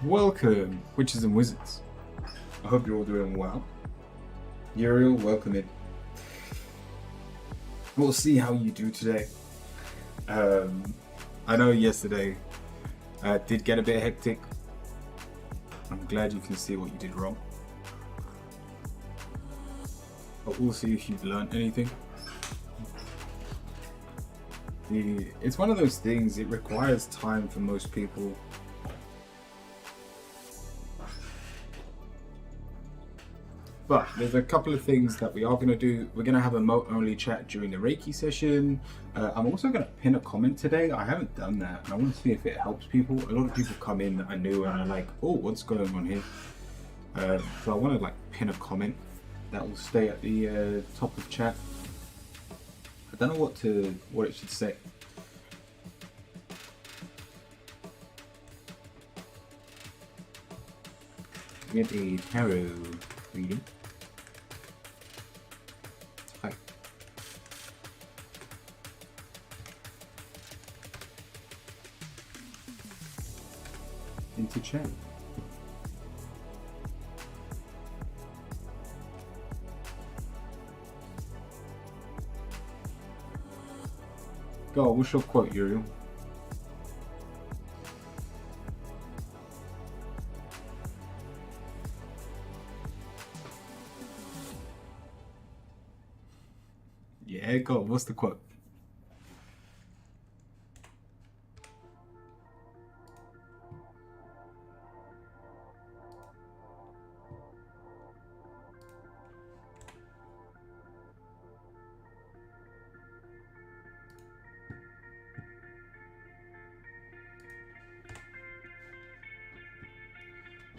Welcome, witches and wizards. I hope you're all doing well. Uriel, welcome in. We'll see how you do today. I know yesterday did get a bit hectic. I'm glad you can see what you did wrong. But we'll see if you've learned anything. It's one of those things, it requires time for most people. But there's a couple of things that we are going to do. We're going to have a moat only chat during the Reiki session. I'm also going to pin a comment today. I haven't done that, and I want to see if it helps people. A lot of people come in that I knew and are like, oh, what's going on here? So I want to pin a comment that will stay at the top of chat. I don't know what it should say. We have a tarot reading. Hi. Into chat. Go, what's your quote, Uriel? Yeah, go. What's the quote?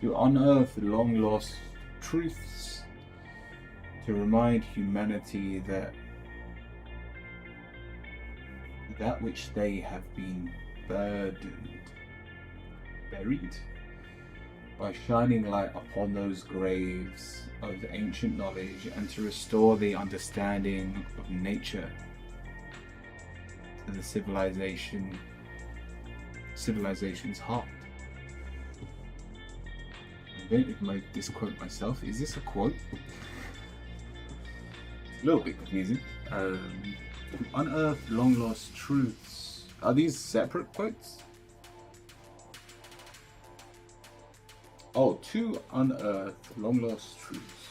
To unearth long lost truths, to remind humanity that which they have been buried by shining light upon those graves of ancient knowledge, and to restore the understanding of nature to the civilization's heart. I don't even make this quote myself. Is this a quote? A little bit confusing. Unearth long lost truths. Are these separate quotes? Oh, to unearth long lost truths.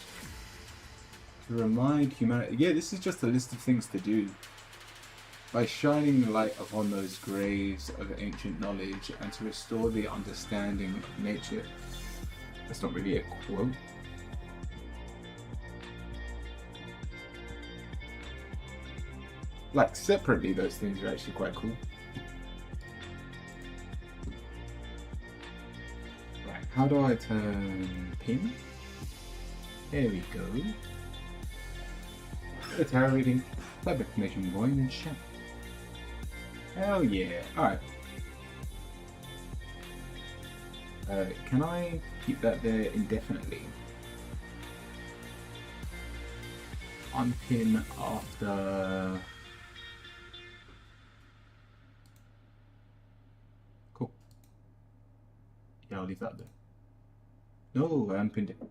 To remind humanity. Yeah, this is just a list of things to do. By shining light upon those graves of ancient knowledge, and to restore the understanding of nature. That's not really a quote. Separately, those things are actually quite cool. Right, how do I turn pin? There we go. The tarot reading, club exclamation point and chat. Hell yeah. Alright. Can I keep that there indefinitely? Unpin after... Cool. Yeah, I'll leave that there. No, I unpinned it.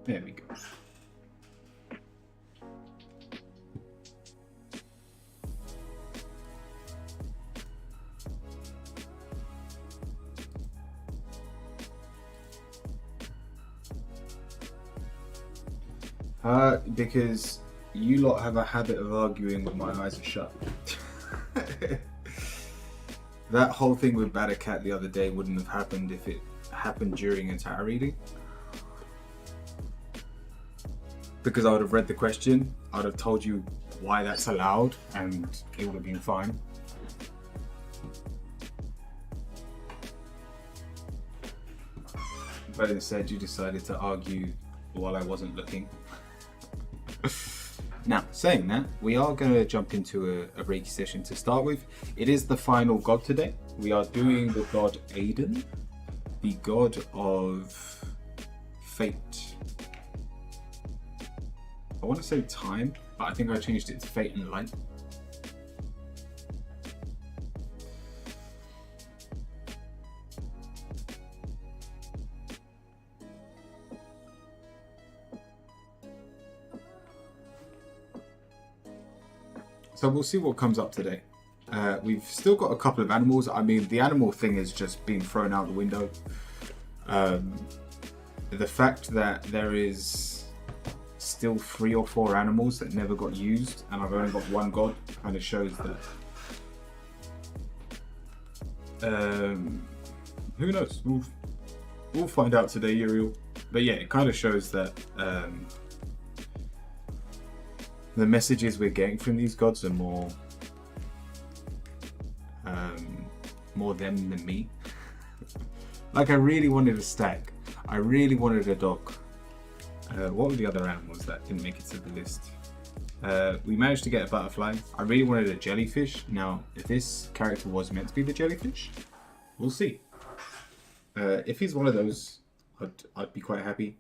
There we go. Because you lot have a habit of arguing when my eyes are shut. That whole thing with Badacat the other day wouldn't have happened if it happened during a tarot reading. Because I would have read the question, I would have told you why that's allowed, and it would have been fine. But instead you decided to argue while I wasn't looking. Now, saying that, we are going to jump into a Reiki session to start with. It is the final god today. We are doing the god Aiden, the god of fate. I want to say time, but I think I changed it to fate and light. So we'll see what comes up today. We've still got a couple of animals. I mean, the animal thing is just being thrown out the window. The fact that there is still 3 or 4 animals that never got used, and I've only got 1 god, kind of shows that. Who knows? We'll find out today, Uriel. But yeah, it kind of shows that the messages we're getting from these gods are more them than me. Like, I really wanted a stag. I really wanted a dog. What were the other animals that didn't make it to the list? We managed to get a butterfly. I really wanted a jellyfish. Now, if this character was meant to be the jellyfish, we'll see. If he's one of those, I'd be quite happy.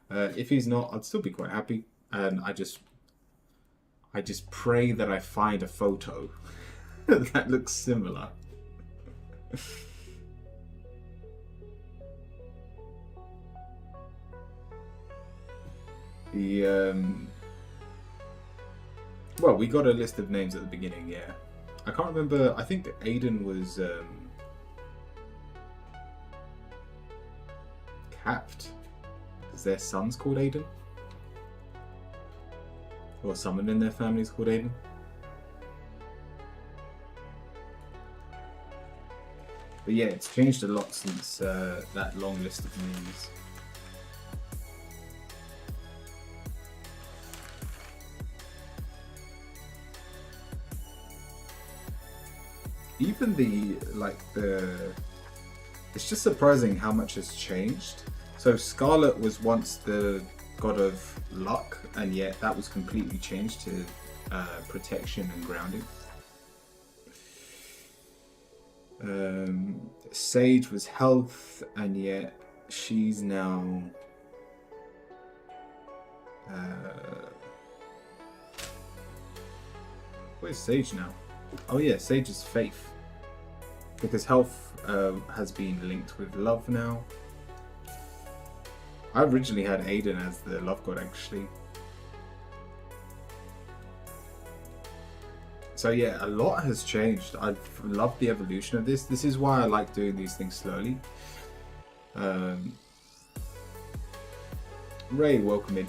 If he's not, I'd still be quite happy. And I just pray that I find a photo that looks similar. Well, we got a list of names at the beginning, yeah. I can't remember. I think that Aiden was capped because their son's called Aiden, or someone in their family's called Aiden. But yeah, it's changed a lot since that long list of names. Even it's just surprising how much has changed. So Scarlet was once the god of luck, and yet that was completely changed to protection and grounding. Sage was health, and yet she's now where's Sage now? Oh yeah, Sage is faith, because health has been linked with love now. I originally had Aiden as the love god, actually. So yeah, a lot has changed. I've loved the evolution of this. This is why I like doing these things slowly. Ray, welcome in.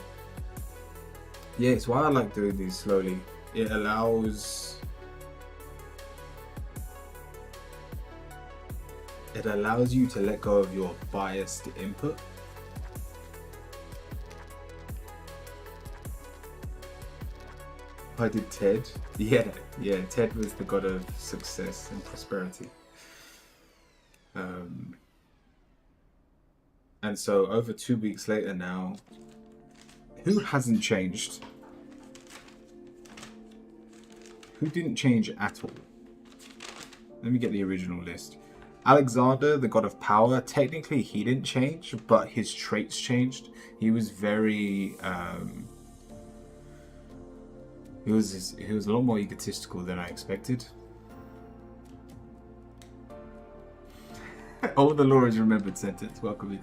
Yeah, it's why I like doing these slowly. It allows you to let go of your biased input. I did Ted. Yeah, Ted was the god of success and prosperity. And so over 2 weeks later now, who hasn't changed? Who didn't change at all? Let me get the original list. Alexander, the god of power, technically he didn't change, but his traits changed. He was very he was a lot more egotistical than I expected. All the law is remembered sentence. Welcome in.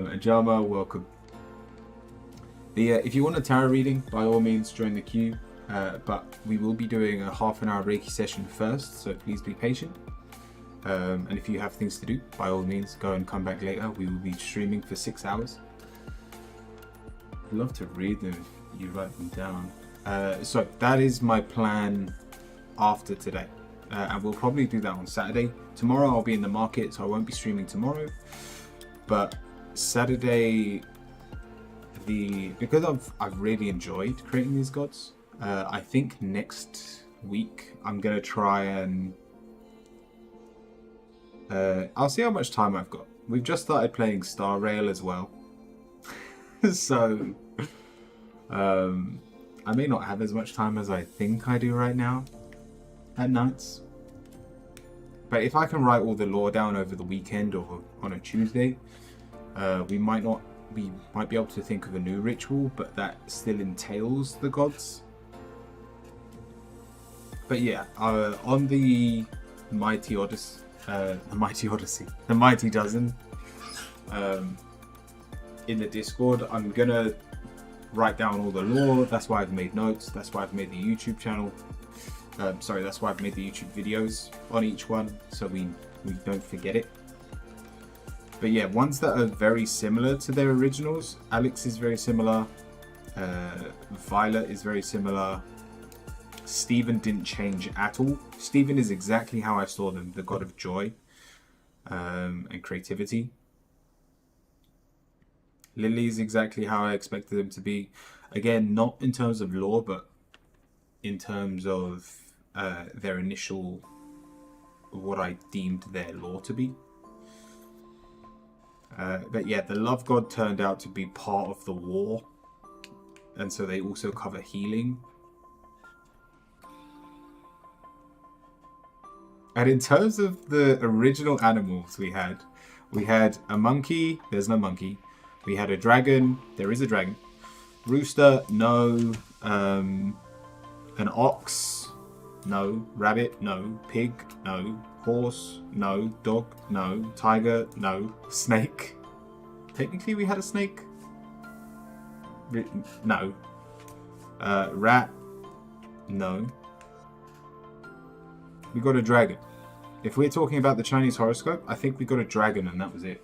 Ajama, welcome. If you want a tarot reading, by all means join the queue. But we will be doing a half-an-hour Reiki session first, so please be patient. And if you have things to do, by all means go and come back later. We will be streaming for 6 hours. I'd love to read them if you write them down. So that is my plan after today, and we'll probably do that on Saturday. Tomorrow I'll be in the market, so I won't be streaming tomorrow, but Saturday, because I've really enjoyed creating these gods, I think next week I'm gonna try and I'll see how much time I've got. We've just started playing Star Rail as well. So I may not have as much time as I think I do right now at nights. But if I can write all the lore down over the weekend or on a Tuesday, we might be able to think of a new ritual, but that still entails the gods. But yeah, on the Mighty Odyssey, the Mighty Dozen, in the Discord, I'm gonna write down all the lore. That's why I've made notes. That's why I've made the YouTube channel. Sorry, that's why I've made the YouTube videos on each one, so we don't forget it. But yeah, ones that are very similar to their originals. Alex is very similar. Violet is very similar. Stephen didn't change at all. Stephen is exactly how I saw them, the god of joy and creativity. Lily is exactly how I expected them to be. Again, not in terms of lore, but in terms of their initial, what I deemed their lore to be. But yeah, the love god turned out to be part of the war, and so they also cover healing. And in terms of the original animals we had a monkey, there's no monkey. We had a dragon, there is a dragon. Rooster, no. An ox, no. Rabbit, no. Pig, no. Horse, no. Dog, no. Tiger, no. Snake. Technically we had a snake. No. Rat, no. We got a dragon. If we're talking about the Chinese horoscope, I think we got a dragon and that was it.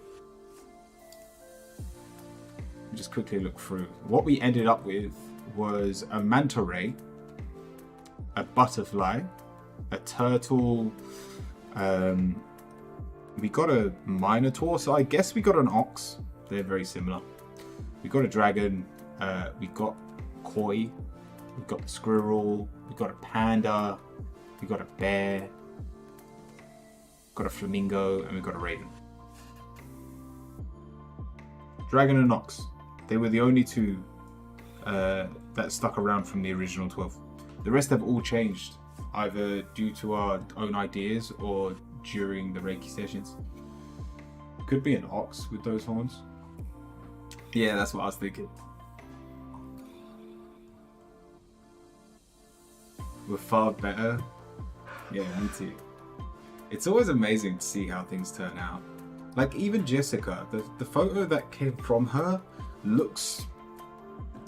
Just quickly look through. What we ended up with was a manta ray, a butterfly, a turtle. We got a minotaur, so I guess we got an ox. They're very similar. We got a dragon. We got koi. We got the squirrel. We got a panda. We got a bear, got a flamingo, and we got a raven. Dragon and ox. They were the only two that stuck around from the original 12. The rest have all changed, either due to our own ideas or during the Reiki sessions. Could be an ox with those horns. Yeah, that's what I was thinking. We're far better. Yeah, me too. It's always amazing to see how things turn out. Like even Jessica, the photo that came from her looks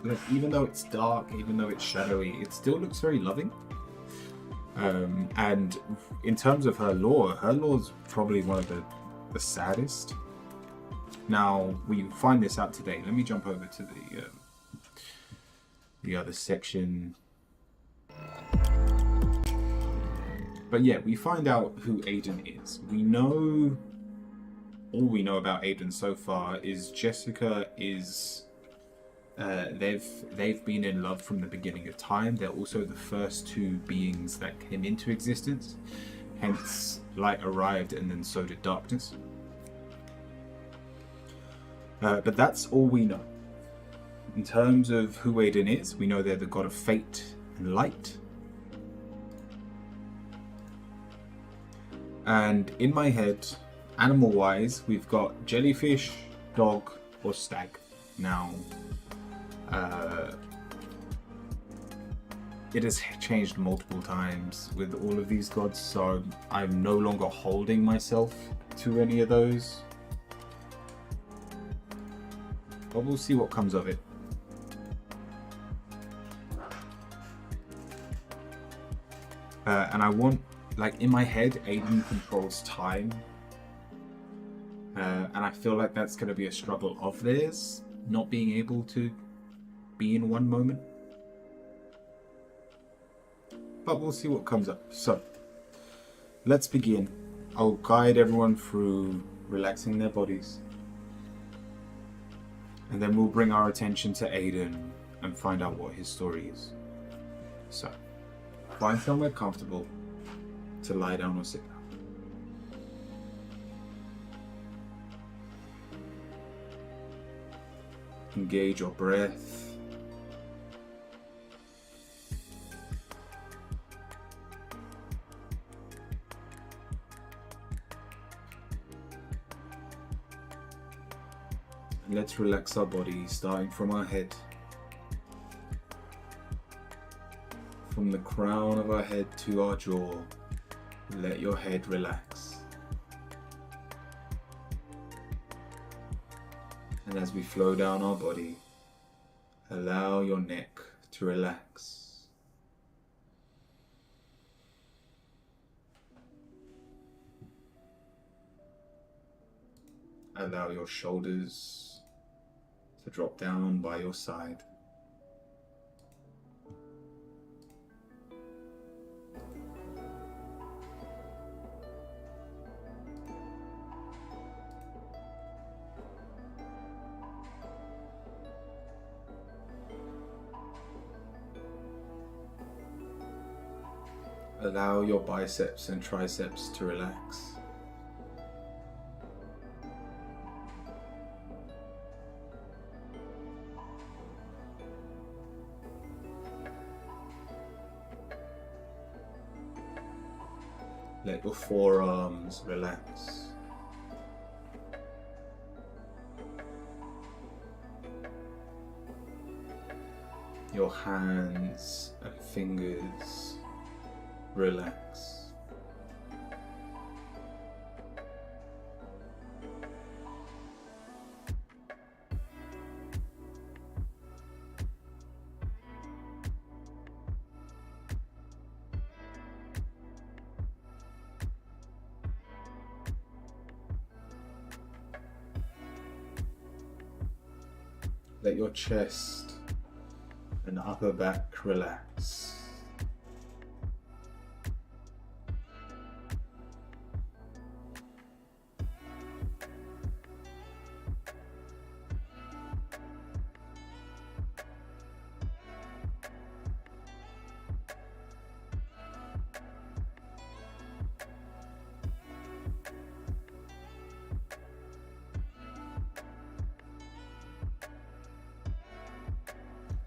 like, even though it's dark, even though it's shadowy, it still looks very loving. And in terms of her lore's probably one of the saddest. Now we find this out today. Let me jump over to the other section. But yeah, we find out who Aiden is. We know, all we know about Aiden so far is Jessica is, they've been in love from the beginning of time. They're also the first two beings that came into existence. Hence, light arrived and then so did darkness. But that's all we know. In terms of who Aiden is, we know they're the god of fate and light. And in my head, animal-wise, we've got jellyfish, dog, or stag. Now, it has changed multiple times with all of these gods, so I'm no longer holding myself to any of those. But we'll see what comes of it. And I want, like in my head, Aiden controls time. And I feel like that's going to be a struggle of theirs, not being able to be in one moment. But we'll see what comes up. So, let's begin. I'll guide everyone through relaxing their bodies. And then we'll bring our attention to Aiden and find out what his story is. So, find somewhere comfortable to lie down or sit down. Engage your breath. And let's relax our body, starting from our head. From the crown of our head to our jaw, let your head relax. And as we flow down our body, allow your neck to relax. Allow your shoulders to drop down by your side. Allow your biceps and triceps to relax. Let your forearms relax. Your hands and fingers relax. Let your chest and upper back relax.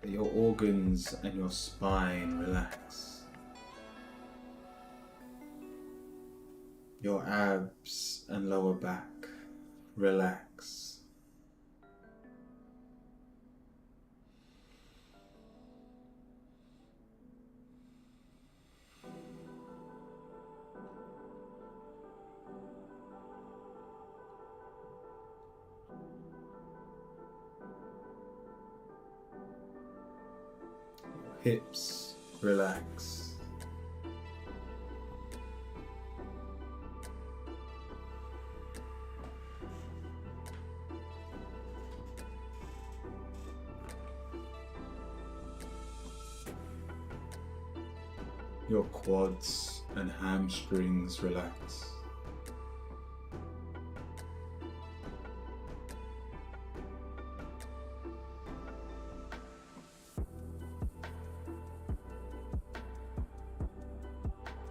Let your organs and your spine relax. Your abs and lower back relax. Hips relax. Your quads and hamstrings relax.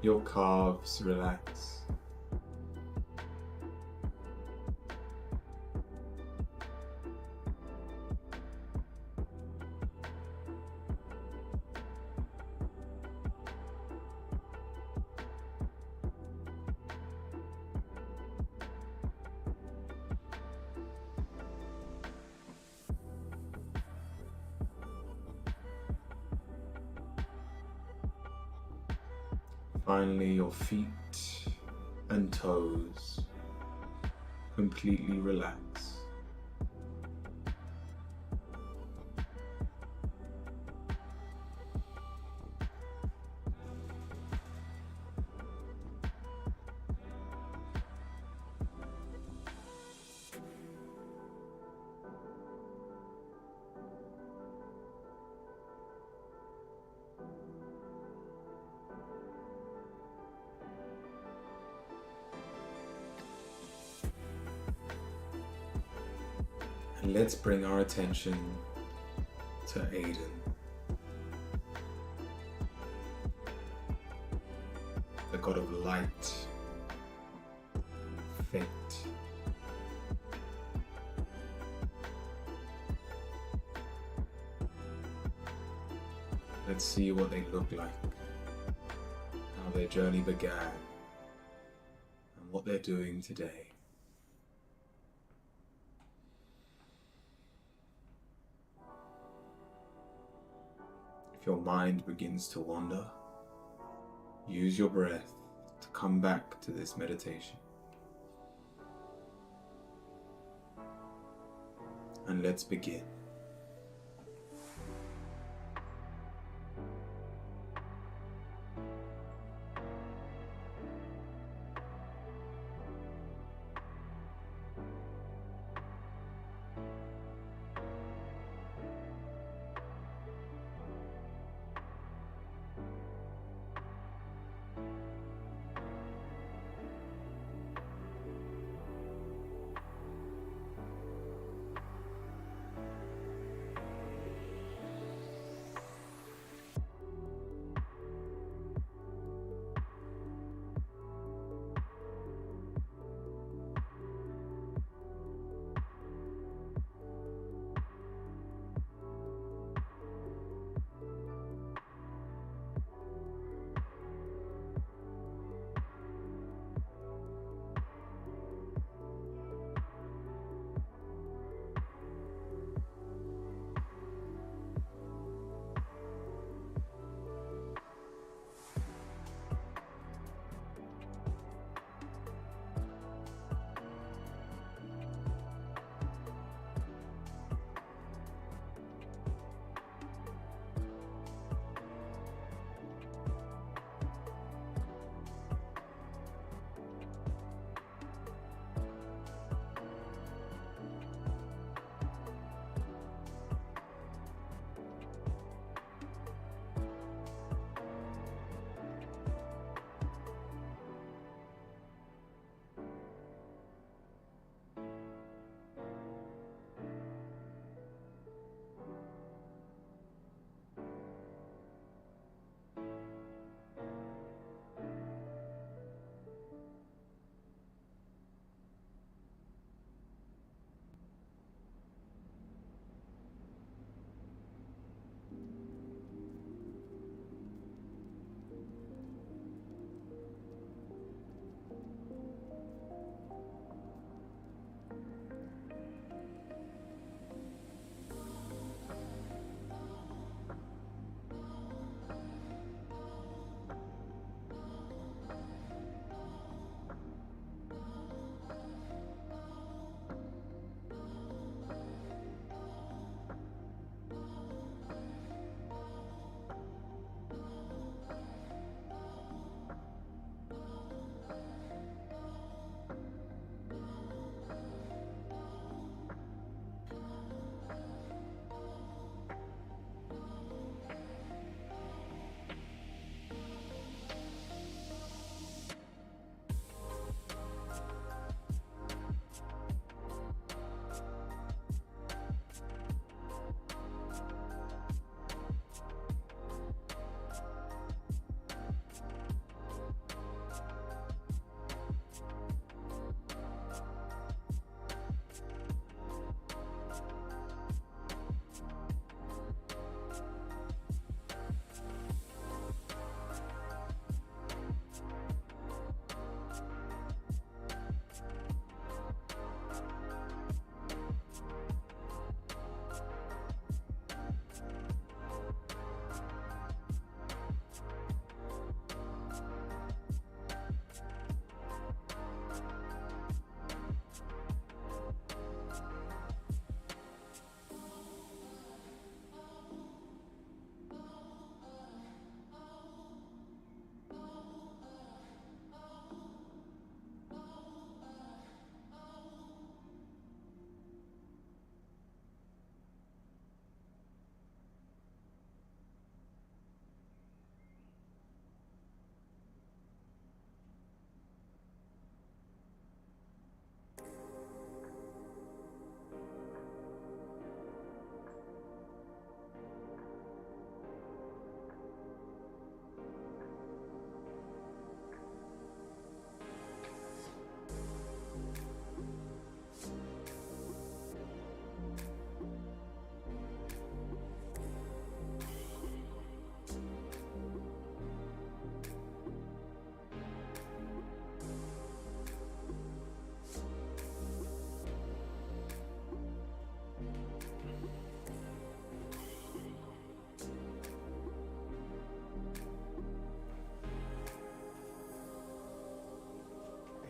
Your calves relax. Finally, your feet and toes completely relax. And let's bring our attention to Aiden. The god of light, fate. Let's see what they look like, how their journey began, and what they're doing today. If your mind begins to wander, use your breath to come back to this meditation. And let's begin.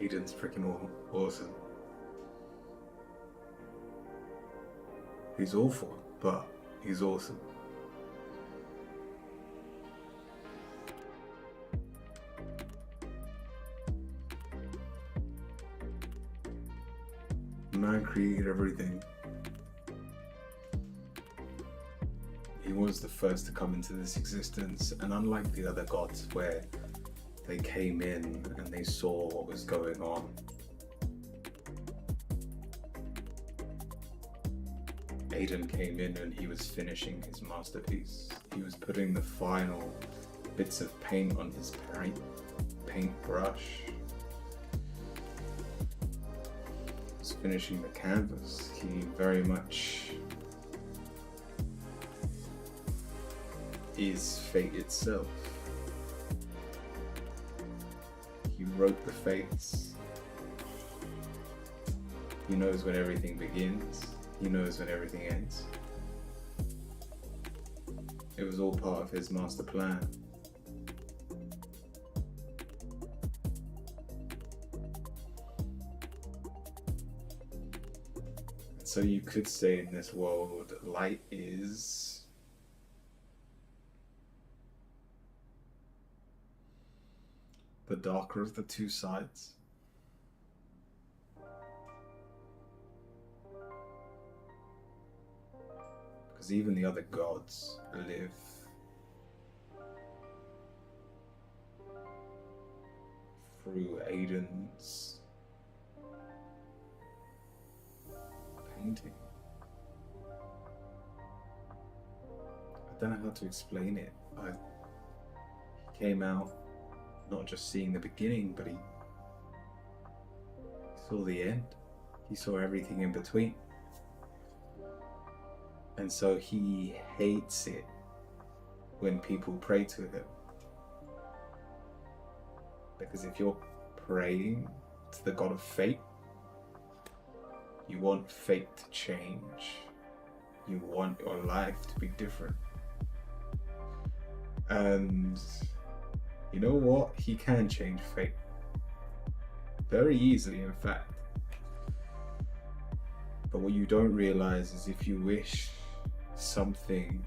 Aiden's freaking awesome. He's awful, but he's awesome. Man created everything. He was the first to come into this existence, and unlike the other gods where they came in and they saw what was going on, Aiden came in and he was finishing his masterpiece. He was putting the final bits of paint on his paintbrush. He was finishing the canvas. He very much is fate itself. He wrote the fates. He knows when everything begins. He knows when everything ends. It was all part of his master plan. So you could say in this world, light is the darker of the two sides. Because even the other gods live through Aiden's painting. I don't know how to explain it. He came out not just seeing the beginning, but he saw the end. He saw everything in between. And so he hates it when people pray to him. Because if you're praying to the god of fate, you want fate to change. You want your life to be different. And you know what? He can change fate. Very easily, in fact. But what you don't realize is if you wish something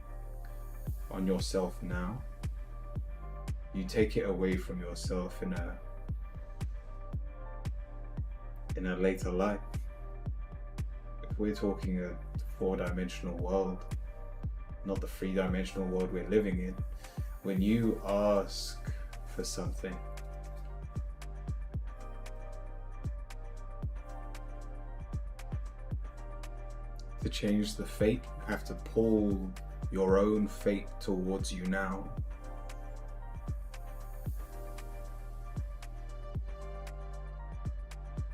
on yourself now, you take it away from yourself in a later life. If we're talking a 4-dimensional world, not the 3-dimensional world we're living in, when you ask for something, to change the fate, you have to pull your own fate towards you now.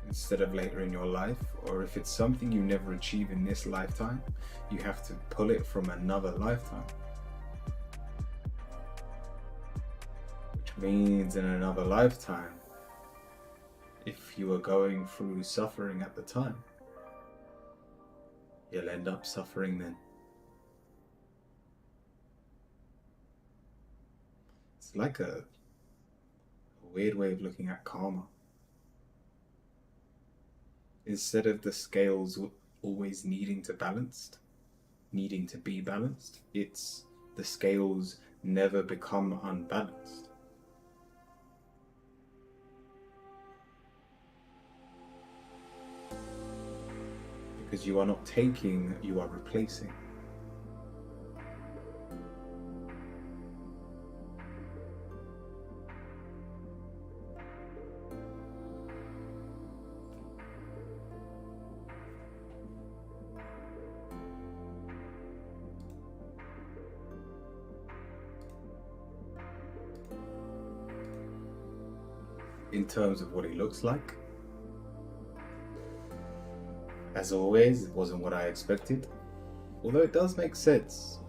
Instead of later in your life, or if it's something you never achieve in this lifetime, you have to pull it from another lifetime. Which means in another lifetime, if you were going through suffering at the time, you'll end up suffering then. It's like a weird way of looking at karma. Instead of the scales always needing to be balanced, it's the scales never become unbalanced. Because you are not taking, you are replacing. In terms of what he looks like, as always, it wasn't what I expected, although it does make sense.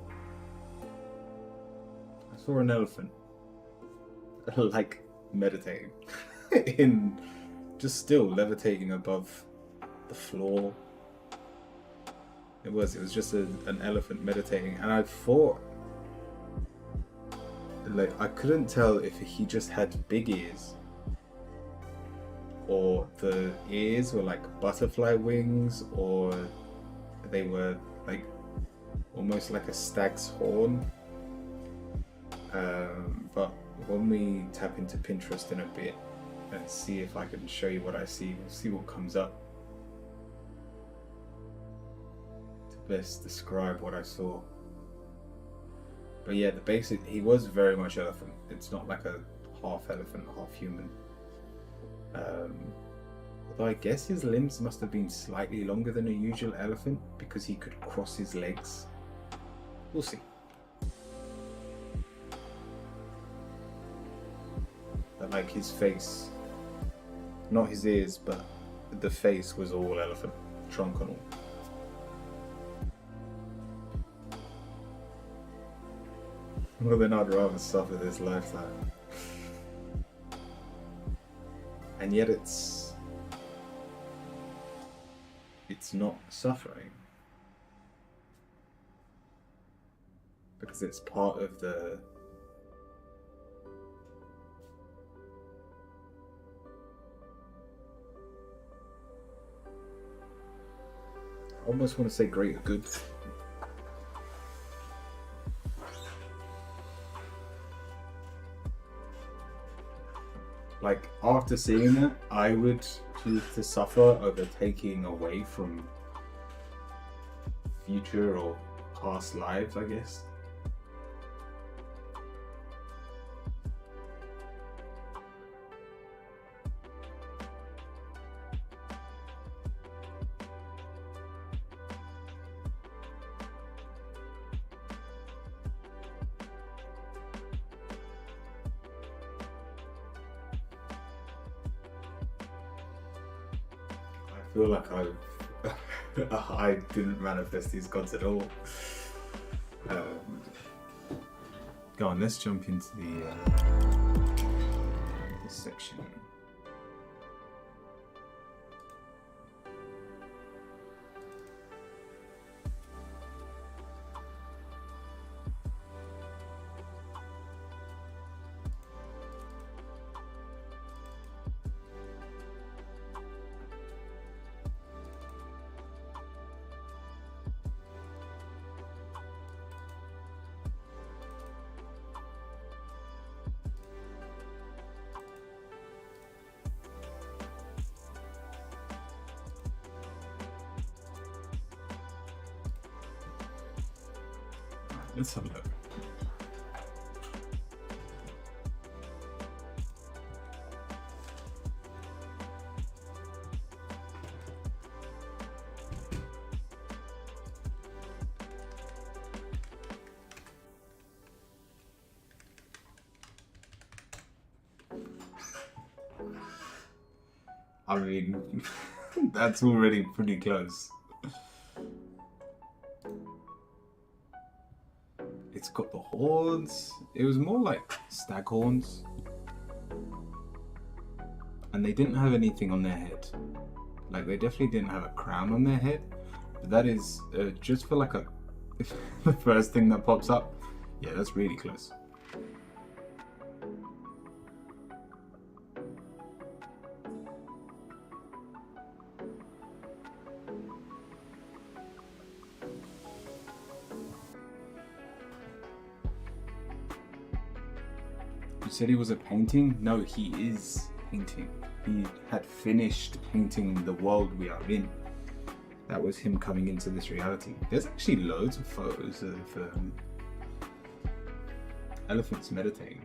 I saw an elephant, like meditating, just still levitating above the floor. It was just an elephant meditating, and I thought, like, I couldn't tell if he just had big ears or the ears were like butterfly wings, or they were like almost like a stag's horn. But when we tap into Pinterest in a bit and see if I can show you what I see, we'll see what comes up to best describe what I saw. But yeah, the basic, he was very much elephant. It's not like a half elephant, half human. Although I guess his limbs must have been slightly longer than a usual elephant because he could cross his legs. We'll see. But like his face, not his ears, but the face was all elephant, trunk and all. Well, then I'd rather suffer this lifetime. And yet it's not suffering. Because it's part of the I almost want to say greater good. Like, after seeing it, I would choose to suffer over taking away from future or past lives, I guess. I feel like I didn't manifest these gods at all. Go on, let's jump into this section. Let's have a look. I mean, that's already pretty close. It's got the horns. It was more like stag horns. And they didn't have anything on their head. Like, they definitely didn't have a crown on their head. But that is just for like the first thing that pops up. Yeah, that's really close. You said he was a painting? No, he is painting. He had finished painting the world we are in. That was him coming into this reality. There's actually loads of photos of elephants meditating.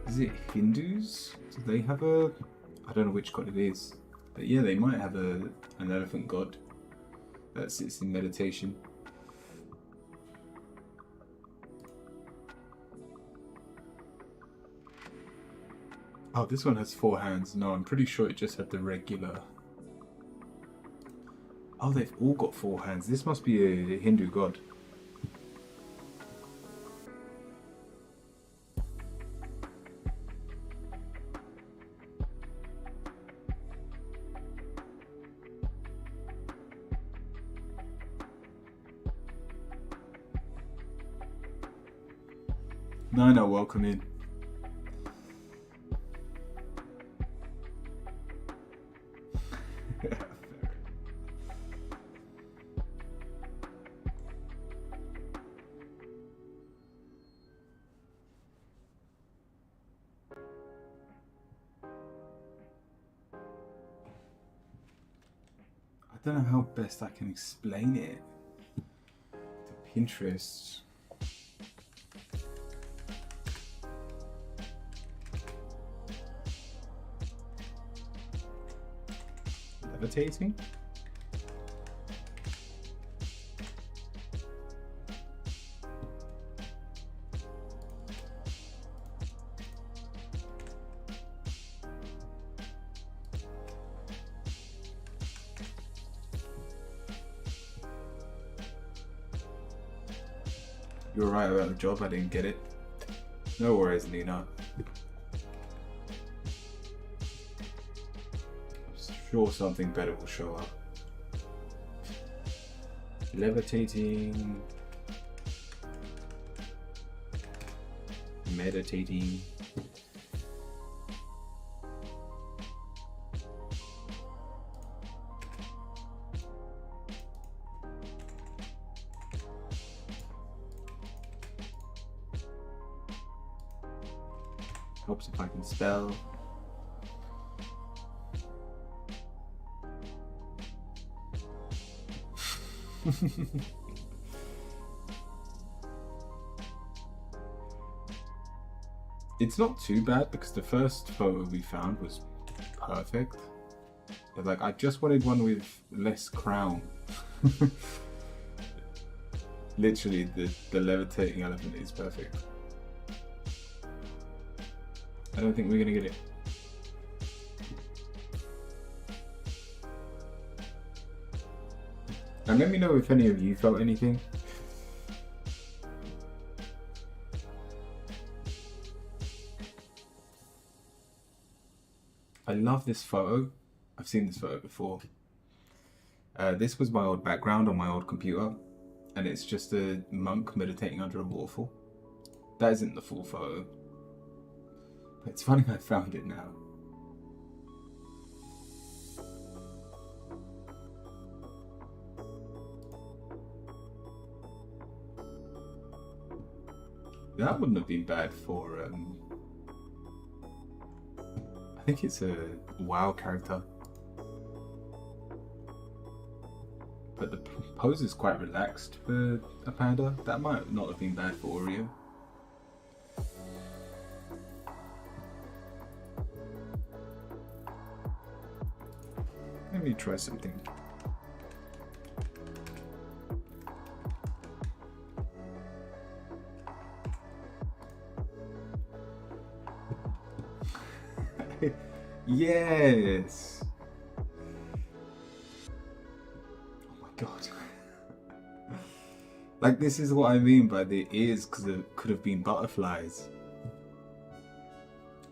Is it Hindus? Do they have a... I don't know which god it is. But yeah, they might have an elephant god that sits in meditation. Oh, this one has 4 hands. No, I'm pretty sure it just had the regular... Oh, they've all got 4 hands. This must be a Hindu god. Nina, welcome in. I don't know how best I can explain it to Pinterest. Levitating? You were right about the job, I didn't get it. No worries, Nina. I'm sure something better will show up. Levitating. Meditating. Helps if I can spell. It's not too bad because the first photo we found was perfect. But like, I just wanted one with less crown. Literally, the levitating elephant is perfect. I don't think we're gonna get it. And let me know if any of you felt anything. I love this photo. I've seen this photo before. This was my old background on my old computer, and it's just a monk meditating under a waterfall. That isn't the full photo. But it's funny I found it now. That wouldn't have been bad for, I think it's a WoW character. But the pose is quite relaxed for a panda. That might not have been bad for Oreo. Let me try something. Yes! Oh my god. Like, this is what I mean by the ears could have been butterflies.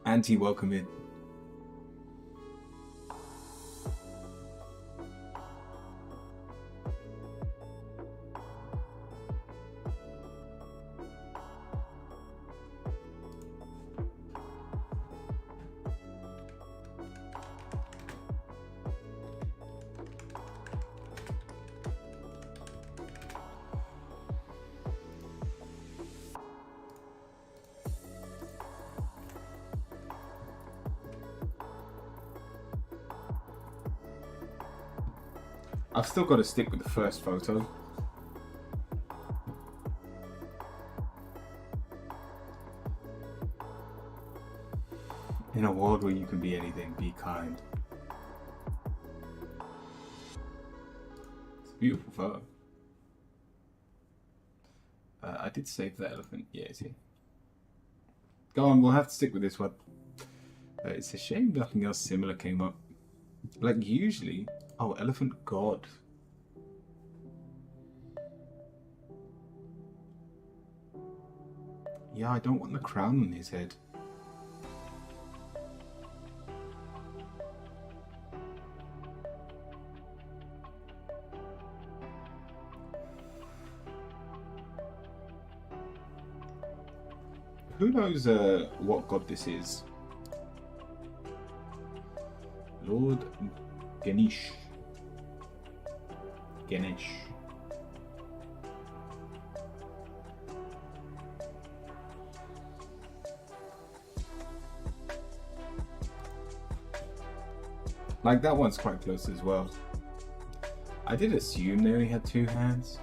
Auntie, welcome in. I've still got to stick with the first photo. In a world where you can be anything, be kind. It's a beautiful photo. I did save the elephant. Yeah, it's here. Go on, we'll have to stick with this one. It's a shame nothing else similar came up. Like, usually... Oh, elephant god. Yeah, I don't want the crown on his head. Who knows what god this is? Lord Ganesh. Ganesh. Like, that one's quite close as well. I did assume they only had 2 hands.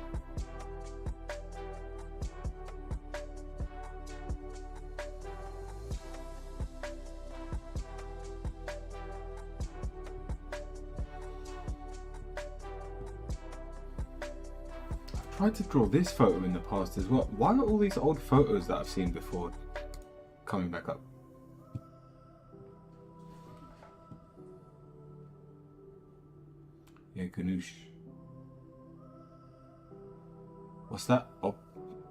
I've tried to draw this photo in the past as well. Why are all these old photos that I've seen before coming back up? Yeah, Ganesh. What's that?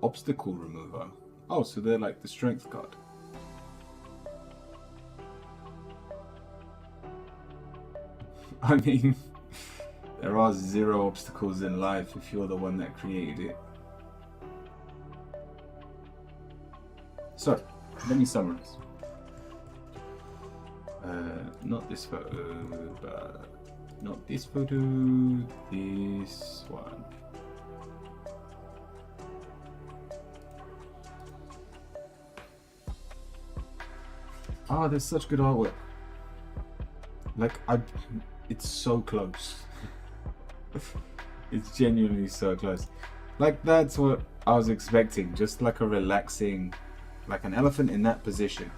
Obstacle remover. Oh, so they're like the strength card. I mean, there are 0 obstacles in life if you're the one that created it. So, let me summarize. Not this photo, but not this photo, this one. Oh, there's such good artwork. Like, it's so close. It's genuinely so close. Like, that's what I was expecting. Just like a relaxing, like an elephant in that position.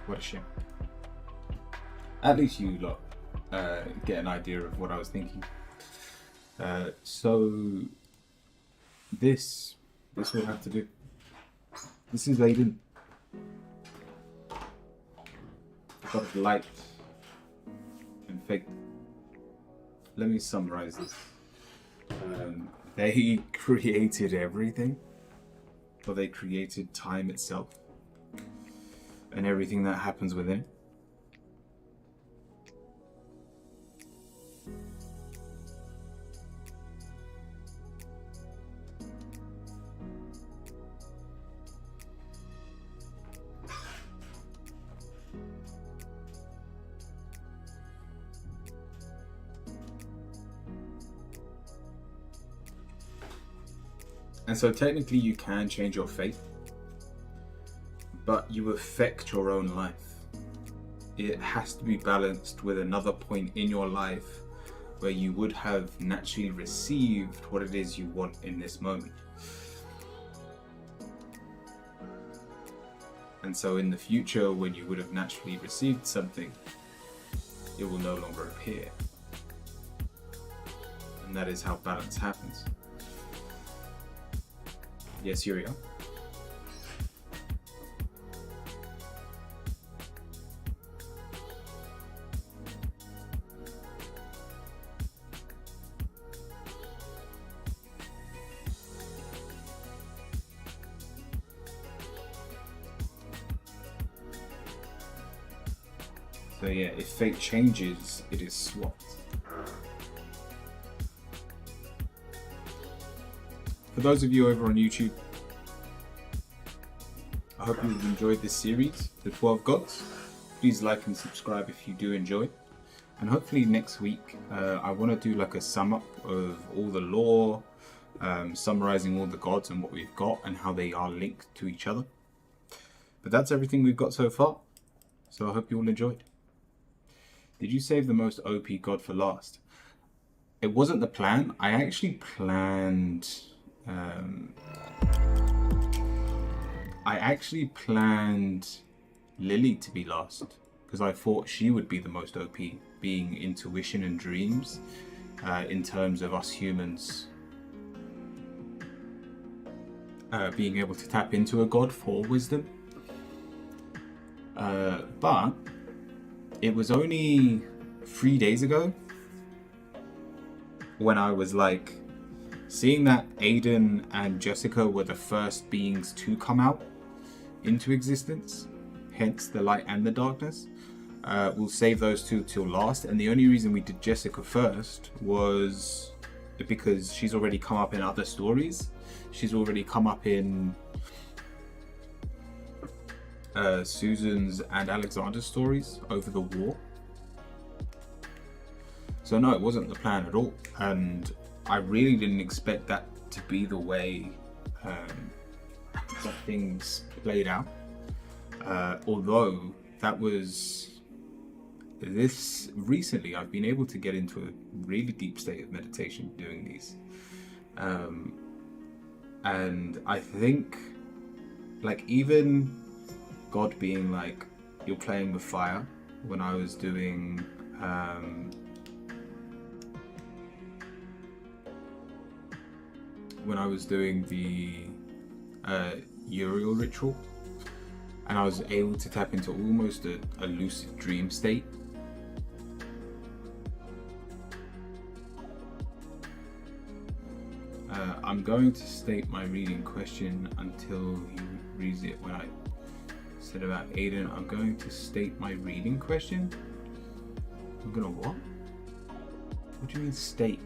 What a shame. At least you lot get an idea of what I was thinking. So this will have to do. This is Aiden. Got light and fake. Let me summarize this. They created everything, or they created time itself and everything that happens within. And so technically you can change your fate, but you affect your own life. It has to be balanced with another point in your life where you would have naturally received what it is you want in this moment. And so in the future, when you would have naturally received something, it will no longer appear. And that is how balance happens. Yes, here we go. So yeah, if fate changes, it is swapped. For those of you over on YouTube, I hope you've enjoyed this series, The 12 Gods. Please like and subscribe if you do enjoy. And hopefully next week, I want to do like a sum up of all the lore, summarizing all the gods and what we've got and how they are linked to each other. But that's everything we've got so far. So I hope you all enjoyed. Did you save the most OP god for last? It wasn't the plan. I actually planned... Lily to be last because I thought she would be the most OP, being intuition and dreams in terms of us humans being able to tap into a god for wisdom. But it was only 3 days ago when I was like seeing that Aiden and Jessica were the first beings to come out into existence, hence the light and the darkness. We'll save those two till last, and the only reason we did Jessica first was because she's already come up in other stories. She's already come up in Susan's and Alexander's stories over the war. So no, it wasn't the plan at all, and I really didn't expect that to be the way that things played out. Although that was this recently, I've been able to get into a really deep state of meditation doing these, and I think, like, even God being like, you're playing with fire, when I was doing the Uriel ritual, and I was able to tap into almost a lucid dream state. I'm going to state my reading question until he reads it. When I said about Aiden, I'm going to state my reading question. I'm gonna what? What do you mean state?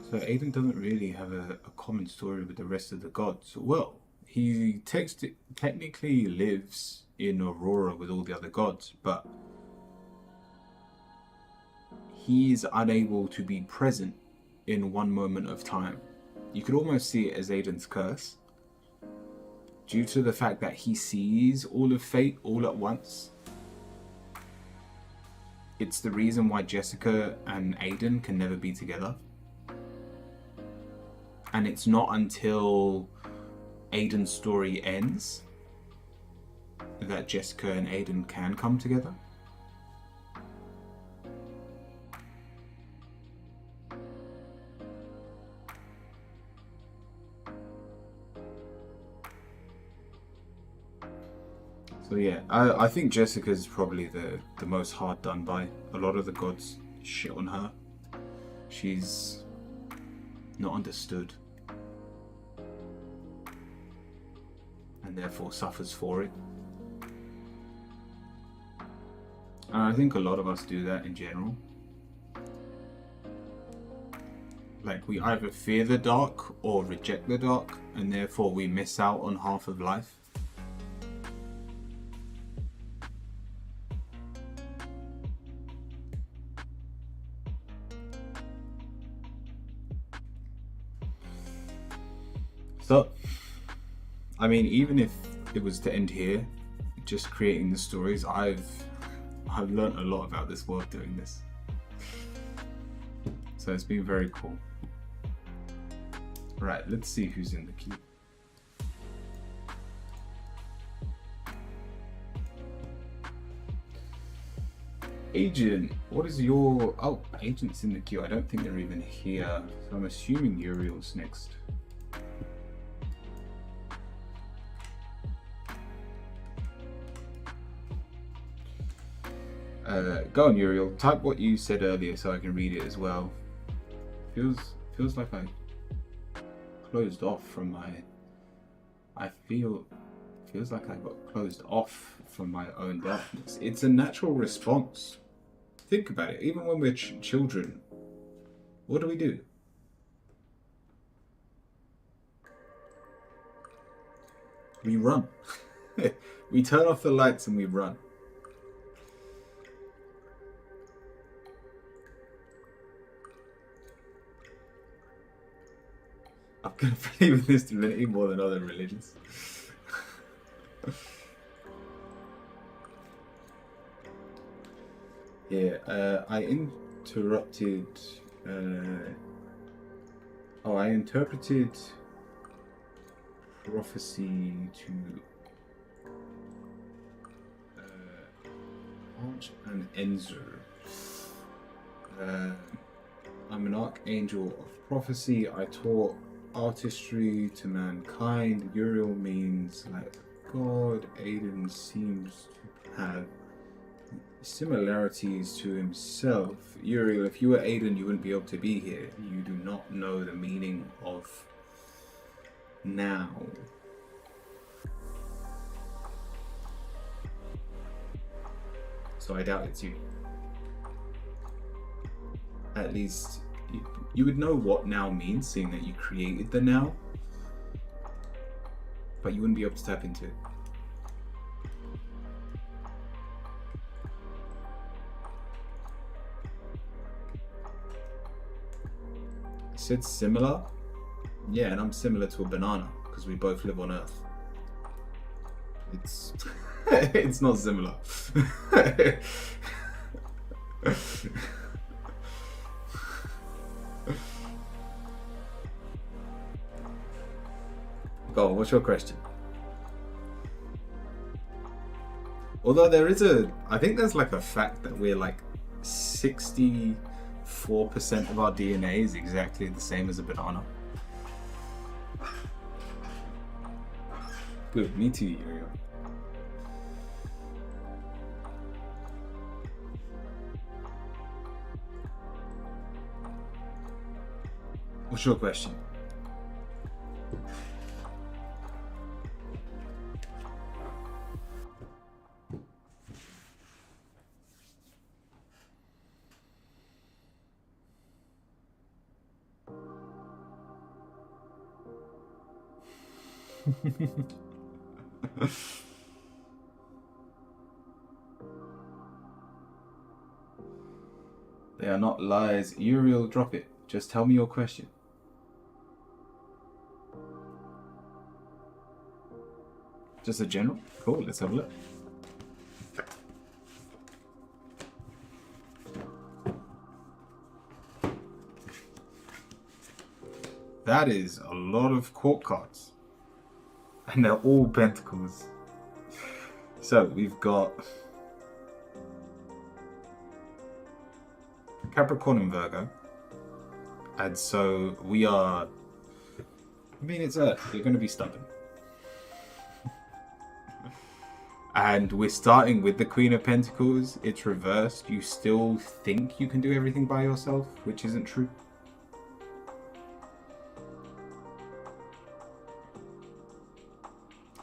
So Aiden doesn't really have a common story with the rest of the gods. Well, he technically lives in Aurora with all the other gods, but he's unable to be present in one moment of time. You could almost see it as Aiden's curse, due to the fact that he sees all of fate all at once. It's the reason why Jessica and Aiden can never be together. And it's not until Aiden's story ends that Jessica and Aiden can come together. So yeah, I think Jessica's probably the most hard done by. A lot of the gods shit on her. She's not understood, and therefore suffers for it. And I think a lot of us do that in general. Like, we either fear the dark or reject the dark, and therefore we miss out on half of life. So, I mean, even if it was to end here, just creating the stories, I've learned a lot about this world doing this. So it's been very cool. Right, let's see who's in the queue. Agent, what is your... Oh, Agent's in the queue. I don't think they're even here. So I'm assuming Uriel's next. Go on, Uriel. Type what you said earlier so I can read it as well. Feels like I closed off from my... Feels like I got closed off from my own darkness. It's a natural response. Think about it. Even when we're children, what do? We run. We turn off the lights and we run. I'm gonna believe in this divinity more than other religions. Yeah, I interrupted. I interpreted prophecy to Arch and Enzer. I'm an archangel of prophecy. I taught artistry to mankind. Uriel means like God. Aiden seems to have similarities to himself. Uriel, if you were Aiden, you wouldn't be able to be here. You do not know the meaning of now. So I doubt it's you. at least you would know what now means, seeing that you created the now, but you wouldn't be able to tap into it. I said similar. Yeah, and I'm similar to a banana because we both live on Earth. It's it's not similar. Go on, what's your question? Although there is I think there's like a fact that we're like 64% of our DNA is exactly the same as a banana. Good, me too, Uriel. What's your question? They are not lies. Uriel, drop it. Just tell me your question. Just a general? Cool, let's have a look. That is a lot of court cards. And they're all pentacles. So we've got Capricorn and Virgo. And so we are, I mean, it's Earth. You're going to be stubborn. And we're starting with the Queen of Pentacles. It's reversed. You still think you can do everything by yourself, which isn't true.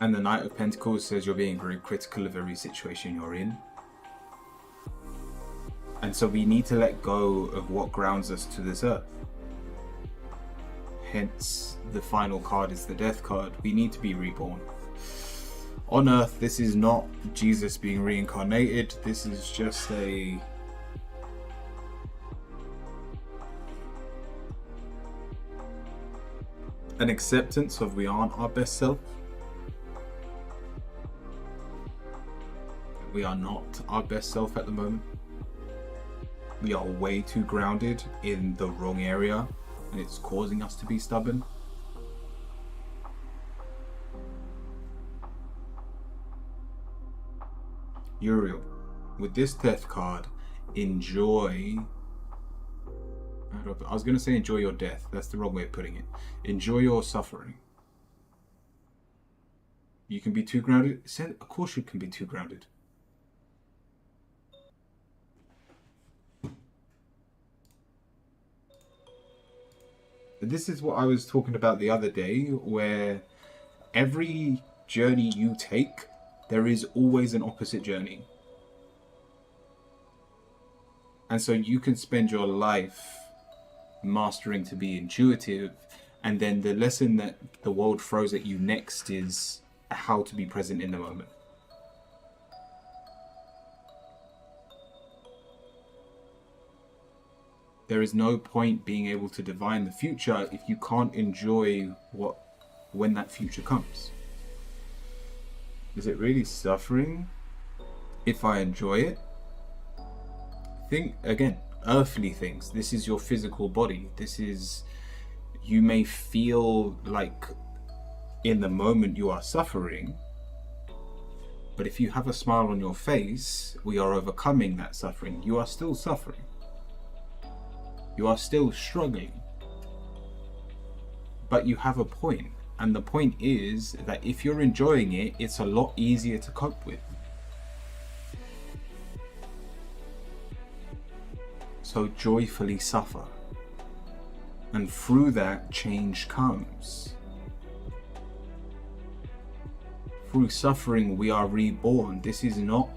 And the Knight of Pentacles says you're being very critical of every situation you're in. And so we need to let go of what grounds us to this earth. Hence, the final card is the Death card. We need to be reborn. On Earth, this is not Jesus being reincarnated. This is just an acceptance of we aren't our best self. We are not our best self at the moment. We are way too grounded in the wrong area, and it's causing us to be stubborn. Uriel, with this Death card, enjoy... I was going to say enjoy your death. That's the wrong way of putting it. Enjoy your suffering. You can be too grounded. Of course you can be too grounded. This is what I was talking about the other day, where every journey you take, there is always an opposite journey. And so you can spend your life mastering to be intuitive, and then the lesson that the world throws at you next is how to be present in the moment. There is no point being able to divine the future if you can't enjoy when that future comes. Is it really suffering if I enjoy it? Think again, earthly things. This is your physical body. You may feel like in the moment you are suffering, but if you have a smile on your face, we are overcoming that suffering. You are still suffering. You are still struggling, but you have a point, and the point is that if you're enjoying it, it's a lot easier to cope with. So joyfully suffer, and through that change comes. Through suffering we are reborn. This is not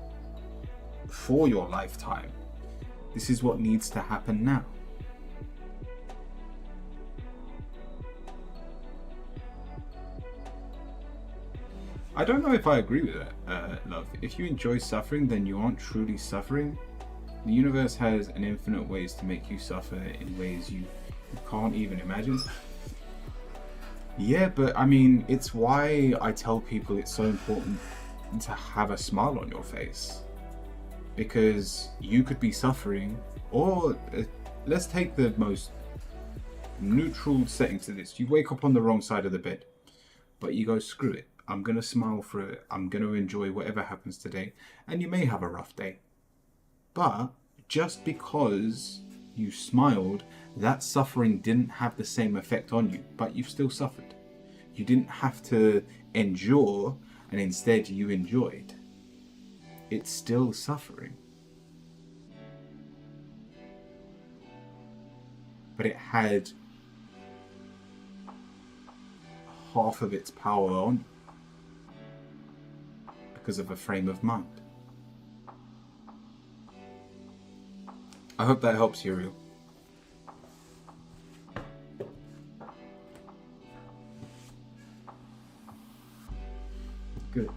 for your lifetime. This is what needs to happen now. I don't know if I agree with that, love. If you enjoy suffering, then you aren't truly suffering. The universe has an infinite ways to make you suffer in ways you can't even imagine. Yeah, but I mean, it's why I tell people it's so important to have a smile on your face. Because you could be suffering, or let's take the most neutral setting to this. You wake up on the wrong side of the bed, but you go, screw it. I'm going to smile through it. I'm going to enjoy whatever happens today. And you may have a rough day. But just because you smiled, that suffering didn't have the same effect on you, but you've still suffered. You didn't have to endure, and instead you enjoyed. It's still suffering. But it had half of its power on because of a frame of mind. I hope that helps, Uriel. Good.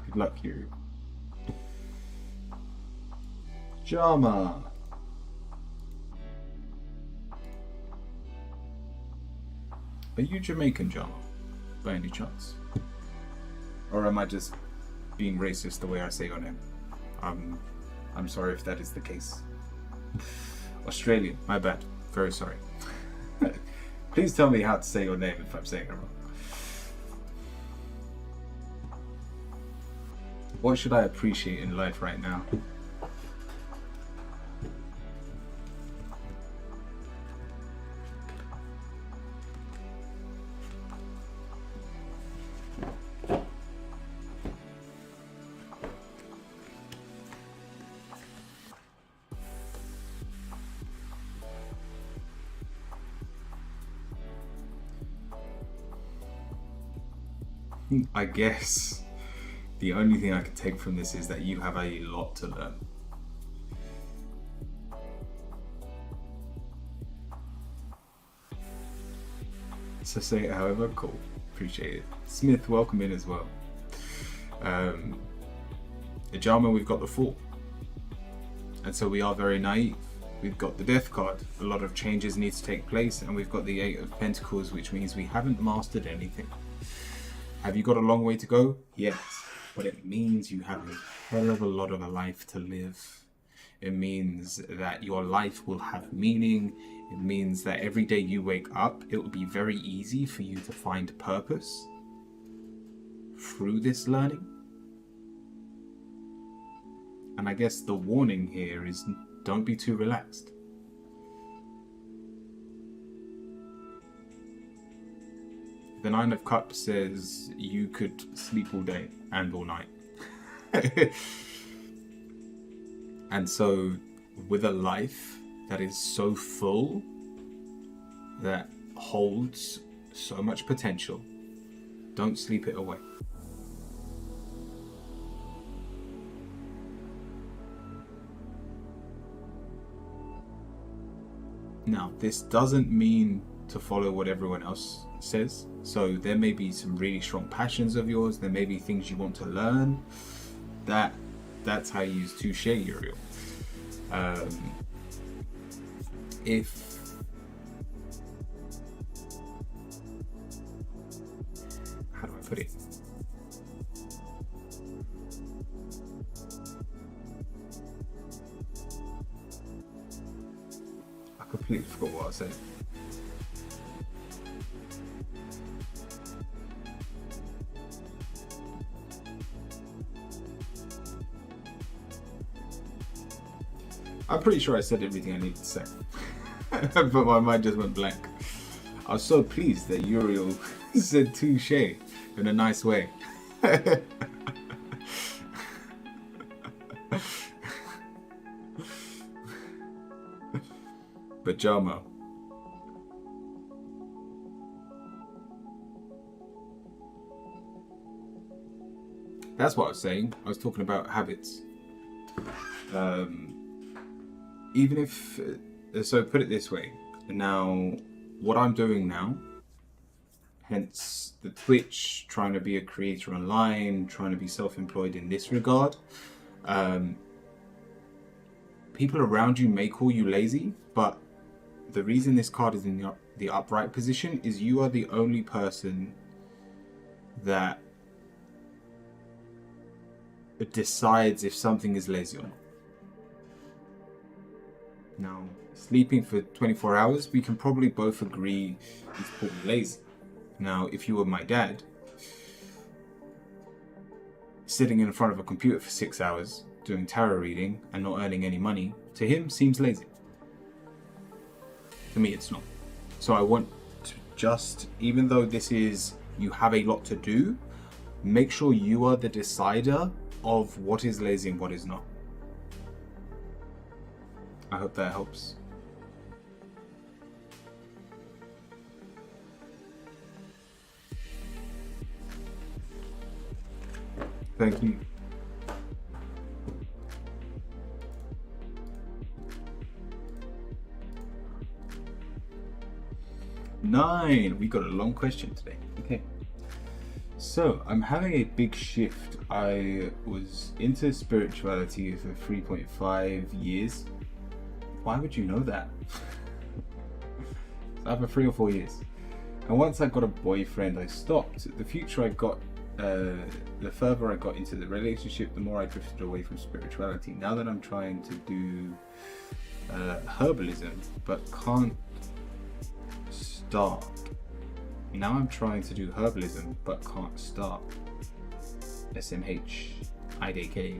Good luck, Uriel. Jama. Are you Jamaican, Jama, by any chance? Or am I just being racist the way I say your name? I'm sorry if that is the case. Australian, my bad. Very sorry. Please tell me how to say your name if I'm saying it wrong. What should I appreciate in life right now? I guess the only thing I can take from this is that you have a lot to learn. So say it however, cool. Appreciate it. Smith, welcome in as well. Ajama, we've got the Fool. And so we are very naive. We've got the Death card. A lot of changes need to take place, and we've got the Eight of Pentacles, which means we haven't mastered anything. Have you got a long way to go? Yes. But it means you have a hell of a lot of a life to live. It means that your life will have meaning. It means that every day you wake up, it will be very easy for you to find purpose through this learning. And I guess the warning here is don't be too relaxed. The Nine of Cups says you could sleep all day and all night. And so with a life that is so full, that holds so much potential, don't sleep it away. Now, this doesn't mean to follow what everyone else says. So there may be some really strong passions of yours. There may be things you want to learn. That's how you use touche, Uriel. How do I put it? I completely forgot what I said. I'm pretty sure I said everything I needed to say. But my mind just went blank. I was so pleased that Uriel said touche in a nice way. But Jama, that's what I was saying. I was talking about habits. Even if, so put it this way, Now, what I'm doing now, hence the Twitch, trying to be a creator online, trying to be self-employed in this regard, people around you may call you lazy, but the reason this card is in the upright position is you are the only person that decides if something is lazy or not. Now, sleeping for 24 hours, we can probably both agree is probably lazy. Now, if you were my dad, sitting in front of a computer for 6 hours, doing tarot reading and not earning any money, to him seems lazy. To me, it's not. So I want to just, even though this is, you have a lot to do, make sure you are the decider of what is lazy and what is not. I hope that helps. Thank you. Nine. We got a long question today. Okay. So I'm having a big shift. I was into spirituality for 3.5 years. Why would you know that? It's for 3 or 4 years. And once I got a boyfriend, I stopped. The future I got, the further I got into the relationship, the more I drifted away from spirituality. Now that I'm trying to do herbalism, but can't start. Now I'm trying to do herbalism, but can't start. SMH, IDK.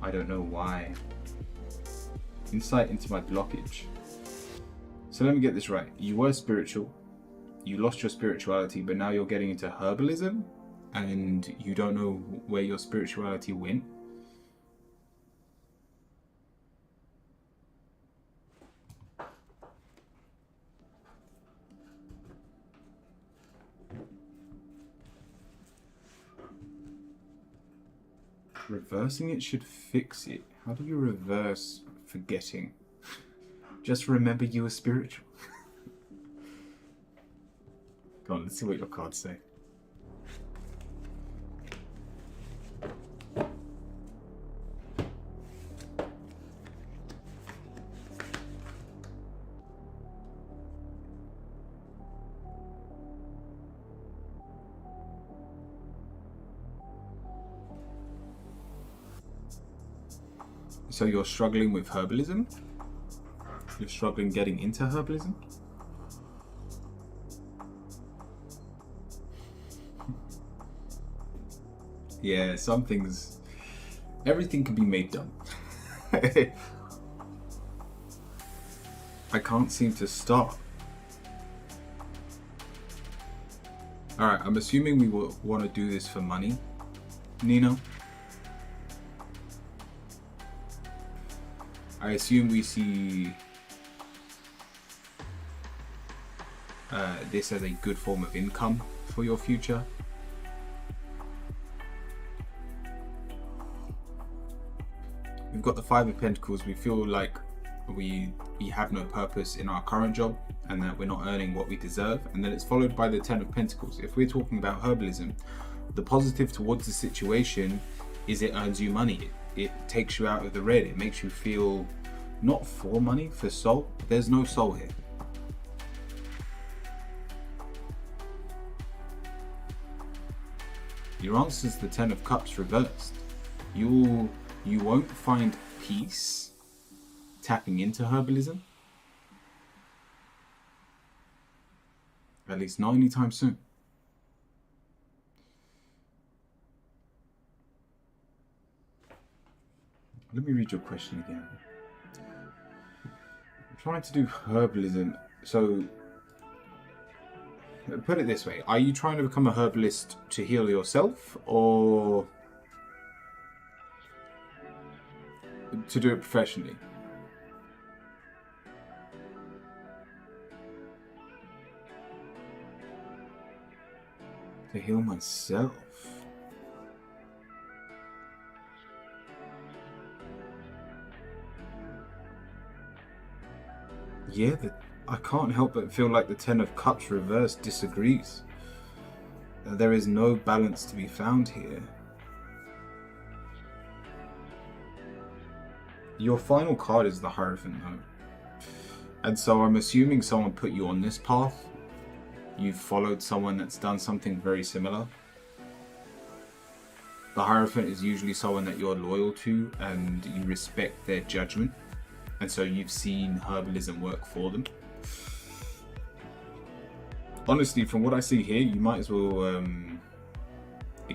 I don't know why. Insight into my blockage. So let me get this right. You were spiritual, you lost your spirituality, but now you're getting into herbalism and you don't know where your spirituality went. Reversing it should fix it. How do you reverse forgetting? Just remember you were spiritual. Go on, let's see what your cards say. So you're struggling with herbalism? You're struggling getting into herbalism? Yeah, some things, everything can be made done. I can't seem to start. Alright, I'm assuming we will want to do this for money, Nino. I assume we see this as a good form of income for your future. We've got the Five of Pentacles. We feel like we have no purpose in our current job and that we're not earning what we deserve. And then it's followed by the Ten of Pentacles. If we're talking about herbalism, the positive towards the situation is it earns you money. It takes you out of the red. It makes you feel not for money, for soul. There's no soul here. Your answer is the Ten of Cups reversed. You won't find peace tapping into herbalism. At least not anytime soon. Let me read your question again. I'm trying to do herbalism. So, put it this way. Are you trying to become a herbalist to heal yourself or to do it professionally? To heal myself. Yeah, I can't help but feel like the Ten of Cups reverse disagrees. There is no balance to be found here. Your final card is the Hierophant though. And so I'm assuming someone put you on this path. You've followed someone that's done something very similar. The Hierophant is usually someone that you're loyal to and you respect their judgment. And so you've seen herbalism work for them. Honestly, from what I see here, you might as well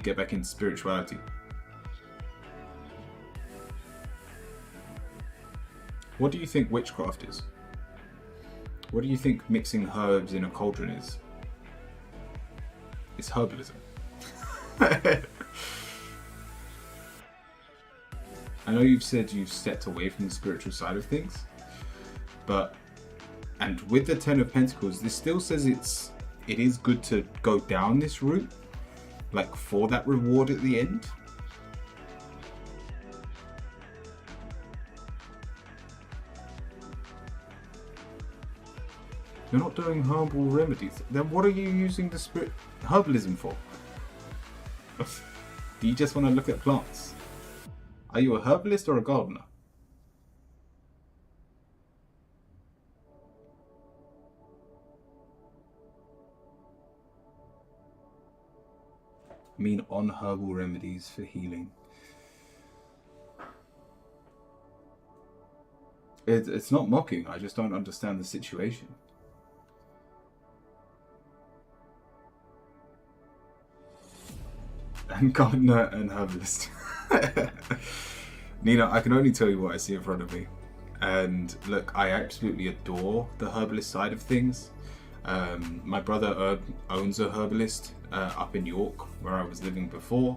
get back into spirituality. What do you think witchcraft is? What do you think mixing herbs in a cauldron is? It's herbalism. I know you've said you've stepped away from the spiritual side of things, and with the Ten of Pentacles, this still says it is good to go down this route, like for that reward at the end. You're not doing herbal remedies. Then what are you using the herbalism for? Do you just want to look at plants? Are you a herbalist or a gardener? I mean on herbal remedies for healing. It's not mocking, I just don't understand the situation. And gardener and herbalist. Nina, I can only tell you what I see in front of me. And look, I absolutely adore the herbalist side of things. My brother owns a herbalist up in York, where I was living before.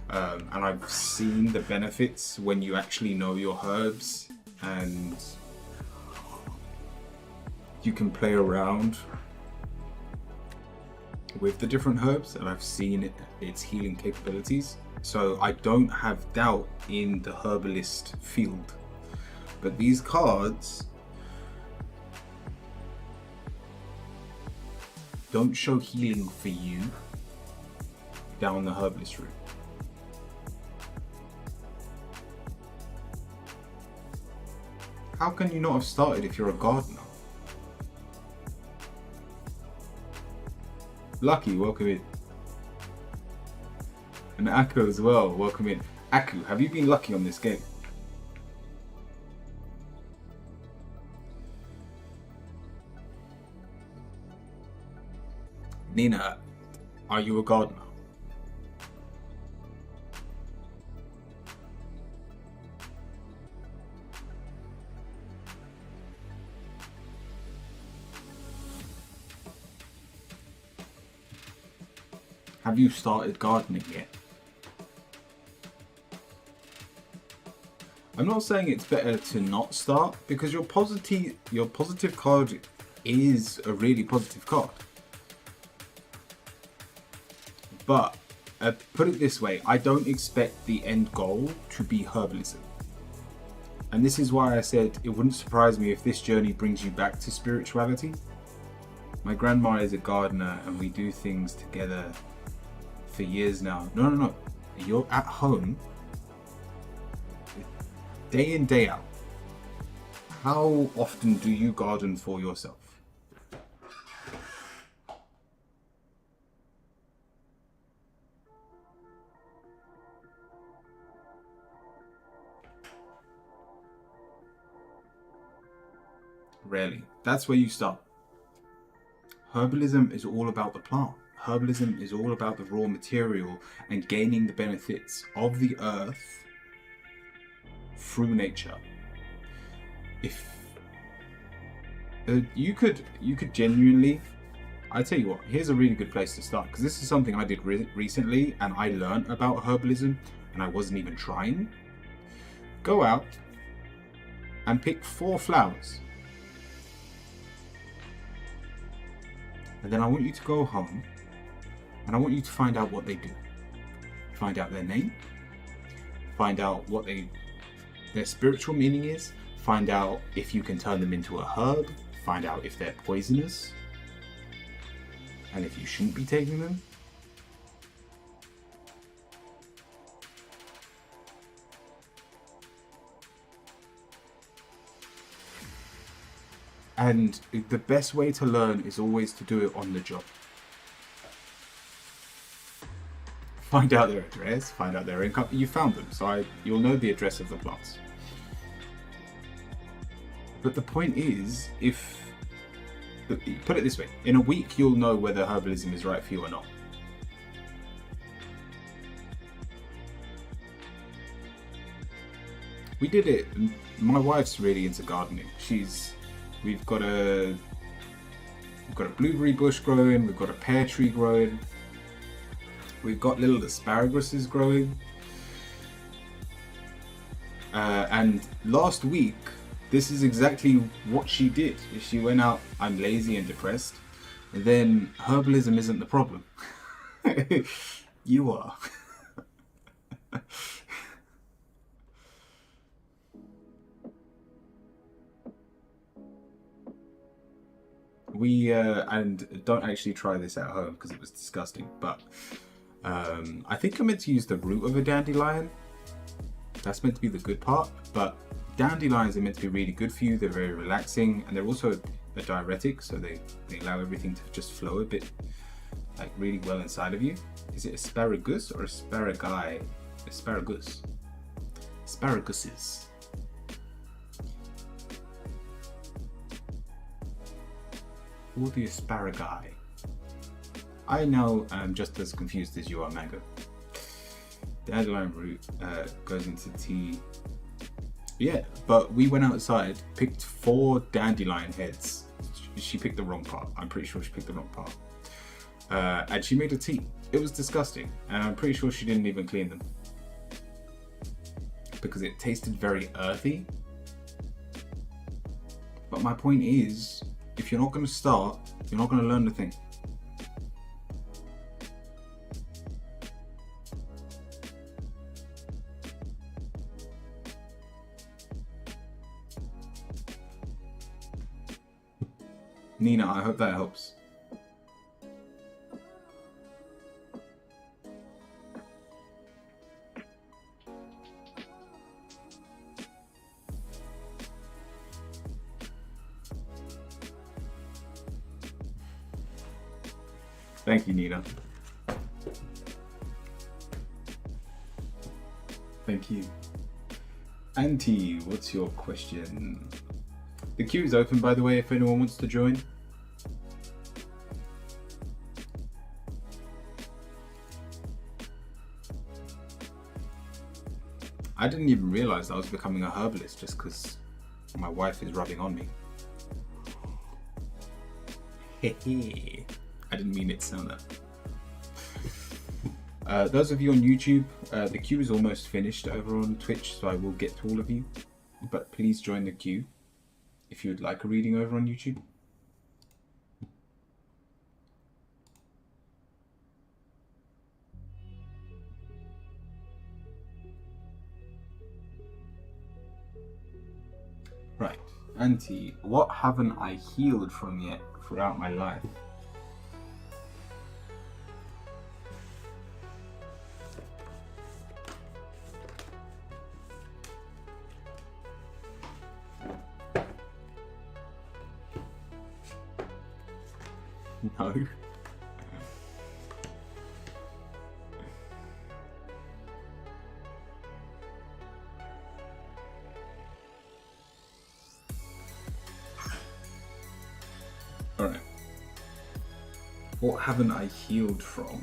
And I've seen the benefits when you actually know your herbs and you can play around with the different herbs, and I've seen its healing capabilities. So I don't have doubt in the herbalist field. But these cards don't show healing for you down the herbalist route. How can you not have started if you're a gardener? Lucky, welcome in. And Aku as well, welcome in. Aku, have you been lucky on this game? Nina, are you a gardener? Have you started gardening yet? I'm not saying it's better to not start, because your positive card is a really positive card. But put it this way, I don't expect the end goal to be herbalism. And this is why I said it wouldn't surprise me if this journey brings you back to spirituality. My grandma is a gardener and we do things together for years now. No. You're at home, day in, day out. How often do you garden for yourself? Rarely. That's where you start. Herbalism is all about the plant. Herbalism is all about the raw material and gaining the benefits of the earth through nature. If you could genuinely, I tell you what, here's a really good place to start, because this is something I did recently and I learned about herbalism and I wasn't even trying. Go out and pick 4 flowers. And then I want you to go home and I want you to find out what they do. Find out their name. Find out what their spiritual meaning is. Find out if you can turn them into a herb. find out if they're poisonous and if you shouldn't be taking them. And the best way to learn is always to do it on the job. Find out their address, find out their income. You found them, so you'll know the address of the plants. But the point is, put it this way, in a week you'll know whether herbalism is right for you or not. We did it. My wife's really into gardening. We've got a blueberry bush growing, we've got a pear tree growing, we've got little asparaguses growing. And last week, this is exactly what she did. She went out, I'm lazy and depressed, and then herbalism isn't the problem. You are. And don't actually try this at home because it was disgusting, but I think I'm meant to use the root of a dandelion. That's meant to be the good part, but dandelions are meant to be really good for you. They're very relaxing, and they're also a diuretic, so they allow everything to just flow a bit, like really well inside of you. Is it asparagus or asparagi? Asparagus. Asparaguses. All the asparagi. I know I'm just as confused as you are, Mango. Dandelion root goes into tea. Yeah, but we went outside, picked 4 dandelion heads. She picked the wrong part. I'm pretty sure she picked the wrong part. And she made a tea. It was disgusting. And I'm pretty sure she didn't even clean them. Because it tasted very earthy. But my point is, if you're not going to start, you're not going to learn the thing. Nina, I hope that helps. Thank you, Nina. Thank you. Auntie, what's your question? The queue is open, by the way, if anyone wants to join. I didn't even realize I was becoming a herbalist just because my wife is rubbing on me. Hehe. I didn't mean it to sound that. Those of you on YouTube, the queue is almost finished over on Twitch, so I will get to all of you. But please join the queue if you would like a reading over on YouTube. Right, Auntie, what haven't I healed from yet throughout my life? No. Alright. What haven't I healed from?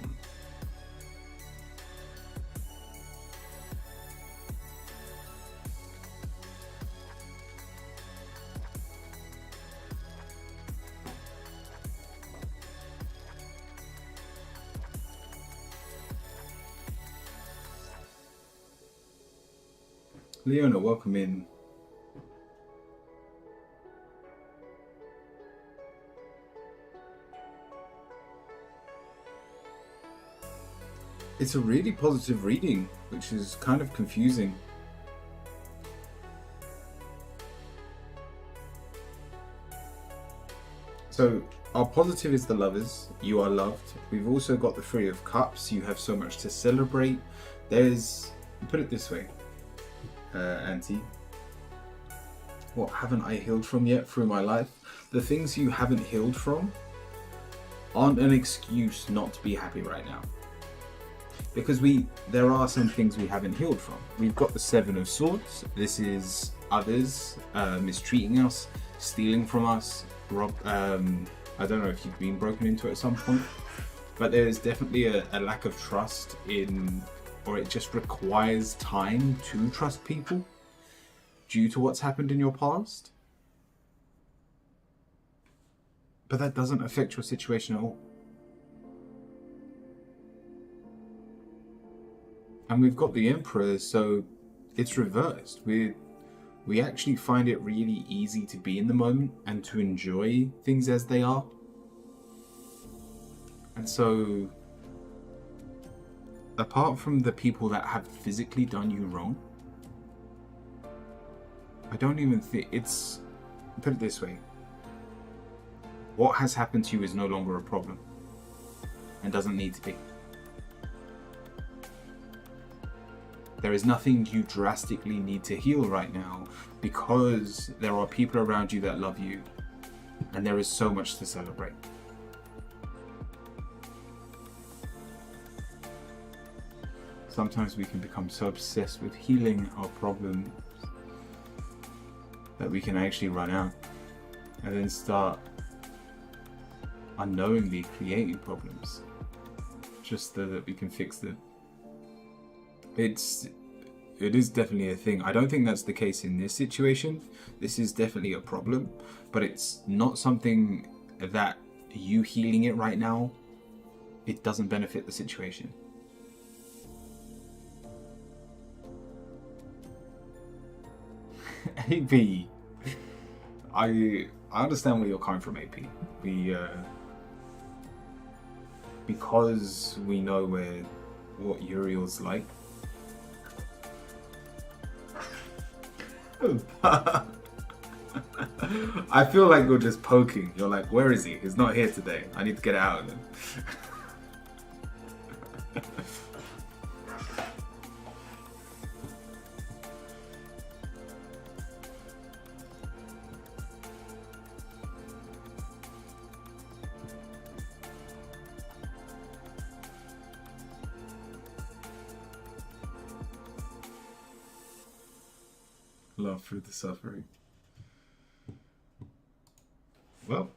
Leona, welcome in. It's a really positive reading, which is kind of confusing. So our positive is the lovers. You are loved. We've also got the Three of Cups. You have so much to celebrate. There's, put it this way, Auntie. What haven't I healed from yet through my life? The things you haven't healed from aren't an excuse not to be happy right now. Because there are some things we haven't healed from. We've got the Seven of Swords. This is others mistreating us, stealing from us. I don't know if you've been broken into at some point, but there is definitely a lack of trust in, or it just requires time to trust people due to what's happened in your past. But that doesn't affect your situation at all. And we've got the Emperor, so it's reversed. We actually find it really easy to be in the moment and to enjoy things as they are. And so, apart from the people that have physically done you wrong, I don't even think it's, put it this way, what has happened to you is no longer a problem and doesn't need to be. There is nothing you drastically need to heal right now because there are people around you that love you and there is so much to celebrate. Sometimes we can become so obsessed with healing our problems that we can actually run out and then start unknowingly creating problems just so that we can fix them. It is definitely a thing. I don't think that's the case in this situation. This is definitely a problem, but it's not something that you healing it right now, it doesn't benefit the situation. AP, I understand where you're coming from, AP. Because we know what Uriel's like. I feel like you're just poking. You're like, where is he? He's not here today. I need to get out of him. Love through the suffering. Well,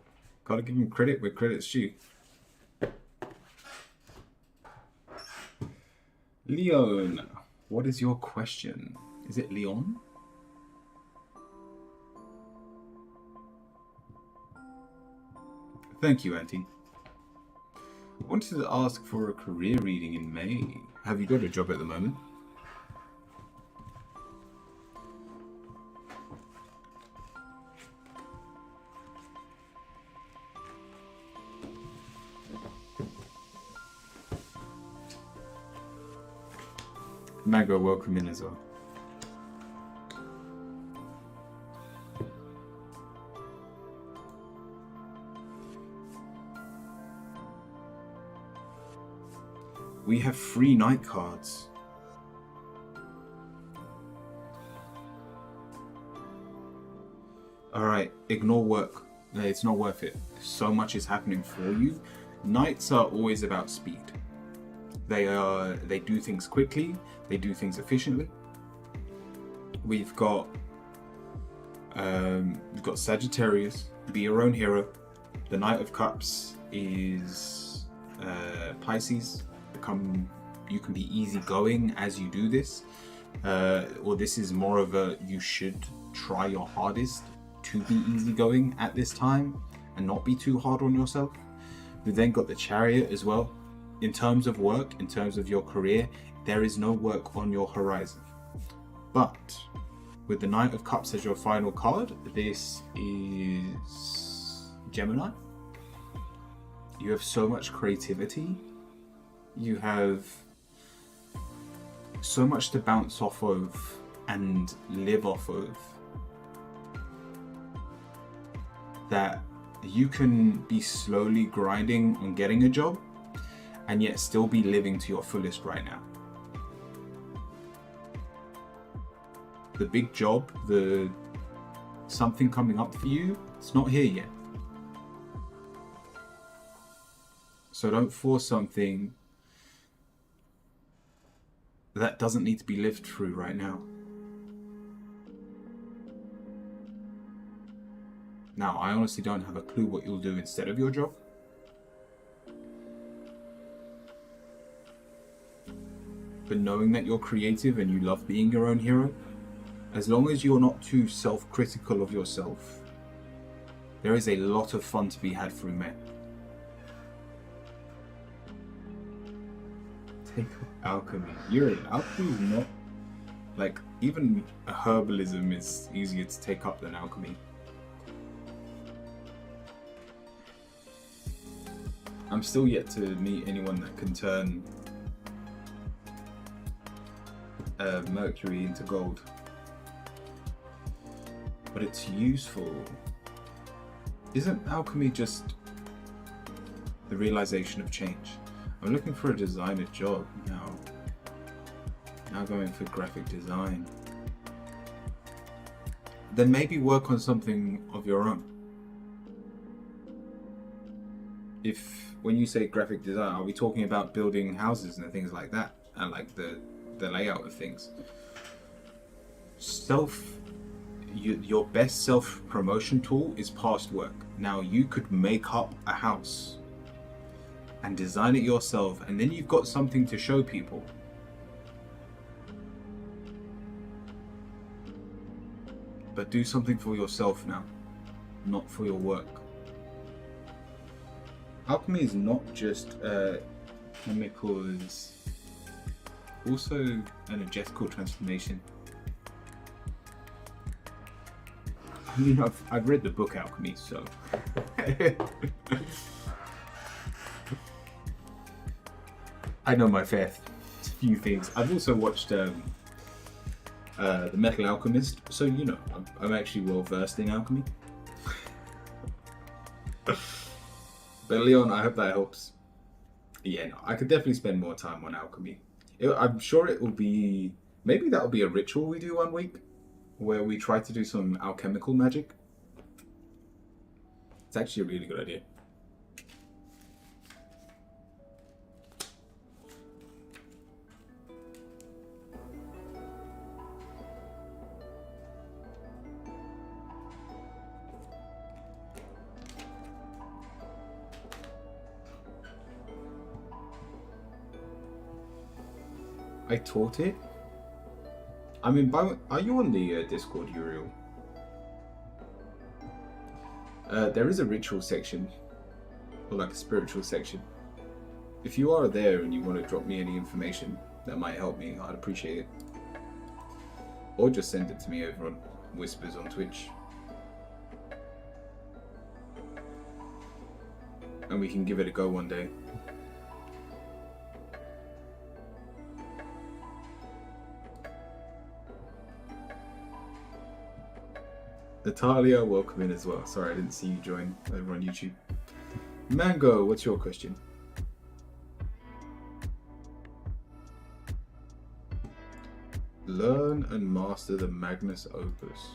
gotta give him credit where credit's due. Leon, what is your question? Is it Leon? Thank you, Auntie. I wanted to ask for a career reading in May. Have you got a job at the moment? Mango, welcome in as well. We have 3 night cards. Alright, ignore work. It's not worth it. So much is happening for you. Nights are always about speed. They do things quickly, they do things efficiently. We've got Sagittarius, be your own hero. The Knight of Cups is Pisces. You can be easygoing as you do this, or this is more of a you should try your hardest to be easygoing at this time and not be too hard on yourself. We've then got the Chariot as well. In terms of work, in terms of your career, there is no work on your horizon. But with the Knight of Cups as your final card, this is Gemini. You have so much creativity. You have so much to bounce off of and live off of that you can be slowly grinding on getting a job and yet still be living to your fullest right now. The big job, the something coming up for you, it's not here yet. So don't force something that doesn't need to be lived through right now. Now, I honestly don't have a clue what you'll do instead of your job. But knowing that you're creative and you love being your own hero, as long as you're not too self-critical of yourself, there is a lot of fun to be had through men. Take up alchemy. Alchemy is not, like, even a herbalism is easier to take up than alchemy. I'm still yet to meet anyone that can turn mercury into gold. But it's useful. Isn't alchemy just the realization of change? I'm looking for a designer job now. Now going for graphic design. Then maybe work on something of your own. When you say graphic design, are we talking about building houses and things like that? And like the layout of things? Your best self-promotion tool is past work. Now you could make up a house and design it yourself, and then you've got something to show people. But do something for yourself now, not for your work. Alchemy is not just chemicals, also energetical transformation. I mean, I've read the book Alchemy, so I know my fair few things. I've also watched The Metal Alchemist, so you know I'm actually well versed in alchemy. But Leon, I hope that helps. Yeah, no, I could definitely spend more time on alchemy. I'm sure it will be, maybe that'll be a ritual we do one week, where we try to do some alchemical magic. It's actually a really good idea. I taught it. I mean, are you on the Discord, Uriel? There is a ritual section, or like a spiritual section. If you are there and you want to drop me any information that might help me, I'd appreciate it. Or just send it to me over on Whispers on Twitch. And we can give it a go one day. Natalia, welcome in as well. Sorry, I didn't see you join over on YouTube. Mango, what's your question? Learn and master the Magnus Opus.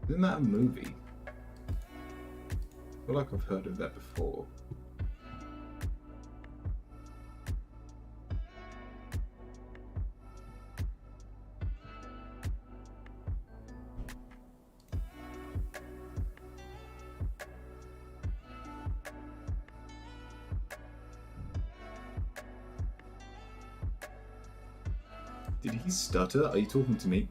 Isn't that a movie? I feel like I've heard of that before. Did he stutter? Are you talking to me?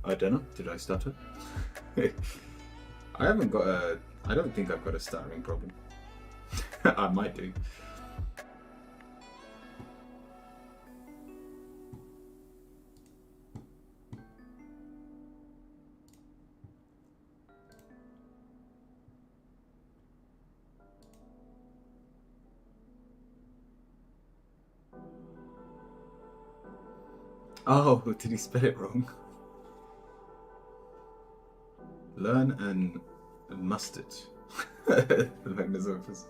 I don't know. Did I stutter? I haven't got a... I don't think I've got a stuttering problem. I might do. Oh, did he spell it wrong? learn and mustard. The magnus opus.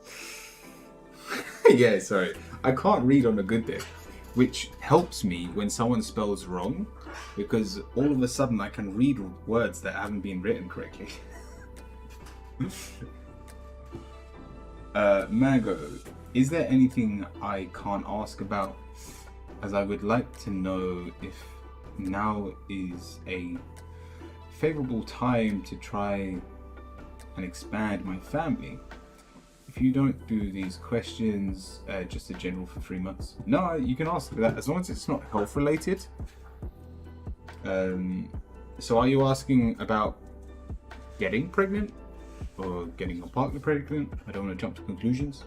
Yeah, sorry. I can't read on a good day, which helps me when someone spells wrong, because all of a sudden I can read words that haven't been written correctly. Mango, is there anything I can't ask about? As I would like to know if now is a favorable time to try and expand my family. If you don't do these questions, just a general for 3 months. No, you can ask that as long as it's not health related. So are you asking about getting pregnant or getting your partner pregnant? I don't want to jump to conclusions,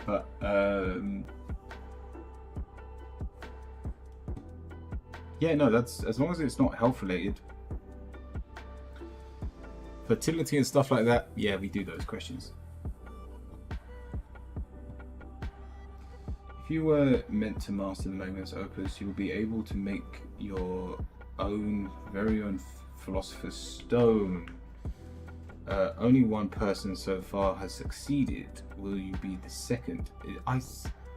but yeah, no, that's as long as it's not health related. Fertility and stuff like that, yeah, we do those questions. If you were meant to master the Magnus Opus, you will be able to make your very own Philosopher's Stone. Only one person so far has succeeded. Will you be the second?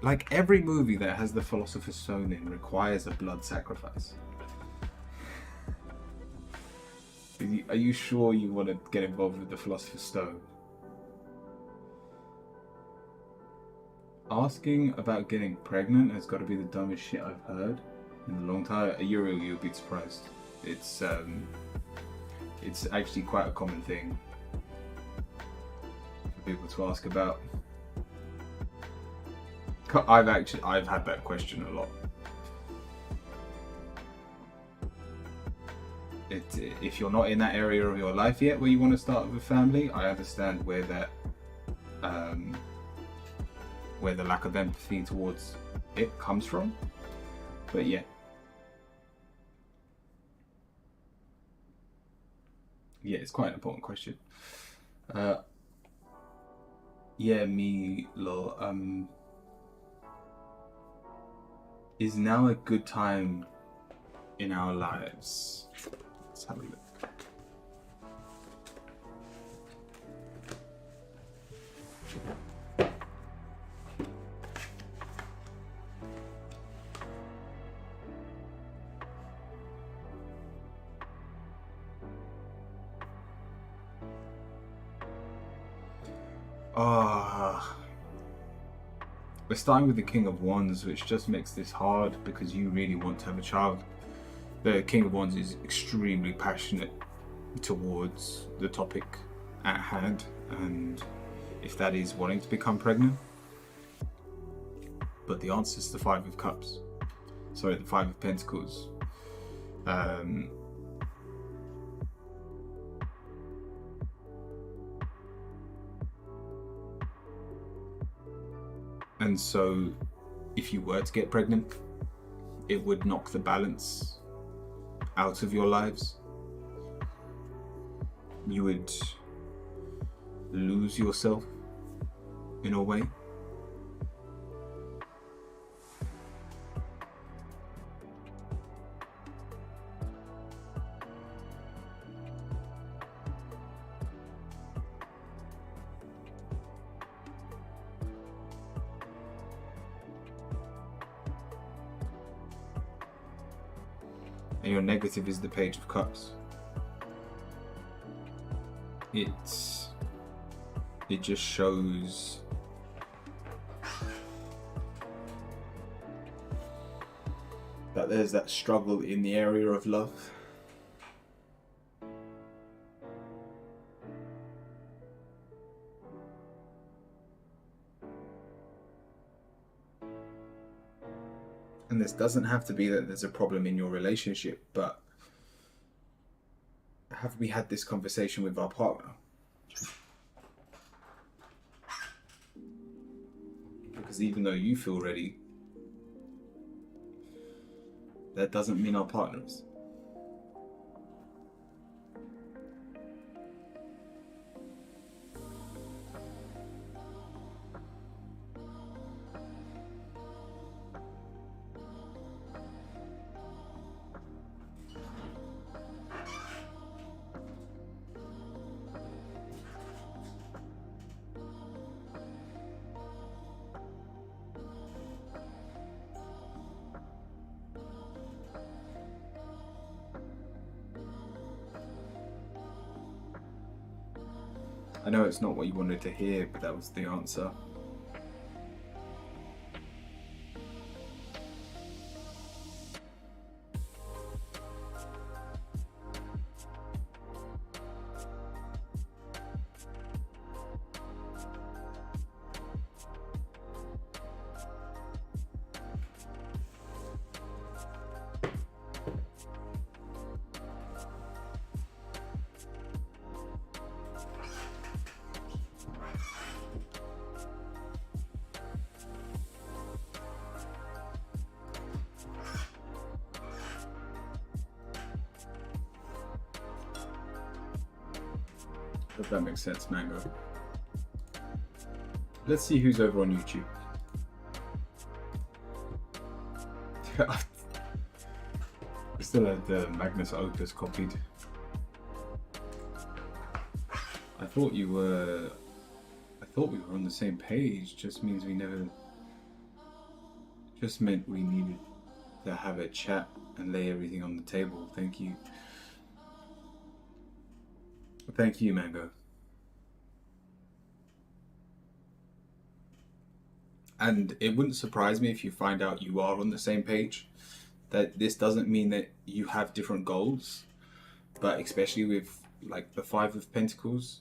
Like every movie that has the Philosopher's Stone in requires a blood sacrifice. Are you sure you want to get involved with the Philosopher's Stone? Asking about getting pregnant has got to be the dumbest shit I've heard in a long time. You'll be surprised. It's actually quite a common thing for people to ask about. I've had that question a lot. If you're not in that area of your life yet where you want to start with a family, I understand where the lack of empathy towards it comes from. But yeah. Yeah, it's quite an important question. Yeah, me, lol. Is now a good time in our lives? Let's have a look. We're starting with the King of Wands, which just makes this hard because you really want to have a child. The King of Wands is extremely passionate towards the topic at hand, and if that is wanting to become pregnant. But the answer is the Five of Cups. Sorry, the Five of Pentacles. And so, if you were to get pregnant, it would knock the balance out of your lives. You would lose yourself in a way. And your negative is the Page of Cups. It just shows that there's that struggle in the area of love. And this doesn't have to be that there's a problem in your relationship, but have we had this conversation with our partner? Because even though you feel ready, that doesn't mean our partner is. I know it's not what you wanted to hear, but that was the answer. If that makes sense, Mango. Let's see who's over on YouTube. We still had the Magnus Opus copied. I thought we were on the same page. Just means we never. Just meant we needed to have a chat and lay everything on the table. Thank you. Thank you, Mango. And it wouldn't surprise me if you find out you are on the same page. That this doesn't mean that you have different goals, but especially with like the Five of Pentacles,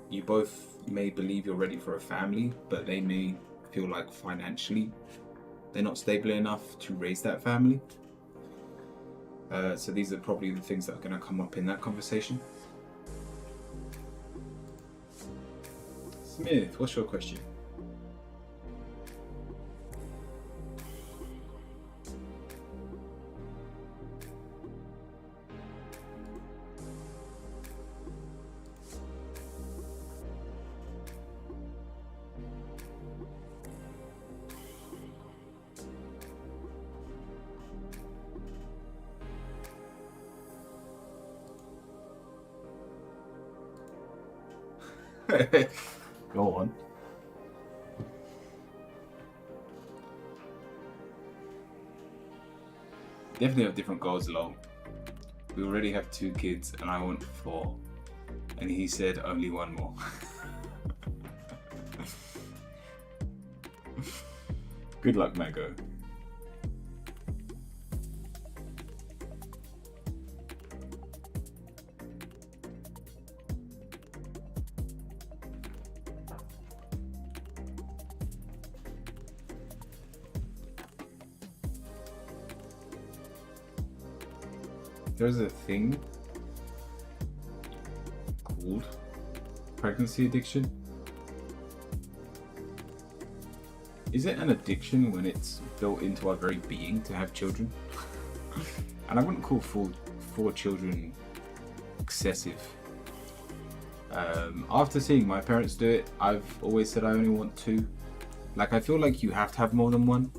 you both may believe you're ready for a family, but they may feel like financially they're not stable enough to raise that family. So these are probably the things that are going to come up in that conversation. Smith, what's your question? Go on. Definitely have different goals, Lol. We already have 2 kids and I want 4. And he said only 1 more. Good luck, Mango. There's a thing called pregnancy addiction. Is it an addiction when it's built into our very being to have children? And I wouldn't call 4 children excessive. After seeing my parents do it, I've always said I only want 2. Like, I feel like you have to have more than 1.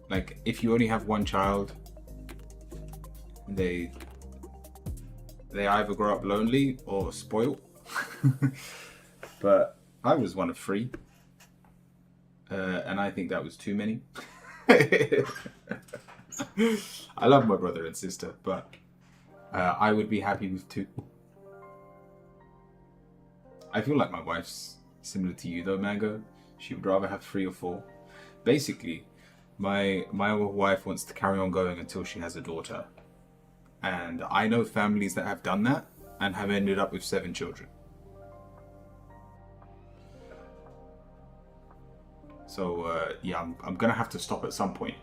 Like, if you only have 1 child, they either grow up lonely or spoiled. But I was one of 3, and I think that was too many. I love my brother and sister, but I would be happy with 2. I feel like my wife's similar to you though, Mango. She would rather have 3 or 4. Basically, my wife wants to carry on going until she has a daughter. And I know families that have done that and have ended up with 7 children. So yeah, I'm gonna have to stop at some point.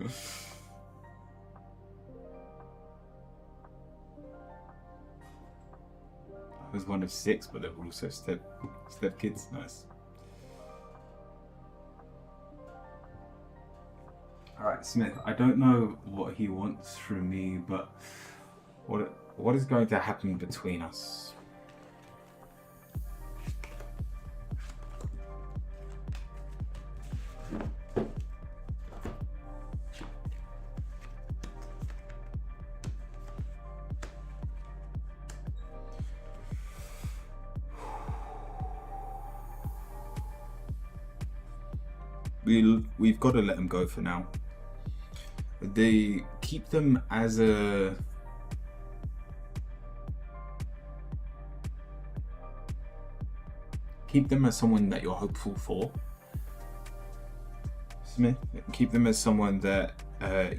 I was one of 6, but they were also step kids. Nice. Alright, Smith, I don't know what he wants from me, but what is going to happen between us? We've got to let them go for now. They keep them as a keep them as someone that you're hopeful for, Smith. Keep them as someone that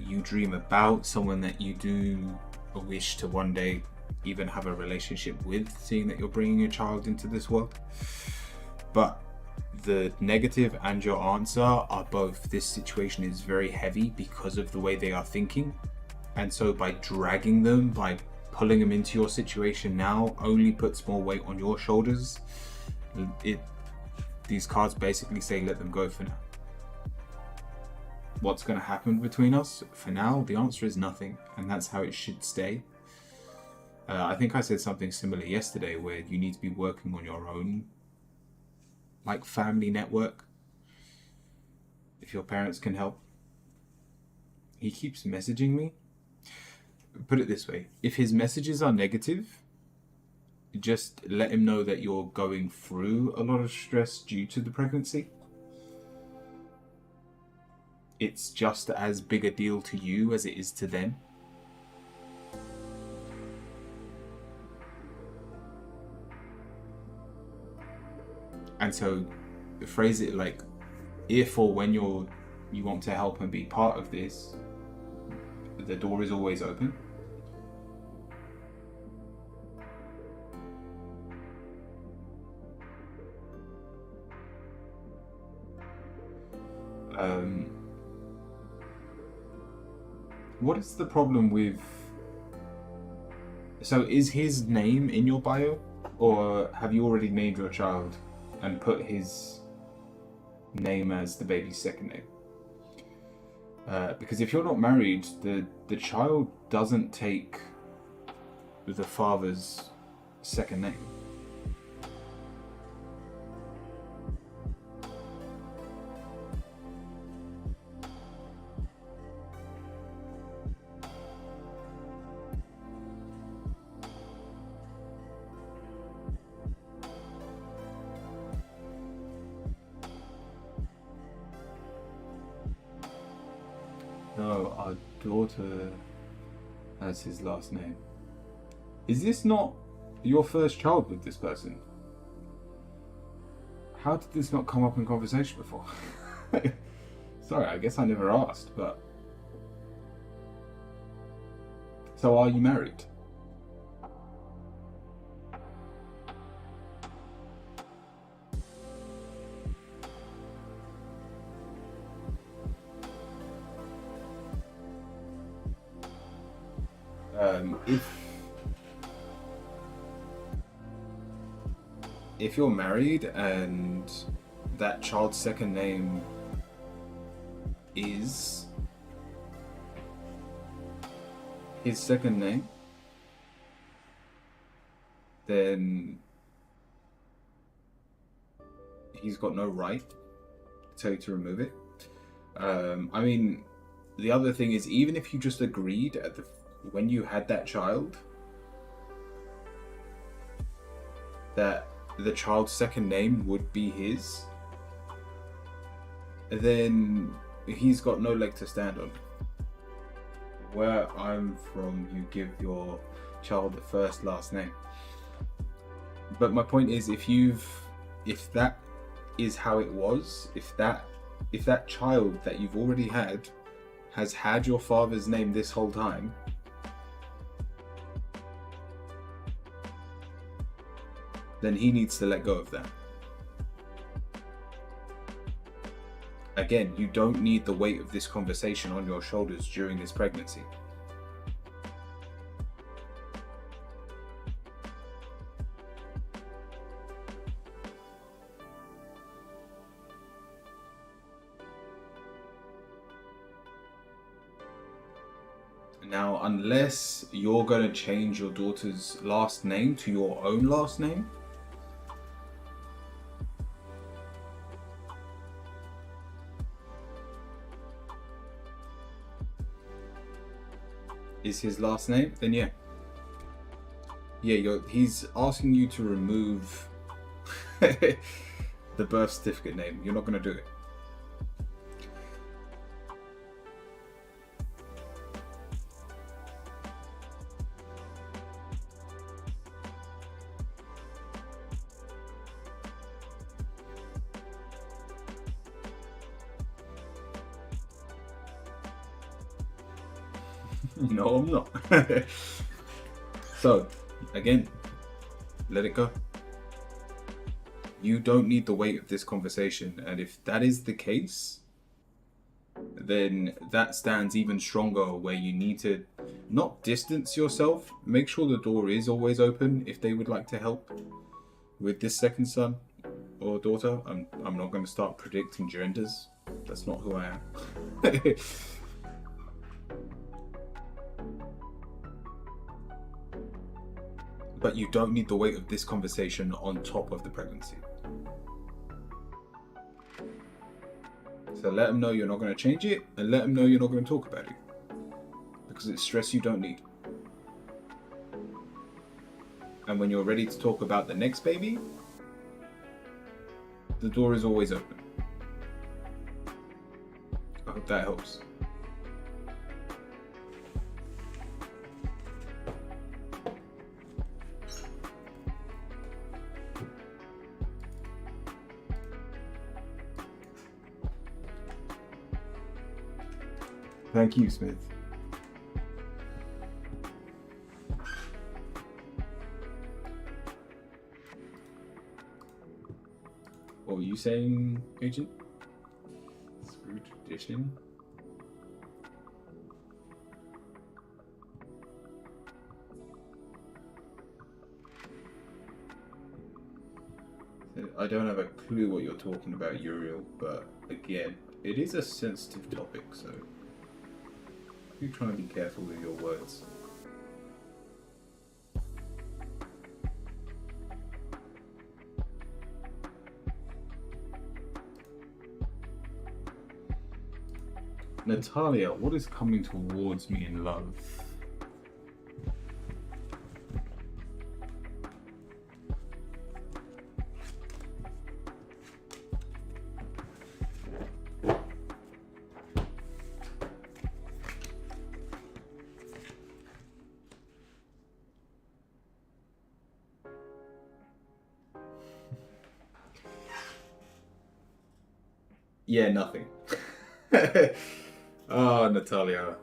you dream about, someone that you do wish to one day even have a relationship with, seeing that you're bringing a child into this world. But the negative and your answer are both, this situation is very heavy because of the way they are thinking. And so by dragging them, by pulling them into your situation now, only puts more weight on your shoulders. These cards basically say let them go for now. What's going to happen between us? For now, the answer is nothing, and that's how it should stay. I think I said something similar yesterday, where you need to be working on your own, like, family network, if your parents can help. He keeps messaging me. Put it this way, if his messages are negative, just let him know that you're going through a lot of stress due to the pregnancy. It's just as big a deal to you as it is to them. And so phrase it like, if or when you want to help and be part of this, the door is always open. What is the problem with... So is his name in your bio? Or have you already named your child and put his name as the baby's second name? Because if you're not married, the child doesn't take the father's second name. No, our daughter has his last name. Is this not your first child with this person? How did this not come up in conversation before? Sorry, I guess I never asked, but... So are you married? If you're married and that child's second name is his second name, then he's got no right to tell you to remove it. I mean, the other thing is, even if you just agreed when you had that child that the child's second name would be his, then he's got no leg to stand on. Where I'm from, you give your child the first last name. But my point is, if that is how it was, if that child that you've already had has had your father's name this whole time, then he needs to let go of that. Again, you don't need the weight of this conversation on your shoulders during this pregnancy. Now, unless you're going to change your daughter's last name to your own last name, is his last name, then yeah, he's asking you to remove the birth certificate name. You're not going to do it. No, I'm not. So, again, let it go. You don't need the weight of this conversation. And if that is the case, then that stands even stronger where you need to not distance yourself. Make sure the door is always open if they would like to help with this second son or daughter. I'm not going to start predicting genders. That's not who I am. But you don't need the weight of this conversation on top of the pregnancy. So let them know you're not going to change it, and let them know you're not going to talk about it. Because it's stress you don't need. And when you're ready to talk about the next baby, the door is always open. I hope that helps. Thank you, Smith. What were you saying, Agent? Screw tradition? I don't have a clue what you're talking about, Uriel, but again, it is a sensitive topic, so you're trying to be careful with your words. Natalia, what is coming towards me in love? Yeah, nothing. Oh, Natalia.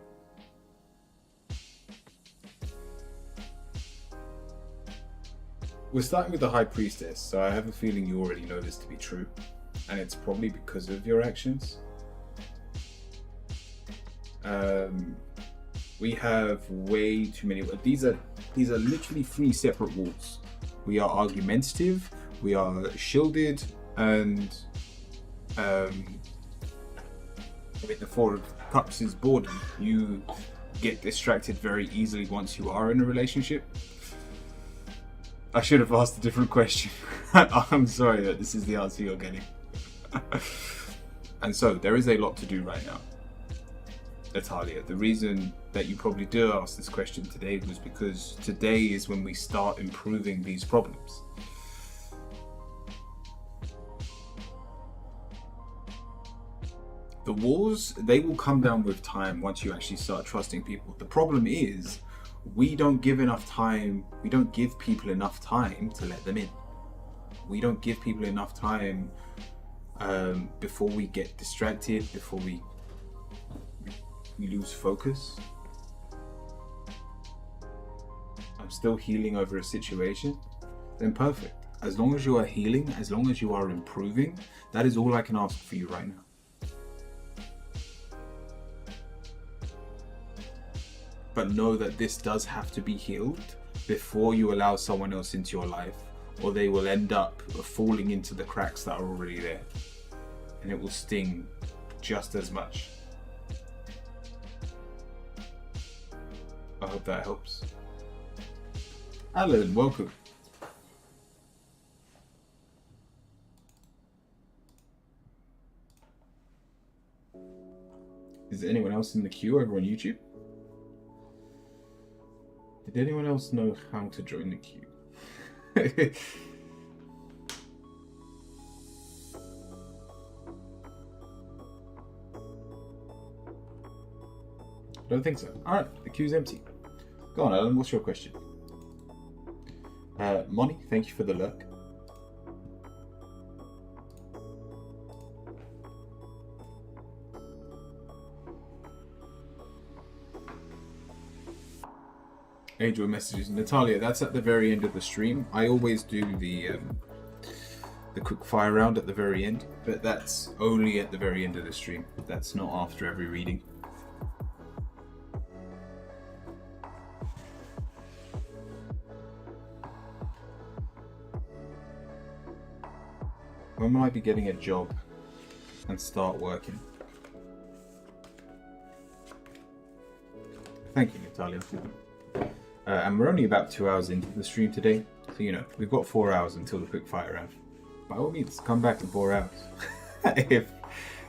We're starting with the High Priestess, so I have a feeling you already know this to be true. And it's probably because of your actions. We have way too many. These are literally 3 separate walls. We are argumentative, we are shielded, and with the 4 of Cups is boredom. You get distracted very easily once you are in a relationship. I should have asked a different question. I'm sorry that this is the answer you're getting. And so there is a lot to do right now, Natalia. The reason that you probably did ask this question today was because today is when we start improving these problems. The walls, they will come down with time once you actually start trusting people. The problem is we don't give enough time. We don't give people enough time to let them in. We don't give people enough time before we get distracted, before we lose focus. I'm still healing over a situation. Then perfect. As long as you are healing, as long as you are improving, that is all I can ask for you right now. But know that this does have to be healed before you allow someone else into your life, or they will end up falling into the cracks that are already there, and it will sting just as much. I hope that helps. Alan, welcome. Is there anyone else in the queue over on YouTube? Did anyone else know how to join the queue? I don't think so. Alright, the queue's empty. Go on, Alan, what's your question? Moni, thank you for the lurk. Angel messages. Natalia, that's at the very end of the stream. I always do the quick fire round at the very end, but that's only at the very end of the stream. That's not after every reading. When will I be getting a job and start working? Thank you, Natalia. And we're only about 2 hours into the stream today, so you know, we've got 4 hours until the quick fire round. By all means, come back in 4 hours, if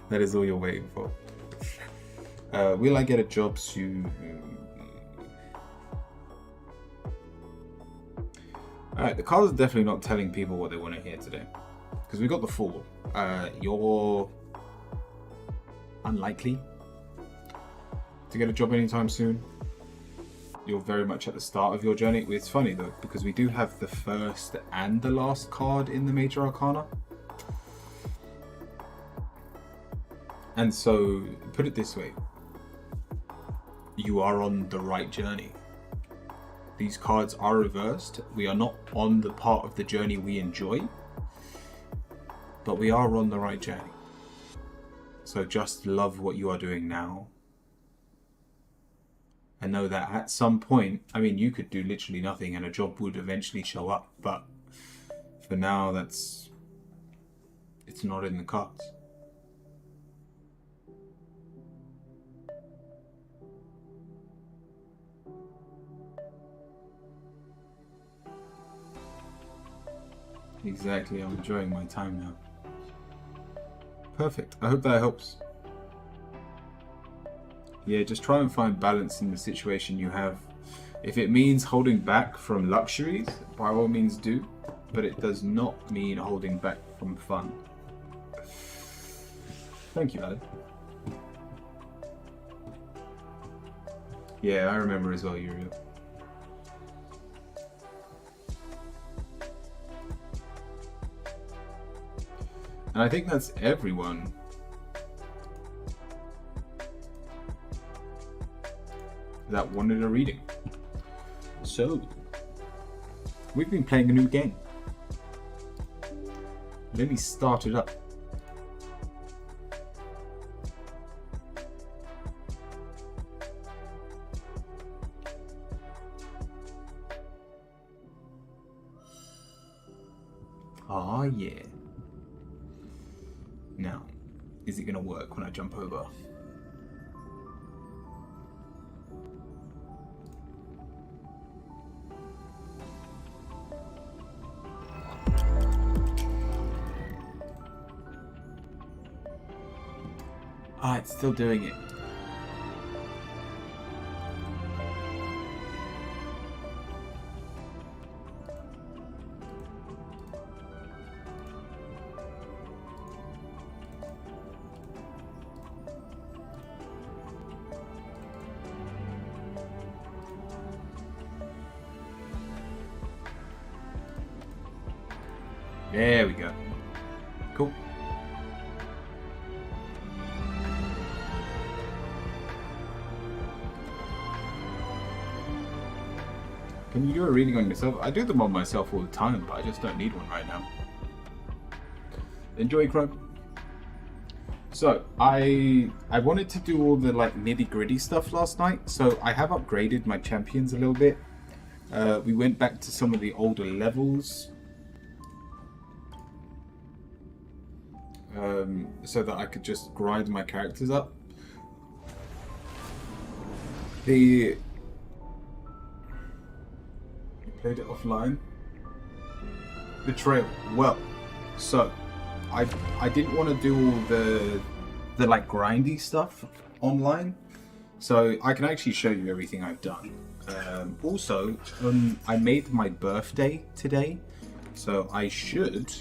that is all you're waiting for. Will I get a job soon? Alright, the cards are definitely not telling people what they want to hear today. Because we got the Fool. You're unlikely to get a job anytime soon. You're very much at the start of your journey. It's funny though, because we do have the first and the last card in the Major Arcana. And so, put it this way. You are on the right journey. These cards are reversed. We are not on the part of the journey we enjoy, but we are on the right journey. So just love what you are doing now. And know that at some point, I mean, you could do literally nothing and a job would eventually show up. But for now, it's not in the cards. Exactly, I'm enjoying my time now. Perfect, I hope that helps. Yeah, just try and find balance in the situation you have. If it means holding back from luxuries, by all means do, but it does not mean holding back from fun. Thank you, Alan. Yeah, I remember as well, Uriel. And I think that's everyone. That wanted a reading. So, we've been playing a new game. Let me start it up. Ah, yeah. Now, is it gonna work when I jump over? Ah, it's still doing it. There we go. Cool. Can you do a reading on yourself? I do them on myself all the time, but I just don't need one right now. Enjoy, Chrome. So, I wanted to do all the like nitty-gritty stuff last night, so I have upgraded my champions a little bit. We went back to some of the older levels. So that I could just grind my characters up. You played it offline. Betrayal. Well, so I didn't want to do all the like grindy stuff online, so I can actually show you everything I've done. Also, I made my birthday today, so I should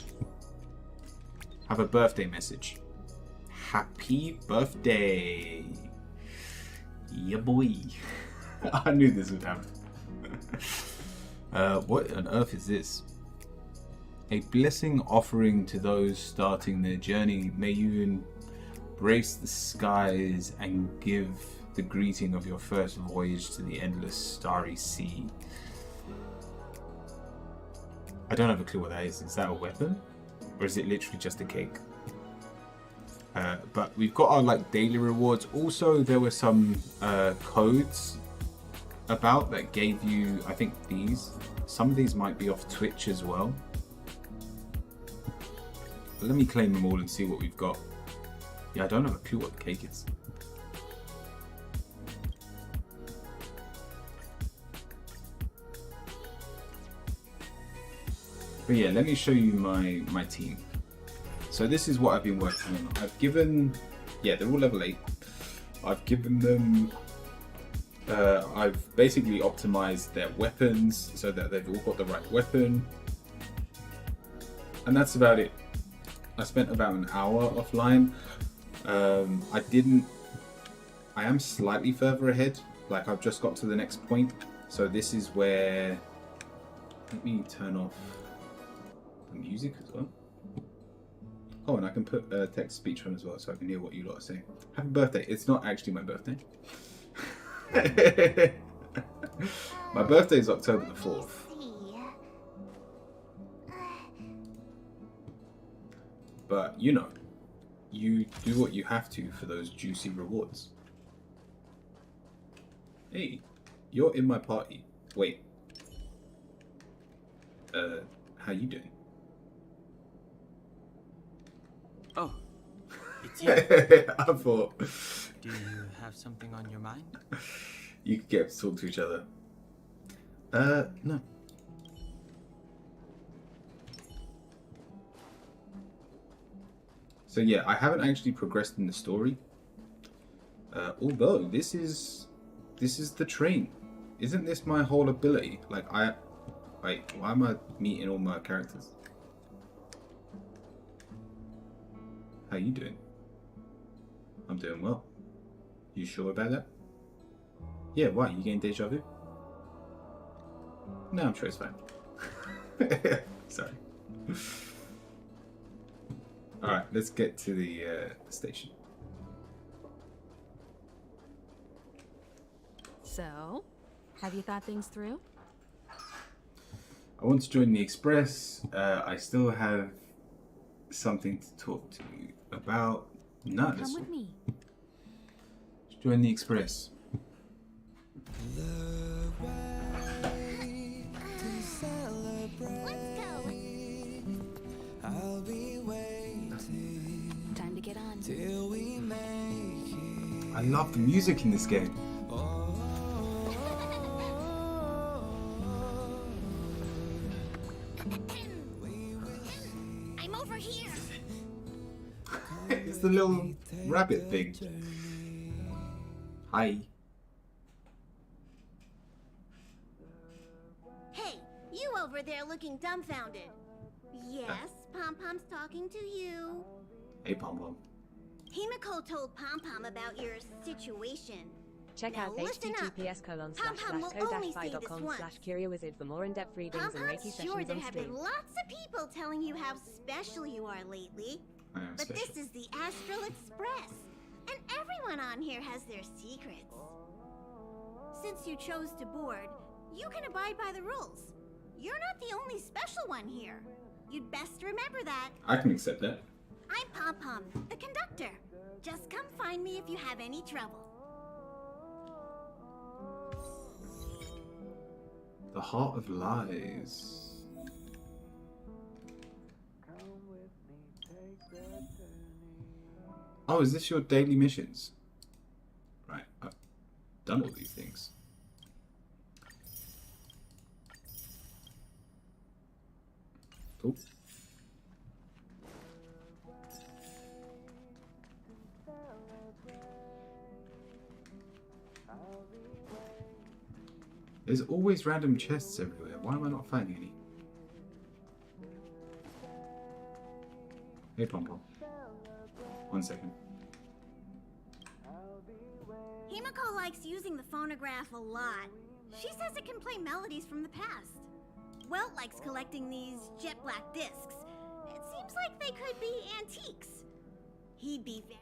have a birthday message. Happy birthday. Yeah, boy. I knew this would happen. What on earth is this? A blessing offering to those starting their journey. May you embrace the skies and give the greeting of your first voyage to the endless starry sea. I don't have a clue what that is. Is that a weapon? Or is it literally just a cake? But we've got our like daily rewards. Also, there were some codes about that gave you, I think these. Some of these might be off Twitch as well. But let me claim them all and see what we've got. Yeah, I don't have a clue what the cake is. But yeah, let me show you my team. So this is what I've been working on. I've given, yeah, they're all level 8. I've given them, I've basically optimized their weapons so that they've all got the right weapon. And that's about it. I spent about an hour offline. I am slightly further ahead. Like I've just got to the next point. So this is where, let me turn off the music as well. Oh, and I can put text speech on as well so I can hear what you lot are saying. Happy birthday. It's not actually my birthday. My birthday is October the 4th. But, you know, you do what you have to for those juicy rewards. Hey, you're in my party. Wait. How you doing? Oh, it's you. I thought. Do you have something on your mind? You could get to talk to each other. No. So yeah, I haven't actually progressed in the story. Although this is the train. Isn't this my whole ability? Like wait, why am I meeting all my characters? How you doing? I'm doing well. You sure about that? Yeah, why? You getting deja vu? No, I'm sure it's fine. Sorry. Alright, let's get to the station. So, have you thought things through? I want to join the Express. I still have something to talk to you about. No, Come with me. Join the Express. Let's go. I'll be waiting Time to get on. till we make it. I love the music in this game. I'm over here. It's the little rabbit thing. Hi. Hey, you over there looking dumbfounded. Yes, Pom Pom's talking to you. Hey, Pom Pom. Himiko told Pom Pom about your situation. Check Now out listen up. https://codify.com/curiawizard for more in-depth readings Pom and Reiki Pom's sessions sure there on have stream. been lots of people telling you how special you are lately. I am But special. this is the Astral Express, and everyone on here has their secrets. Since you chose to board, you can abide by the rules. You're not the only special one here. You'd best remember that. I can accept that. I'm Pom Pom, the conductor. Just come find me if you have any trouble. The Heart of Lies. Oh, is this your daily missions? Right, I've done all these things. Cool. There's always random chests everywhere. Why am I not finding any? Hey, Pom Pom. 1 second. Himiko likes using the phonograph a lot. She says it can play melodies from the past. Welt likes collecting these jet black discs. It seems like they could be antiques. He'd be very...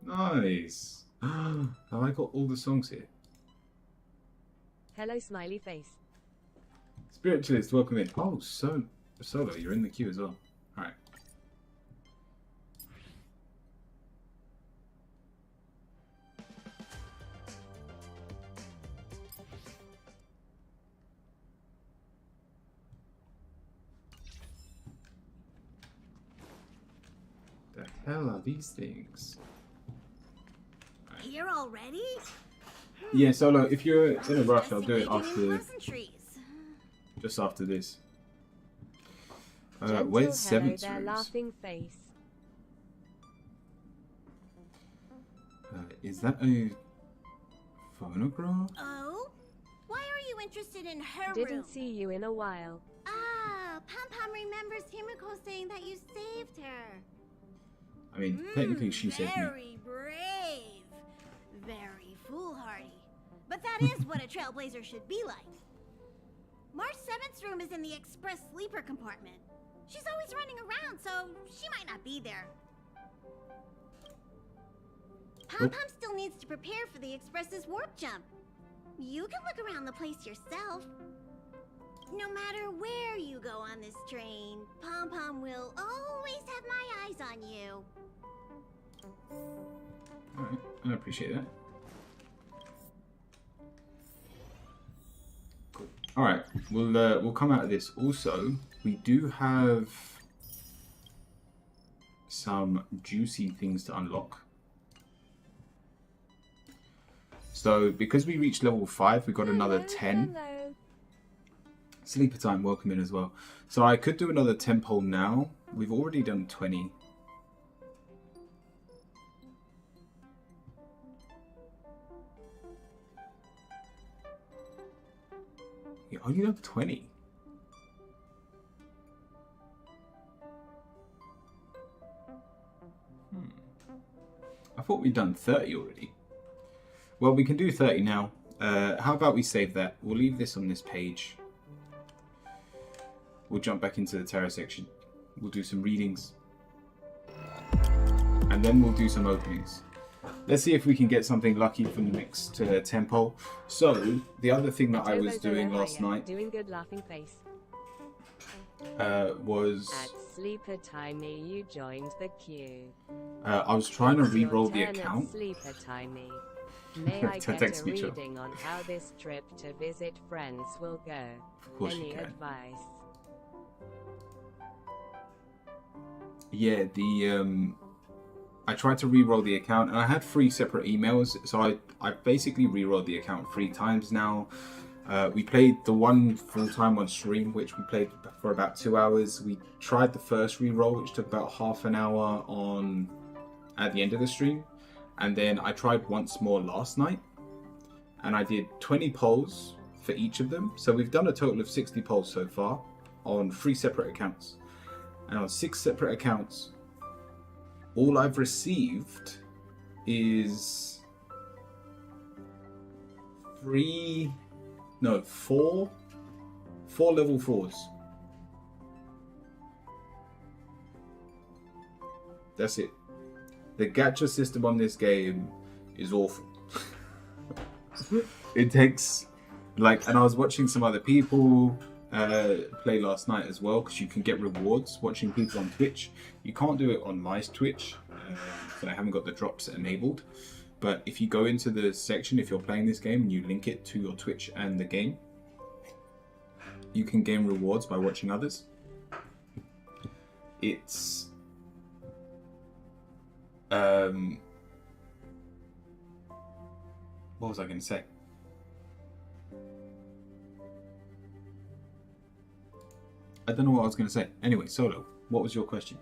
Nice. Have I got all the songs here? Hello, smiley face. Spiritualist, welcome in. Oh, Solo, you're in the queue as well. Alright. The hell are these things? Here already? Yeah, Solo, if you're in a rush, I'll do it Making after, pleasantries. just after this. Gentle Where's hello Seventh there, rooms? laughing face. Is that a phonograph? Oh? Why are you interested in her Didn't room? see you in a while. Ah, Pom Pom remembers Himiko saying that you saved her. I mean, technically she said me. Very brave. Very foolhardy. But that is what a trailblazer should be like. March 7th's room is in the express sleeper compartment. She's always running around, so she might not be there. Pom Pom still needs to prepare for the express's warp jump. You can look around the place yourself. No matter where you go on this train, Pom Pom will always have my eyes on you. Alright, I appreciate that. Cool. Alright, we'll come out of this. Also, we do have some juicy things to unlock. So, because we reached level 5, we got another 10. Hello. Sleeper time, welcome in as well. So I could do another 10 poll now. We've already done 20. You only done 20. I thought we'd done 30 already. Well, we can do 30 now. How about we save that? We'll leave this on this page. We'll jump back into the tarot section. We'll do some readings. And then we'll do some openings. Let's see if we can get something lucky from the next tempo. So, the other thing that I was doing last night Doing good, laughing face. was... At sleeper timey, you joined the queue. I was trying to It's your re-roll the turn at account. Sleeper timey. May I get Text a me, Joe. reading on how this trip to visit friends will go? Of course you Any can. advice? Yeah, I tried to re-roll the account and I had 3 separate emails, so I basically re-rolled the account 3 times now. We played the one full-time on stream, which we played for about 2 hours. We tried the first re-roll, which took about half an hour at the end of the stream. And then I tried once more last night. And I did 20 polls for each of them. So we've done a total of 60 polls so far on 3 separate accounts. And on 6 separate accounts, all I've received is 4 level 4s. That's it. The gacha system on this game is awful. It takes and I was watching some other people play last night as well, because you can get rewards watching people on Twitch. You can't do it on my Twitch, so I haven't got the drops enabled. But if you go into the section, if you're playing this game and you link it to your Twitch and the game, you can gain rewards by watching others. It's what was I going to say? I don't know what I was going to say. Anyway, Solo, what was your question?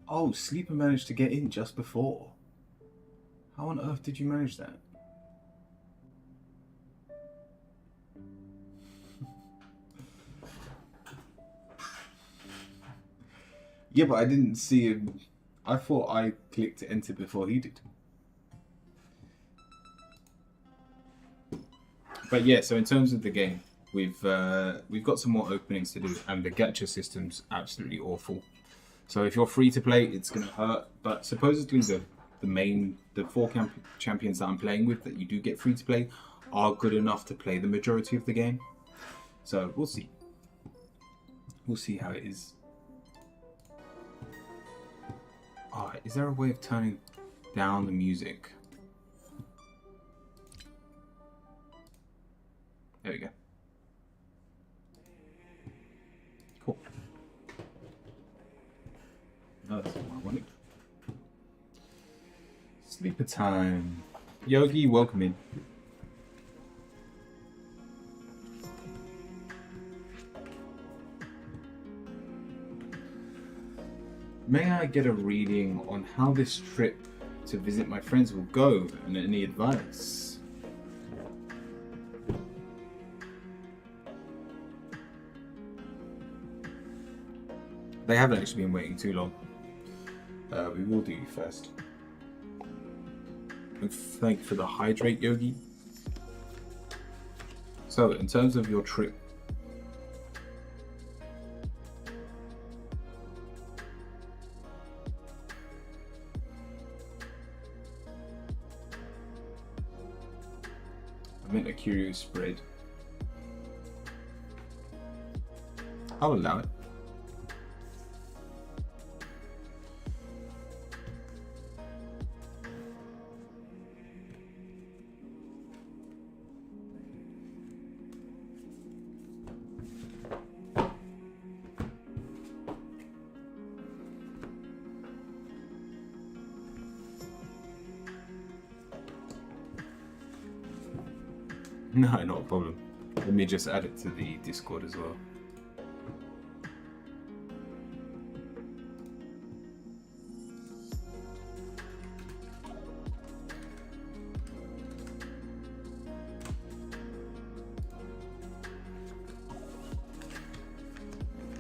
Oh, Sleeper managed to get in just before. How on earth did you manage that? Yeah, but I didn't see him. I thought I clicked enter before he did. But yeah, so in terms of the game, we've got some more openings to do, and the gacha system's absolutely awful. So if you're free to play, it's gonna hurt. But supposedly the four champions that I'm playing with that you do get free to play are good enough to play the majority of the game. So we'll see. We'll see how it is. Oh, is there a way of turning down the music? There we go. Cool. No, that's not what I wanted. Sleeper time. Yogi, welcome in. May I get a reading on how this trip to visit my friends will go and any advice? They haven't actually been waiting too long. We will do you first. And thank you for the hydrate, Yogi. So, in terms of your trip, I meant a curious spread. I'll allow it. No, not a problem. Let me just add it to the Discord as well.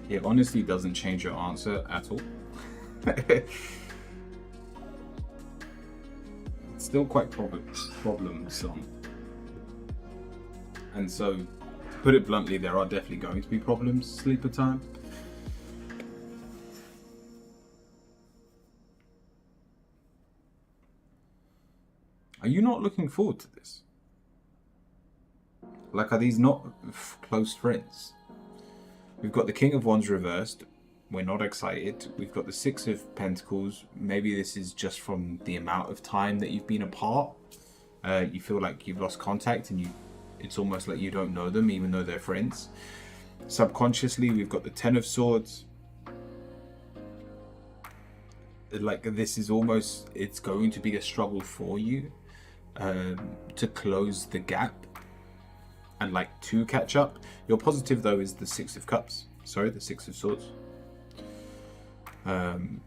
It honestly doesn't change your answer at all. It's still quite problemsome. And so, to put it bluntly, there are definitely going to be problems sleeper time. Are you not looking forward to this? Like, are these not close friends? We've got the King of Wands reversed. We're not excited. We've got the Six of Pentacles. Maybe this is just from the amount of time that you've been apart. You feel like you've lost contact and it's almost like you don't know them even though they're friends. Subconsciously, we've got the Ten of Swords. Like, this is almost, it's going to be a struggle for you to close the gap and like to catch up. Your positive though is the Six of Cups. Sorry, the Six of Swords. And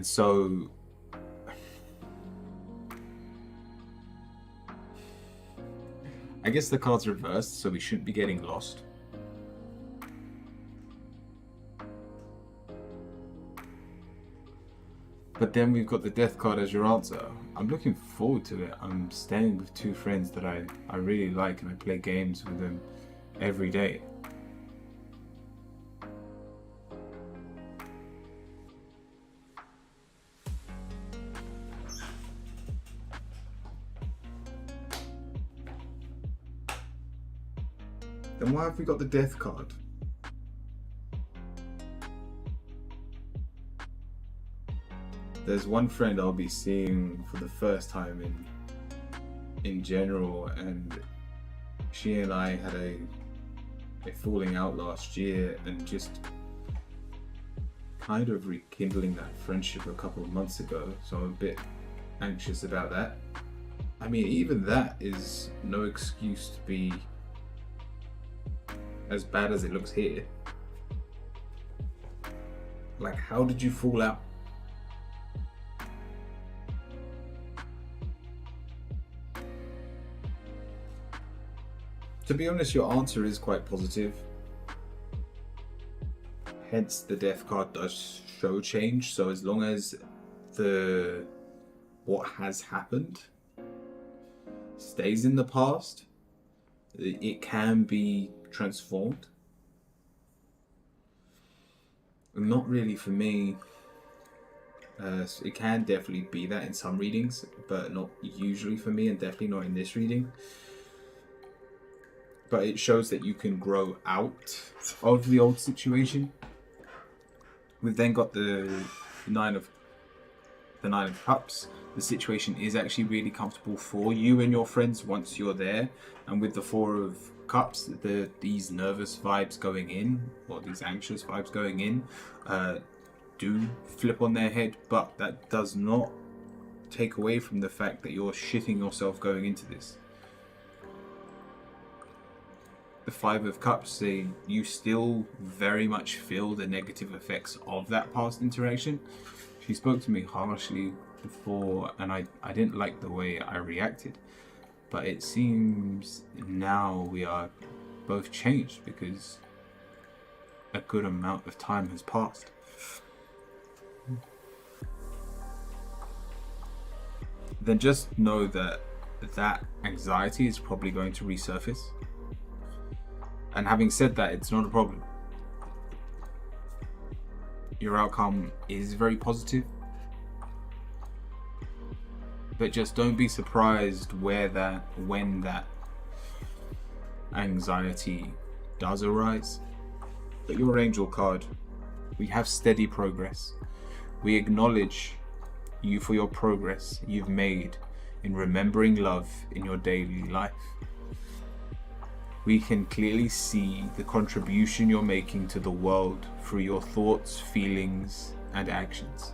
so I guess the card's reversed, so we shouldn't be getting lost. But then we've got the Death card as your answer. I'm looking forward to it. I'm staying with two friends that I really like and I play games with them every day. Then why have we got the Death card? There's one friend I'll be seeing for the first time in general, and she and I had a falling out last year, and just kind of rekindling that friendship a couple of months ago, so I'm a bit anxious about that. I mean, even that is no excuse to be as bad as it looks here. Like, how did you fall out? To be honest, your answer is quite positive. Hence, the Death card does show change. So as long as what has happened stays in the past, it can be transformed. Not really for me. It can definitely be that in some readings, but not usually for me, and definitely not in this reading. But it shows that you can grow out of the old situation. We've then got the nine of cups. The situation is actually really comfortable for you and your friends once you're there. And with the four of cups, these nervous vibes going in, or these anxious vibes going in, do flip on their head, but that does not take away from the fact that you're shitting yourself going into this. The Five of Cups say you still very much feel the negative effects of that past interaction. She spoke to me harshly before, and I didn't like the way I reacted. But it seems now we are both changed because a good amount of time has passed. Then just know that that anxiety is probably going to resurface. And having said that, it's not a problem. Your outcome is very positive. But just don't be surprised when that anxiety does arise. But your angel card, we have steady progress. We acknowledge you for your progress you've made in remembering love in your daily life. We can clearly see the contribution you're making to the world through your thoughts, feelings, and actions.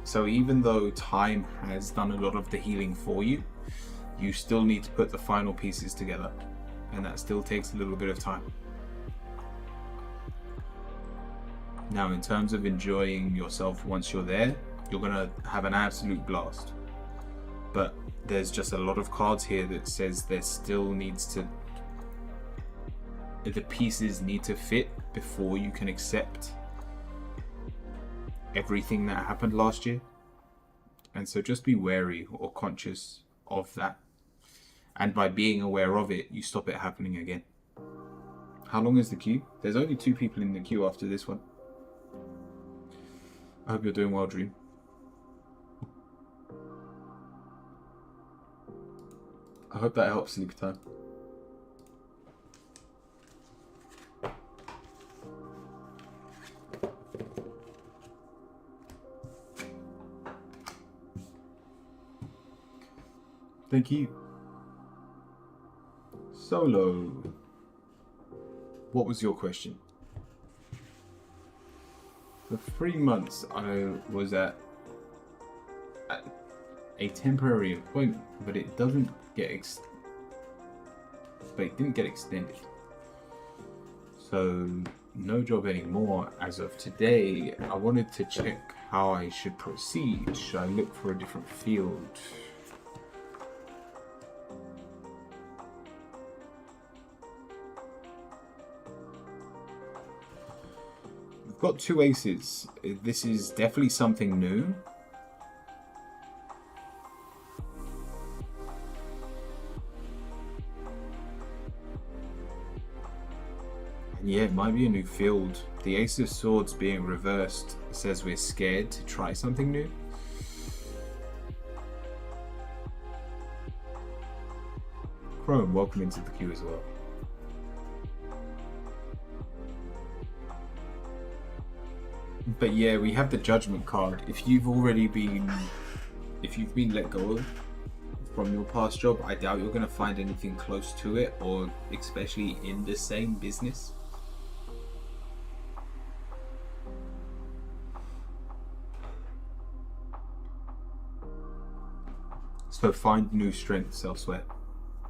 So even though time has done a lot of the healing for you, you still need to put the final pieces together, and that still takes a little bit of time. Now, in terms of enjoying yourself once you're there, you're gonna have an absolute blast. But there's just a lot of cards here that says there still needs to, the pieces need to fit before you can accept everything that happened last year. And so just be wary or conscious of that. And by being aware of it, you stop it happening again. How long is the queue? There's only 2 people in the queue after this one. I hope you're doing well, Dream. I hope that helps sleep time. Thank you. Solo. What was your question? For 3 months, I was at a temporary employment, but it doesn't get it didn't get extended. So no job anymore as of today. I wanted to check how I should proceed. Should I look for a different field? We've got 2 aces. This is definitely something new. Yeah, it might be a new field. The Ace of Swords being reversed says we're scared to try something new. Chrome, welcome into the queue as well. But yeah, we have the Judgment card. If you've been let go of from your past job, I doubt you're going to find anything close to it, or especially in the same business. So find new strengths elsewhere.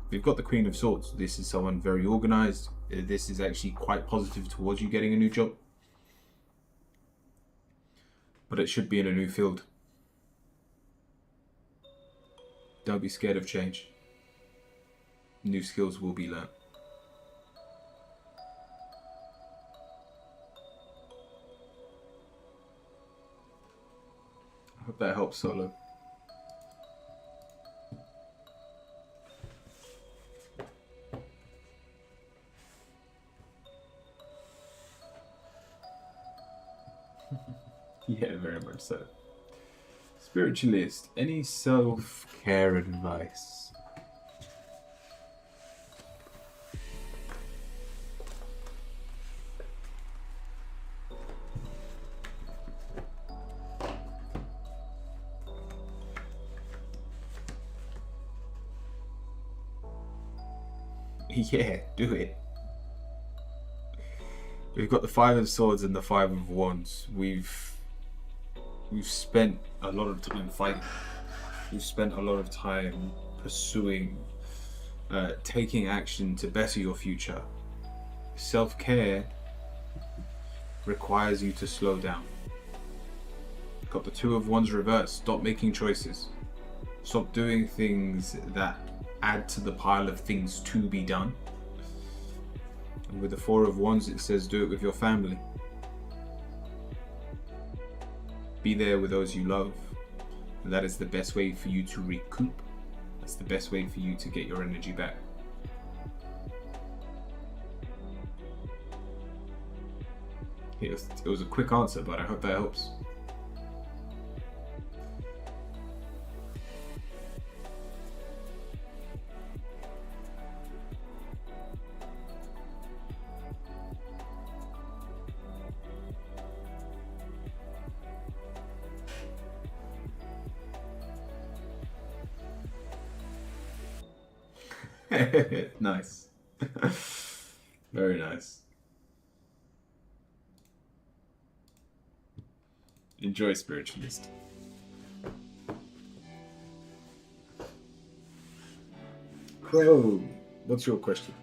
We've got the Queen of Swords. This is someone very organized. This is actually quite positive towards you getting a new job. But it should be in a new field. Don't be scared of change. New skills will be learned. I hope that helps, Solo. episode. Spiritualist, any self-care advice? Yeah, do it. We've got the Five of Swords and the Five of Wands. We've spent a lot of time fighting. We've spent a lot of time pursuing, taking action to better your future. Self-care requires you to slow down. Got the Two of Wands reversed. Stop making choices. Stop doing things that add to the pile of things to be done. And with the Four of Wands, it says do it with your family. Be there with those you love. And that is the best way for you to recoup. That's the best way for you to get your energy back. It was a quick answer, but I hope that helps. Nice. Very nice. Enjoy, Spiritualist. Crow, what's your question?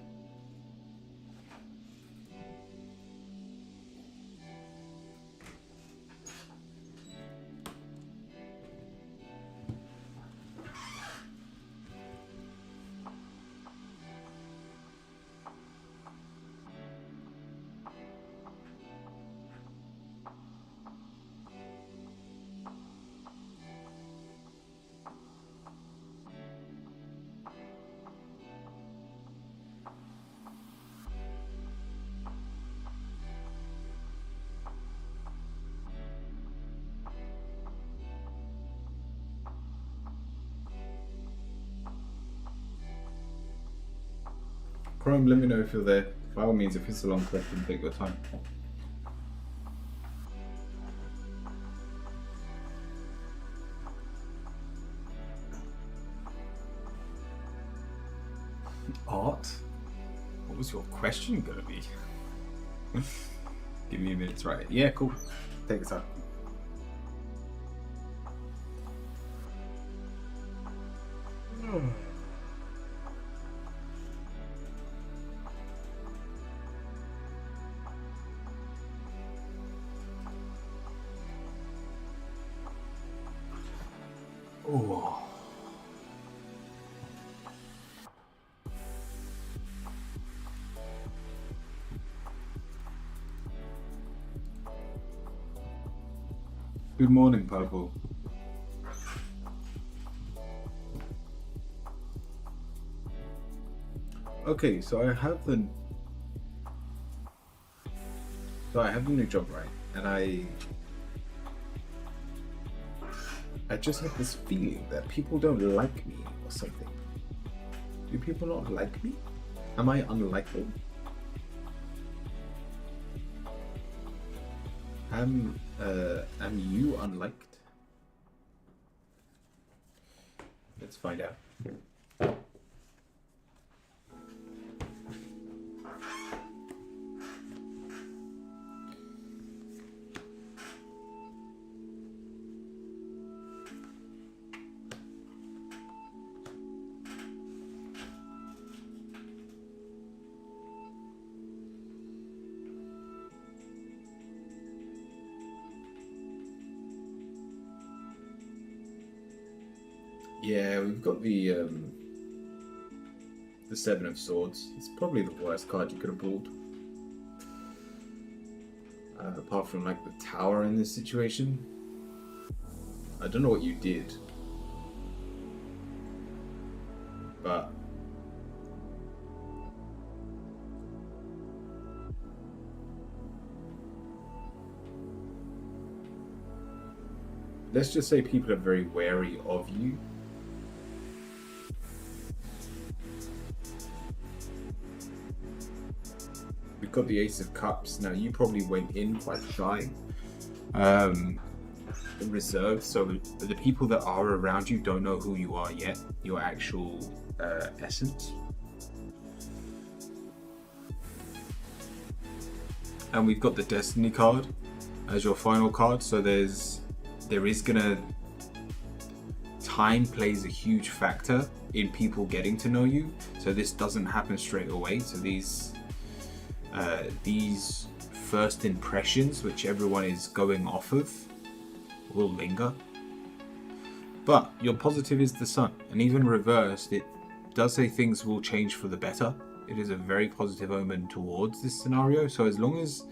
Chrome, let me know if you're there. By all means, if it's a long question, take your time. Art? What was your question gonna be? Give me a minute to write it. Yeah, cool. Take your time. Oh. Good morning, Purple. Okay, so I have the new job, right? And I just have this feeling that people don't like me or something. Do people not like me? Am I unlikable? Am you unliked? Let's find out. Yeah, we've got the Seven of Swords. It's probably the worst card you could have pulled. Apart from like the Tower in this situation. I don't know what you did. But let's just say people are very wary of you. We've got the Ace of Cups. Now, you probably went in quite shy, reserved, so the people that are around you don't know who you are yet, your actual essence. And we've got the Destiny card as your final card, so time plays a huge factor in people getting to know you, so this doesn't happen straight away. So these first impressions, which everyone is going off of, will linger. But your positive is the Sun, and even reversed, it does say things will change for the better. It is a very positive omen towards this scenario. So as long as,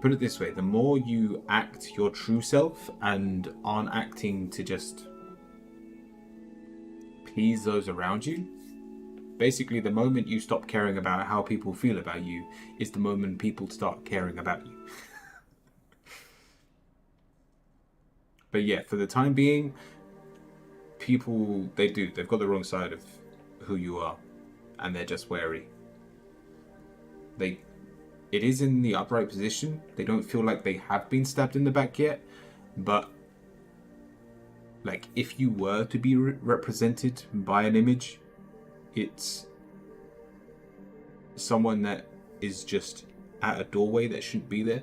put it this way, the more you act your true self and aren't acting to just please those around you, basically the moment you stop caring about how people feel about you is the moment people start caring about you. But yeah, for the time being, people, they've got the wrong side of who you are, and they're just wary. It is in the upright position. They don't feel like they have been stabbed in the back yet, but like if you were to be represented by an image, it's someone that is just at a doorway that shouldn't be there.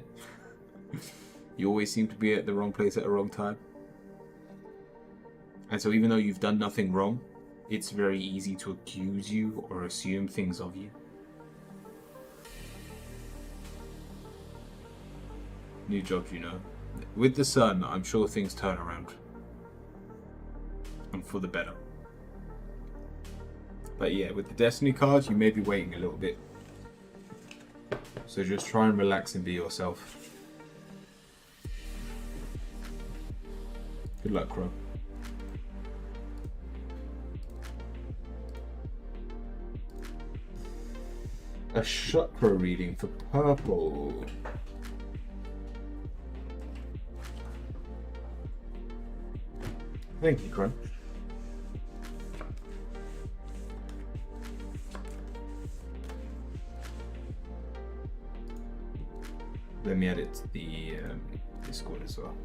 You always seem to be at the wrong place at the wrong time. And so even though you've done nothing wrong, it's very easy to accuse you or assume things of you. New job, you know. With the Sun, I'm sure things turn around. And for the better. But yeah, with the Destiny cards, you may be waiting a little bit. So just try and relax and be yourself. Good luck, Crow. A chakra reading for purple. Thank you, Crow. Let me add it to the Discord as well.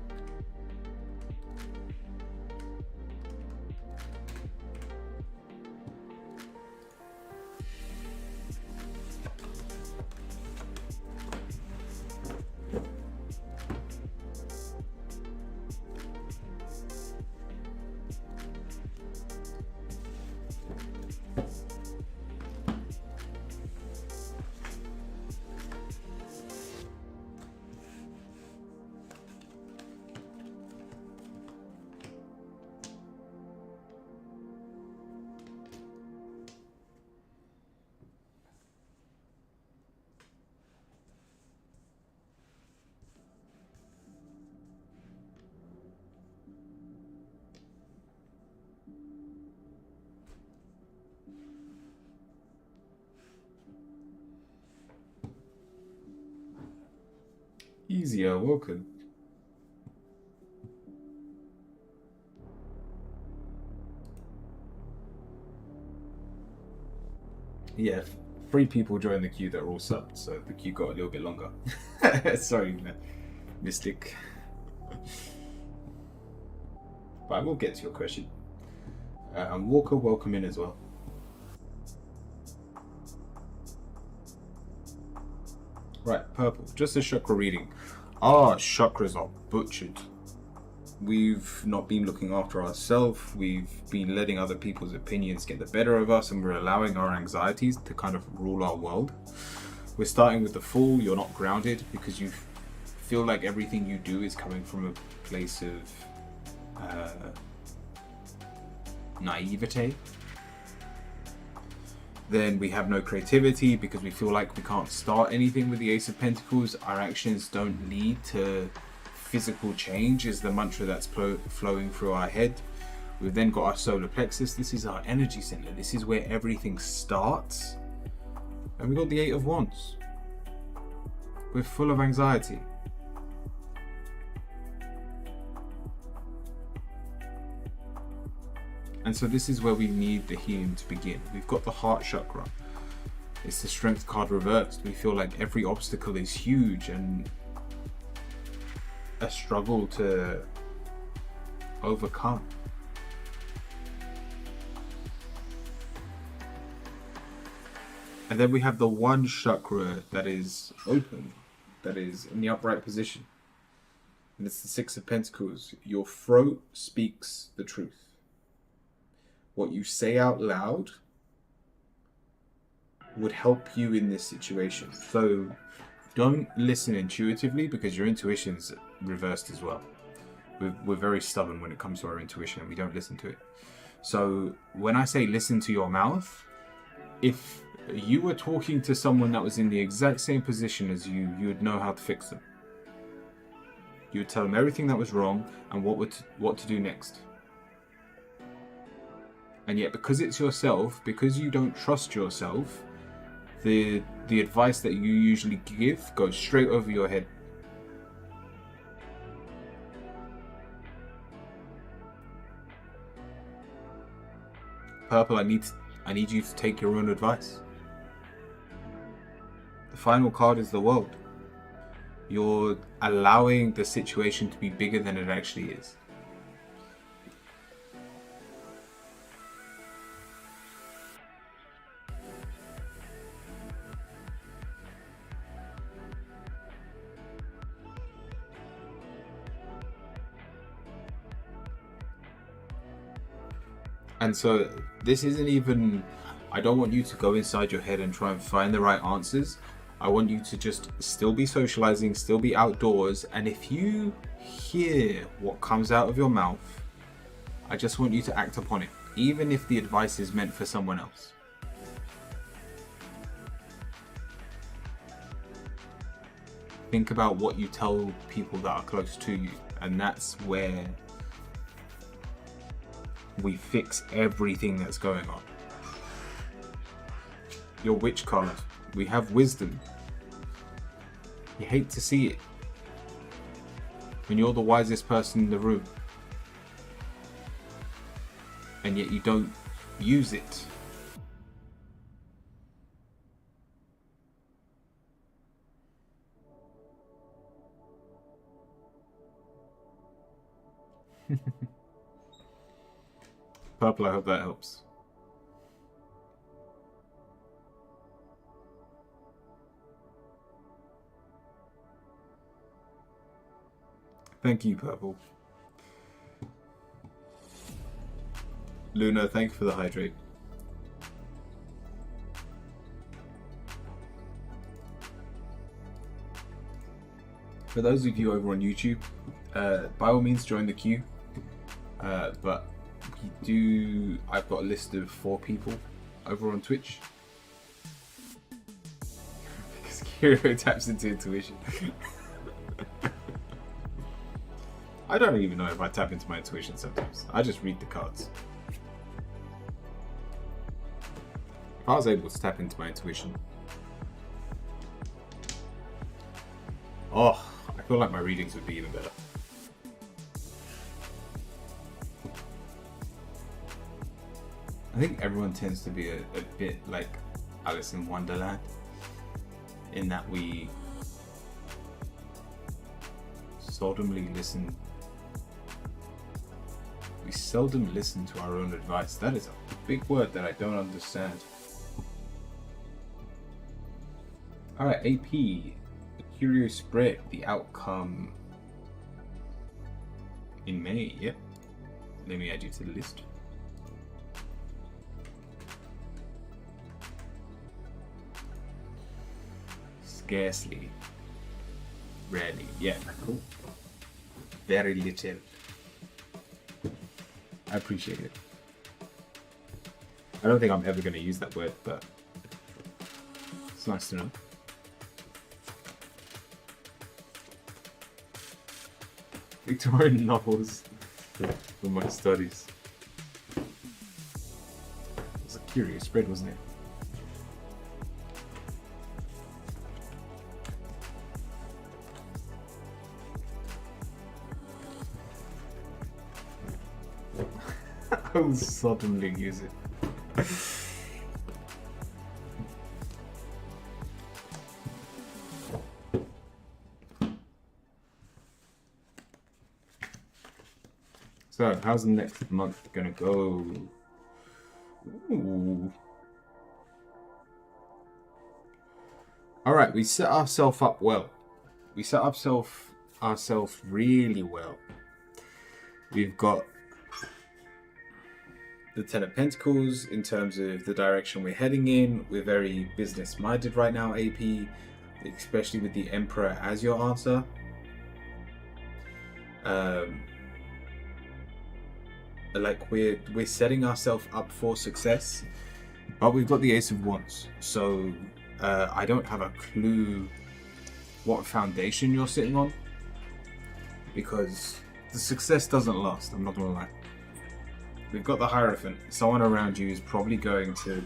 Easier, welcome. Yeah, 3 people joined the queue that are all subbed, so the queue got a little bit longer. Sorry, Mystic. But I will get to your question. And Walker, welcome in as well. Right, purple. Just a chakra reading. Our chakras are butchered. We've not been looking after ourselves. We've been letting other people's opinions get the better of us, and we're allowing our anxieties to kind of rule our world. We're starting with the Fool. You're not grounded because you feel like everything you do is coming from a place of naivete. Then we have no creativity because we feel like we can't start anything with the Ace of Pentacles. Our actions don't lead to physical change is the mantra that's flowing through our head. We've then got our solar plexus. This is our energy center. This is where everything starts. And we got the 8 of Wands. We're full of anxiety. And so this is where we need the healing to begin. We've got the heart chakra. It's the strength card reversed. We feel like every obstacle is huge and a struggle to overcome. And then we have the one chakra that is open, that is in the upright position. And it's the Six of Pentacles. Your throat speaks the truth. What you say out loud would help you in this situation. So don't listen intuitively, because your intuition's reversed as well. We're very stubborn when it comes to our intuition, and we don't listen to it. So when I say listen to your mouth, if you were talking to someone that was in the exact same position as you, you would know how to fix them. You would tell them everything that was wrong and what to do next. And yet, because it's yourself, because you don't trust yourself, the advice that you usually give goes straight over your head. Purple, I need you to take your own advice. The final card is the World. You're allowing the situation to be bigger than it actually is. And so this isn't even, I don't want you to go inside your head and try and find the right answers. I want you to just still be socializing, still be outdoors. And if you hear what comes out of your mouth, I just want you to act upon it, even if the advice is meant for someone else. Think about what you tell people that are close to you, and that's where we fix everything that's going on. Your Witch card, we have wisdom. You hate to see it when you're the wisest person in the room, and yet you don't use it. Purple, I hope that helps. Thank you, Purple. Luna, thank you for the hydrate. For those of you over on YouTube, by all means join the queue. But I've got a list of 4 people over on Twitch. Because Kiro taps into intuition. I don't even know if I tap into my intuition sometimes. I just read the cards. If I was able to tap into my intuition, oh, I feel like my readings would be even better. I think everyone tends to be a bit like Alice in Wonderland, in that we seldomly listen. We seldom listen to our own advice. That is a big word that I don't understand. Alright, AP. The Curious Spread. The outcome in May. Yep. Let me add you to the list. Scarcely. Rarely. Yeah, cool. Very little. I appreciate it. I don't think I'm ever going to use that word, but it's nice to know. Victorian novels for my studies. It was a curious spread, wasn't it? I'll suddenly use it. So, how's the next month gonna go? Ooh. Alright, we set ourselves up well. We set ourselves really well. We've got the Ten of Pentacles in terms of the direction we're heading in. We're very business minded right now, AP, especially with the Emperor as your answer. Like we're setting ourselves up for success, but we've got the Ace of Wands, so I don't have a clue what foundation you're sitting on, because the success doesn't last. I'm not gonna lie. We've got the Hierophant. Someone around you is probably going to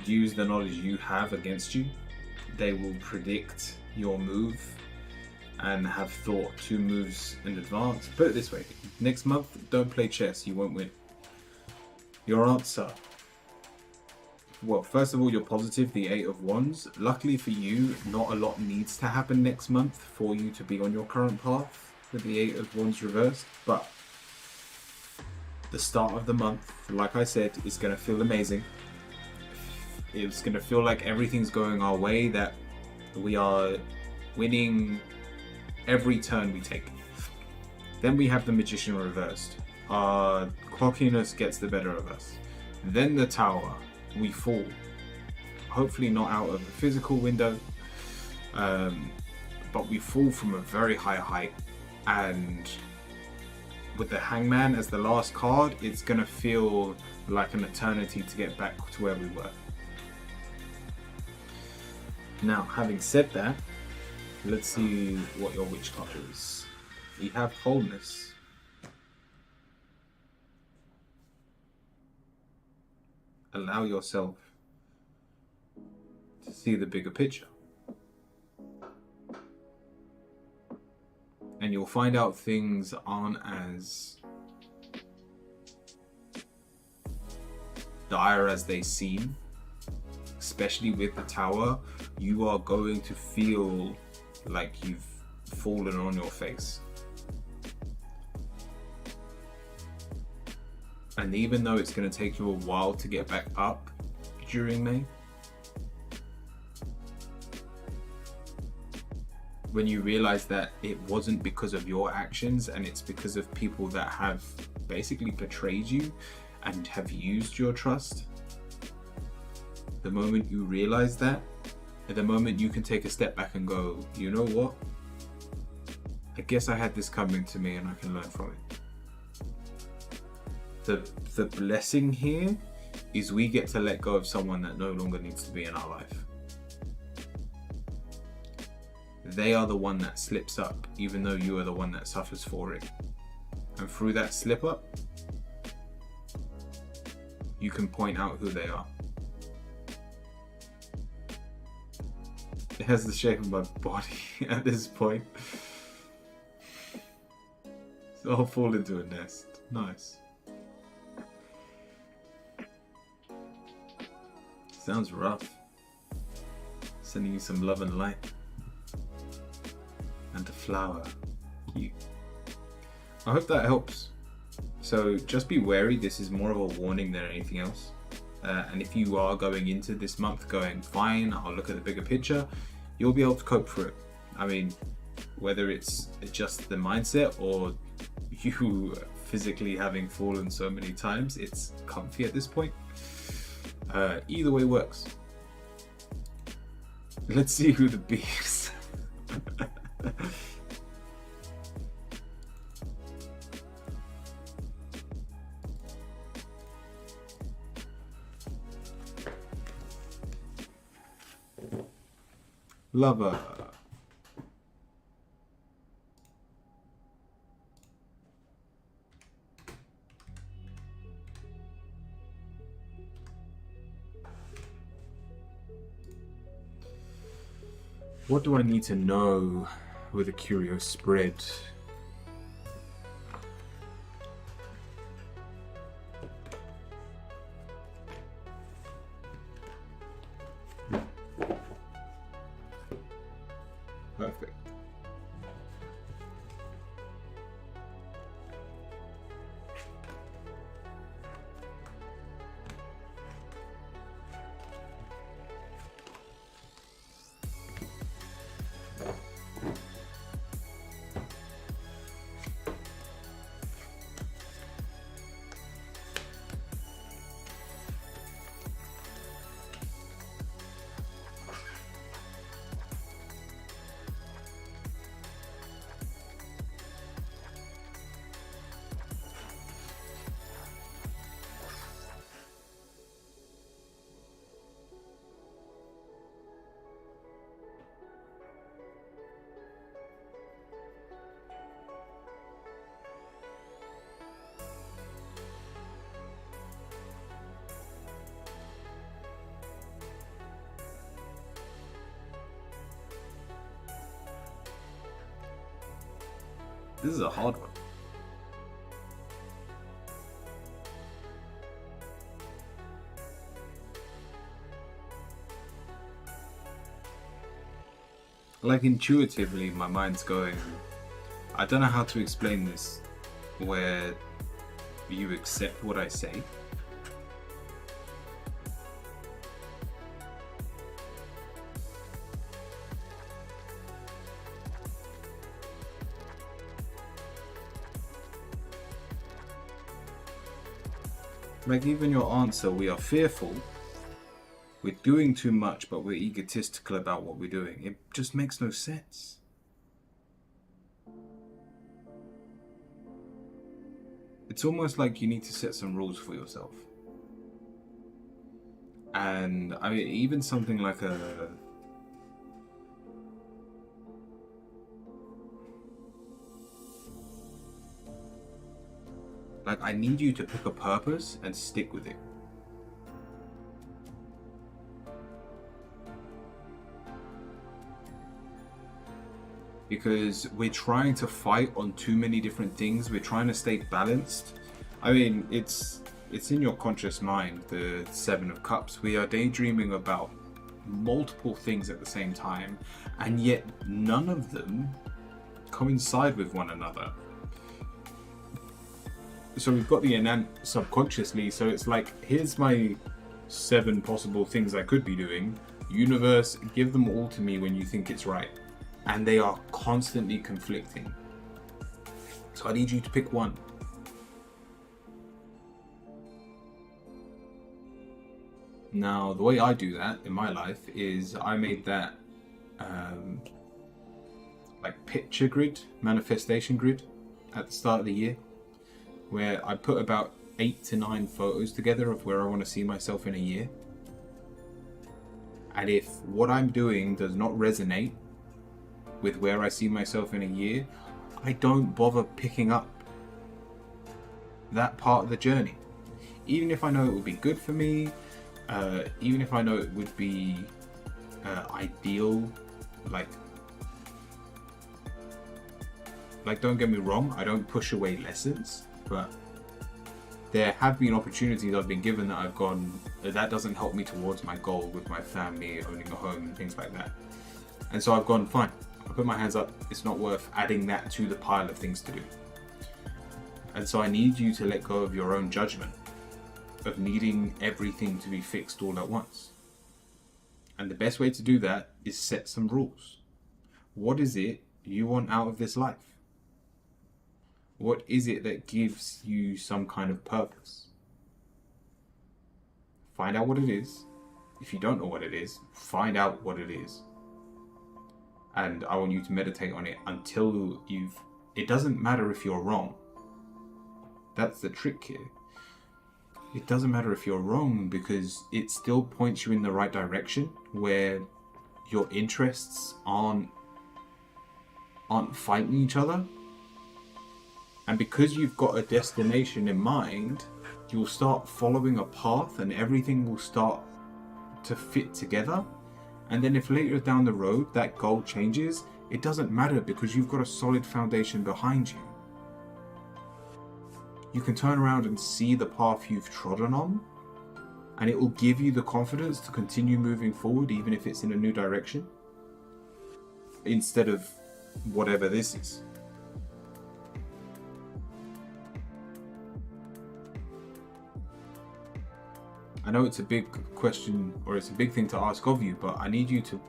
use the knowledge you have against you. They will predict your move and have thought 2 moves in advance. Put it this way, next month, don't play chess, you won't win. Your answer. Well, first of all, you're positive, the 8 of Wands. Luckily for you, not a lot needs to happen next month for you to be on your current path with the 8 of Wands reversed, but the start of the month, like I said, is going to feel amazing. It's going to feel like everything's going our way, that we are winning every turn we take. Then we have the Magician reversed. Our cockiness gets the better of us. Then the Tower. We fall. Hopefully not out of a physical window, but we fall from a very high height. And with the Hangman as the last card, it's going to feel like an eternity to get back to where we were. Now, having said that, let's see what your witch card is. We have wholeness. Allow yourself to see the bigger picture. And you'll find out things aren't as dire as they seem. Especially with the Tower, you are going to feel like you've fallen on your face. And even though it's going to take you a while to get back up during May, when you realize that it wasn't because of your actions and it's because of people that have basically betrayed you and have used your trust, the moment you realize that, at the moment you can take a step back and go, you know what? I guess I had this coming to me and I can learn from it. The blessing here is we get to let go of someone that no longer needs to be in our life. They are the one that slips up, even though you are the one that suffers for it. And through that slip up, you can point out who they are. It has the shape of my body at this point. So I'll fall into a nest. Nice. Sounds rough. Sending you some love and light. And a flower. Cute. I hope that helps. So just be wary, this is more of a warning than anything else. And if you are going into this month going, fine, I'll look at the bigger picture, you'll be able to cope through it. I mean, whether it's just the mindset or you physically having fallen so many times, it's comfy at this point. Either way works. Let's see who the bee is. Lover. What do I need to know with a curious spread? This is a hard one. Like intuitively, my mind's going, I don't know how to explain this, where you accept what I say. Like even your answer, we are fearful, we're doing too much, but we're egotistical about what we're doing. It just makes no sense. It's almost like you need to set some rules for yourself. And I mean, even something like I need you to pick a purpose and stick with it. Because we're trying to fight on too many different things. We're trying to stay balanced. I mean, it's in your conscious mind, the Seven of Cups. We are daydreaming about multiple things at the same time, and yet none of them coincide with one another. So we've got the subconsciously, so it's like, here's my 7 possible things I could be doing. Universe, give them all to me when you think it's right. And they are constantly conflicting. So I need you to pick one. Now, the way I do that in my life is I made that like picture grid, manifestation grid at the start of the year, where I put about 8 to 9 photos together of where I want to see myself in a year. And if what I'm doing does not resonate with where I see myself in a year, I don't bother picking up that part of the journey. Even if I know it would be good for me, even if I know it would be ideal, like don't get me wrong, I don't push away lessons, but there have been opportunities I've been given that I've gone, that doesn't help me towards my goal with my family, owning a home and things like that. And so I've gone, fine, I put my hands up, it's not worth adding that to the pile of things to do. And so I need you to let go of your own judgment, of needing everything to be fixed all at once. And the best way to do that is set some rules. What is it you want out of this life? What is it that gives you some kind of purpose? Find out what it is. If you don't know what it is, find out what it is. And I want you to meditate on it until it doesn't matter if you're wrong. That's the trick here. It doesn't matter if you're wrong, because it still points you in the right direction where your interests aren't fighting each other. And because you've got a destination in mind, you'll start following a path and everything will start to fit together. And then if later down the road that goal changes, it doesn't matter because you've got a solid foundation behind you. You can turn around and see the path you've trodden on, and it will give you the confidence to continue moving forward even if it's in a new direction, instead of whatever this is. I know it's a big question, or it's a big thing to ask of you, but I need you to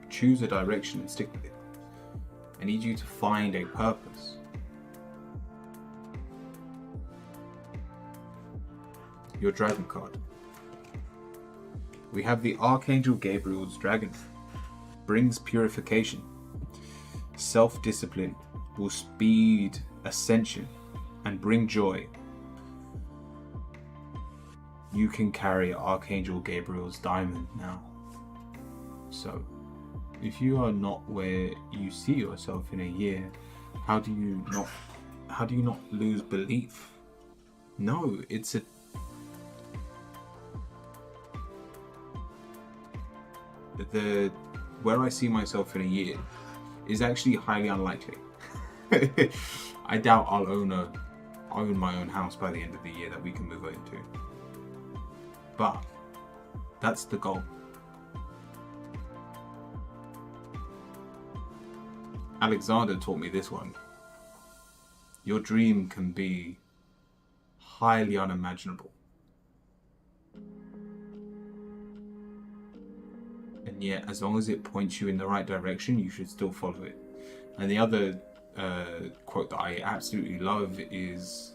choose a direction and stick with it. I need you to find a purpose. Your dragon card. We have the Archangel Gabriel's dragon. Brings purification. Self-discipline will speed ascension and bring joy. You can carry Archangel Gabriel's diamond now. So, if you are not where you see yourself in a year, how do you not lose belief? No, where I see myself in a year is actually highly unlikely. I doubt I'll own my own house by the end of the year that we can move into. But that's the goal. Alexander taught me this one. Your dream can be highly unimaginable. And yet, as long as it points you in the right direction, you should still follow it. And the other quote that I absolutely love is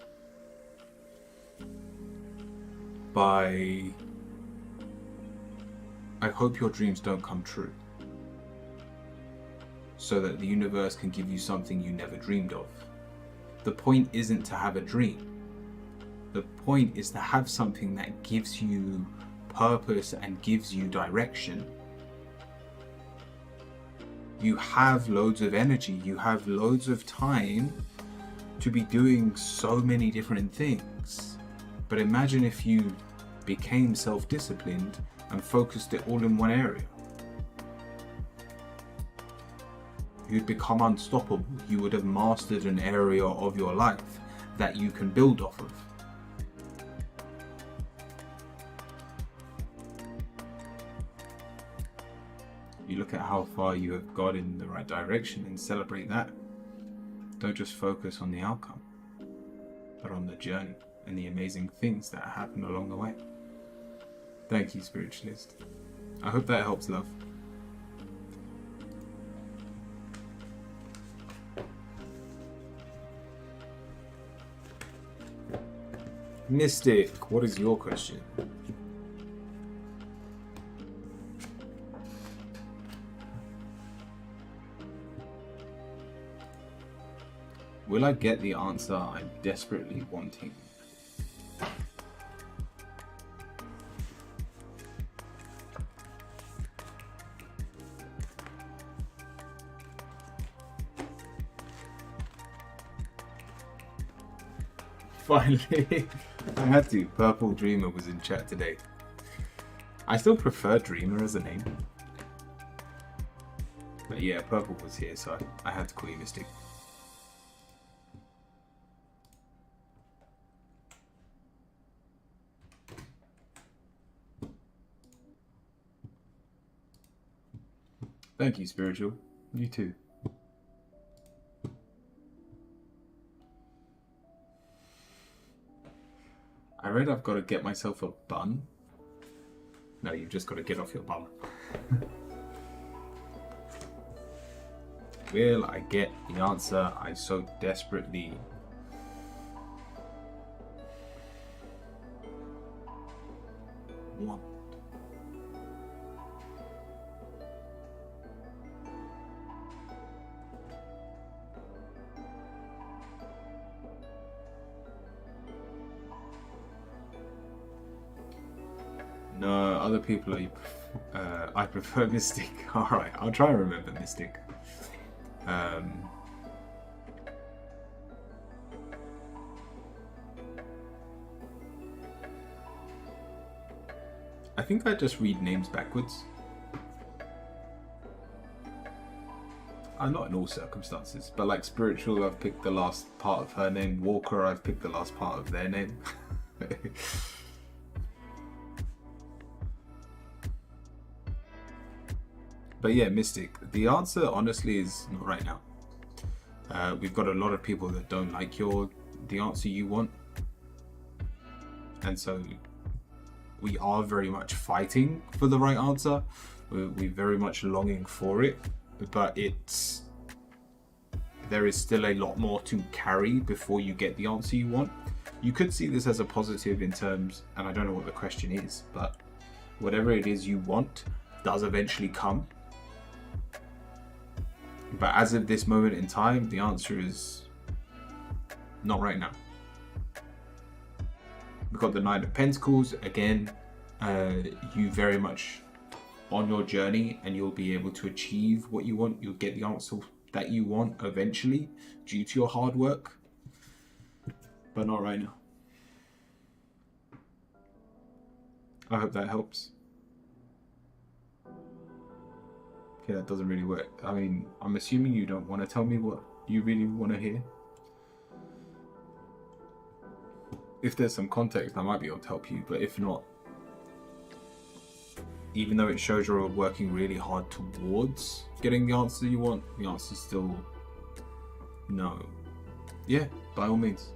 by, I hope your dreams don't come true, so that the universe can give you something you never dreamed of. The point isn't to have a dream. The point is to have something that gives you purpose and gives you direction. You have loads of energy, you have loads of time to be doing so many different things. But imagine if you became self-disciplined and focused it all in one area. You'd become unstoppable. You would have mastered an area of your life that you can build off of. You look at how far you have got in the right direction and celebrate that. Don't just focus on the outcome, but on the journey and the amazing things that happen along the way. Thank you, Spiritualist. I hope that helps, love. Mystic, what is your question? Will I get the answer I'm desperately wanting? Finally, I had to. Purple Dreamer was in chat today. I still prefer Dreamer as a name. But yeah, Purple was here, so I had to call you Mystic. Thank you, Spiritual. You too. I read I've got to get myself a bun. No, you've just got to get off your bum. Will I get the answer I so desperately want? No, other people are. I prefer Mystic. All right, I'll try and remember Mystic. I think I just read names backwards. Not in all circumstances, but like Spiritual, I've picked the last part of her name. Walker, I've picked the last part of their name. But yeah, Mystic. The answer, honestly, is not right now. We've got a lot of people that don't like the answer you want, and so we are very much fighting for the right answer. We're very much longing for it, but there is still a lot more to carry before you get the answer you want. You could see this as a positive in terms, and I don't know what the question is, but whatever it is you want does eventually come. But as of this moment in time, the answer is not right now. We've got the Nine of Pentacles. Again, you very much on your journey, and you'll be able to achieve what you want. You'll get the answer that you want eventually due to your hard work. But not right now. I hope that helps. Okay, that doesn't really work. I mean, I'm assuming you don't want to tell me what you really want to hear. if there's some context, I might be able to help you. But if not, even though it shows you're working really hard towards getting the answer you want, the answer's still no. Yeah, by all means.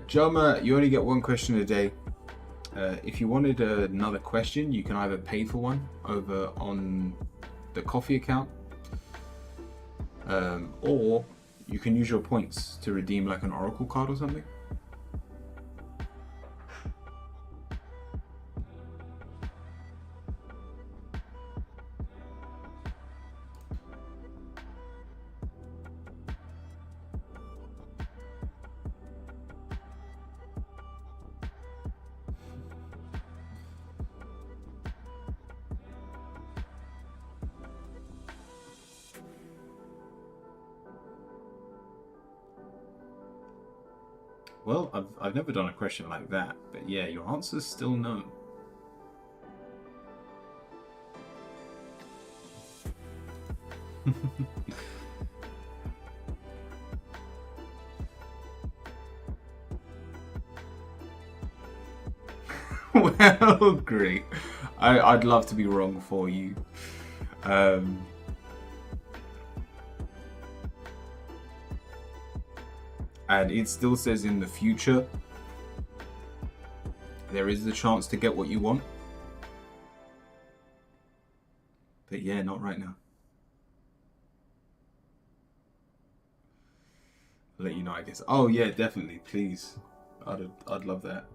Joma, you only get one question a day. If you wanted another question, you can either pay for one over on the coffee account, or you can use your points to redeem like an Oracle card or something. Well, I've never done a question like that, but yeah, your answer's still no. Well, great. I'd love to be wrong for you. And it still says in the future there is the chance to get what you want. But yeah, not right now. I'll let you know, I guess. Oh yeah, definitely, please. I'd love that.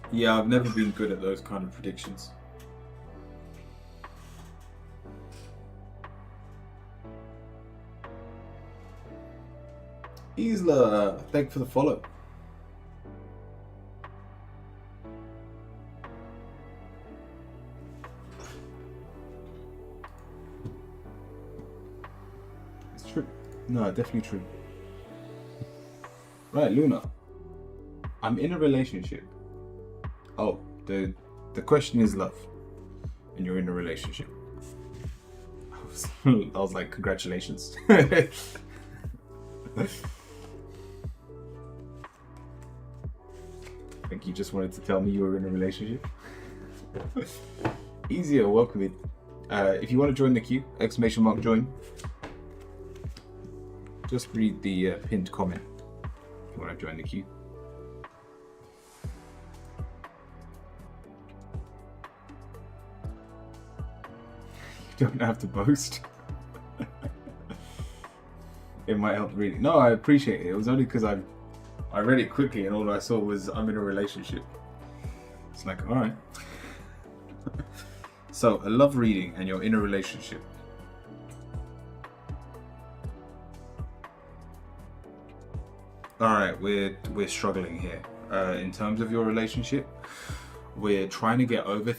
Yeah, I've never been good at those kind of predictions. Isla, thank you for the follow. It's true. No, definitely true. Right, Luna. I'm in a relationship. Oh, the question is love, and you're in a relationship. I was like, congratulations. I think you just wanted to tell me you were in a relationship. Easier, welcome in. If you want to join the queue, !join. Just read the pinned comment if you want to join the queue. Don't have to boast. It might help reading. No, I appreciate it. It was only because I read it quickly and all I saw was I'm in a relationship. It's like, all right. So I love reading and you're in a relationship. All right, we're struggling here. In terms of your relationship, we're trying to get over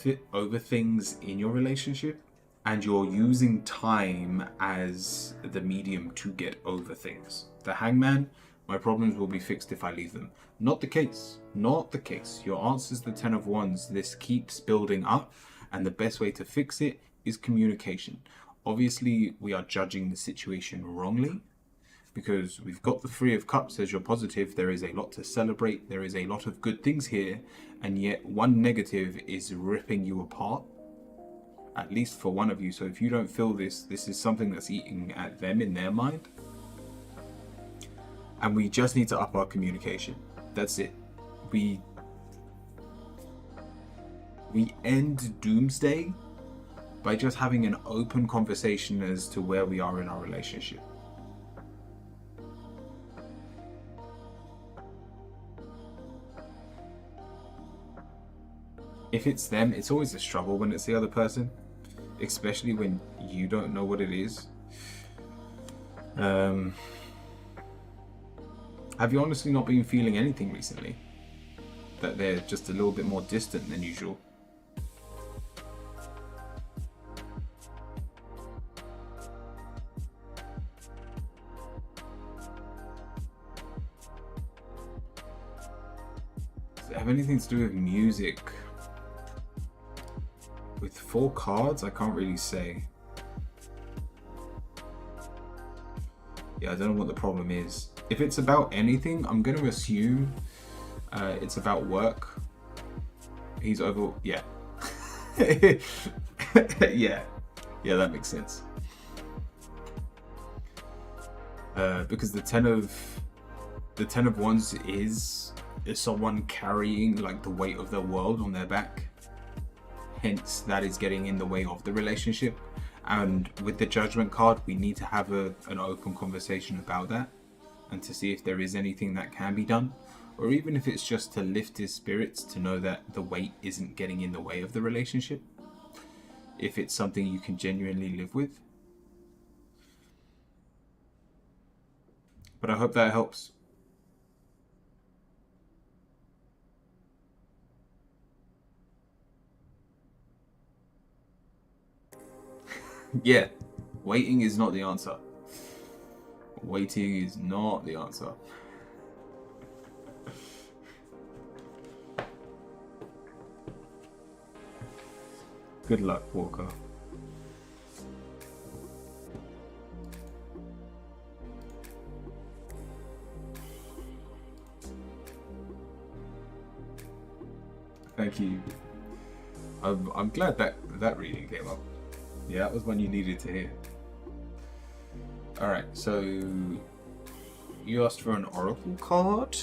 things in your relationship. And you're using time as the medium to get over things. The Hangman, my problems will be fixed if I leave them. Not the case. Not the case. Your answer's the 10 of Wands. This keeps building up, and the best way to fix it is communication. Obviously, we are judging the situation wrongly because we've got the 3 of Cups as your positive. There is a lot to celebrate. There is a lot of good things here, and yet one negative is ripping you apart. At least for one of you. So if you don't feel this is something that's eating at them in their mind. And we just need to up our communication. That's it. We end Doomsday by just having an open conversation as to where we are in our relationship. if it's them, it's always a struggle when it's the other person, especially when you don't know what it is. Have you honestly not been feeling anything recently? That they're just a little bit more distant than usual? Does it have anything to do with music? With 4 cards, I can't really say. Yeah, I don't know what the problem is. If it's about anything, I'm going to assume it's about work. He's over... Yeah. Yeah, that makes sense. Because the 10 of Wands is someone carrying like the weight of the world on their back. Hence, that is getting in the way of the relationship. And with the Judgment card, we need to have an open conversation about that and to see if there is anything that can be done, or even if it's just to lift his spirits to know that the weight isn't getting in the way of the relationship. If it's something you can genuinely live with. But I hope that helps. Yeah, waiting is not the answer. Waiting is not the answer. Good luck, Walker. Thank you. I'm glad that reading came up. Yeah, that was one you needed to hear. Alright, so you asked for an oracle card?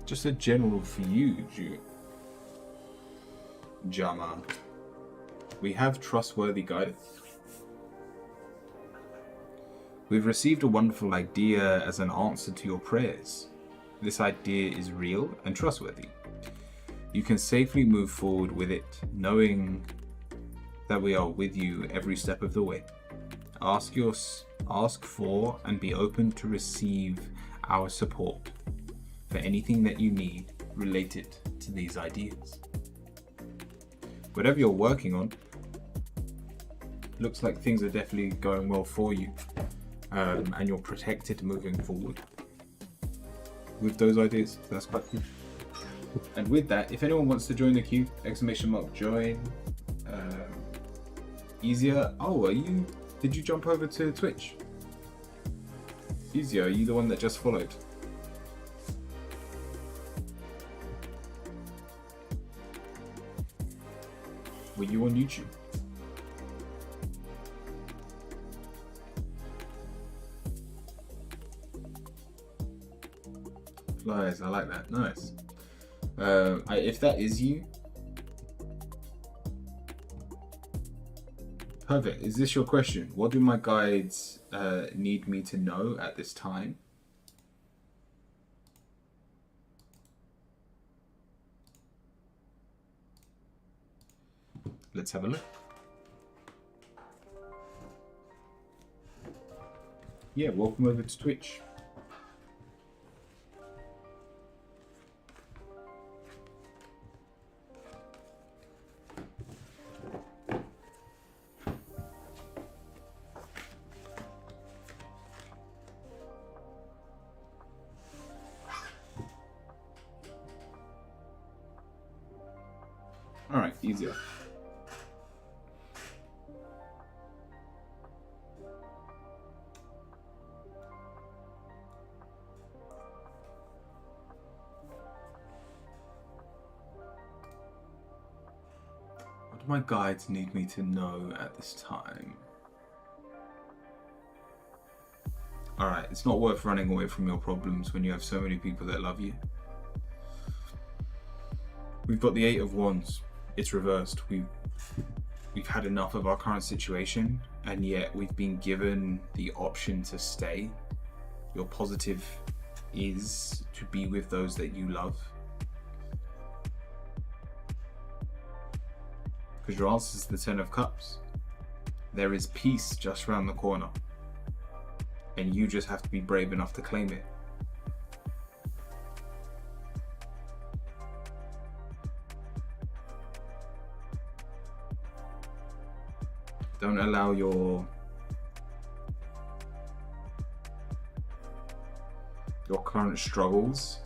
Just a general for you, Jama. We have trustworthy guidance. We've received a wonderful idea as an answer to your prayers. This idea is real and trustworthy. You can safely move forward with it, knowing that we are with you every step of the way. Ask for and be open to receive our support for anything that you need related to these ideas. Whatever you're working on, looks like things are definitely going well for you, and you're protected moving forward with those ideas. So that's quite cool. And with that, if anyone wants to join the queue, !join. Easier. Oh, did you jump over to Twitch? Easier, are you the one that just followed? Were you on YouTube? Flies, I like that. Nice. If that is you, perfect. Is this your question? What do my guides need me to know at this time? Let's have a look. Yeah, welcome over to Twitch. Alright, easier. What do my guides need me to know at this time? Alright, it's not worth running away from your problems when you have so many people that love you. We've got the 8 of Wands. It's reversed. We've had enough of our current situation, and yet we've been given the option to stay. Your positive is to be with those that you love. Because your answer is the Ten of Cups. There is peace just around the corner. And you just have to be brave enough to claim it. Don't allow your current struggles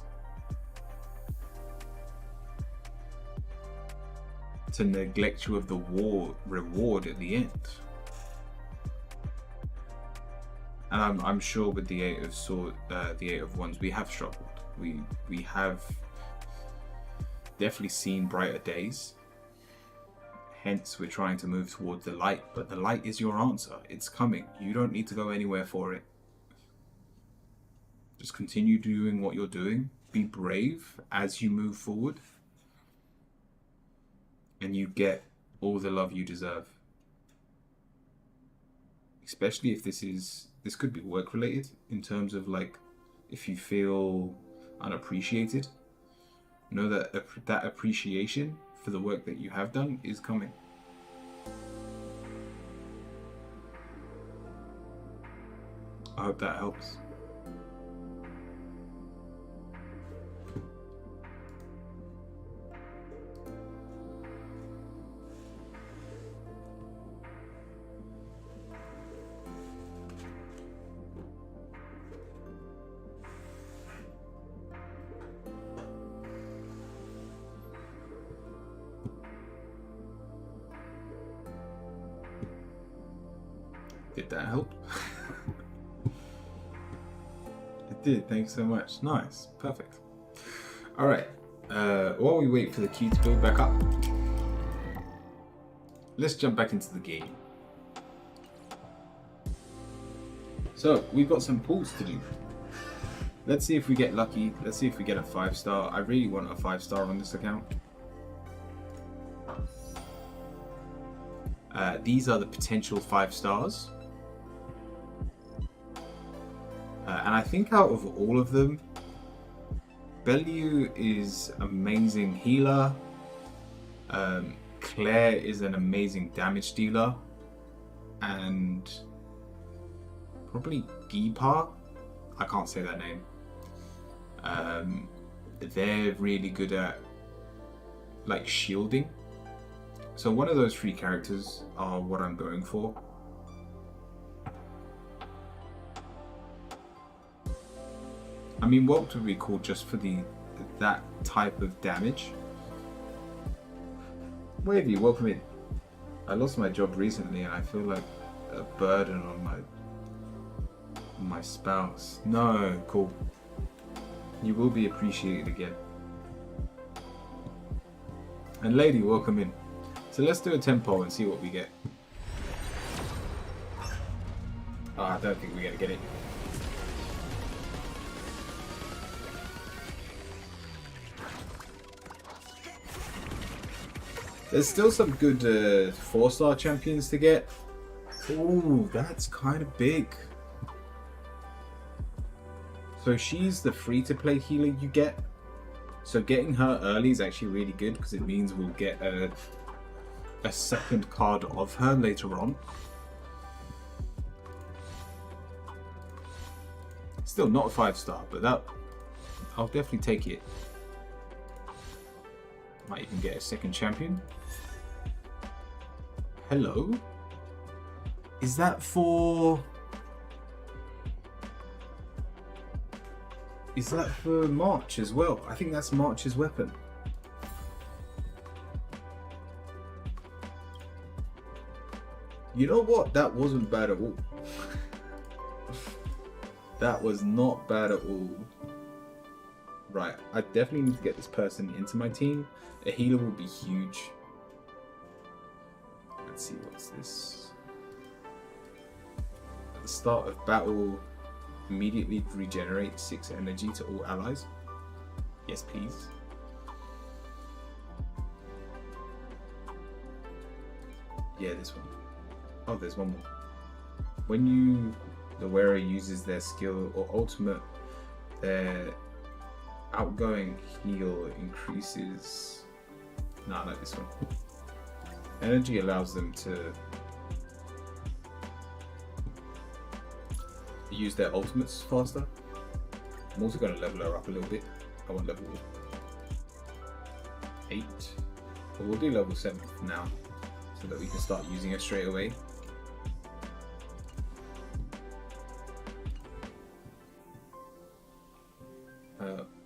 to neglect you of the reward at the end. And I'm sure with the Eight of Swords, the Eight of Wands, we have struggled. We have definitely seen brighter days. Hence, we're trying to move towards the light. But the light is your answer. It's coming. You don't need to go anywhere for it. Just continue doing what you're doing. Be brave as you move forward. And you get all the love you deserve. Especially if this could be work related, in terms of like, if you feel unappreciated, know that that appreciation for the work that you have done is coming. I hope that helps. Did that help? It did, thanks so much. Nice, perfect. Alright, while we wait for the queue to build back up, let's jump back into the game. So, we've got some pulls to do. Let's see if we get lucky. Let's see if we get a 5-star. I really want a 5-star on this account. These are the potential 5 stars. And I think out of all of them, Bellew is amazing healer. Claire is an amazing damage dealer. And probably Geepa, I can't say that name. They're really good at like shielding. So one of those 3 characters are what I'm going for. I mean, what would be cool just for that type of damage? Wavy, welcome in. I lost my job recently and I feel like a burden on my spouse. No, cool. You will be appreciated again. And lady, welcome in. So let's do a tempo and see what we get. Oh, I don't think we're gonna get it. There's still some good 4-star champions to get. Ooh, that's kind of big. So she's the free-to-play healer you get. So getting her early is actually really good because it means we'll get a second card of her later on. Still not a 5-star, but that I'll definitely take it. Might even get a second champion. Hello? Is that for... Is that for March as well? I think that's March's weapon. You know what? That wasn't bad at all. That was not bad at all. Right, I definitely need to get this person into my team. A healer will be huge. Let's see, what's this? At the start of battle, immediately regenerate 6 energy to all allies. Yes, please. Yeah, this one. Oh, there's one more. When the wearer uses their skill or ultimate, their outgoing heal increases. No, I like this one. Energy allows them to use their ultimates faster. I'm also going to level her up a little bit. I want level 8, but we'll do level 7 for now so that we can start using her straight away.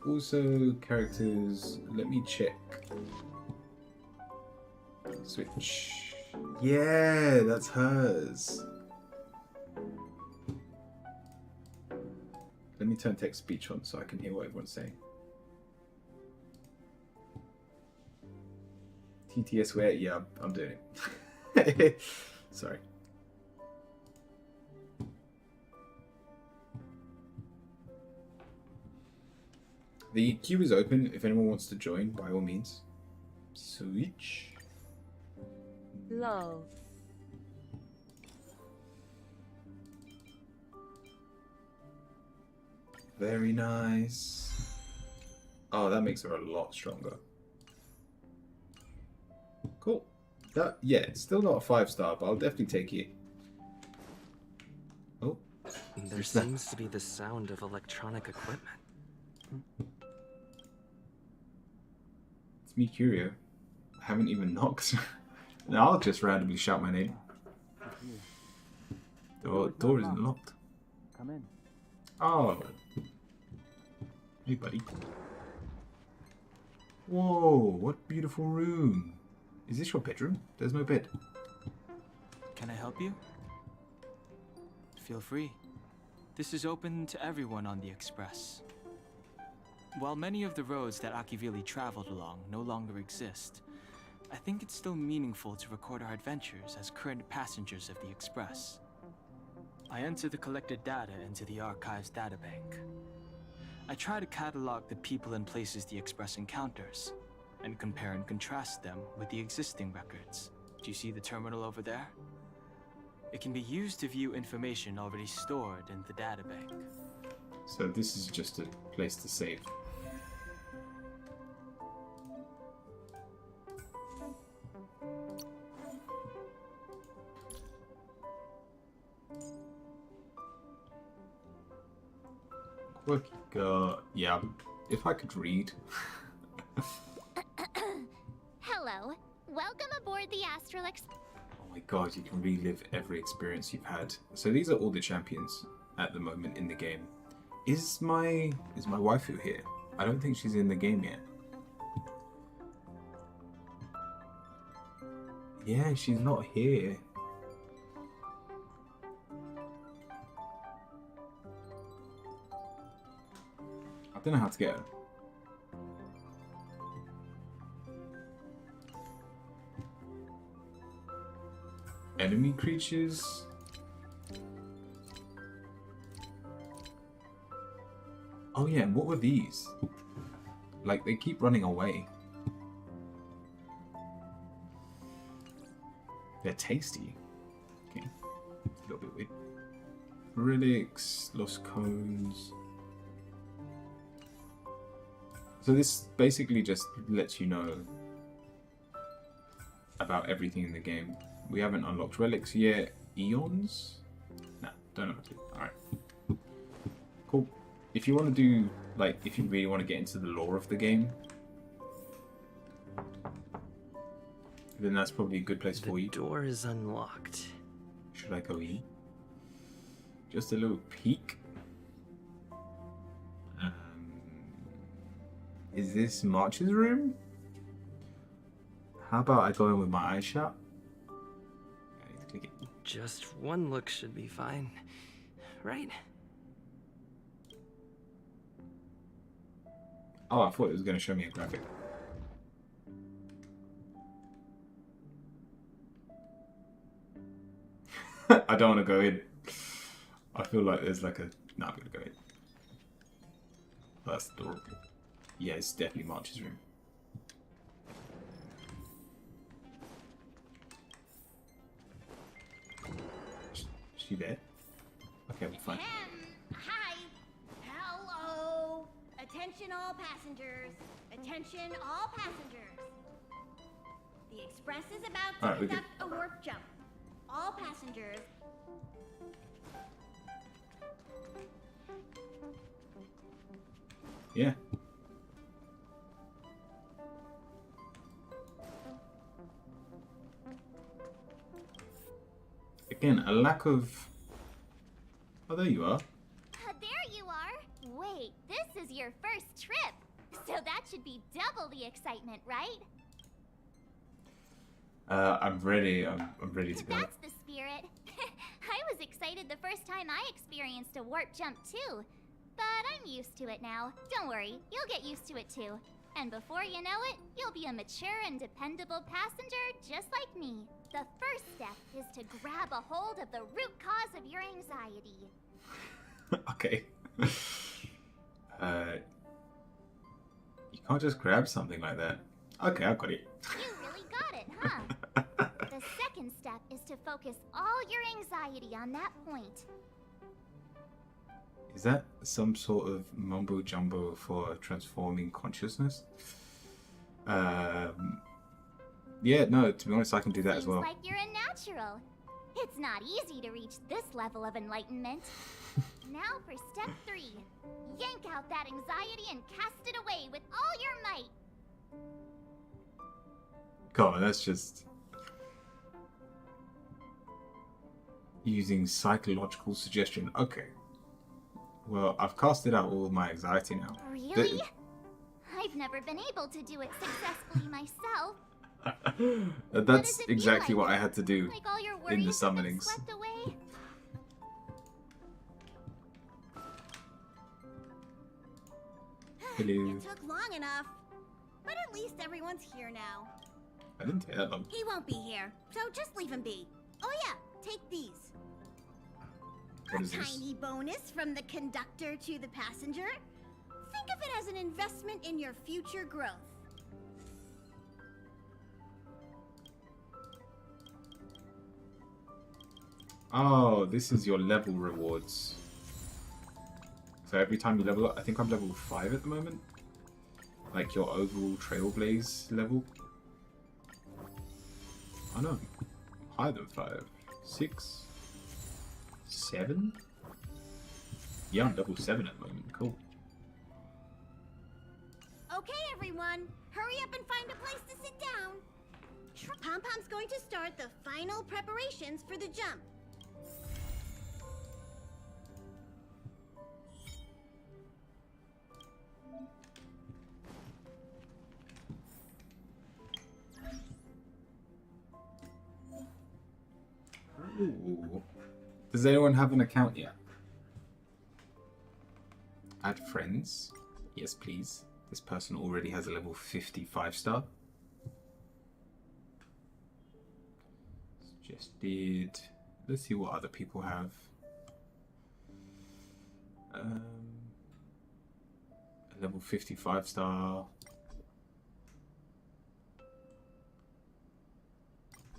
Also, characters, let me check. Switch. Yeah, that's hers. Let me turn text speech on so I can hear what everyone's saying. TTS where? Yeah, I'm doing it. Sorry. The queue is open if anyone wants to join, by all means. Switch. Lol. Very nice. Oh, that makes her a lot stronger. Cool. That, yeah, it's still not a 5-star, but I'll definitely take it. Oh, There there's that. seems to be the sound of electronic equipment. It's me, Curio. I haven't even knocked. Now I'll just randomly shout my name. The door isn't locked. Come in. Oh. Hey, buddy. Whoa, what beautiful room. Is this your bedroom? There's no bed. Can I help you? Feel free. This is open to everyone on the Express. While many of the roads that Akivili traveled along no longer exist, I think it's still meaningful to record our adventures as current passengers of the Express. I enter the collected data into the Archives databank. I try to catalog the people and places the Express encounters, and compare and contrast them with the existing records. Do you see the terminal over there? It can be used to view information already stored in the databank. So this is just a place to save. Quirky girl. Yeah, if I could read. Hello. Welcome aboard the Astral Express. Oh my god, you can relive every experience you've had. So these are all the champions at the moment in the game. Is my waifu here? I don't think she's in the game yet. Yeah, she's not here. I don't know how to get her. Enemy creatures. Oh yeah, and what were these? Like, they keep running away. They're tasty. Okay. A little bit weird. Relics, lost cones. So this basically just lets you know about everything in the game. We haven't unlocked relics yet. Eons? No, don't know what to do. Alright. Cool. If you want to do, like, if you really want to get into the lore of the game, then that's probably a good place for you. The door is unlocked. Should I go in? Just a little peek. Is this March's room? How about I go in with my eyes shut? I need to click it. Just one look should be fine. Right? Oh, I thought it was going to show me a graphic. I don't want to go in. I feel like there's like a... No, I'm going to go in. That's the door. Yeah, it's definitely March's room. Is she there? Okay, we're fine. Hi. Hello. Attention all passengers. Attention all passengers. The Express is about to Alright, we conduct a warp jump. All passengers. Yeah. Again, a lack of... Oh, there you are. There you are. Wait, this is your first trip. So that should be double the excitement, right? I'm ready. I'm ready to go. That's the spirit. I was excited the first time I experienced a warp jump too. But I'm used to it now. Don't worry, you'll get used to it too. And before you know it, you'll be a mature and dependable passenger just like me. The first step is to grab a hold of the root cause of your anxiety. Okay. You can't just grab something like that. Okay, I got it. You really got it, huh? The second step is to focus all your anxiety on that point. Is that some sort of mumbo jumbo for transforming consciousness? Yeah, no, to be honest, I can do that as well. Seems like you're a natural. It's not easy to reach this level of enlightenment. Now for step 3. Yank out that anxiety and cast it away with all your might. God, that's just... using psychological suggestion. Okay. Well, I've casted out all my anxiety now. Really? I've never been able to do it successfully myself. That's it exactly feel what like? I had to do Like all your in the worries have been summonings. swept away? Hello. It took long enough. But at least everyone's here now. I didn't take that long. He won't be here, so just leave him be. Oh yeah, take these. What A is this? tiny bonus from the conductor to the passenger. Think of it as an investment in your future growth. Oh, this is your level rewards. So every time you level up, I think I'm level 5 at the moment. Like your overall Trailblaze level. Oh no, higher than 5. 6? 7? Yeah, I'm level 7 at the moment. Cool. Okay, everyone, hurry up and find a place to sit down. Pom-Pom's going to start the final preparations for the jump. Ooh. Does anyone have an account yet? Add friends. Yes, please. This person already has a level 55 star. Suggested. Let's see what other people have. A level 55 star.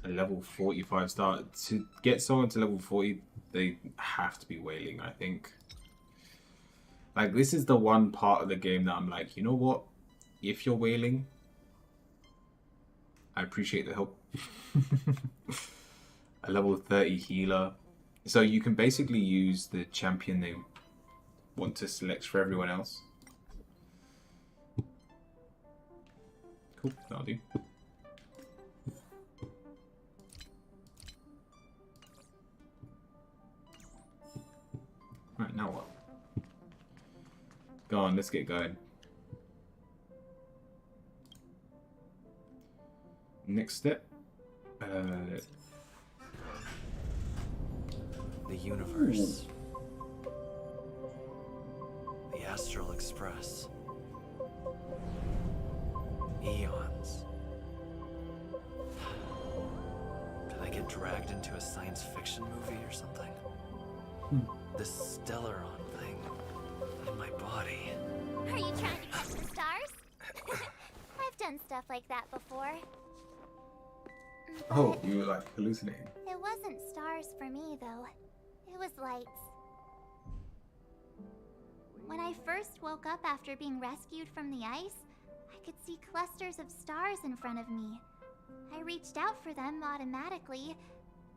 A level 45 star. To get someone to level 40, they have to be whaling, I think. Like, this is the one part of the game that I'm like, you know what? If you're whaling, I appreciate the help. A level 30 healer. So you can basically use the champion they want to select for everyone else. Cool, that'll do. Right, now what? Go on, let's get going. Next step. The universe. The Astral Express. Eons. Did I get dragged into a science fiction movie or something? This Stellaron thing in my body. Are you trying to catch the stars? I've done stuff like that before. Oh, you were like hallucinating. It wasn't stars for me, though. It was lights. When I first woke up after being rescued from the ice, I could see clusters of stars in front of me. I reached out for them automatically,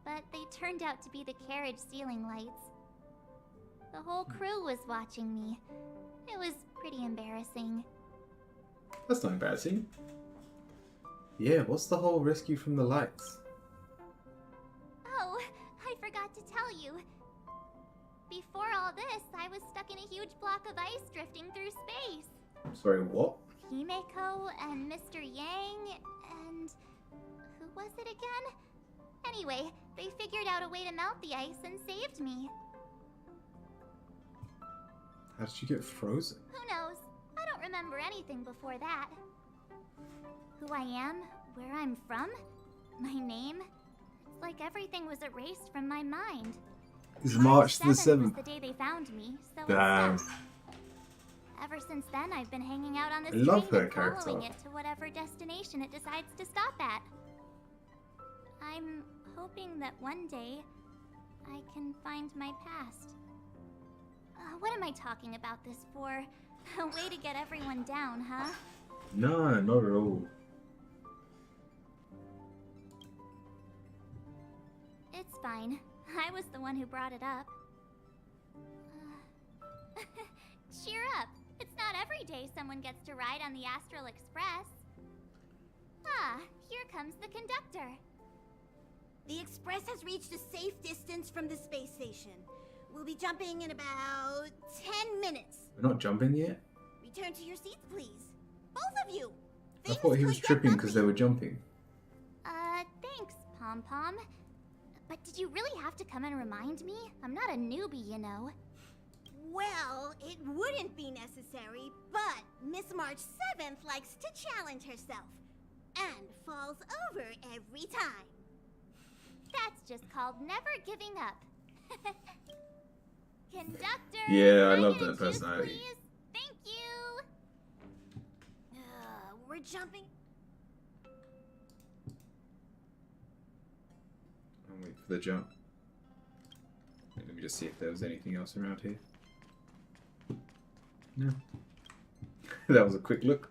but they turned out to be the carriage ceiling lights. The whole crew was watching me. It was pretty embarrassing. That's not embarrassing. Yeah, what's the whole rescue from the lights? Oh, I forgot to tell you. Before all this, I was stuck in a huge block of ice drifting through space. Sorry, what? Himeko and Mr. Yang and... who was it again? Anyway, they figured out a way to melt the ice and saved me. How did you get frozen? Who knows? I don't remember anything before that. Who I am, where I'm from, my name. It's like everything was erased from my mind. It's March the 7th was 7th. the day they found me, so Damn. it's stuck. Ever since then, I've been hanging out on this I love train her and following character. it to whatever destination it decides to stop at. I'm hoping that one day I can find my past. What am I talking about this for? A way to get everyone down, huh? No, not at all. It's fine. I was the one who brought it up. Cheer up! It's not every day someone gets to ride on the Astral Express. Ah, here comes the conductor. The Express has reached a safe distance from the space station. We'll be jumping in about 10 minutes. We're not jumping yet? Return to your seats, please. Both of you! I thought he was tripping because they were jumping. Thanks, Pom Pom. But did you really have to come and remind me? I'm not a newbie, you know. Well, it wouldn't be necessary, but Miss March 7th likes to challenge herself. And falls over every time. That's just called never giving up. Conductor! Yeah, I can love get a that juice, personality. please? Thank you! We're jumping. I'll wait for the jump. Wait, let me just see if there was anything else around here. No. That was a quick look.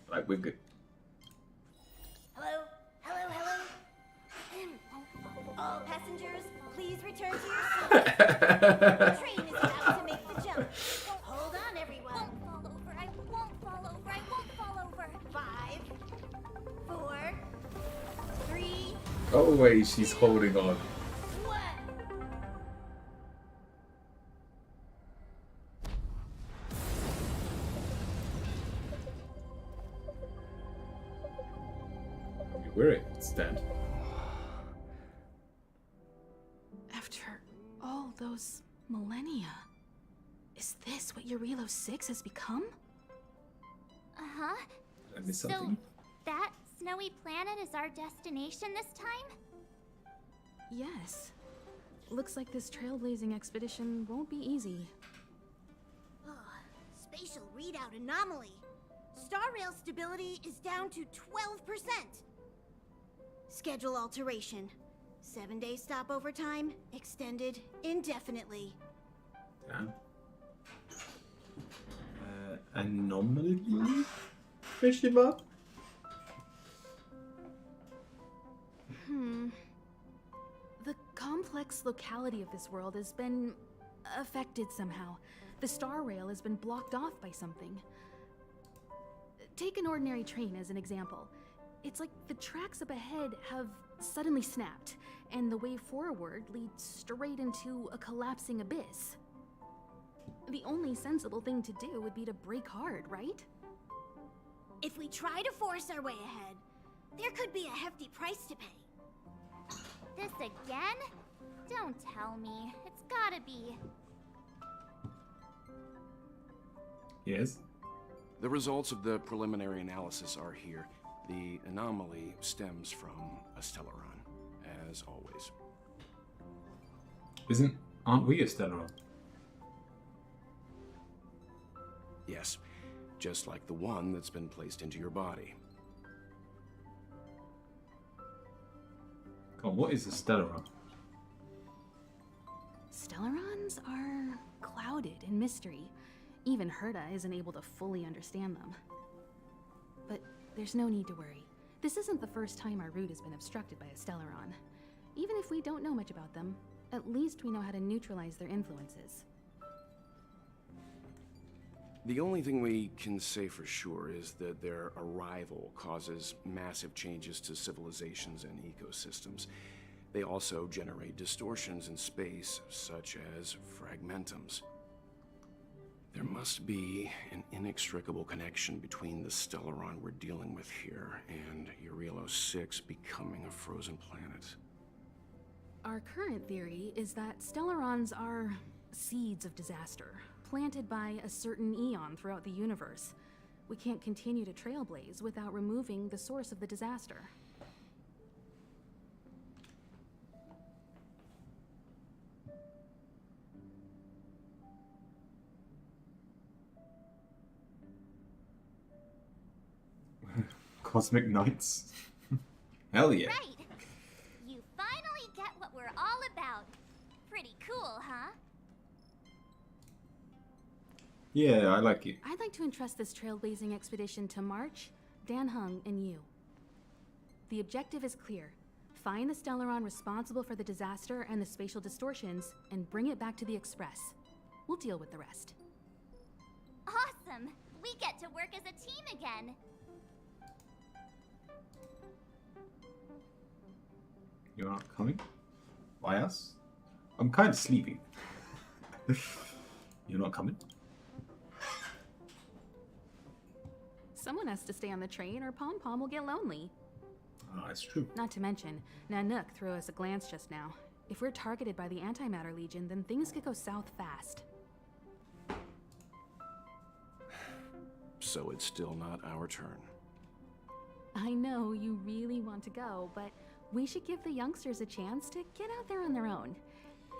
Like, we're good. Hello? Hello, hello? All passengers, please return to your seats. The train is about to make the jump. Hold on, everyone. Won't fall over, I won't fall over, I won't fall over. 5, 4, 3, Oh, wait, she's holding on. 1. We're at stand. After all those millennia, is this what Eurilo 6 has become? Uh-huh. Did I miss So, something? that snowy planet is our destination this time? Yes. Looks like this trailblazing expedition won't be easy. Oh, spatial readout anomaly. Star rail stability is down to 12%. Schedule alteration. 7-day stopover time extended indefinitely. Damn. Anomaly? Question mark? The complex locality of this world has been affected somehow. The star rail has been blocked off by something. Take an ordinary train as an example. It's like the tracks up ahead have suddenly snapped, and the way forward leads straight into a collapsing abyss. The only sensible thing to do would be to brake hard, right? If we try to force our way ahead, there could be a hefty price to pay. This again? Don't tell me. It's gotta be. Yes. The results of the preliminary analysis are here. The anomaly stems from a Stellaron, as always. Aren't we a Stellaron? Yes, just like the one that's been placed into your body. God, what is a Stellaron? Stellarons are clouded in mystery. Even Herta isn't able to fully understand them. But there's no need to worry. This isn't the first time our route has been obstructed by a Stellaron. Even if we don't know much about them, at least we know how to neutralize their influences. The only thing we can say for sure is that their arrival causes massive changes to civilizations and ecosystems. They also generate distortions in space, such as fragmentums. There must be an inextricable connection between the Stellaron we're dealing with here and Eurilo 6 becoming a frozen planet. Our current theory is that Stellarons are seeds of disaster, planted by a certain eon throughout the universe. We can't continue to trailblaze without removing the source of the disaster. Cosmic Knights. Hell yeah. Right! You finally get what we're all about. Pretty cool, huh? Yeah, I like it. I'd like to entrust this trailblazing expedition to March, Dan Heng, and you. The objective is clear. Find the Stellaron responsible for the disaster and the spatial distortions, and bring it back to the Express. We'll deal with the rest. Awesome! We get to work as a team again. You're not coming? Why us? I'm kind of sleeping. You're not coming? Someone has to stay on the train or Pom Pom will get lonely. It's true. Not to mention, Nanook threw us a glance just now. If we're targeted by the Antimatter Legion, then things could go south fast. So it's still not our turn. I know you really want to go, but we should give the youngsters a chance to get out there on their own.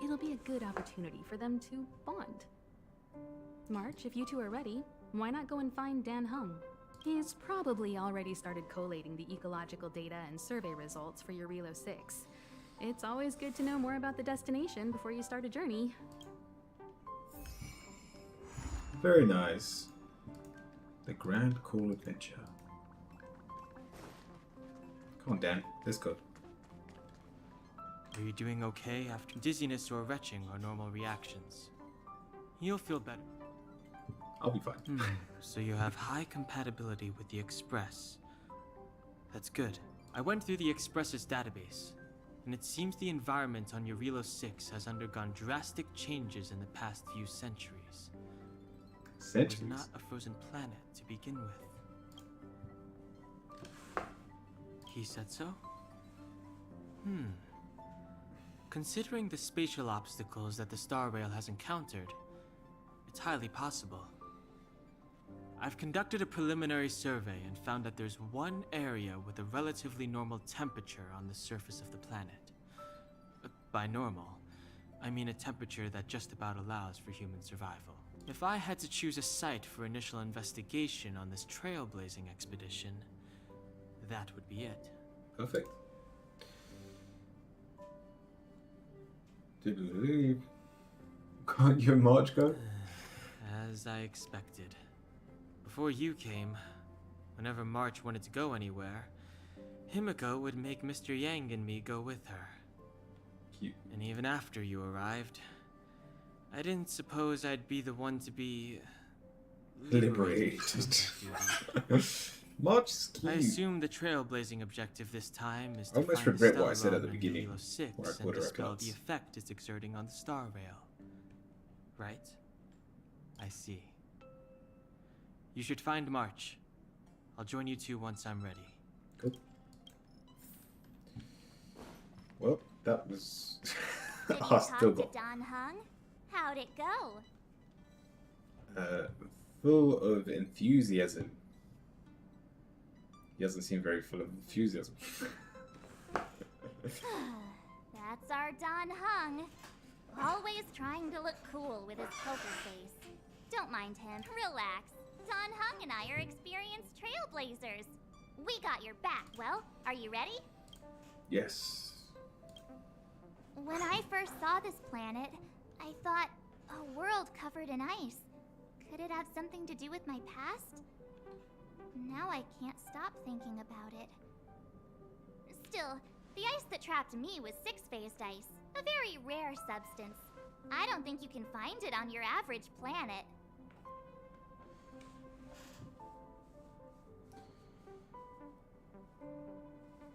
It'll be a good opportunity for them to bond. March, if you two are ready, why not go and find Dan Heng? He's probably already started collating the ecological data and survey results for Eurilo 6. It's always good to know more about the destination before you start a journey. Very nice. The Grand Cool Adventure. Come on, Dan. Let's go. Are you doing okay after dizziness or retching are normal reactions? You'll feel better. I'll be fine. So you have high compatibility with the Express. That's good. I went through the Express's database, and it seems the environment on Eurilo 6 has undergone drastic changes in the past few centuries. It was not a frozen planet to begin with. He said so? Considering the spatial obstacles that the Star Rail has encountered, it's highly possible. I've conducted a preliminary survey and found that there's one area with a relatively normal temperature on the surface of the planet. By normal, I mean a temperature that just about allows for human survival. If I had to choose a site for initial investigation on this trailblazing expedition, that would be it. Perfect. Can't you and March go? As I expected. Before you came, whenever March wanted to go anywhere, Himiko would make Mr. Yang and me go with her. Cute. And even after you arrived, I didn't suppose I'd be the one to be Liberated. March is cute. I assume the trailblazing objective this time is to I almost find regret the what I said at the Stellaron in beginning, Eurilo 6 where I and called her a dispel the klutz. effect it's exerting on the Star Rail. Right? I see. You should find March. I'll join you two once I'm ready. Cool. Well, that was... Did you I talk still to got... Don Heng? How'd it go? Full of enthusiasm. He doesn't seem very full of enthusiasm. That's our Don Heng. Always trying to look cool with his poker face. Don't mind him. Relax. Don Heng and I are experienced trailblazers. We got your back. Well, are you ready? Yes. When I first saw this planet, I thought, a world covered in ice. Could it have something to do with my past? Now I can't stop thinking about it. Still, the ice that trapped me was six-phased ice, a very rare substance. I don't think you can find it on your average planet.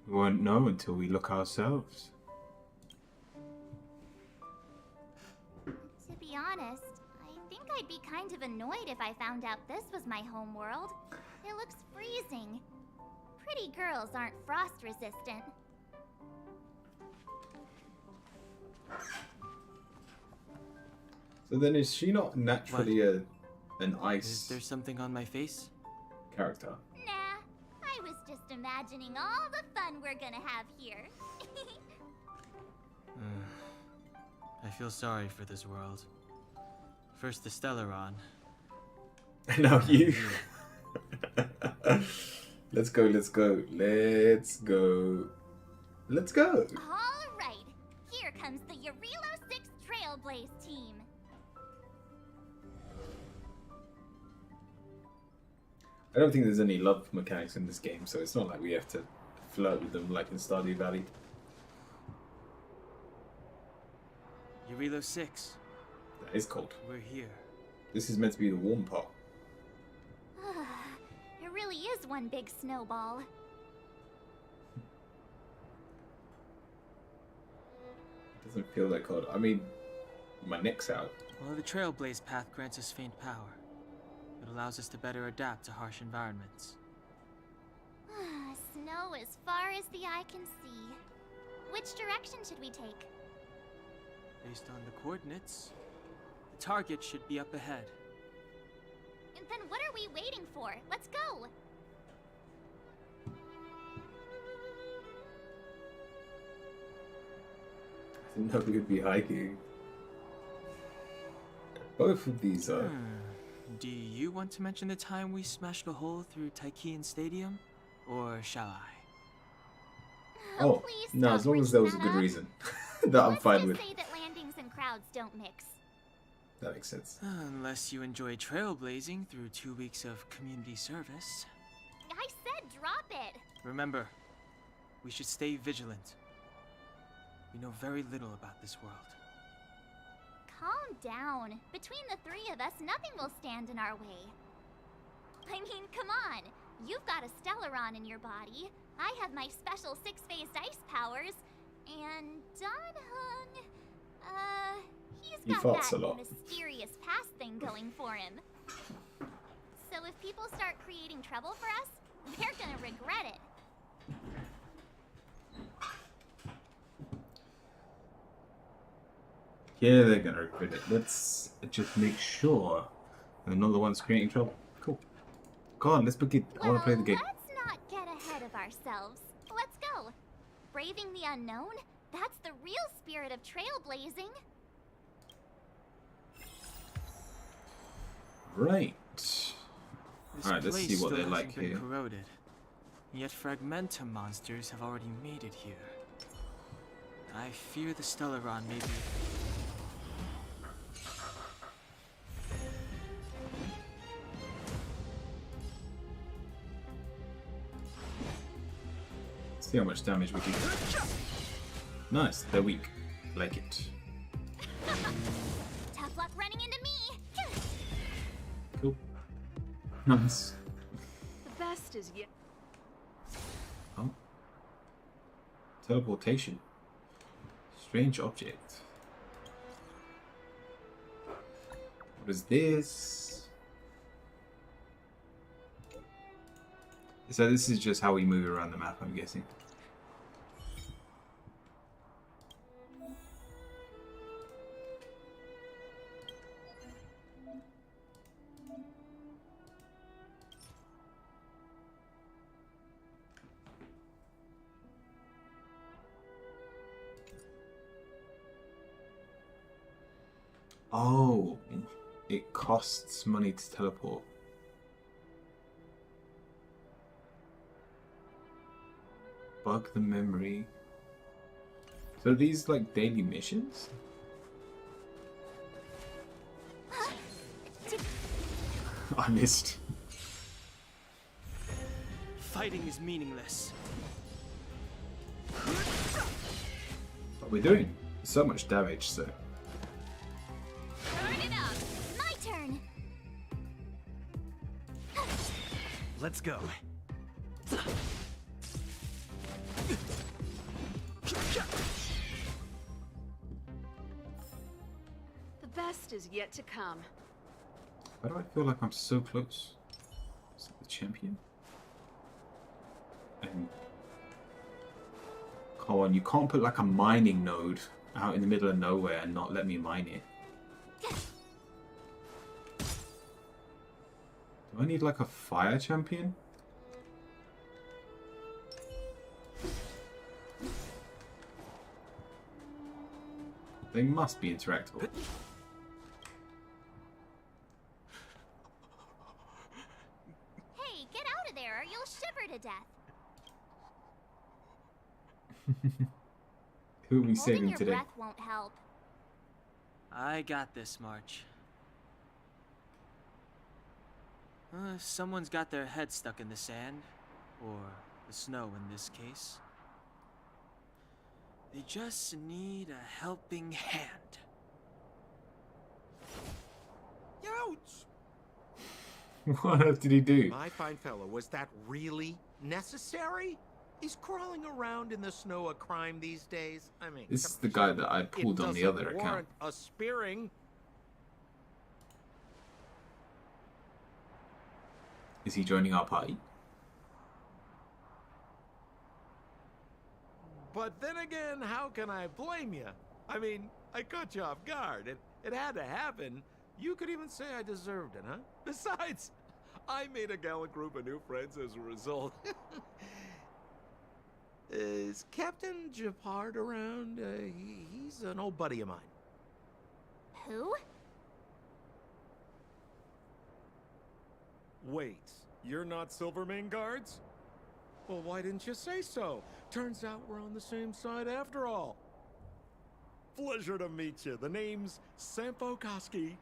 We won't know until we look ourselves. To be honest, I think I'd be kind of annoyed if I found out this was my home world. It looks freezing. Pretty girls aren't frost resistant. So then is she not naturally an ice Is there something on my face? character? Nah, I was just imagining all the fun we're gonna have here. I feel sorry for this world. First the Stellaron. No, you. Let's go, let's go, let's go. Let's go. All right, here comes the Yarilo 6 Trailblaze team. I don't think there's any love mechanics in this game, so it's not like we have to flirt with them like in Stardew Valley. Yarilo 6. That is cold. We're here. This is meant to be the warm part. It really is one big snowball. It doesn't feel that cold. I mean, my neck's out. Well, the Trailblaze path grants us faint power. It allows us to better adapt to harsh environments. Snow as far as the eye can see. Which direction should we take? Based on the coordinates, the target should be up ahead. And then what are we waiting for? Let's go! I didn't know we would be hiking. Both of these are. Do you want to mention the time we smashed a hole through Taikian Stadium? Or shall I? Oh, please no, stop as long as there was a bringing good that up. reason that I'm Let's fine just with. say that landings and crowds don't mix. That makes sense. Unless you enjoy trailblazing through 2 weeks of community service. I said drop it! Remember, we should stay vigilant. We know very little about this world. Calm down. Between the three of us, nothing will stand in our way. I mean, come on. You've got a Stellaron in your body. I have my special six-phased ice powers. And Danhung, he's He got farts that a lot. mysterious past thing going for him. So if people start creating trouble for us, they're gonna regret it. Yeah, they're gonna regret it. Let's just make sure they're not the ones creating trouble. Cool. Go on, let's begin. I want to play the game. Let's not get ahead of ourselves. Let's go. Braving the unknown? That's the real spirit of trailblazing. Right. This Alright, let's place see what still they're like hasn't been here. corroded. Yet Fragmentum monsters have already made it here. I fear the Stellaron may be... See how much damage we can do. Nice, they're weak. Like it. Tough luck running into me. Cool. Nice. The best is yet. Oh. Teleportation. Strange object. What is this? So this is just how we move around the map, I'm guessing. Oh, it costs money to teleport. Bug the memory. So are these like daily missions? I missed. Fighting is meaningless. But we're doing so much damage, so. Turn it up! My turn! Let's go. The best is yet to come. Why do I feel like I'm so close? Is it the champion? And come on, you can't put like a mining node out in the middle of nowhere and not let me mine it. Do I need like a fire champion? They must be interactable. Hey, get out of there or you'll shiver to death. Who are we Holding saving your today? breath won't help. I got this, March. Someone's got their head stuck in the sand, or the snow in this case. They just need a helping hand. Ouch! What did he do? My fine fellow, was that really necessary? Is crawling around in the snow a crime these days? I mean, This is the guy that I pulled on the other account. warrant a spearing. Is he joining our party? But then again, how can I blame you? I mean, I caught you off guard. It had to happen. You could even say I deserved it, huh? Besides, I made a gallant group of new friends as a result. Is Captain Japard around? He's an old buddy of mine. Who? Wait, you're not Silvermane Guards? Well, why didn't you say so? Turns out we're on the same side after all. Pleasure to meet you. The name's Sampo Koski.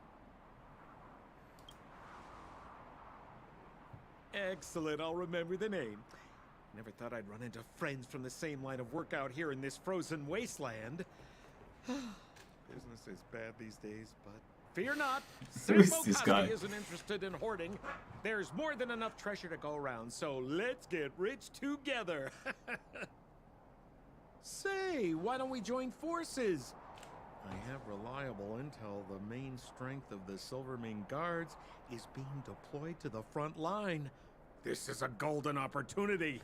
Excellent, I'll remember the name. Never thought I'd run into friends from the same line of work out here in this frozen wasteland. Business is bad these days, but fear not. Who is Sampo this Koski guy? isn't interested in hoarding. There's more than enough treasure to go around, so let's get rich together. Say, why don't we join forces? I have reliable intel the main strength of the Silvermane Guards is being deployed to the front line. This is a golden opportunity.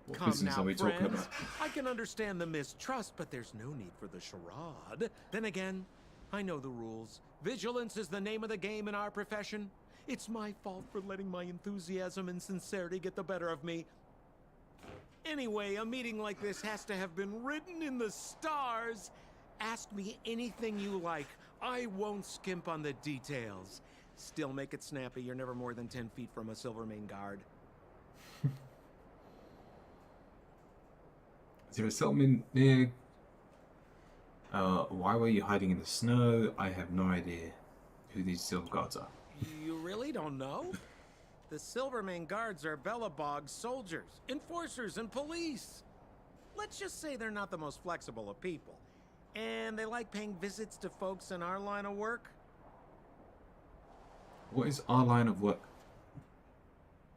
What Come business now, are we talking friends. about? I can understand the mistrust, but there's no need for the charade. Then again, I know the rules. Vigilance is the name of the game in our profession. It's my fault for letting my enthusiasm and sincerity get the better of me. Anyway, a meeting like this has to have been written in the stars. Ask me anything you like. I won't skimp on the details. Still make it snappy. You're never more than 10 feet from a Silvermane Guard. Is there a settlement near? Why were you hiding in the snow? I have no idea who these Silver Guards are. You really don't know? The Silvermane Guards are Belobog soldiers, enforcers, and police. Let's just say they're not the most flexible of people. And they like paying visits to folks in our line of work. What is our line of work?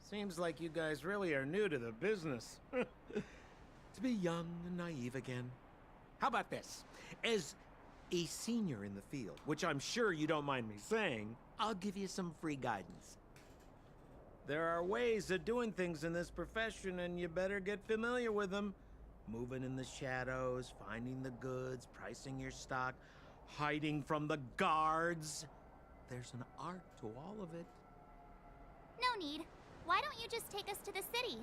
Seems like you guys really are new to the business. To be young and naive again. How about this? As a senior in the field, which I'm sure you don't mind me saying, I'll give you some free guidance. There are ways of doing things in this profession, and you better get familiar with them. Moving in the shadows, finding the goods, pricing your stock, hiding from the guards. There's an art to all of it. No need. Why don't you just take us to the city?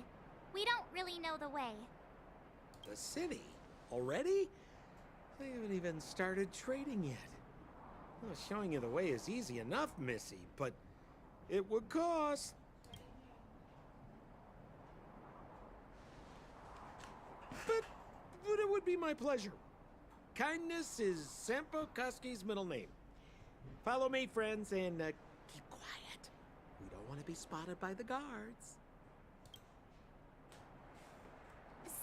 We don't really know the way. The city? Already? I haven't even started trading yet. Well, showing you the way is easy enough, Missy, but it would cost. But it would be my pleasure. Kindness is Sampo Koski's middle name. Follow me, friends, and keep quiet. We don't want to be spotted by the guards.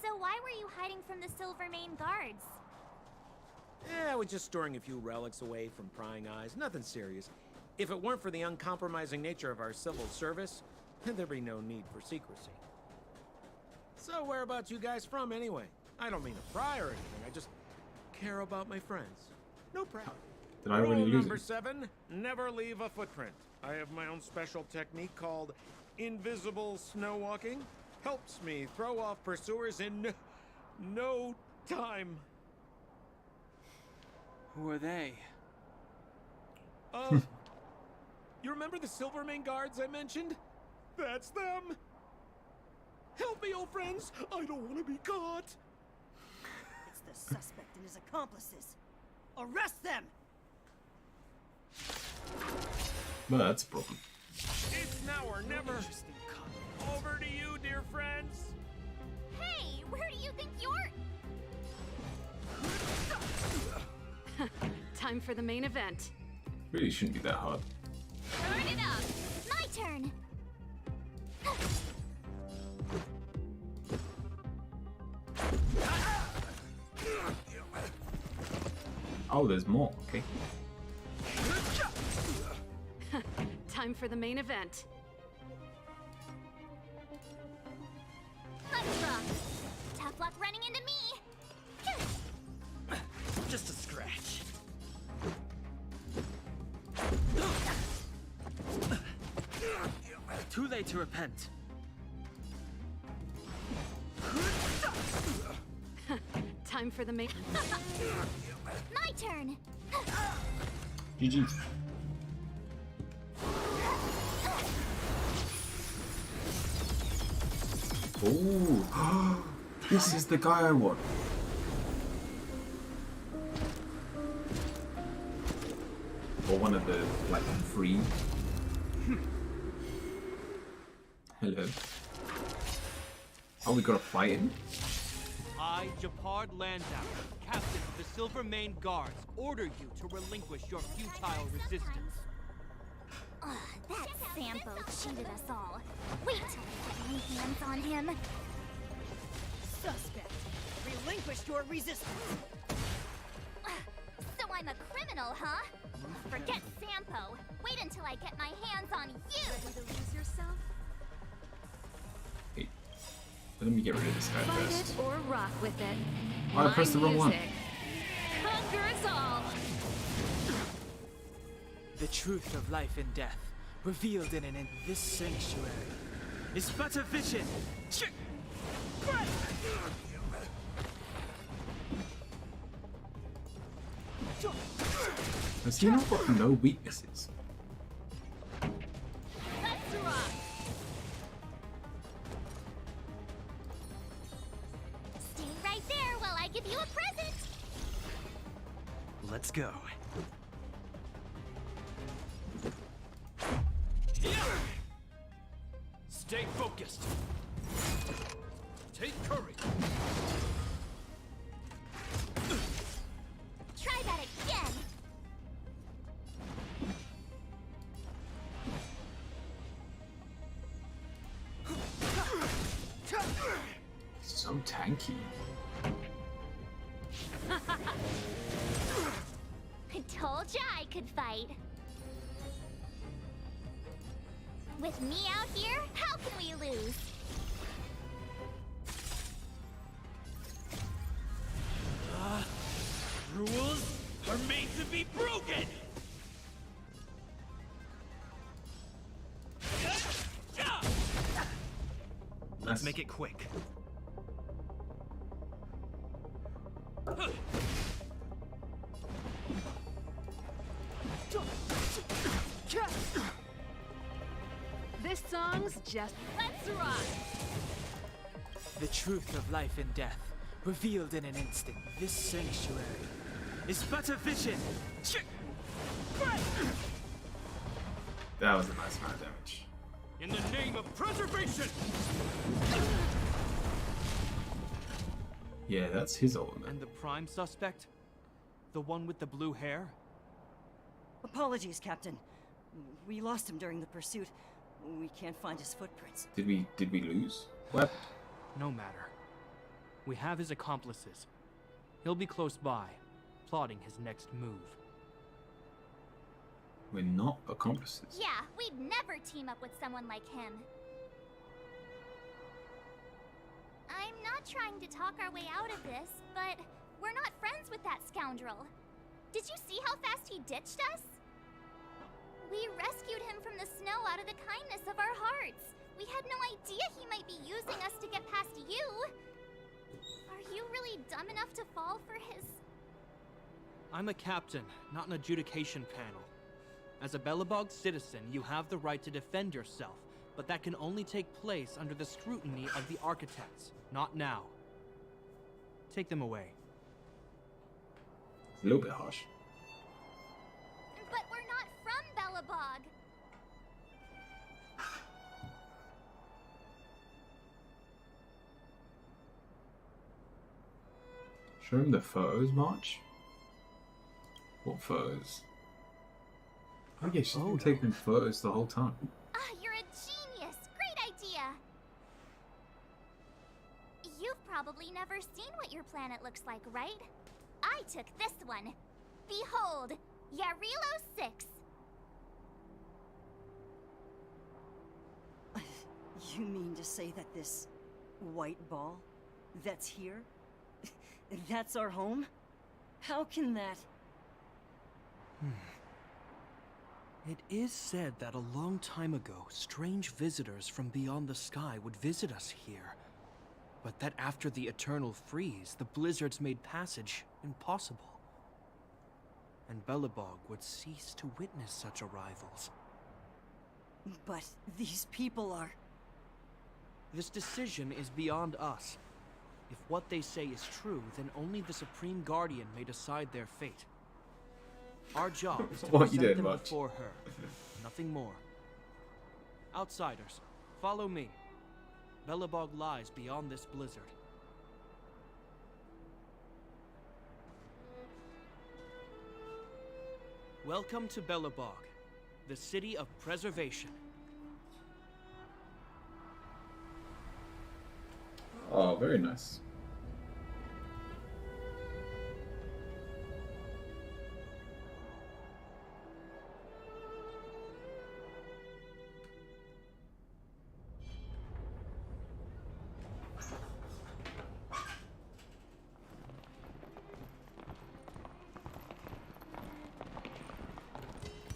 So why were you hiding from the Silvermane guards? Yeah, we're just storing a few relics away from prying eyes. Nothing serious. If it weren't for the uncompromising nature of our civil service, there'd be no need for secrecy. So whereabouts you guys from, anyway? I don't mean to pry or anything. I just care about my friends. No problem. Did I already Rule lose number it? 7, never leave a footprint. I have my own special technique called invisible snow walking. Helps me throw off pursuers in no time. Who are they? You remember the Silvermane guards I mentioned? That's them. Help me, old friends. I don't want to be caught. It's the suspect and his accomplices. Arrest them! Well, that's a problem. It's now or never. Over to you, dear friends. Hey, where do you think you're... Time for the main event. Really shouldn't be that hard. Turn it up! My turn! Oh, there's more. Okay. Time for the main event. Let's rock! Tough luck running into me! Just a scratch. Too late to repent. Time for the main... My turn! GG's. Oh, this is the guy I want. Or one of the, like, 3. Hello. Oh, we gotta fight him? I, Japard Landau, captain of the Silvermane Guards, order you to relinquish your futile resistance. Ugh, that Sampo cheated us all. Wait till I get my hands on him. Suspect! Relinquish your resistance! So I'm a criminal, huh? Forget Sampo. Wait until I get my hands on you. Ready to lose yourself? Hey, let me get rid of this guy Fight first. it or rock with it. Oh, I pressed the wrong one. Conquer us all! The truth of life and death, revealed in this sanctuary, is but a vision. Has he not got no weaknesses? Let's rock. Stay right there while I give you a present. Let's go. Stay focused. Take courage. Try that again. So tanky. I told ya I could fight. With me out here, how can we lose? Rules are made to be broken. Let's make it quick. This song's just... Let's rock! The truth of life and death, revealed in an instant. This sanctuary is but a vision. That was a nice amount of damage. In the name of preservation! Yeah, that's his ultimate. And the prime suspect? The one with the blue hair? Apologies, Captain. We lost him during the pursuit. We can't find his footprints. Did we lose? What? No matter. We have his accomplices. He'll be close by, plotting his next move. We're not accomplices. Yeah, we'd never team up with someone like him. I'm not trying to talk our way out of this, but we're not friends with that scoundrel. Did you see how fast he ditched us? We rescued him from the snow out of the kindness of our hearts. We had no idea he might be using us to get past you. Are you really dumb enough to fall for his... I'm a captain, not an adjudication panel. As a Belobog citizen, you have the right to defend yourself, but that can only take place under the scrutiny of the architects, not now. Take them away. It's a little bit harsh. But we're not from Belobog. Show him the photos, March. What photos? Oh yeah, she's been taking photos the whole time. Ah, you're a genius. Great idea. You've probably never seen what your planet looks like, right? I took this one. Behold, Yarilo 6. You mean to say that this white ball that's here, that's our home? How can that... It is said that a long time ago, strange visitors from beyond the sky would visit us here. But that after the eternal freeze, the blizzards made passage impossible. And Belobog would cease to witness such arrivals. But these people are... This decision is beyond us. If what they say is true, then only the Supreme Guardian may decide their fate. Our job is to What you present doing, them March? before her. Nothing more. Outsiders, follow me. Belobog lies beyond this blizzard. Welcome to Belobog, the city of preservation. Oh, very nice.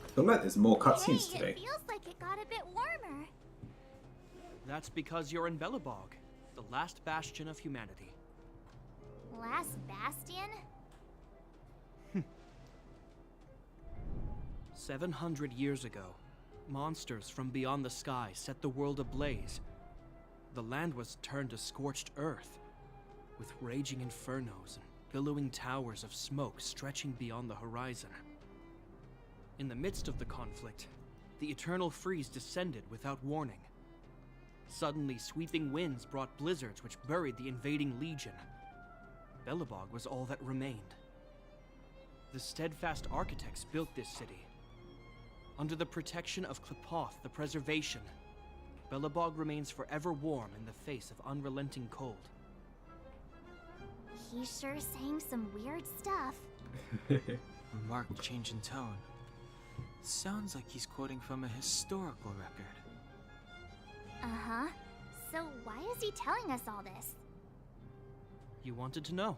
I feel like there's more cutscenes Hey, today. it feels like it got a bit warmer. That's because you're in Belobog, the last bastion of humanity. Last bastion? 700 years ago, monsters from beyond the sky set the world ablaze. The land was turned to scorched earth, with raging infernos and billowing towers of smoke stretching beyond the horizon. In the midst of the conflict, the eternal freeze descended without warning. Suddenly, sweeping winds brought blizzards which buried the invading legion. Belobog was all that remained. The steadfast architects built this city. Under the protection of Klepoth, the preservation, Belobog remains forever warm in the face of unrelenting cold. He's sure saying some weird stuff. Marked change in tone. Sounds like he's quoting from a historical record. Uh-huh. So why is he telling us all this? You wanted to know.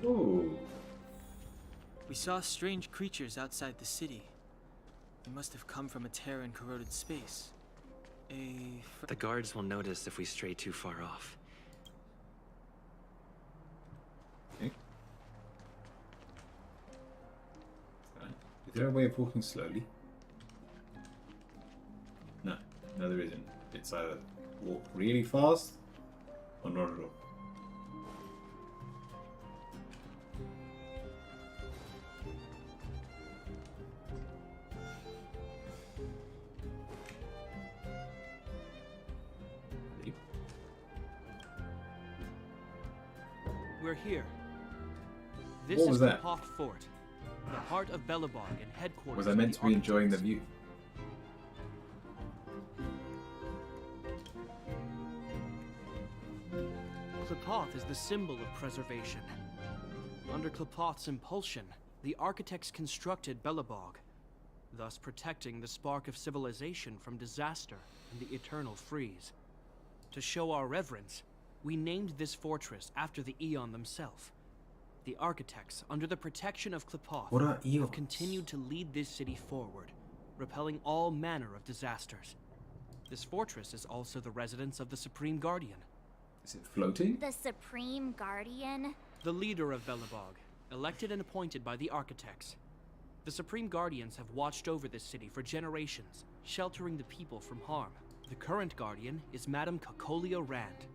Ooh. We saw strange creatures outside the city. They must have come from a Terran corroded space. The guards will notice if we stray too far off. Okay. Is there a way of walking slowly? No, no there isn't. It's either walk really fast or not at all. We're here. This What was is that? Qlipoth Fort, the heart of Belobog and headquarters Was I of meant the to be enjoying the Architects. view? Qlipoth is the symbol of preservation. Under Qlipoth's impulsion, the architects constructed Belobog, thus protecting the spark of civilization from disaster and the eternal freeze. To show our reverence, we named this fortress after the Aeon themselves. The architects, under the protection of Qlipoth, What are have eons? continued to lead this city forward, repelling all manner of disasters. This fortress is also the residence of the Supreme Guardian. Is it floating? The Supreme Guardian? The leader of Belobog, elected and appointed by the architects. The Supreme Guardians have watched over this city for generations, sheltering the people from harm. The current Guardian is Madame Cocolia Rand.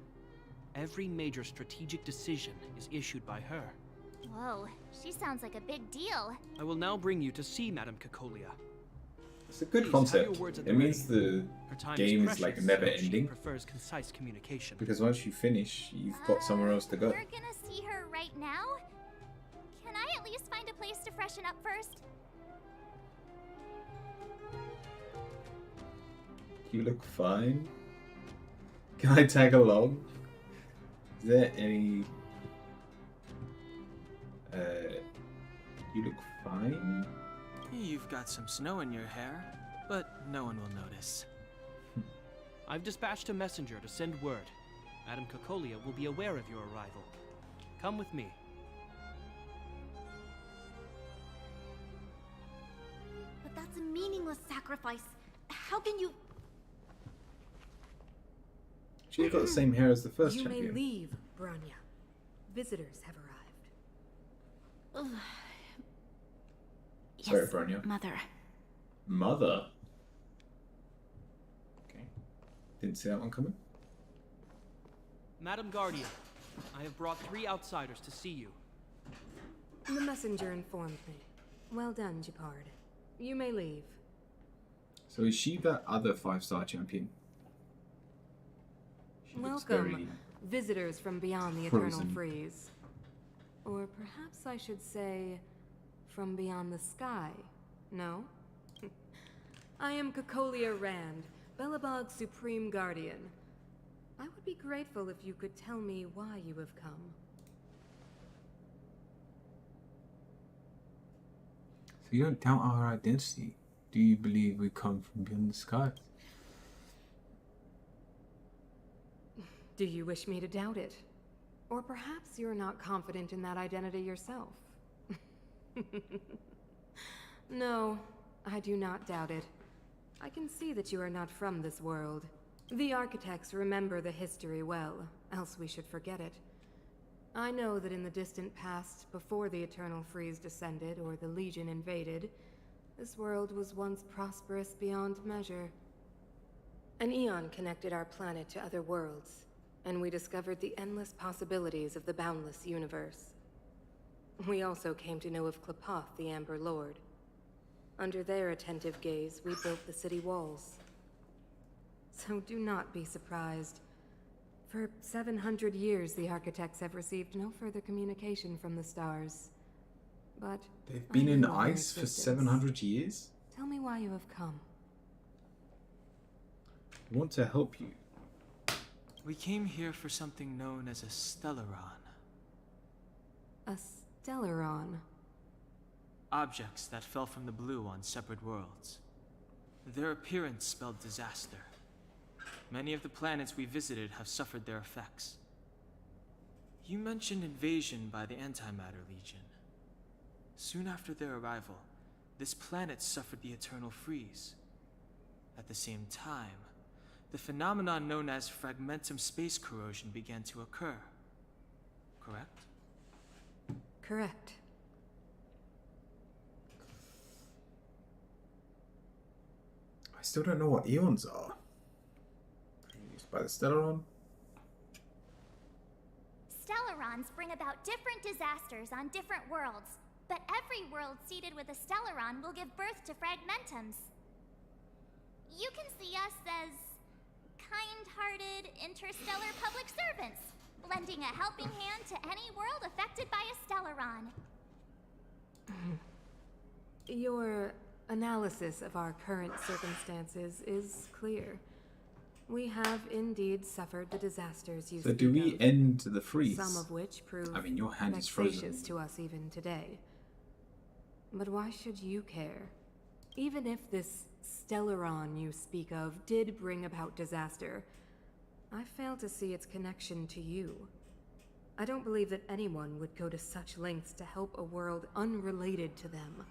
Every major strategic decision is issued by her. Whoa, she sounds like a big deal. I will now bring you to see Madame Cocolia. It's a good Please, have concept. your words at It the means the Her time game is like precious, never so she ending. prefers concise communication. Because once you finish, you've got somewhere else to go. We're gonna see her right now? Can I at least find a place to freshen up first? You look fine. Can I tag along? Is there any... You look fine? You've got some snow in your hair, but no one will notice. I've dispatched a messenger to send word. Madame Cocolia will be aware of your arrival. Come with me. But that's a meaningless sacrifice. How can you... She's got the same hair as the first You may champion. leave, Bronya. Visitors have arrived. Sorry, Yes, Bronya. Mother. Mother? Okay. Didn't see that one coming. Madame Guardian, I have brought 3 outsiders to see you. The messenger informed me. Well done, Gepard. You may leave. So is she that other 5-star champion? She looks Welcome, very visitors from beyond the eternal frozen. freeze. Or perhaps I should say, from beyond the sky. No? I am Cocolia Rand, Belobog's Supreme Guardian. I would be grateful if you could tell me why you have come. So you don't doubt our identity. Do you believe we come from beyond the skies? Do you wish me to doubt it? Or perhaps you're not confident in that identity yourself? No, I do not doubt it. I can see that you are not from this world. The architects remember the history well, else we should forget it. I know that in the distant past, before the Eternal Freeze descended or the Legion invaded, this world was once prosperous beyond measure. An Aeon connected our planet to other worlds, and we discovered the endless possibilities of the boundless universe. We also came to know of Qlipoth, the Amber Lord. Under their attentive gaze, we built the city walls. So do not be surprised. For 700 years, the architects have received no further communication from the stars. But They've been I in know their ice for existence. 700 years? Tell me why you have come. I want to help you. We came here for something known as a Stellaron. A Stellaron. Objects that fell from the blue on separate worlds. Their appearance spelled disaster. Many of the planets we visited have suffered their effects. You mentioned invasion by the Antimatter Legion. Soon after their arrival, this planet suffered the Eternal Freeze. At the same time, the phenomenon known as fragmentum space corrosion began to occur. Correct? Correct. I still don't know what eons are. Used by the Stellaron? Stellarons bring about different disasters on different worlds, but every world seeded with a Stellaron will give birth to fragmentums. You can see us as kind-hearted interstellar public servants, lending a helping hand to any world affected by a Stellaron. Your analysis of our current circumstances is clear. We have indeed suffered the disasters you So speak do we of, end the freeze? some of which prove I mean, your hand is vexatious frozen. to us even today. But why should you care? Even if this Stellaron you speak of did bring about disaster, I fail to see its connection to you. I don't believe that anyone would go to such lengths to help a world unrelated to them.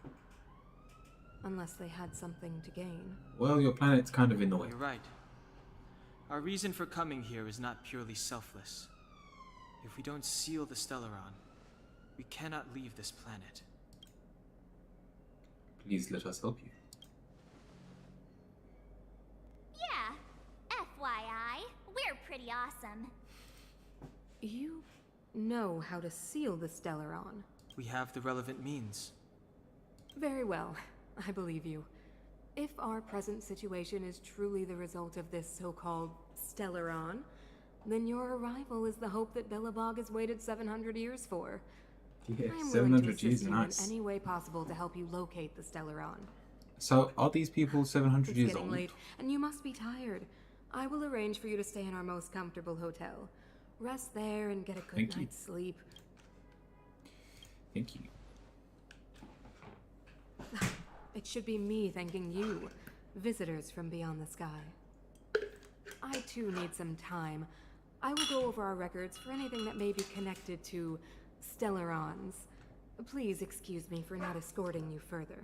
Unless they had something to gain. Well, your planet's kind of annoying. You're right. Our reason for coming here is not purely selfless. If we don't seal the Stellaron, we cannot leave this planet. Please let us help you. Yeah, FYI, we're pretty awesome. You know how to seal the Stellaron. We have the relevant means. Very well, I believe you. If our present situation is truly the result of this so-called Stellaron, then your arrival is the hope that Belobog has waited 700 years for. Yeah, I am willing to 700 assist years, you nice. in any way possible to help you locate the Stellaron. So, are these people 700 It's years getting old? late, and you must be tired. I will arrange for you to stay in our most comfortable hotel. Rest there and get a good Thank you. night's sleep. Thank you. It should be me thanking you, visitors from beyond the sky. I too need some time. I will go over our records for anything that may be connected to Stellarons. Please excuse me for not escorting you further.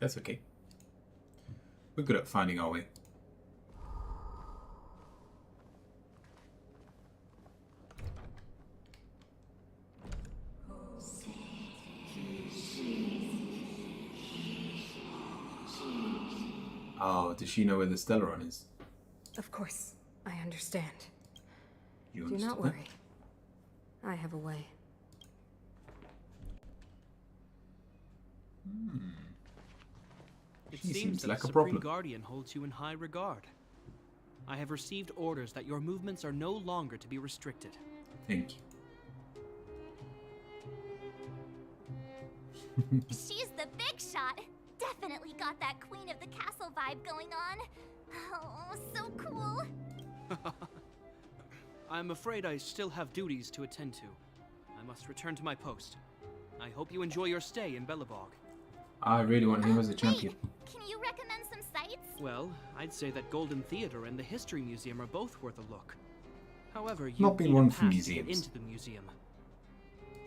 That's okay. We're good at finding our way. Oh, does she know where the Stellaron is? Of course, I understand. You Do not understood that? worry. I have a way. It She seems seems that like the a Supreme problem. Guardian holds you in high regard. I have received orders that your movements are no longer to be restricted. Thank you. She's the big shot. Definitely got that Queen of the Castle vibe going on. Oh, so cool. I'm afraid I still have duties to attend to. I must return to my post. I hope you enjoy your stay in Belobog. I really want him as a champion. Can you recommend some sites? Well, I'd say that Golden Theater and the History Museum are both worth a look. However, you Not been need one a for pass to get museums. into the museum.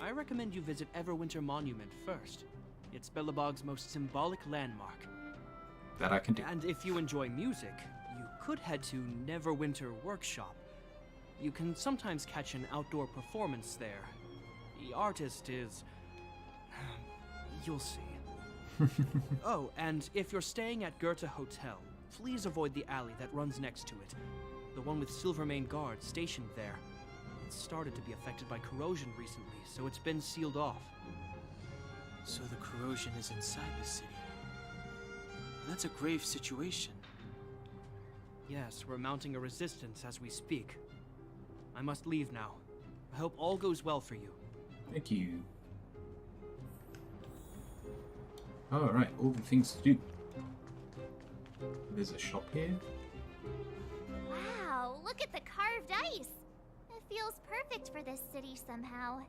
I recommend you visit Everwinter Monument first. It's Belobog's most symbolic landmark. That I can do. And if you enjoy music, you could head to Neverwinter Workshop. You can sometimes catch an outdoor performance there. The artist is... you'll see. Oh, and if you're staying at Goethe Hotel, please avoid the alley that runs next to it. The one with Silvermane guards stationed there. It's started to be affected by corrosion recently, so it's been sealed off. So the corrosion is inside the city. That's a grave situation. Yes, we're mounting a resistance as we speak. I must leave now. I hope all goes well for you. Thank you. Alright, all the things to do. There's a shop here. Wow, look at the carved ice. It feels perfect for this city somehow.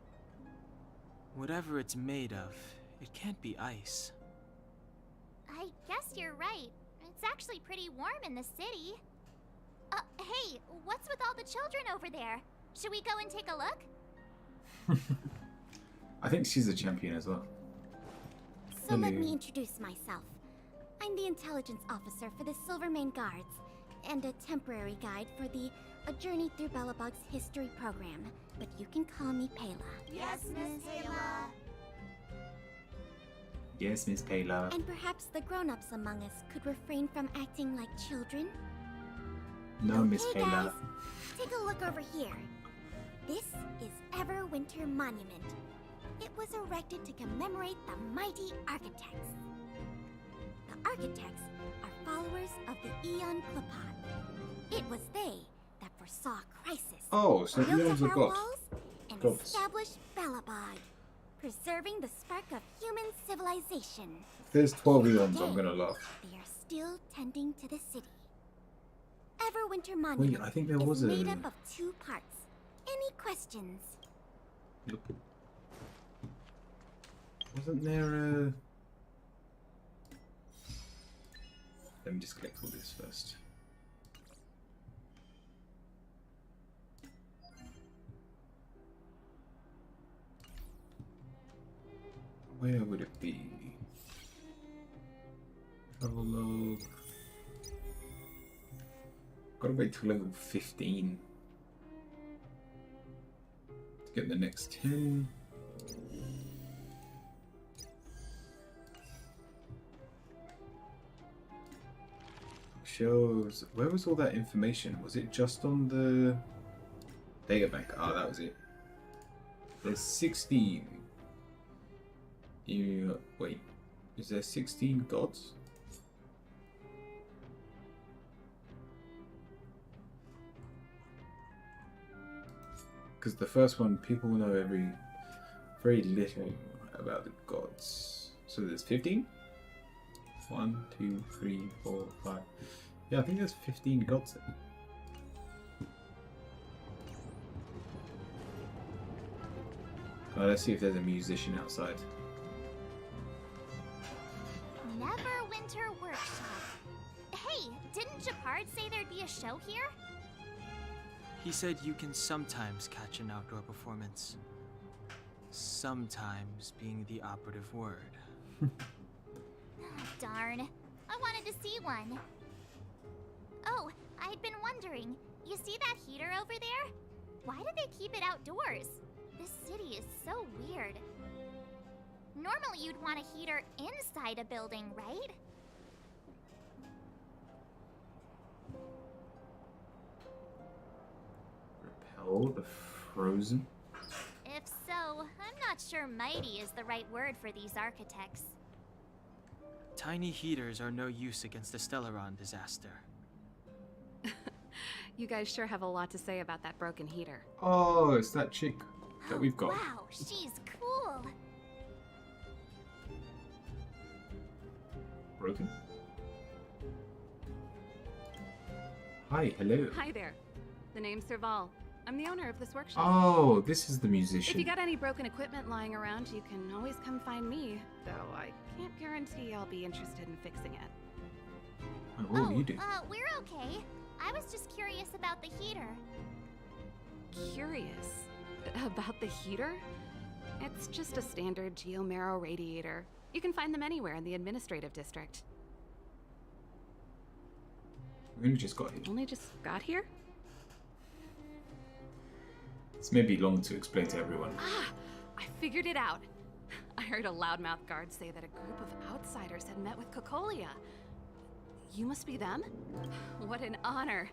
Whatever it's made of, it can't be ice. I guess you're right. It's actually pretty warm in the city. Hey, what's with all the children over there? Should we go and take a look? I think she's a champion as well. So let Hello. me introduce myself. I'm the intelligence officer for the Silvermane Guards, and a temporary guide for the A Journey Through Belobog's history program. But you can call me Pela. Yes, Miss Pela. Yes, Miss Pela. And perhaps the grown-ups among us could refrain from acting like children. No, Miss Hey Pela. guys, take a look over here. This is Everwinter Monument. It was erected to commemorate the mighty architects. The architects are followers of the Aeon Klapat. It was they that for foresaw crisis. Oh, so built Leon's up a our god. walls and Gods. established Belobog, preserving the spark of human civilization. If there's 12 Eons, I'm gonna laugh. They are still tending to the city. Everwinter Wait, Monument I think there is was a... made up of 2 parts. Any questions? Nope. Wasn't there a... Let me just collect all this first. Where would it be? Travel log. Gotta wait till level 15 to get the next 10. Shows. Where was all that information? Was it just on the databank? Ah, that was it. There's 16. Wait. Is there 16 gods? Because the first one, people know very little about the gods. So there's 15? 1, 2, 3, 4, 5. Yeah, I think there's 15 gods then. Let's see if there's a musician outside. Neverwinter Workshop. Hey, didn't Japard say there'd be a show here? He said you can sometimes catch an outdoor performance. Sometimes being the operative word. Darn. I wanted to see one. Oh, I'd been wondering. You see that heater over there? Why do they keep it outdoors? This city is so weird. Normally you'd want a heater inside a building, right? Repel the frozen. If so, I'm not sure mighty is the right word for these architects. Tiny heaters are no use against the Stellaron disaster. You guys sure have a lot to say about that broken heater. Oh, it's that chick that we've got. Wow, she's cool. Broken. Hi, hello. Hi there. The name's Serval. I'm the owner of this workshop. Oh, this is the If musician. you got any broken equipment lying around, you can always come find me. Though I can't guarantee I'll be interested in fixing it. Oh, what do you do? We're okay. I was just curious about the heater. Curious about the heater? It's just a standard Geomarrow radiator. You can find them anywhere in the administrative district. We only just got here. Only just got here? It's maybe long to explain to everyone. Ah, I figured it out. I heard a loudmouth guard say that a group of outsiders had met with Cocolia. You must be them? What an honor.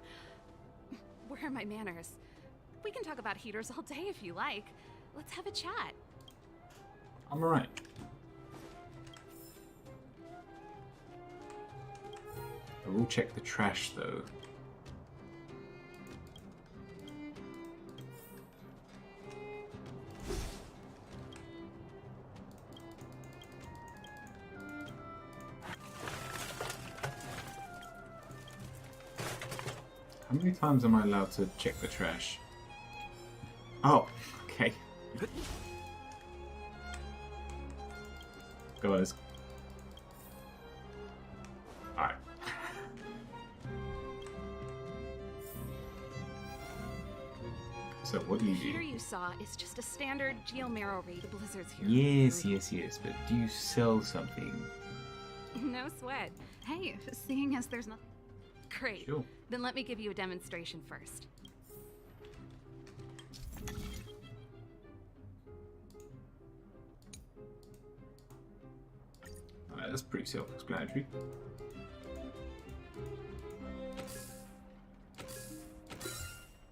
Where are my manners? We can talk about heaters all day if you like. Let's have a chat. I'm alright. I will check the trash though. How many times am I allowed to check the trash? Oh, okay. Guys. Alright. So what do The you heater do? you saw is just a standard Geomarrow raid. The blizzards here. Yes, yes, yes, but do you sell something? No sweat. Hey, seeing as there's nothing. Great. Sure. Then let me give you a demonstration first. Alright, that's pretty self-explanatory.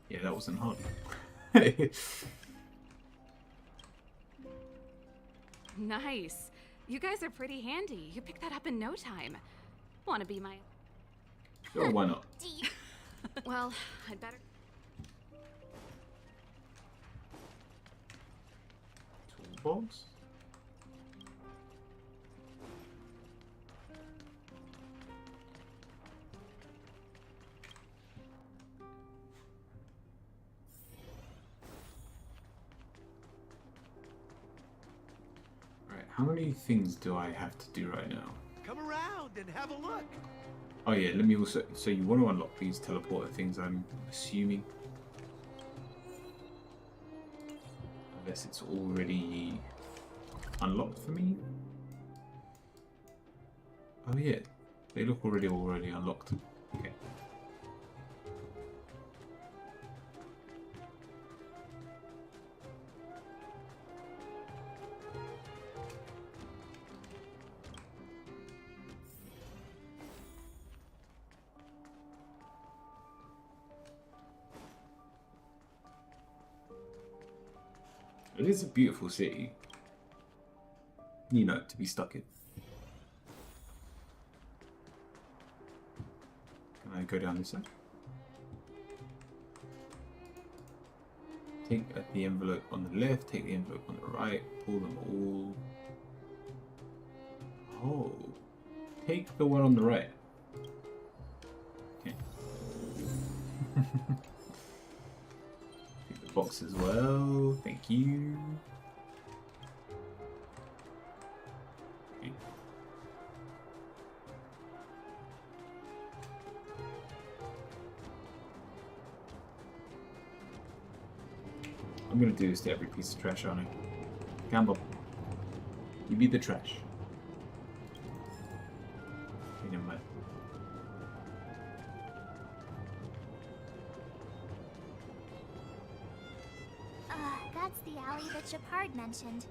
Yeah, that wasn't hard. Nice. You guys are pretty handy. You picked that up in no time. Want to be my... Sure, why not? Well, I'd better... box? Alright, how many things do I have to do right now? Come around and have a look. Oh yeah, let me also... So you want to unlock these teleporter things, I'm assuming? Unless it's already unlocked for me? Oh yeah, they look already unlocked. Okay. It is a beautiful city, you know, to be stuck in. Can I go down this side? Take the envelope on the left, take the envelope on the right, pull them all. Oh, take the one on the right. Okay. Box as well, thank you. Okay. I'm gonna do this to every piece of trash, aren't I? Campbell, you be the trash. Okay, never mind. That's the alley that Shepard mentioned.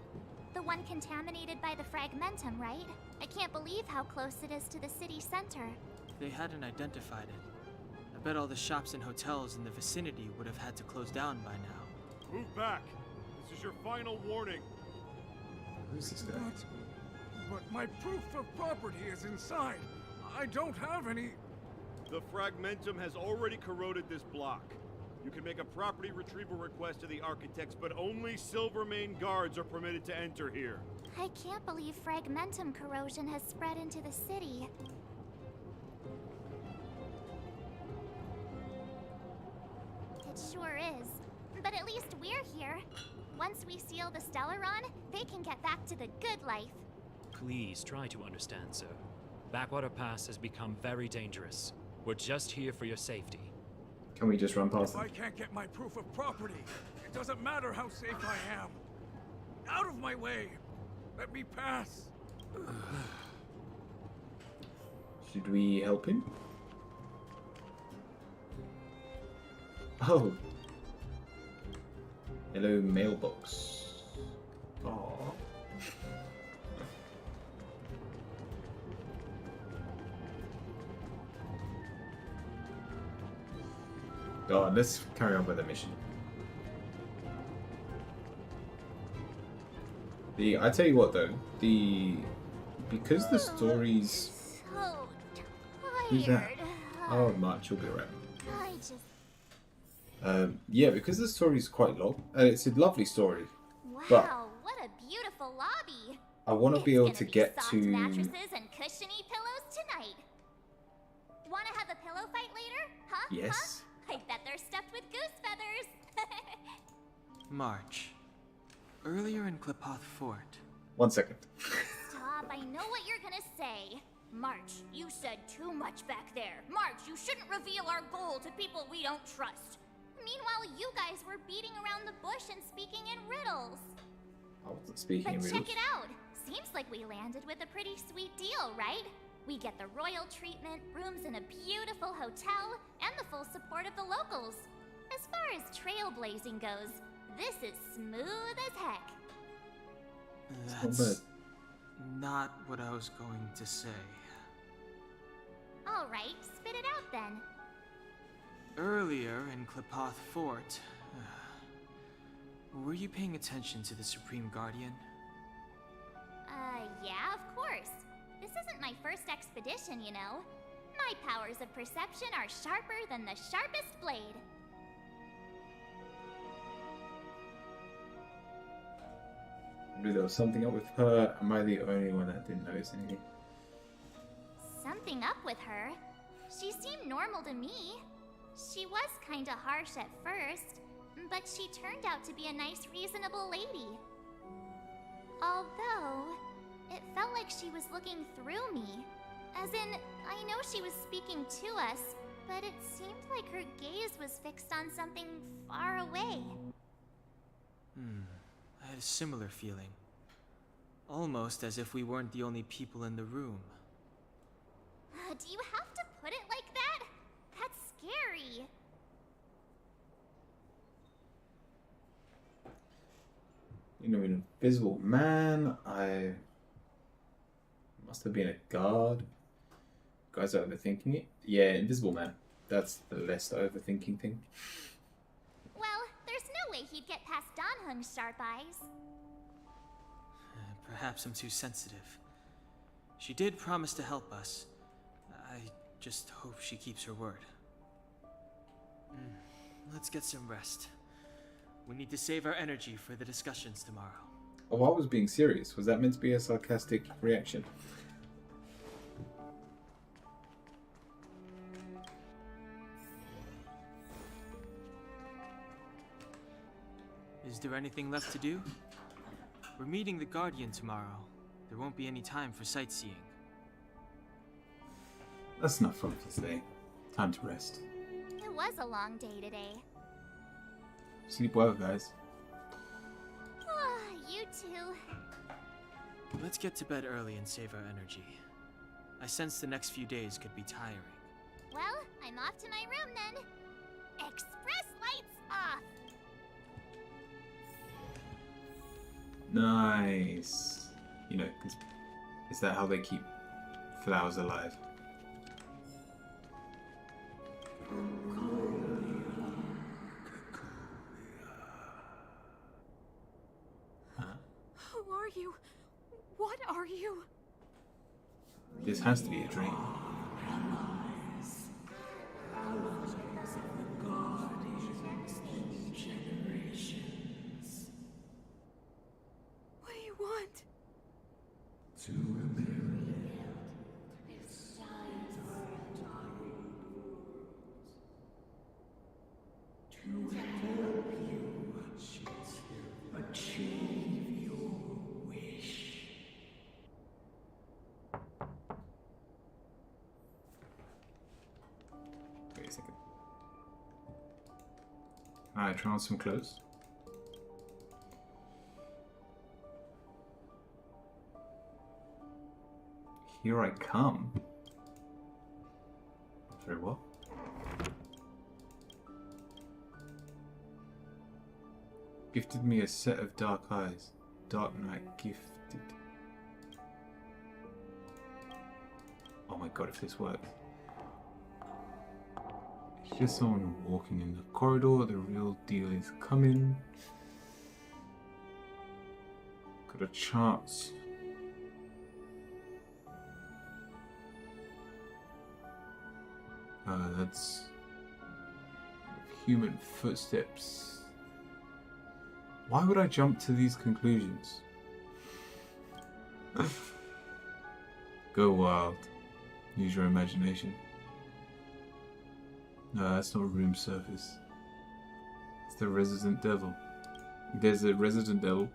The one contaminated by the fragmentum, right? I can't believe how close it is to the city center. They hadn't identified it. I bet all the shops and hotels in the vicinity would have had to close down by now. Move back. This is your final warning. Who's this guy? But my proof of property is inside. I don't have any. The fragmentum has already corroded this block. You can make a property retrieval request to the architects, but only Silvermane guards are permitted to enter here. I can't believe fragmentum corrosion has spread into the city. It sure is. But at least we're here. Once we seal the Stellaron, they can get back to the good life. Please try to understand, sir. Backwater Pass has become very dangerous. We're just here for your safety. Can we just run past If them? I can't get my proof of property, it doesn't matter how safe I am. Out of my way! Let me pass! Should we help him? Oh. Hello, mailbox. Aww. God, let's carry on with the mission. I tell you what though, because the stories. So Who's that? tired. Oh, March, you'll be right. I just... Yeah, because the story's quite long. It's a lovely story. Wow, But what a beautiful lobby. I want to be able to get Soft to. mattresses and cushiony pillows tonight. Wanna have a pillow fight later? Huh? Yes. Huh? I bet they're stuffed with goose feathers. March. Earlier in Klipoth Fort. 1 second. Stop, I know what you're gonna say. March, you said too much back there. March, you shouldn't reveal our goal to people we don't trust. Meanwhile, you guys were beating around the bush and speaking in riddles. I wasn't speaking But in check riddles. it out. Seems like we landed with a pretty sweet deal, right? We get the royal treatment, rooms in a beautiful hotel, and the full support of the locals. As far as trailblazing goes, this is smooth as heck. That's not what I was going to say. All right, spit it out then. Earlier in Klipoth Fort, were you paying attention to the Supreme Guardian? Yeah, of course. This isn't my first expedition, you know. My powers of perception are sharper than the sharpest blade. Maybe there was something up with her. Am I the only one that didn't notice anything? Something up with her? She seemed normal to me. She was kinda harsh at first, but she turned out to be a nice, reasonable lady. Although, it felt like she was looking through me. As in, I know she was speaking to us, but it seemed like her gaze was fixed on something far away. I had a similar feeling. Almost as if we weren't the only people in the room. Do you have to put it like that? That's scary. You know, an invisible man. I must have been a guard. Guys are overthinking it. Yeah, invisible man. That's the less overthinking thing. Well, there's no way he'd get past Dan Heng's sharp eyes. Perhaps I'm too sensitive. She did promise to help us. I just hope she keeps her word. Let's get some rest. We need to save our energy for the discussions tomorrow. Oh, I was being serious. Was that meant to be a sarcastic reaction? Is there anything left to do? We're meeting the Guardian tomorrow. There won't be any time for sightseeing. That's enough fun for today. Time to rest. It was a long day today. Sleep well, guys. You too. Let's get to bed early and save our energy. I sense the next few days could be tiring. Well, I'm off to my room then. Express lights off. Nice. You know, is that how they keep flowers alive? Who are you? What are you? This has to be a dream. What do you want? Wait a second. Alright, try on some clothes. Here I come. Very well. Gifted me a set of dark eyes. Dark Knight gifted. Oh my god, if this works. It's just someone walking in the corridor. The real deal is coming. Got a chance. That's human footsteps. Why would I jump to these conclusions? Go wild. Use your imagination. No, that's not room surface. It's the resident devil. There's a resident devil.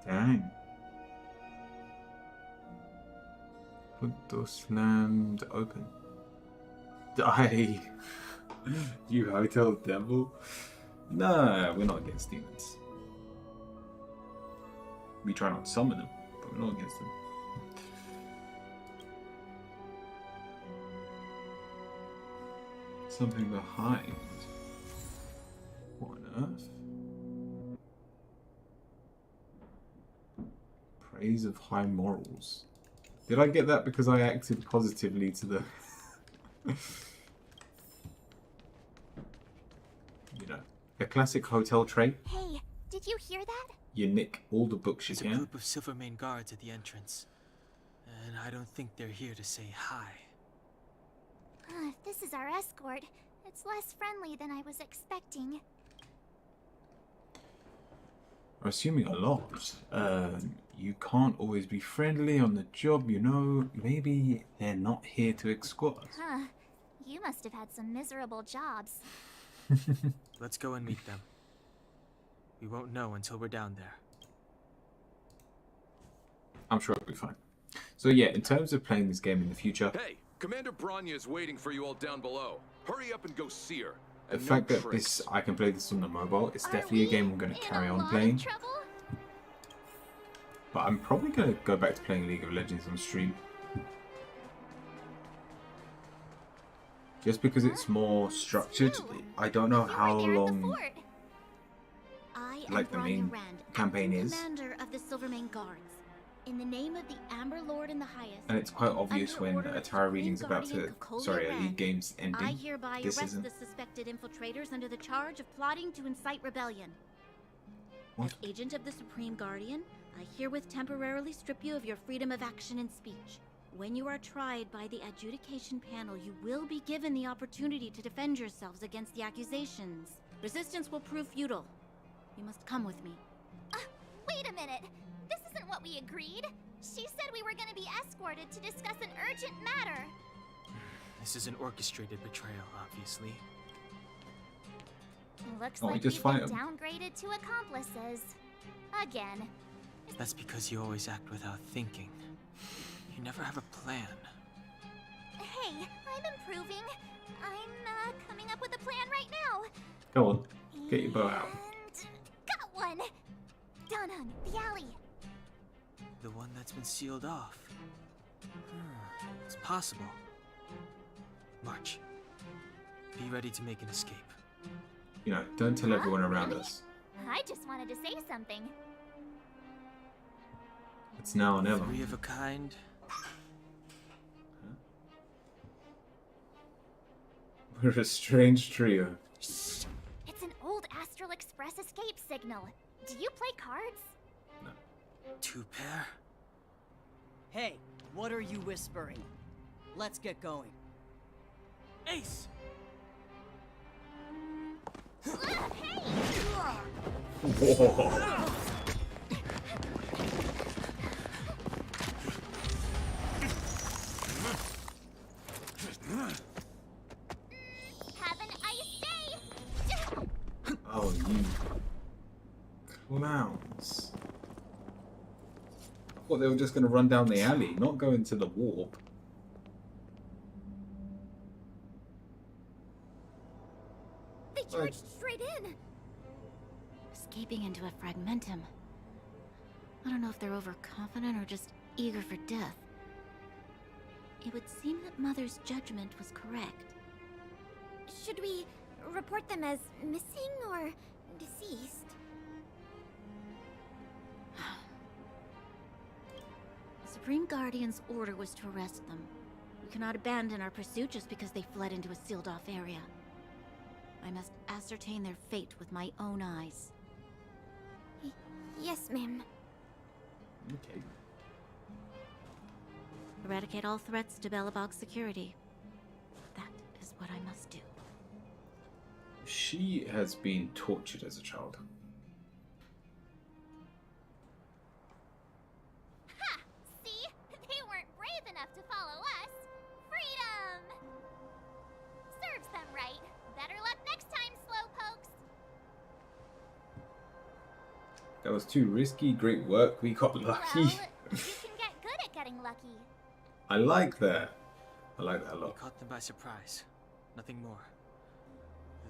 Dang. Door slammed open. Die. You hotel devil. Nah, we're not against demons. We try not to summon them, but we're not against them. Something behind. What on earth? Praise of high morals. Did I get that because I acted positively to the... you know, a classic hotel trait. Hey, did you hear that? You nick all the books you There's a can. group of Silvermane guards at the entrance. And I don't think they're here to say hi. If this is our escort, it's less friendly than I was expecting. I'm assuming a lot. You can't always be friendly on the job, you know. Maybe they're not here to escort us. Huh. You must have had some miserable jobs. Let's go and meet them. We won't know until we're down there. I'm sure it'll be fine. So yeah, in terms of playing this game in the future, Hey, Commander Bronya is waiting for you all down below. Hurry up and go see her. the And fact no that tricks. I can play this on the mobile, it's definitely a game I'm going to carry on playing. But I'm probably going to go back to playing League of Legends on stream. Just because it's more structured. I don't know how long I am like the Bronya main Rand, campaign acting is. commander of the Silvermane Guards. In the name of the Amber Lord in the highest, And it's quite obvious under when order a of Tara Supreme reading's about to, Guardian Cocolia sorry, a Rand, League game's ending. I hereby This arrest isn't. the suspected infiltrators under the charge of plotting to incite rebellion. What? As agent of the Supreme Guardian, I herewith temporarily strip you of your freedom of action and speech. When you are tried by the adjudication panel, you will be given the opportunity to defend yourselves against the accusations. Resistance will prove futile. You must come with me. Wait a minute. This isn't what we agreed. She said we were going to be escorted to discuss an urgent matter. This is an orchestrated betrayal, obviously. Looks Oh, we like just we've fight been 'em. downgraded to accomplices. Again. That's because you always act without thinking. You never have a plan. Hey, I'm improving. I'm coming up with a plan right now. Go on, get your bow out. Got one. Dunhung, the alley. The one that's been sealed off. It's possible. March. Be ready to make an escape. You know, don't tell everyone around us. I just wanted to say something. It's now or never. Three of a kind. We're a strange trio. It's an old Astral Express escape signal. Do you play cards? Two pair. Hey, what are you whispering? Let's get going. Ace! Whoa. Have an ice day. Oh, you clowns. I thought they were just going to run down the alley, not go into the warp. They charged straight in. Escaping into a fragmentum. I don't know if they're overconfident or just eager for death. It would seem that Mother's judgment was correct. Should we report them as missing or deceased? The Supreme Guardian's order was to arrest them. We cannot abandon our pursuit just because they fled into a sealed-off area. I must ascertain their fate with my own eyes. Yes, ma'am. Okay. Eradicate all threats to Belobog's security. That is what I must do. She has been tortured as a child. Ha! See? They weren't brave enough to follow us. Freedom! Serves them right. Better luck next time, slowpokes. That was too risky. Great work. We got lucky. Well, you can get good at getting lucky. I like that. I like that a We lot. caught them by surprise. Nothing more.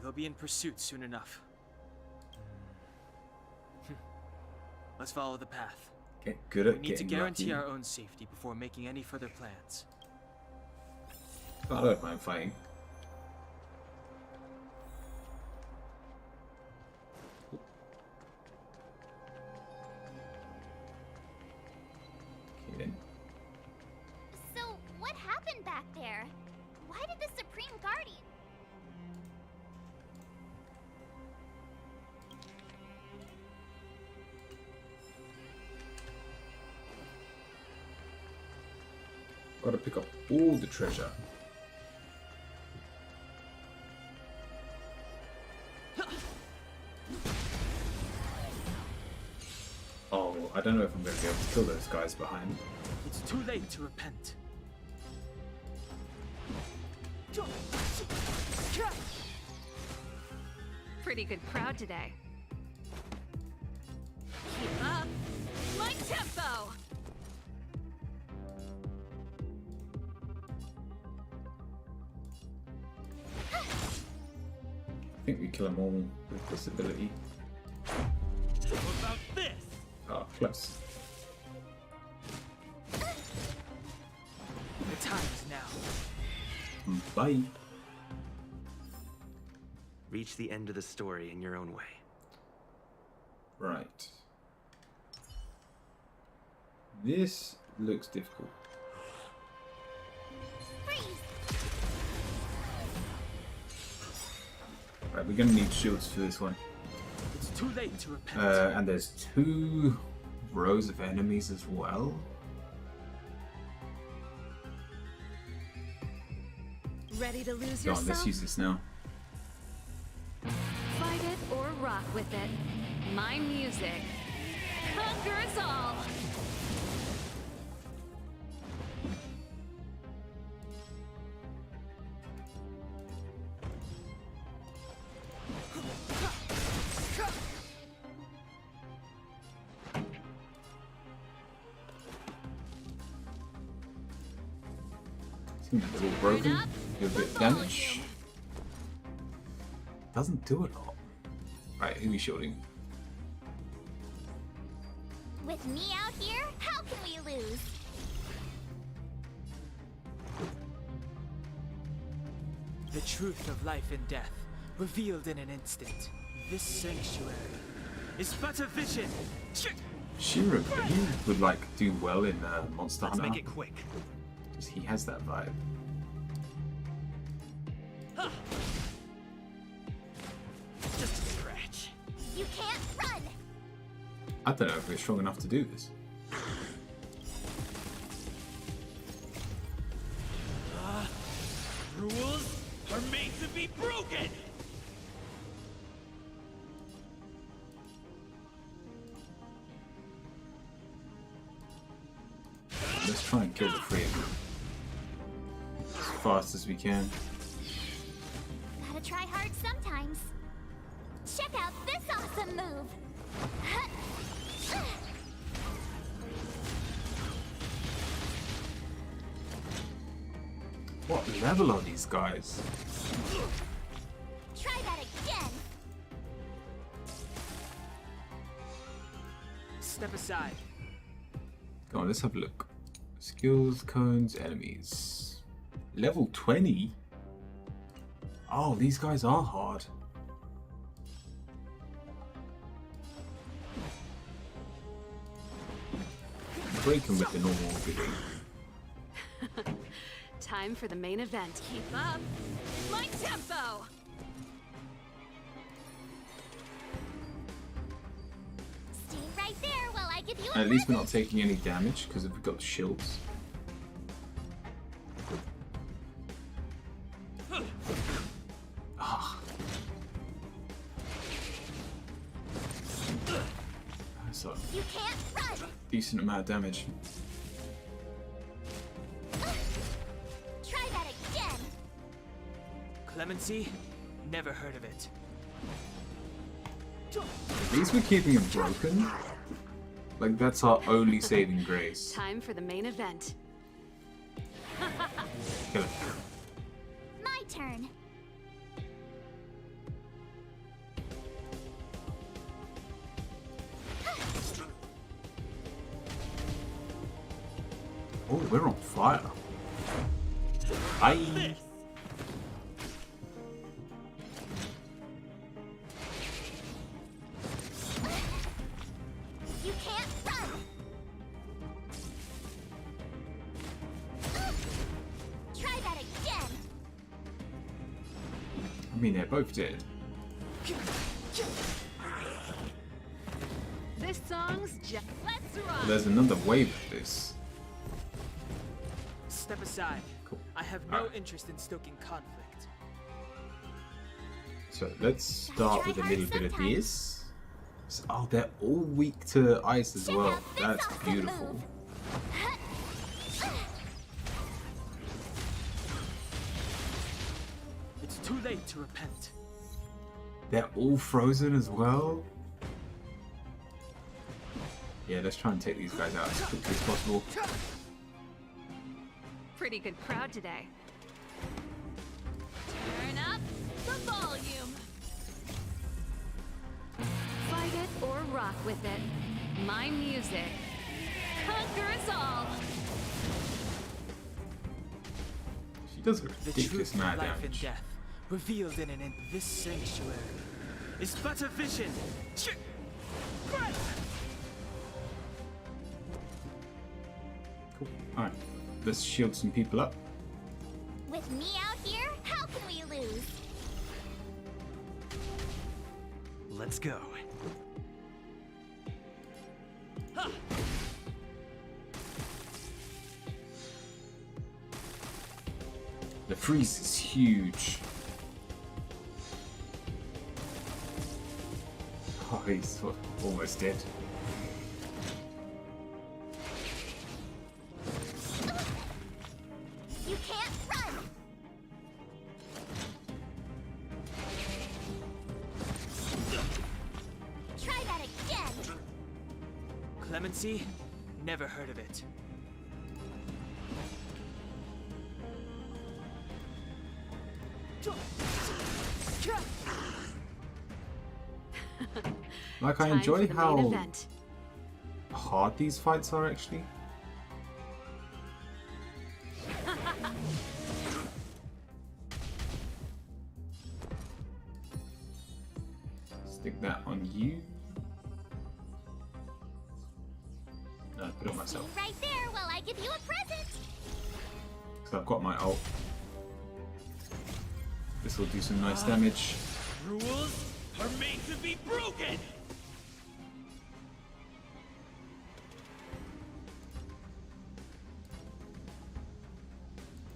They'll be in pursuit soon enough. Let's follow the path. Get good at We need to getting guarantee lucky. our own safety before making any further plans. I don't mind fighting. Okay then. So, what happened back there? Why did the Supreme Guardian... Gotta pick up all the treasure. Oh, I don't know if I'm going to be able to kill those guys behind. It's too late to repent. Pretty good crowd today. Keep up my tempo! I think we kill them all with this ability. What about this? Oh, close. The time is now. Bye. Reach the end of the story in your own way. Right. This looks difficult. Right, we're gonna need shields for this one. It's too late to repent. And there's 2 rows of enemies as well. Ready to lose Go on, yourself? let's use this now. Fight it or rock with it. My music conquers all. Seems a little broken. Do a bit of damage. Doesn't do it all. Right, who are we shielding? With me out here, how can we lose? The truth of life and death, revealed in an instant. This sanctuary is but a vision. Shiro, he would like do well in Monster Let's Hunter. make it quick. Because he has that vibe. Just a scratch. You can't run! I don't know if we're strong enough to do this. Rules are made to be broken! Let's try and kill the 3 of them as fast as we can. Gotta try hard sometimes. Check out this awesome move! What level are these guys? Try that again! Step aside. Go on, let's have a look. Skills, cones, enemies. Level 20? Oh, these guys are hard. Break them with the normal ability. Time for the main event. Keep up my tempo! Stay right there while I give you a At least we're not taking any damage because we've got shields. Ah. That's a You can't run! decent amount of damage. Try that again! Clemency? Never heard of it. At least we're keeping him broken. Like, that's our only saving grace. Time for the main event. Kill him. My turn. Oh, we're on fire. Bye. You can't run! Try that again! I mean, they're both dead. This song's just... Let's rock! But there's another wave of this. Step aside. Cool. I have no Alright. interest in stoking conflict. So let's start with a little bit of this. Oh, they're all weak to ice as well. That's beautiful. It's too late to repent. They're all frozen as well. Yeah, let's try and take these guys out as quickly as possible. Pretty good crowd today. Turn up the volume. Fight it or rock with it. My music. Conquer us all. She does a The ridiculous truth of amount of life and damage. death, revealed in this sanctuary, is but a vision. Cool. Alright, let's shield some people up. With me out here, how can we lose? Let's go. The freeze is huge. Oh, he's almost dead. You can't run! Try that again! Clemency? Never heard of it. Like, I Time enjoy for the main how event. hard these fights are actually. Stick that on you. No, put it on myself. Right there while I give you a present! Because I've got my ult. This will do some nice damage. Rules are made to be broken!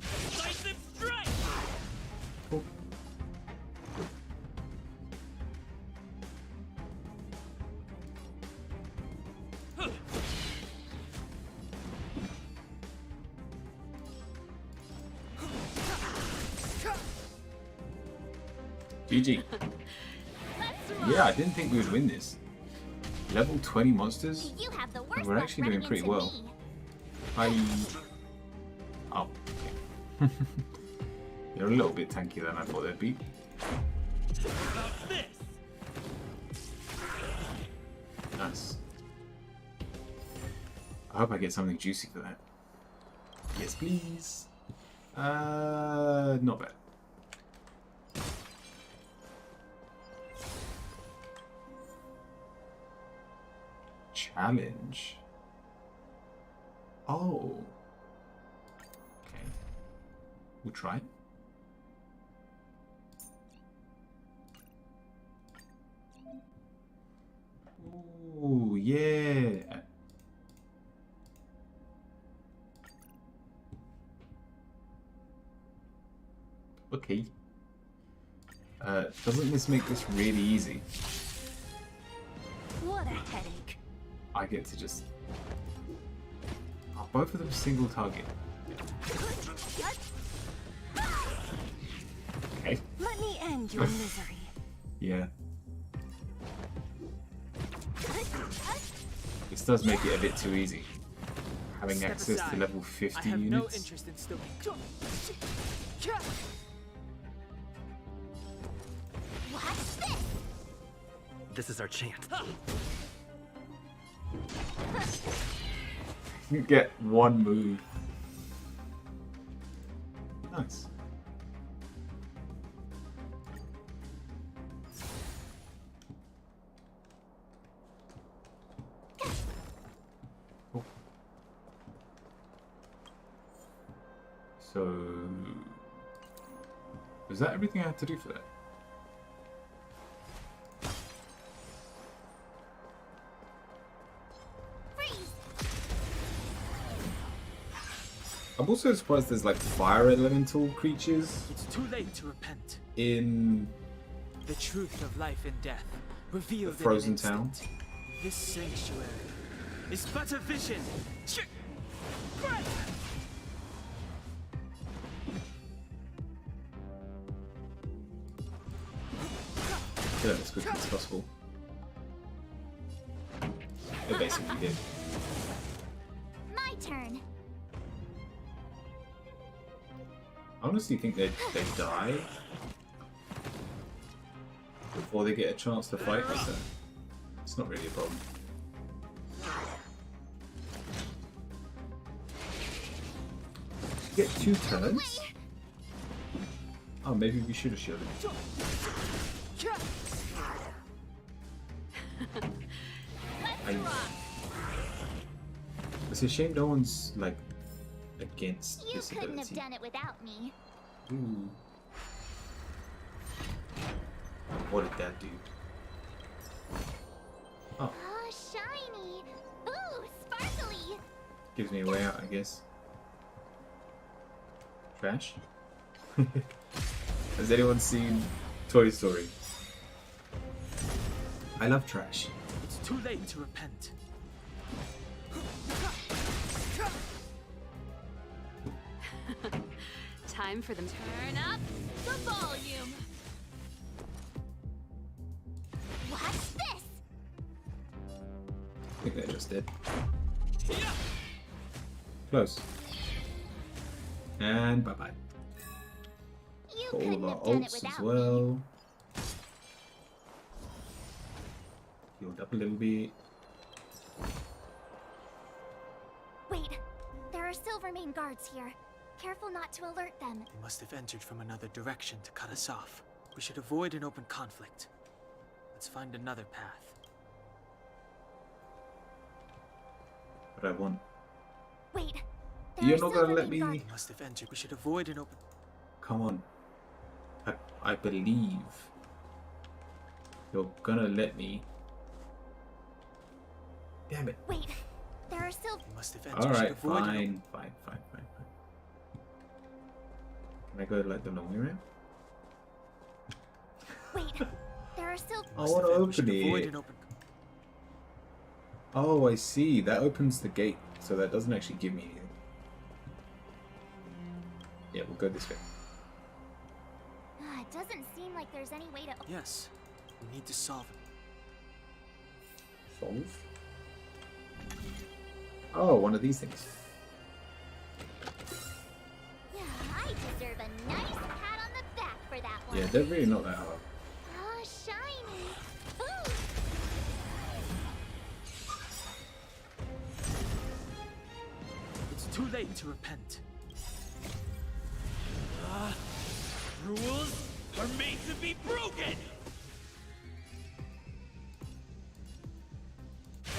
Decisive strike! Cool. GG. Yeah, I didn't think we would win this. Level 20 monsters? You have the worst We're luck actually doing running pretty into well. me. Oh, okay. They're a little bit tankier than I thought they'd be. Nice. I hope I get something juicy for that. Yes, please. Not bad. Challenge. Oh. Okay. We'll try it. Ooh, yeah. Okay. Doesn't this make this really easy? What a headache. I get to just... Are both of them single target? Okay. Let me end your misery. Yeah. This does make it a bit too easy. Having Step access to aside. level 50 I have units. no interest in still Watch this! This is our chance. You get one move. Nice. Cool. So, is that everything I have to do for that? I'm also surprised there's like fire elemental creatures It's too late to repent. in... The truth of life and death, Revealed The frozen in an town. instant, this sanctuary is but a vision. Kill it as quickly as possible. It basically did. My turn. I honestly think they die before they get a chance to fight, so it's not really a problem. Get 2 turns? Oh, maybe we should have shielded. It's a shame no one's like against You this couldn't have ability. done it without me. Ooh. What did that do? Oh, Oh, shiny. Ooh, sparkly. gives me a way out, I guess. Trash? Has anyone seen Toy Story? I love trash. It's too late to repent. Time for them to turn up the volume. Watch this. I think they just did. Close. And bye bye. You All of couldn't our have done it ults as without me. well. Healed up a little bit. Wait, there are Silvermane guards here. Careful not to alert them. They must have entered from another direction to cut us off. We should avoid an open conflict. Let's find another path. What I want. Wait, You're not gonna let me. They must have entered. We should avoid an open. Come on. I believe you're gonna let me. Damn it. Wait, there are still. They must have entered. Alright, Avoid an fine. Can I go like the long way around? Wait, there are still. I want to open it. Oh, I see. That opens the gate, so that doesn't actually give me anything. Yeah, we'll go this way. It doesn't seem like there's any way to. Yes, we need to solve it. Solve? Oh, one of these things. Yeah, I deserve a nice pat on the back for that one. Yeah, they're really not that hard. Oh, shiny. Ooh. It's too late to repent. Rules are made to be broken!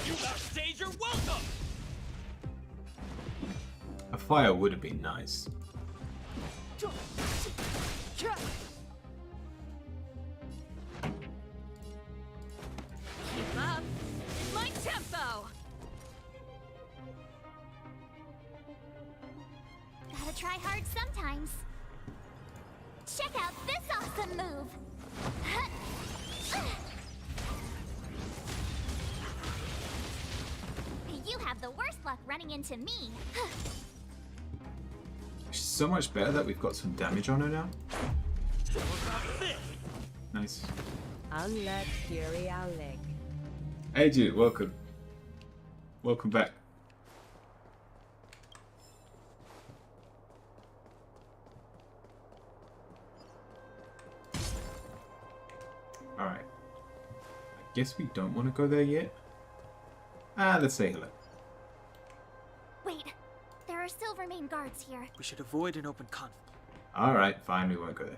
You backstage are welcome! A fire would have been nice. Keep up. It's my tempo. Gotta try hard sometimes. Check out this awesome move. You have the worst luck running into me. She's so much better that we've got some damage on her now. Nice. Unlock Fury Owlick. Hey dude, welcome. Welcome back. Alright. I guess we don't want to go there yet. Let's say hello. Wait, there are Silvermane guards here. We should avoid an open conflict. Alright, fine, we won't go there.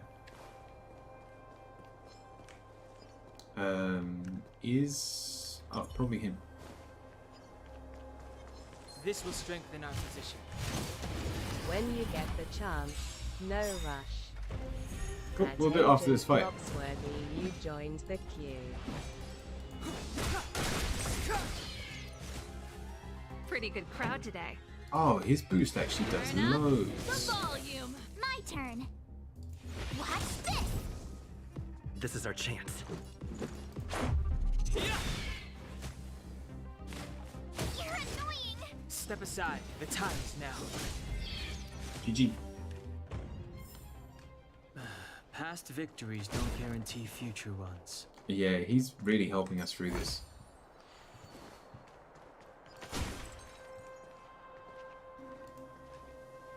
Is... Oh, probably him. This will strengthen our position. When you get the chance, no rush. Cool, we'll do it after this fight. Foxworthy, you joined the queue. Pretty good crowd today. Oh, his boost actually does loads. The volume. My turn. Watch this. This is our chance. You're annoying! Step aside. The time is now. GG. Past victories don't guarantee future ones. Yeah, he's really helping us through this.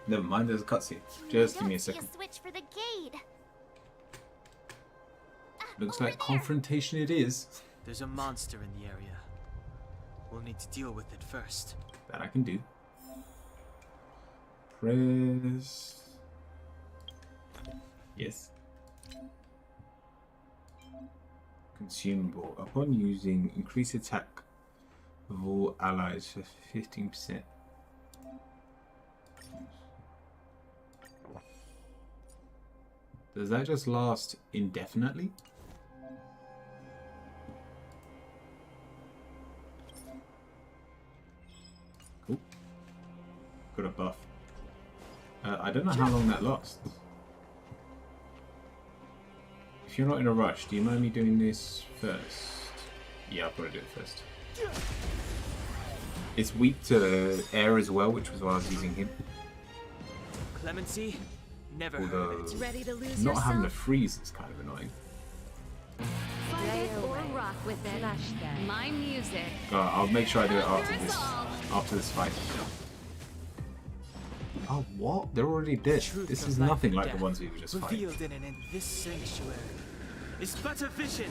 Never mind, there's a cutscene. Just give me a second. Switch for the gate. Looks like confrontation it is. There's a monster in the area. We'll need to deal with it first. That I can do. Press. Yes. Consumable. Upon using, increase attack of all allies for 15%. Does that just last indefinitely? Cool. Got a buff. I don't know how long that lasts. If you're not in a rush, do you mind me doing this first? Yeah, I'll probably do it first. It's weak to air as well, which was why I was using him. Clemency? Never heard of Although it. Ready to lose not having to yourself? freeze is kind of annoying. Find it or rock with it. My music. I'll make sure I do it after this fight. Oh, what? They're already dead. This is nothing like the ones we were just fighting. Revealed in this sanctuary is but a vision.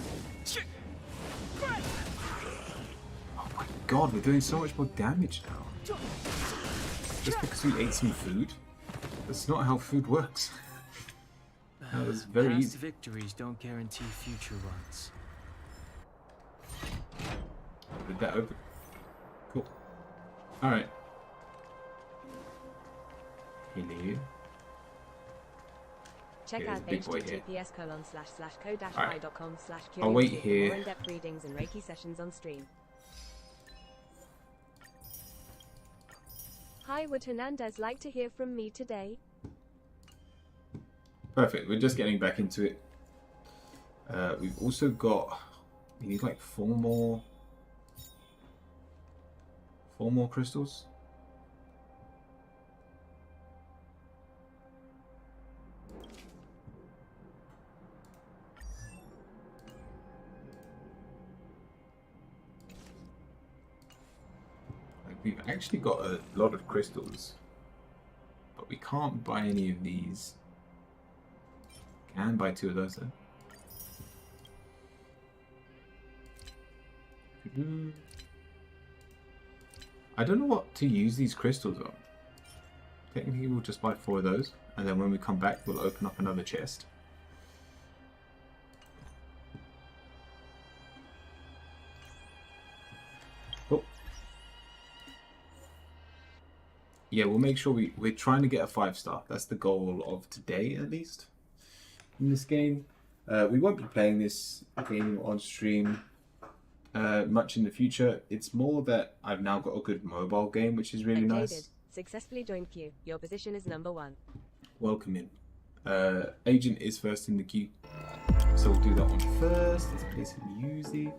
Oh my god, we're doing so much more damage now. Just because we ate some food? That's not how food works. That was very Past easy. victories don't guarantee future ones. Did that open? Cool. Alright. Hello. Check Yeah, there's out a big boy here. https://co-fi.com/. I'll wait here. More in-depth readings and Reiki sessions on stream. Hi, would Hernandez like to hear from me today? Perfect, we're just getting back into it. We've also got... We need like four more crystals. We've actually got a lot of crystals, but we can't buy any of these. Can buy 2 of those though. I don't know what to use these crystals on. Technically we'll just buy 4 of those, and then when we come back we'll open up another chest. Yeah, we'll make sure we're trying to get a 5-star. That's the goal of today, at least, in this game. We won't be playing this game on stream much in the future. It's more that I've now got a good mobile game, which is really nice. Successfully joined queue. Your position is number 1. Welcome in. Agent is first in the queue. So we'll do that one first. Let's play some music.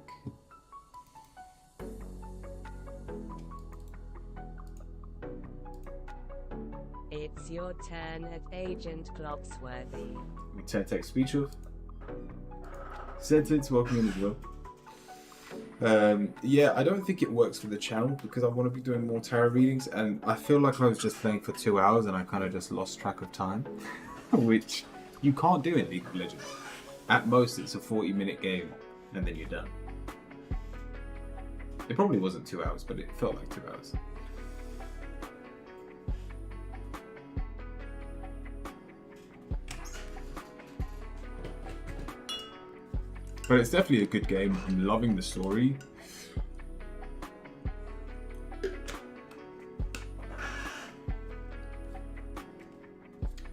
It's your turn at Agent Clocksworthy. We turn text speech off. Sentence, welcome in as well. Yeah, I don't think it works for the channel because I want to be doing more tarot readings, and I feel like I was just playing for 2 hours and I kind of just lost track of time, which you can't do in League of Legends. At most it's a 40-minute game and then you're done. It probably wasn't 2 hours, but it felt like 2 hours. But it's definitely a good game. I'm loving the story.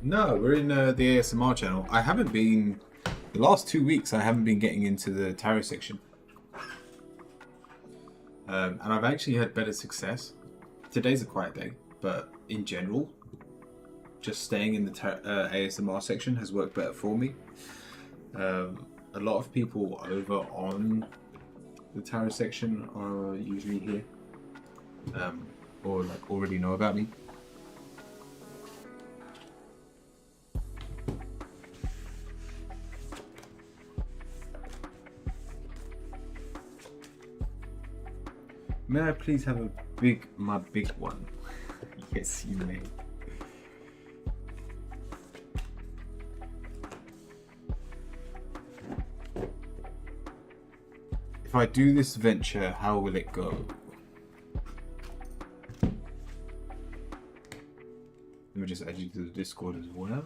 No, we're in the ASMR channel. I haven't been... The last 2 weeks I haven't been getting into the tarot section. And I've actually had better success. Today's a quiet day, but in general, just staying in the ASMR section has worked better for me. A lot of people over on the tarot section are usually here, or like already know about me. May I please have my big one? Yes, you may. If I do this venture, how will it go? Let me just add you to the Discord as well.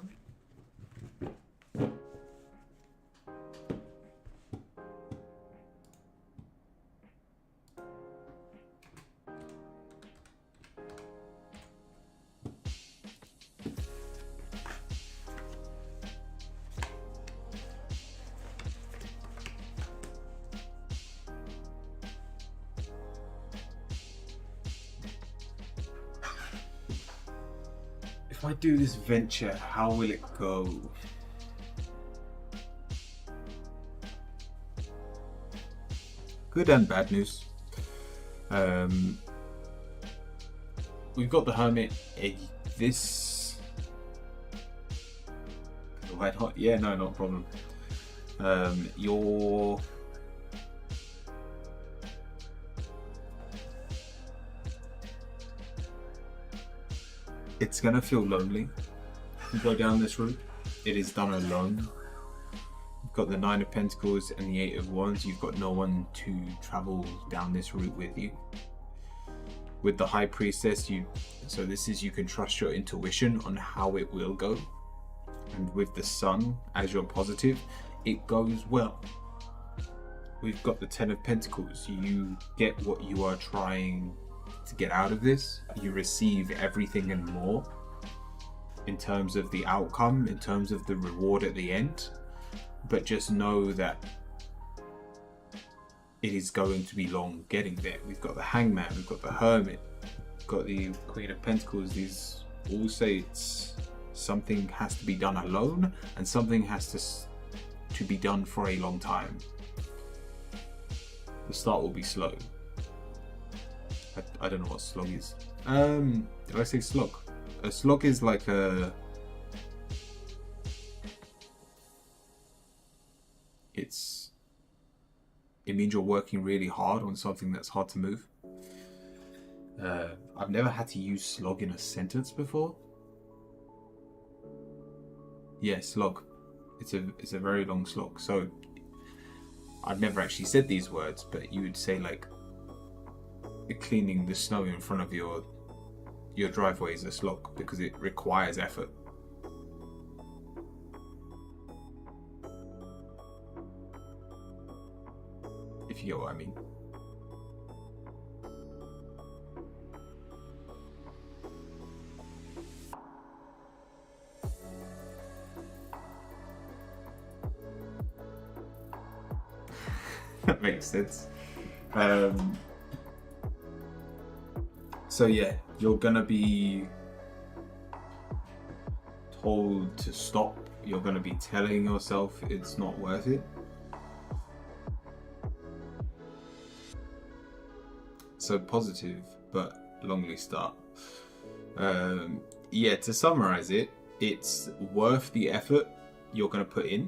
If I do this venture, how will it go? Good and bad news. We've got the Hermit. This... Why not? Yeah, no, not a problem. Your... It's gonna feel lonely to go down this route. It is done alone. You've got the 9 of Pentacles and the 8 of Wands. You've got no one to travel down this route with you. With the High Priestess, you can trust your intuition on how it will go. And with the Sun, as you're positive, it goes well. We've got the 10 of Pentacles. You get what you are trying to get out of this. You receive everything and more in terms of the outcome, in terms of the reward at the end. But just know that it is going to be long getting there. We've got the Hangman, we've got the Hermit, we've got the Queen of Pentacles. These all say it's something has to be done alone and something has to be done for a long time. The start will be slow. I don't know what slog is. Did I say slog? A slog is like a... It means you're working really hard on something that's hard to move. I've never had to use slog in a sentence before. Yeah, slog. It's a very long slog. So I've never actually said these words, but you would say like cleaning the snow in front of your driveway is a slog because it requires effort. If you get what I mean. That makes sense. So yeah, you're gonna be told to stop. You're gonna be telling yourself it's not worth it. So positive, but lonely start. Yeah, to summarize it, it's worth the effort you're gonna put in,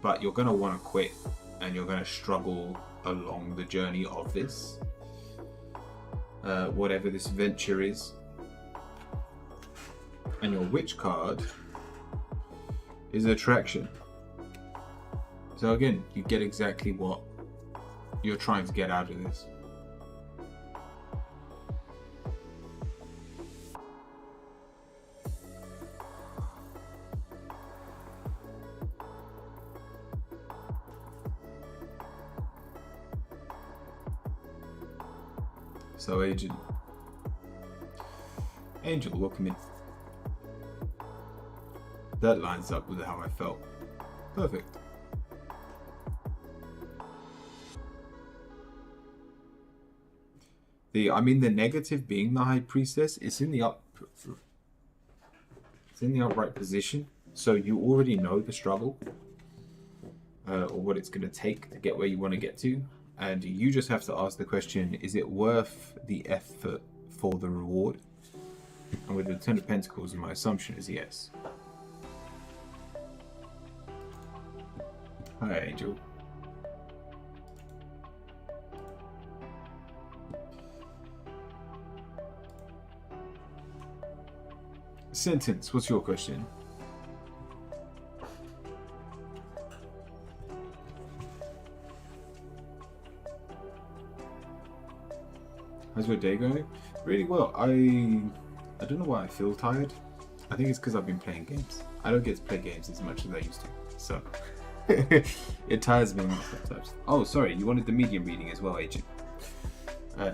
but you're gonna want to quit and you're gonna struggle along the journey of this. Whatever this venture is. And your Witch card is attraction. So again, you get exactly what you're trying to get out of this. So Angel, welcome in. That lines up with how I felt. Perfect. The negative being the High Priestess, it's in the upright position, so you already know the struggle. or what it's going to take to get where you want to get to. And you just have to ask the question, is it worth the effort for the reward? And with the Ten of Pentacles, my assumption is yes. Hi, Angel. Sentence, what's your question? How's your day going? Really well. I don't know why I feel tired. I think it's because I've been playing games. I don't get to play games as much as I used to, so it tires me sometimes. Oh, sorry, you wanted the medium reading as well, Agent.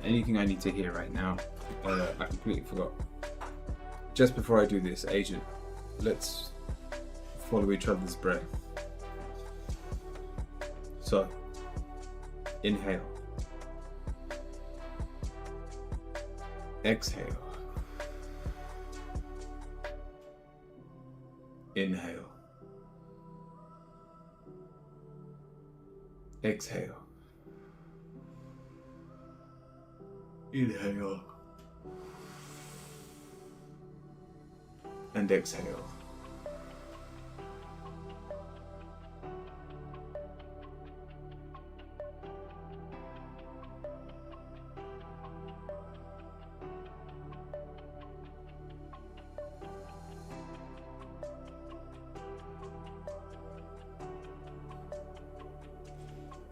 Anything I need to hear right now? I completely forgot. Just before I do this, Agent, let's follow each other's breath. So, inhale. Exhale. Inhale. Exhale. Inhale. And exhale.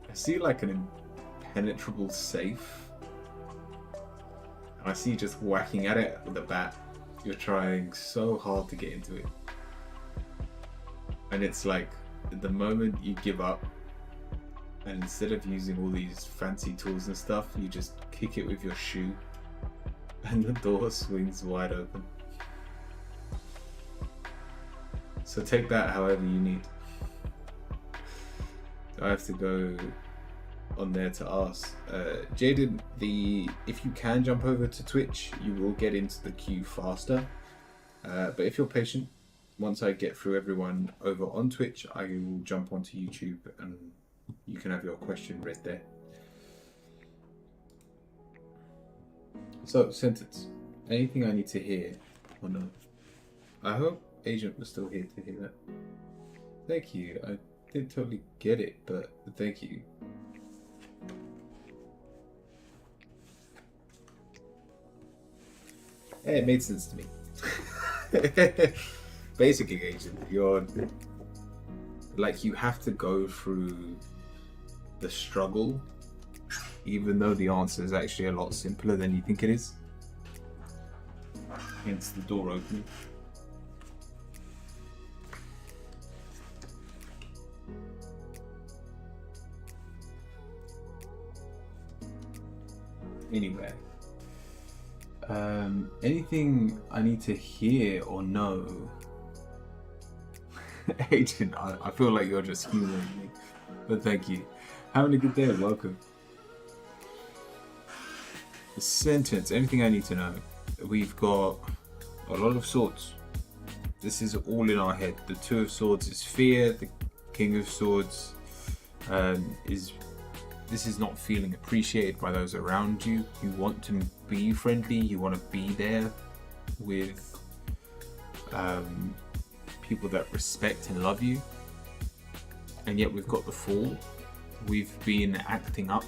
I see like an impenetrable safe. And I see you just whacking at it with a bat. You're trying so hard to get into it. And it's like the moment you give up, and instead of using all these fancy tools and stuff, you just kick it with your shoe and the door swings wide open. So take that however you need. I have to go on there to ask Jaden, if you can jump over to Twitch, you will get into the queue faster, but if you're patient, once I get through everyone over on Twitch, I will jump onto YouTube and you can have your question read there. So, sentence, anything I need to hear or no? I hope Agent was still here to hear that. Thank you. I didn't totally get it, but thank you. Hey, it made sense to me. Basically, Agent, you're like, you have to go through the struggle, even though the answer is actually a lot simpler than you think it is. Hence the door opening. Anyway, anything I need to hear or know? Agent, I feel like you're just humoring me, but thank you. Having a good day, welcome. The sentence, anything I need to know? We've got a lot of swords. This is all in our head. The Two of Swords is fear. The King of Swords this is not feeling appreciated by those around you. You want to be friendly. You want to be there with people that respect and love you. And yet we've got the Fool. We've been acting up,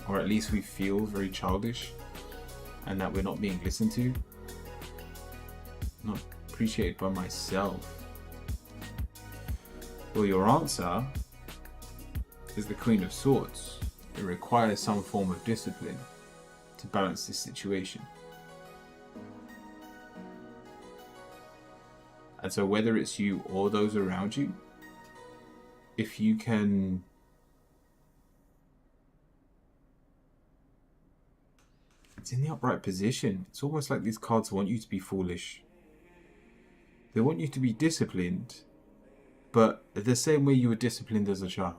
or at least we feel very childish, and that we're not being listened to, not appreciated by myself. Well, your answer is the Queen of Swords. It requires some form of discipline to balance this situation. And so whether it's you or those around you, if you can it's in the upright position. It's almost like these cards want you to be foolish. They want you to be disciplined, but the same way you were disciplined as a child.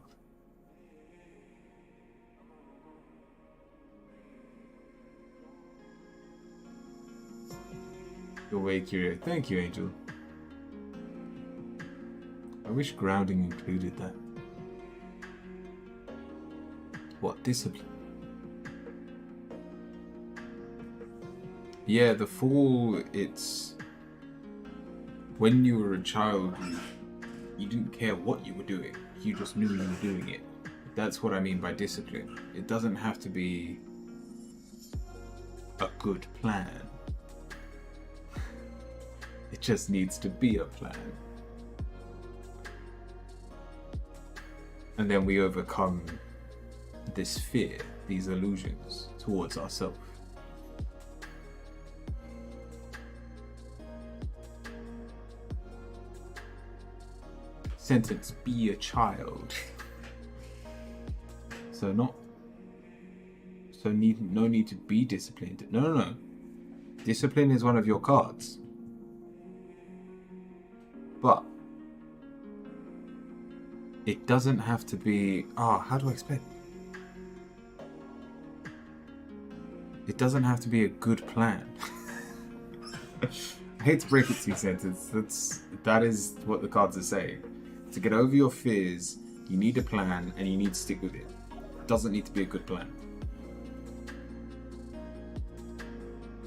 You're way curious. Thank you, Angel. I wish grounding included that. What discipline? Yeah, the fall, it's... When you were a child, you didn't care what you were doing. You just knew you were doing it. That's what I mean by discipline. It doesn't have to be a good plan. It just needs to be a plan. And then we overcome this fear, these illusions towards ourselves. Sentence, be a child. So no need to be disciplined. No. Discipline is one of your cards. But it doesn't have to be, how do I explain? It doesn't have to be a good plan. I hate to break it to you, Sentence. That is what the cards are saying. To get over your fears, you need a plan and you need to stick with it. It doesn't need to be a good plan.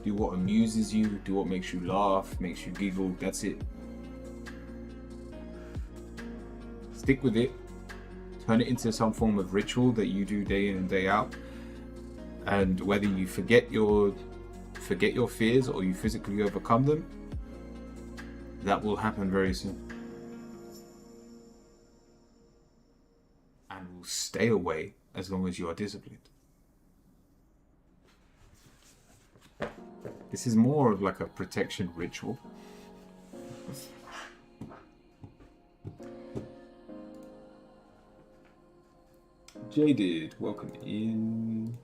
Do what amuses you, do what makes you laugh, makes you giggle, that's it. Stick with it. Turn it into some form of ritual that you do day in and day out. And whether you forget your fears or you physically overcome them, that will happen very soon. And will stay away as long as you are disciplined. This is more of like a protection ritual. Jaded, welcome in.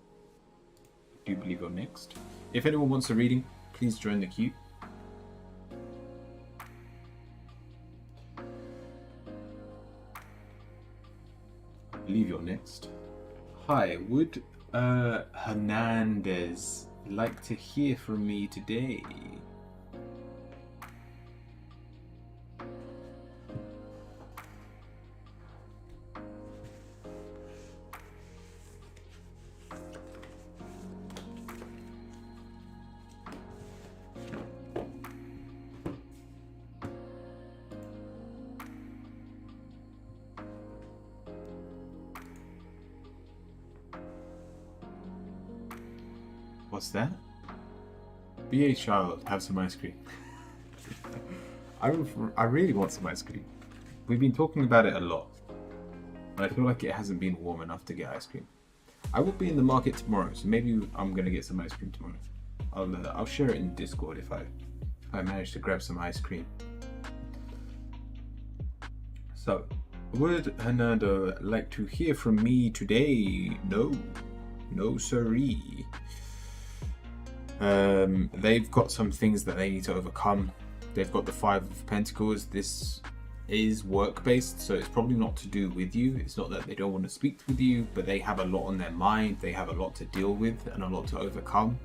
I do believe you're next. If anyone wants a reading, please join the queue. I believe you're next. Hi, would Hernandez like to hear from me today? What's that? Be a child, have some ice cream. I really want some ice cream. We've been talking about it a lot, but I feel like it hasn't been warm enough to get ice cream. I will be in the market tomorrow, so maybe I'm gonna get some ice cream tomorrow. I'll share it in Discord if I manage to grab some ice cream. So, would Hernando like to hear from me today? No siree. They've got some things that they need to overcome. They've got the Five of Pentacles. This is work-based, so it's probably not to do with you. It's not that they don't want to speak with you, but they have a lot on their mind. They have a lot to deal with and a lot to overcome.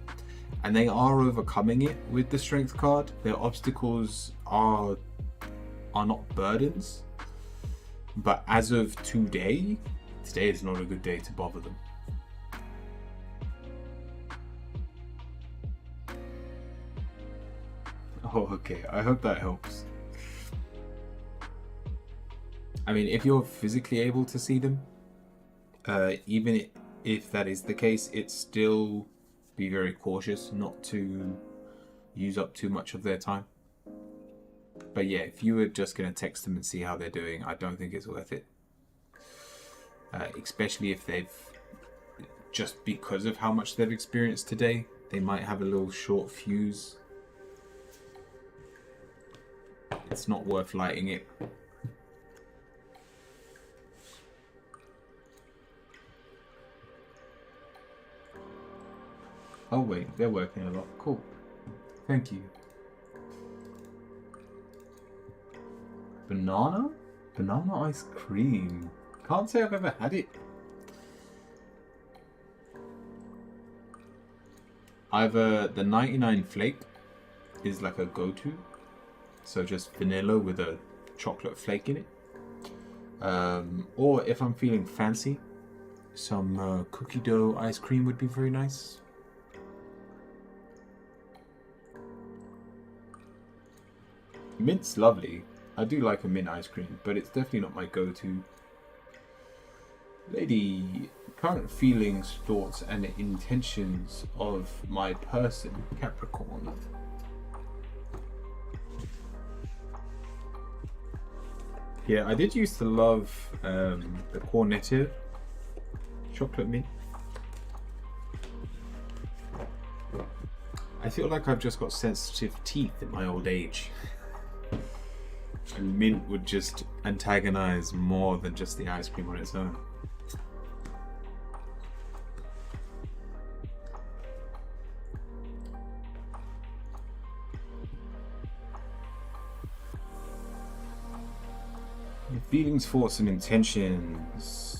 And they are overcoming it with the Strength card. Their obstacles are not burdens. But as of today is not a good day to bother them. Oh, okay. I hope that helps. I mean, if you're physically able to see them, even if that is the case, it's still be very cautious not to use up too much of their time. But yeah, if you were just going to text them and see how they're doing, I don't think it's worth it. Especially if they've, just because of how much they've experienced today, they might have a little short fuse. It's not worth lighting it. Oh wait, they're working a lot. Cool. Thank you. Banana? Banana ice cream. Can't say I've ever had it. Either the 99 flake is like a go-to. So just vanilla with a chocolate flake in it. Or if I'm feeling fancy, Some cookie dough ice cream would be very nice. Mint's lovely. I do like a mint ice cream, but it's definitely not my go-to. Lady, current feelings, thoughts, and intentions of my person, Capricorn. Yeah, I did used to love the Cornetto chocolate mint. I feel like I've just got sensitive teeth in my old age. And mint would just antagonize more than just the ice cream on its own. Your feelings, thoughts, and intentions.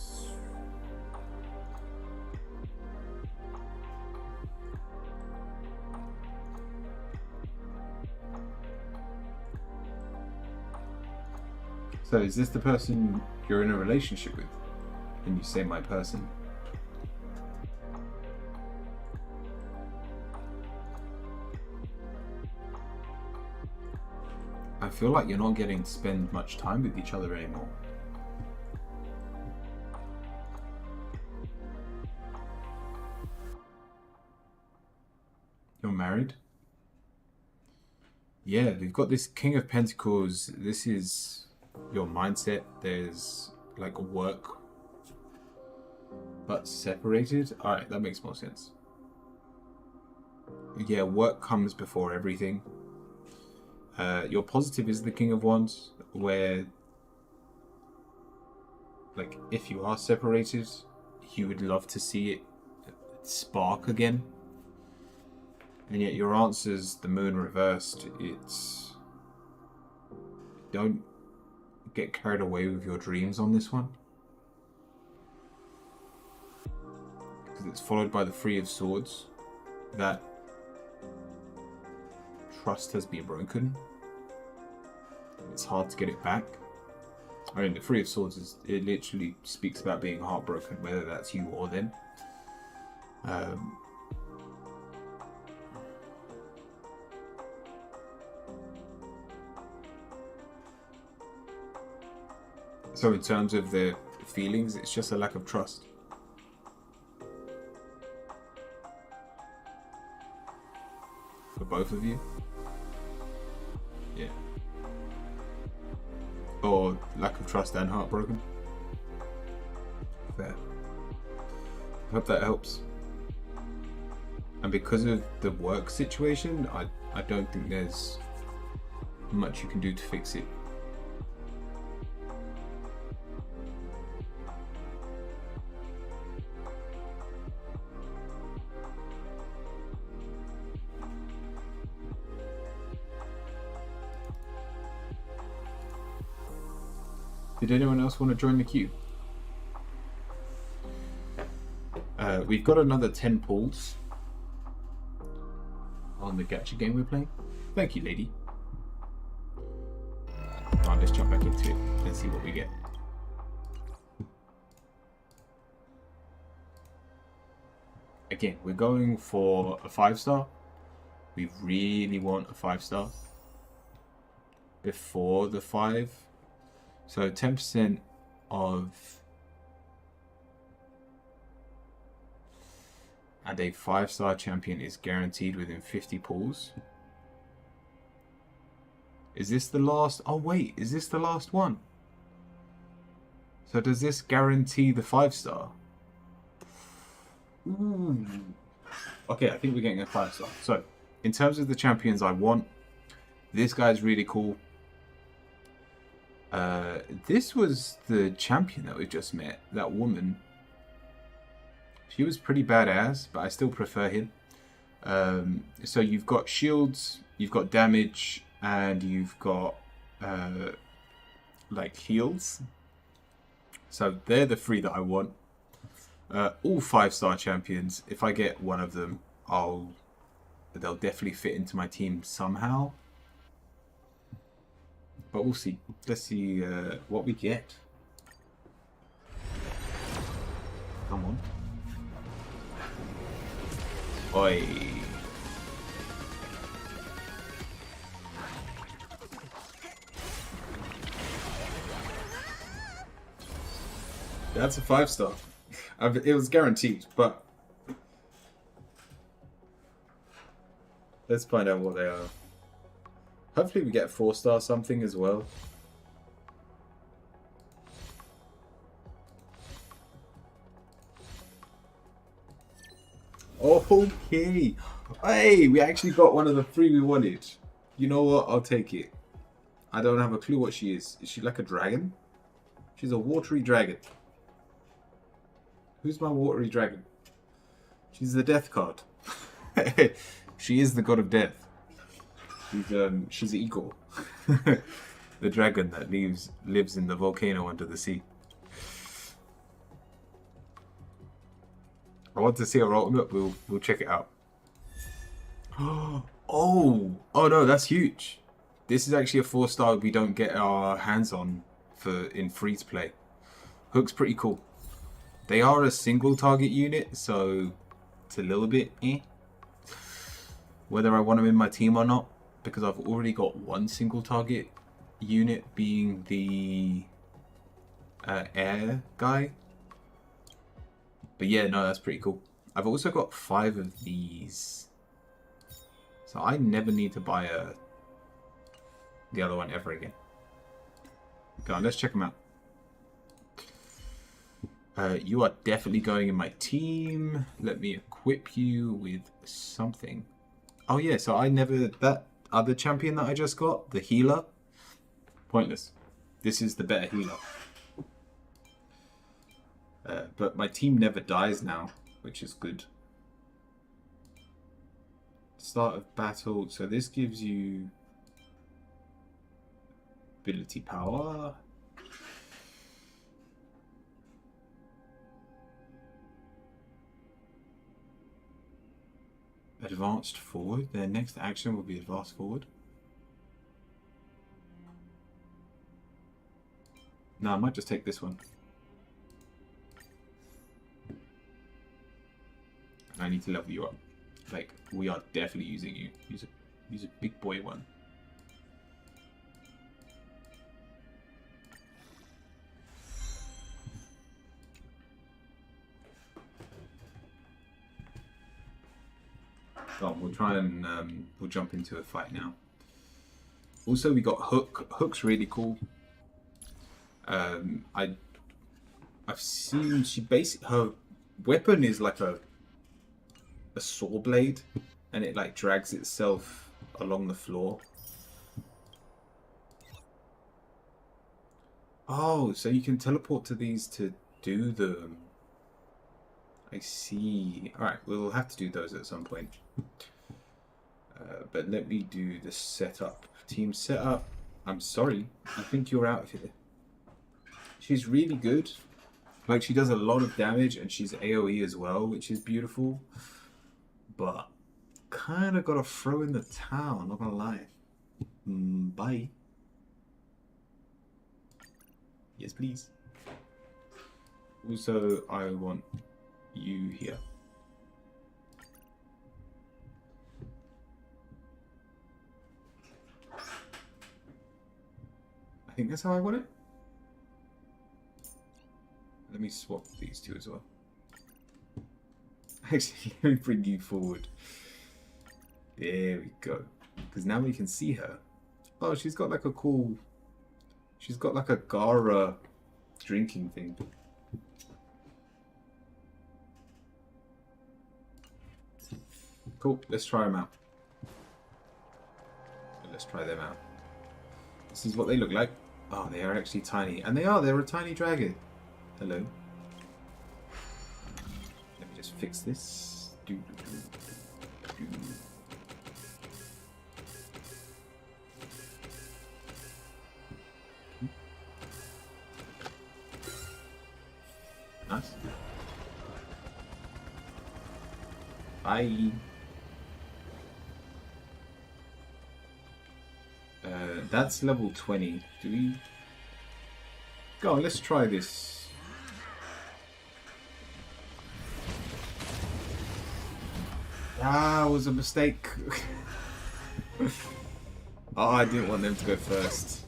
So is this the person you're in a relationship with? And you say my person? I feel like you're not getting to spend much time with each other anymore. You're married? Yeah, we've got this King of Pentacles. This is your mindset. There's like work but separated. Alright, that makes more sense. Yeah, work comes before everything. Your positive is the King of Wands, where like if you are separated, you would love to see it spark again. And yet your answer's the Moon reversed. It's don't get carried away with your dreams on this one, because it's followed by the Three of Swords. That trust has been broken. It's hard to get it back. I mean, the Three of Swords is, it literally speaks about being heartbroken, whether that's you or them. So in terms of the feelings, it's just a lack of trust. For both of you? Yeah. Or lack of trust and heartbroken? Fair. I hope that helps. And because of the work situation, I don't think there's much you can do to fix it. Did anyone else want to join the queue? We've got another 10 pulls on the gacha game we're playing. Thank you, lady. Right, let's jump back into it and see what we get. Again, we're going for a 5-star. We really want a 5-star before the 5. So 10% of and a 5-star champion is guaranteed within 50 pulls. Is this the last? Oh wait, is this the last one? So does this guarantee the 5-star? Ooh. Okay, I think we're getting a 5-star. So in terms of the champions I want, this guy's really cool. This was the champion that we just met, that woman. She was pretty badass, but I still prefer him. So you've got shields, you've got damage, and you've got like heals. So they're the 3 that I want. All 5-star champions. If I get one of them, they'll definitely fit into my team somehow. But we'll see. Let's see what we get. Come on. Oi. That's a 5-star. It was guaranteed, but let's find out what they are. Hopefully we get 4-star something as well. Okay. Hey, we actually got one of the 3 we wanted. You know what? I'll take it. I don't have a clue what she is. Is she like a dragon? She's a watery dragon. Who's my watery dragon? She's the death card. She is the god of death. She's Igor. The dragon that lives in the volcano under the sea. I want to see her ultimate. We'll check it out. Oh no, that's huge. This is actually a 4-star we don't get our hands on in free to play. Hook's pretty cool. They are a single target unit, so it's a little bit whether I want them in my team or not, because I've already got one single target unit being the air guy. But yeah, no, that's pretty cool. I've also got 5 of these, so I never need to buy the other one ever again. Go on, let's check them out. You are definitely going in my team. Let me equip you with something. Oh yeah, so that other champion that I just got, the healer, pointless. This is the better healer. But my team never dies now, which is good. Start of battle. So this gives you ability power. Advanced forward. Their next action will be advanced forward. No, I might just take this one. I need to level you up. Like, we are definitely using you. Use a big boy one. Oh, we'll try and we'll jump into a fight now. Also, we got Hook. Hook's really cool. I've seen her weapon is like a saw blade, and it like drags itself along the floor. Oh, so you can teleport to these to do them. I see. Alright, we'll have to do those at some point. But let me do the setup. Team setup. I'm sorry. I think you're out of here. She's really good. Like, she does a lot of damage, and she's AoE as well, which is beautiful. But kind of got to throw in the towel, not gonna lie. Bye. Yes, please. Also, I want you here. I think that's how I want it. Let me swap these two as well. Actually, let me bring you forward. There we go. Because now we can see her. Oh, she's got like a cool... She's got like a Gara drinking thing. Cool, let's try them out. Let's try them out. This is what they look like. Oh, they are actually tiny. And they're a tiny dragon. Hello. Let me just fix this. Nice. Bye. That's level 20. Do we... Go on, let's try this. Ah, it was a mistake. Oh, I didn't want them to go first.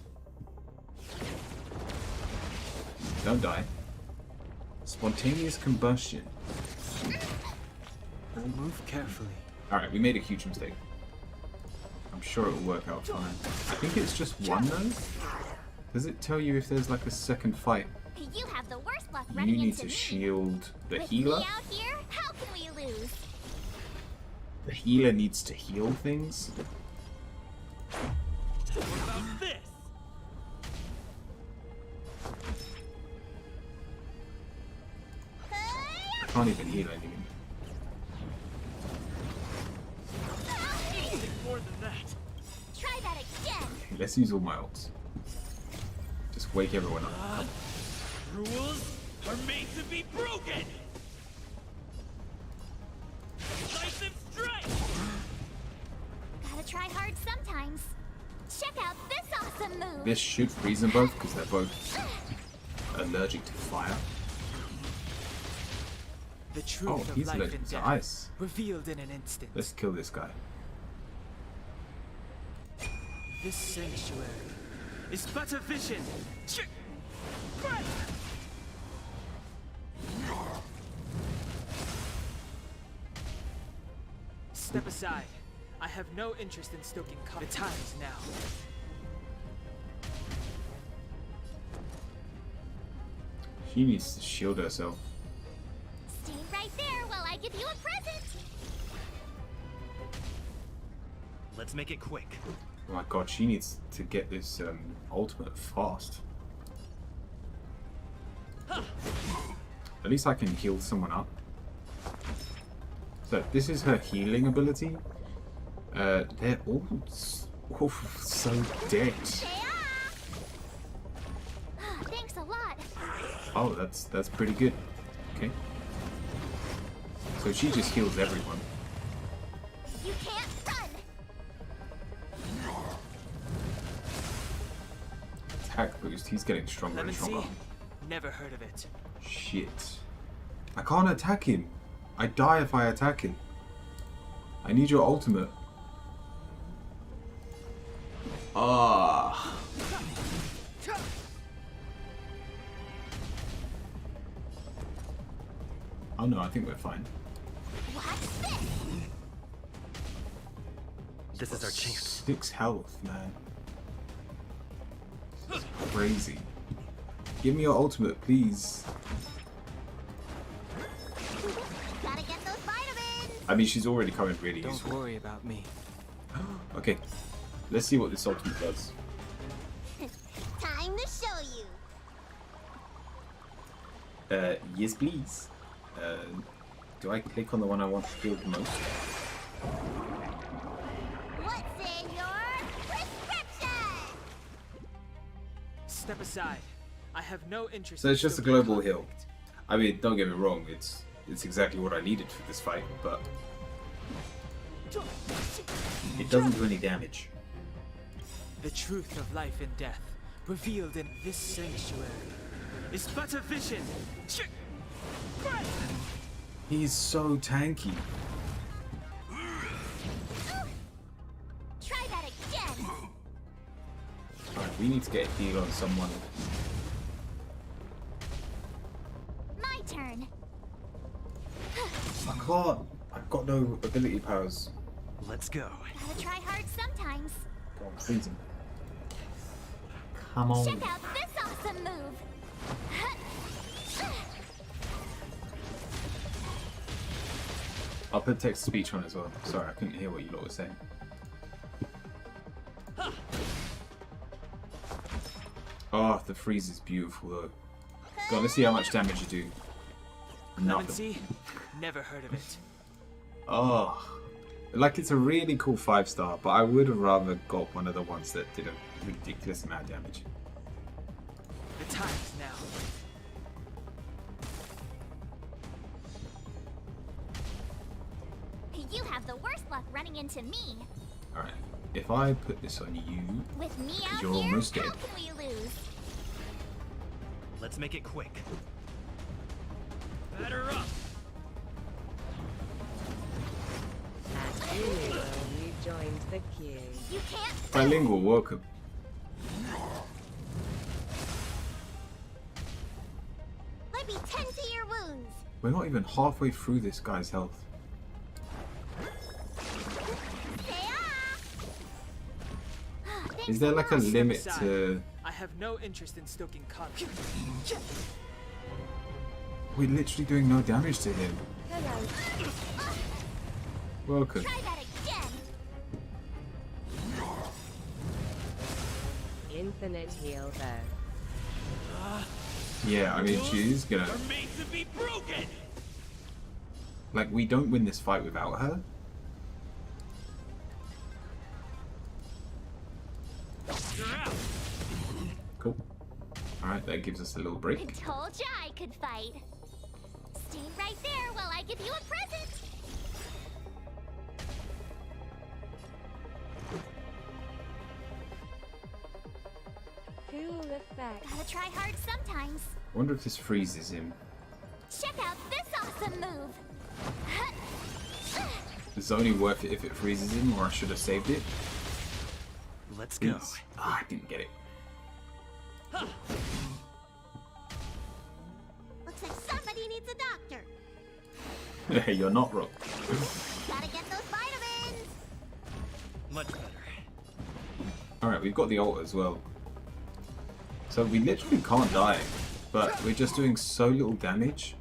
Don't die. Spontaneous combustion. Move carefully. Alright, we made a huge mistake. I'm sure it will work out fine. I think it's just one though. Does it tell you if there's like a second fight? You have the worst luck You running need into to me. shield the With healer. me out here, how can we lose? The healer needs to heal things. What about this? I can't even heal anything. Anything more than that. Try that again. Okay, let's use all my ults. Just wake everyone up. Come on. Rules are made to be broken. Decisive strike. Gotta try hard sometimes. Check out this awesome move. This should freeze them both because they're both allergic to fire. The truth Oh, of he's life allergic and to death, ice. revealed in an instant. Let's kill this guy. This sanctuary is but a vision. Step aside. I have no interest in stoking the time is now. She needs to shield herself. Stay right there while I give you a present. Let's make it quick. Oh my god, she needs to get this ultimate fast. At least I can heal someone up. So this is her healing ability. They're all so dead. Thanks a lot. Oh, that's pretty good. Okay. So she just heals everyone. You can't run. Attack boost. He's getting stronger and Lemon stronger. Sea? Never heard of it. Shit. I can't attack him. I die if I attack him. I need your ultimate. Ah. Oh no, I think we're fine. This is our chance. 6 health, man. This is crazy. Give me your ultimate, please. Gotta get those vitamins. I mean, she's already coming really Don't useful. worry about me. Okay, let's see what this ultimate does. Time to show you. Yes, please. Do I click on the one I want to heal the most? What's in your prescription? Step aside. I have no interest. So it's in just a stoking global heal. I mean, don't get me wrong, it's exactly what I needed for this fight, but it doesn't do any damage. The truth of life and death, revealed in this sanctuary, is but a vision. He's so tanky. Try that again. Alright, we need to get a heal on someone. My turn. I can't. I've got no ability powers. Let's go. Gotta try hard sometimes. Go on, freeze him. Come on. Check out this awesome move. I'll put text to speech on as well. Sorry, I couldn't hear what you lot were saying. Oh, the freeze is beautiful though. Go on, let's see how much damage you do. Lemon Nothing. Sea? Never heard of it. Oh, like it's a really cool 5-star, but I would have rather got one of the ones that did a ridiculous amount of damage. The time is now. You have the worst luck running into me. Alright, if I put this on you, With me because out you're here, almost how dead. can we lose? Let's make it quick. Batter up. Unigo rejoined the queue. You can't. Bilingual, welcome. Let me tend to your wounds. We're not even halfway through this guy's health. Is there like a limit to... I have no interest in stoking conflict. We're literally doing no damage to him. Hello. Welcome. Try that again. Infinite heal though. Yeah, I mean, she's gonna... Made to be broken. Like, we don't win this fight without her. Cool. Alright, that gives us a little break. Told ya I could fight. Stay right there while I give you a present. Cool effect. Gotta try hard sometimes. I wonder if this freezes him. Check out this awesome move. It's only worth it if it freezes him, or I should have saved it. Let's go. Ah, I didn't get it. Looks like somebody needs a doctor. You're not wrong. Gotta get those vitamins. Much better. Alright, we've got the ult as well. So we literally can't die, but we're just doing so little damage.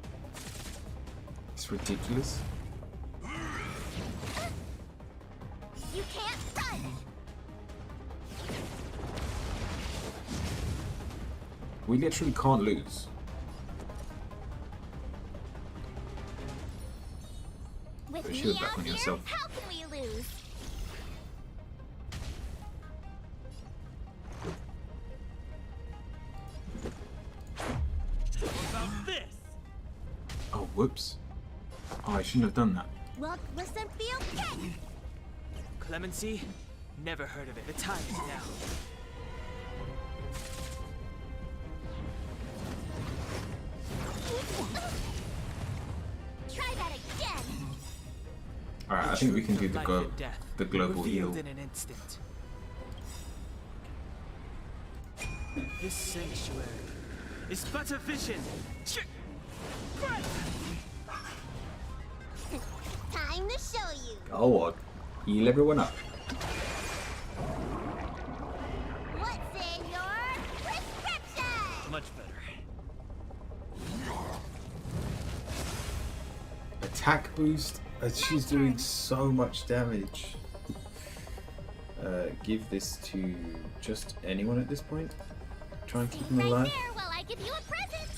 It's ridiculous. You can't run. We literally can't lose. With Put me shield back out on here, yourself. how can we lose? What about this? Oh, whoops. Oh, I shouldn't have done that. Look, listen, feel, get. Clemency? Never heard of it. The time is now. Try that again. Alright, I think we can do the Life and death, the global heal. revealed in an instant. This sanctuary is but a vision. Time to show you. Go on. Heal everyone up. What's in your prescription? Much better. Attack boost. She's doing so much damage. Give this to just anyone at this point. Try and keep him Right alive. there while I give you a present.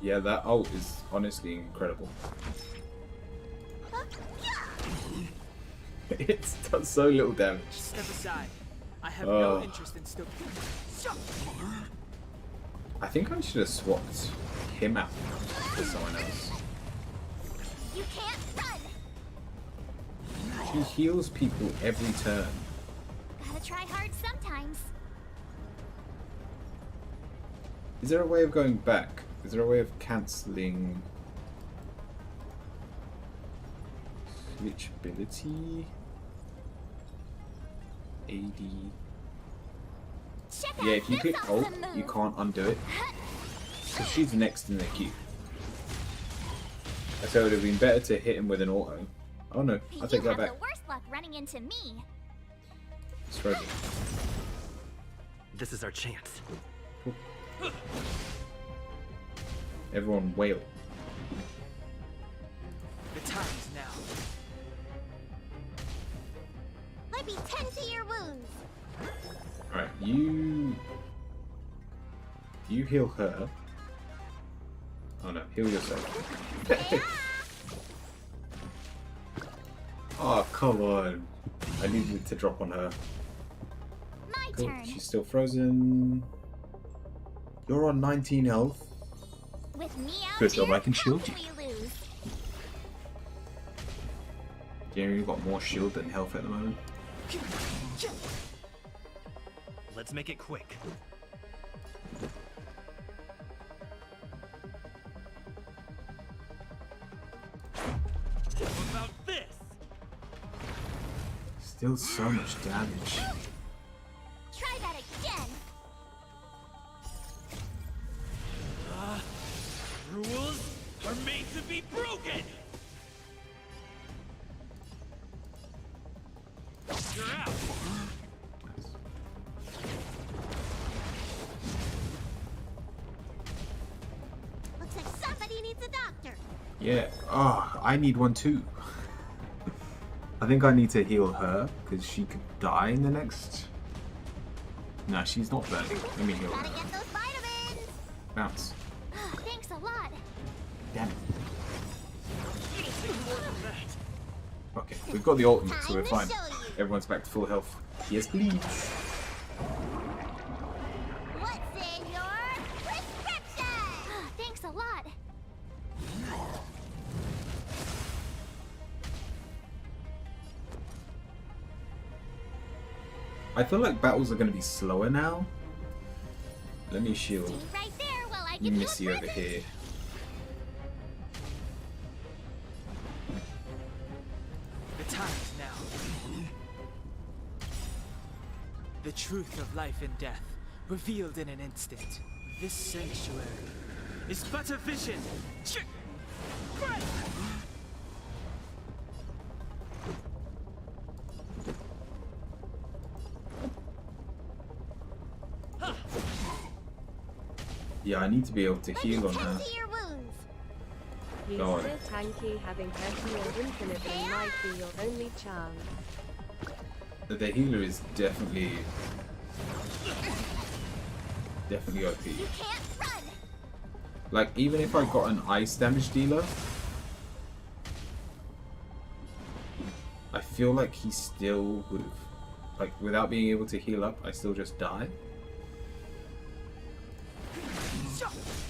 Yeah, that ult is honestly incredible. It does so little damage. Step aside. I have Oh. no interest in stoking. I think I should have swapped him out for someone else. You can't run. He heals people every turn. Gotta try hard sometimes. Is there a way of going back? Is there a way of cancelling switchability? AD. Check Yeah, out if you this click Alt, awesome move. you can't undo it. So she's next in the queue. So it would have been better to hit him with an auto. Oh no, I'll take you that have back. the worst luck running into me. It's Frozen. This is our chance. Everyone wail. The time is now. Let me tend to your wounds. Alright, you heal her. Oh no, heal yourself. Oh, come on. I needed it to drop on her. My Cool. turn. She's still frozen. You're on 19 health. With me out Good job, here, I can how shield can you. we lose? Yeah, you've got more shield than health at the moment. Let's make it quick. Still so much damage. Try that again. Rules are made to be broken! You're out! Looks like somebody needs a doctor. Yeah. Oh, I need one too. I think I need to heal her because she could die in the next. No, she's not burning. Let me heal Gotta her. get those vitamins. Bounce. Thanks a lot. Damn it. Okay, we've got the ultimate, so we're fine. Everyone's back to full health. Yes, please. What's in your prescription? Thanks a lot. I feel like battles are going to be slower now. Let me shield Stay right there while I give you a Missy over present. here. The time is now. The truth of life and death, revealed in an instant. This sanctuary is but a vision. Yeah, I need to be able to heal on her. To your wounds. Go on. Mr. Tanky, having healthy and infinitely might be your only charm. The healer is definitely OP. You can't run. Like, even if I got an ice damage dealer, I feel like he still would have, like, without being able to heal up, I still just die.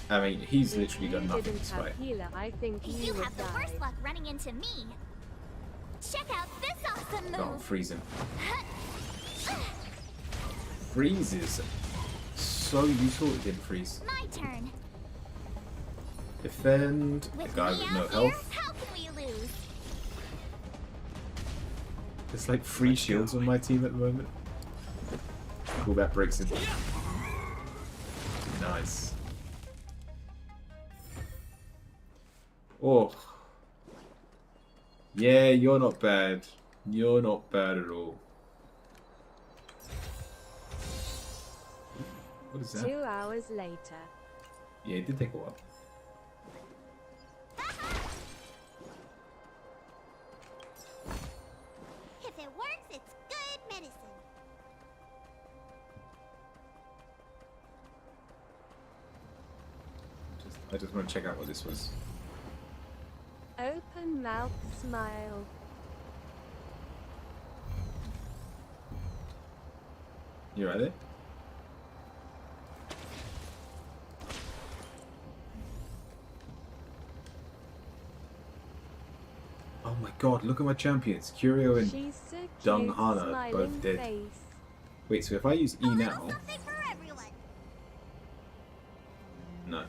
I mean, he's literally done nothing this fight. Healer, I think You you would have the die. worst luck running into me. Check out this awesome move. Oh, freeze him. Freeze is so useful. It didn't freeze. My turn. Defend the With guy me with out no here, health. how can we lose? There's like 3 shields on my team at the moment. Cool, that breaks it. Nice. Oh. Yeah, you're not bad. You're not bad at all. What is that? 2 hours later. Yeah, it did take a while. If it works, it's good medicine. I just want to check out what this was. Open mouth smile. You right there? Oh my god, look at my champions. Curio and She's so Dung cute, Hana smiling both dead. face. Wait, so if I use E now... Something for everyone. No.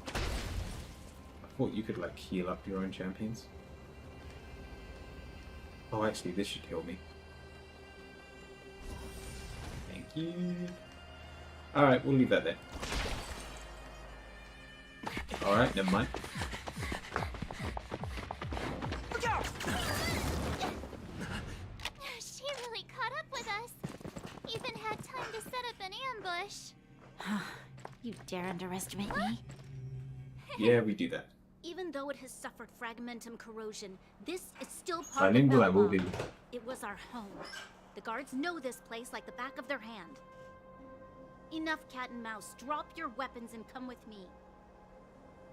I thought you could like heal up your own champions. Oh, actually, this should heal me. Thank you. Alright, we'll leave that there. Alright, never mind. She really caught up with us. Even had time to set up an ambush. You dare underestimate me? Yeah, we do that. Even though it has suffered fragmentum corrosion, this is still I part think of I will Belmont. do. It was our home. The guards know this place like the back of their hand. Enough cat and mouse. Drop your weapons and come with me.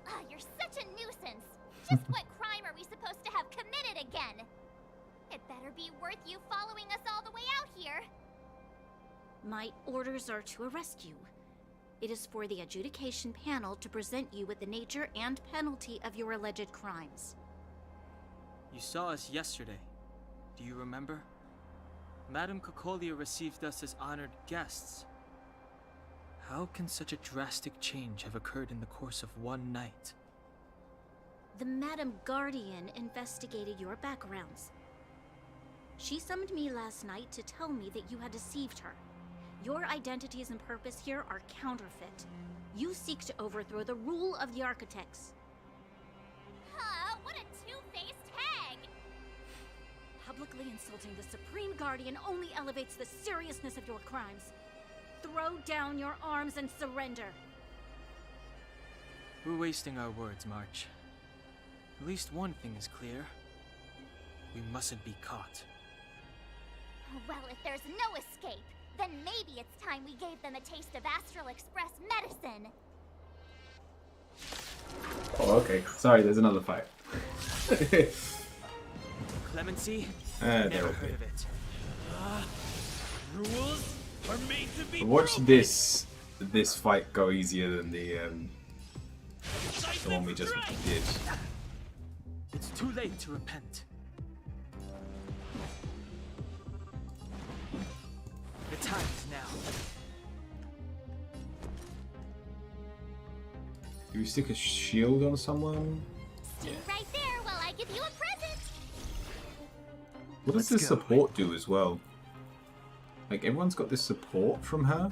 Ah, you're such a nuisance. Just what crime are we supposed to have committed again? It better be worth you following us all the way out here. My orders are to arrest you. It is for the adjudication panel to present you with the nature and penalty of your alleged crimes. You saw us yesterday. Do you remember? Madame Cocolia received us as honored guests. How can such a drastic change have occurred in the course of one night? The Madam Guardian investigated your backgrounds. She summoned me last night to tell me that you had deceived her. Your identities and purpose here are counterfeit. You seek to overthrow the rule of the Architects. Huh, what a two-faced hag! Publicly insulting the Supreme Guardian only elevates the seriousness of your crimes. Throw down your arms and surrender. We're wasting our words, March. At least one thing is clear. We mustn't be caught. Well, if there's no escape, then maybe it's time we gave them a taste of Astral Express medicine. Oh, okay. Sorry, there's another fight. Clemency? There Never we heard go. of it. Rules are made to be Watch broken. this fight go easier than the one we just did. It's too late to repent. The time is now. Do we stick a shield on someone? Stay right there while I give you a present. What does the support do as well? Like, everyone's got this support from her,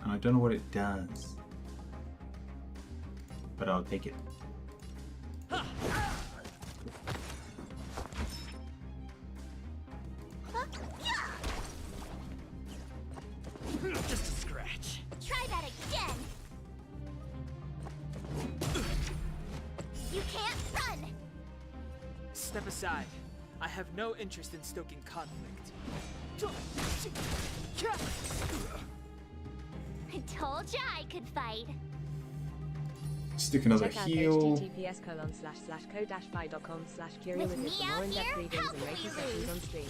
and I don't know what it does. But I'll take it. Just a scratch. Try that again. You can't run. Step aside. I have no interest in stoking conflict. I told ya I could fight. Stick another Check out heal. https://co-fi.com/curious With me for out more in-depth here, readings how and can Reiki we sessions lose? on stream.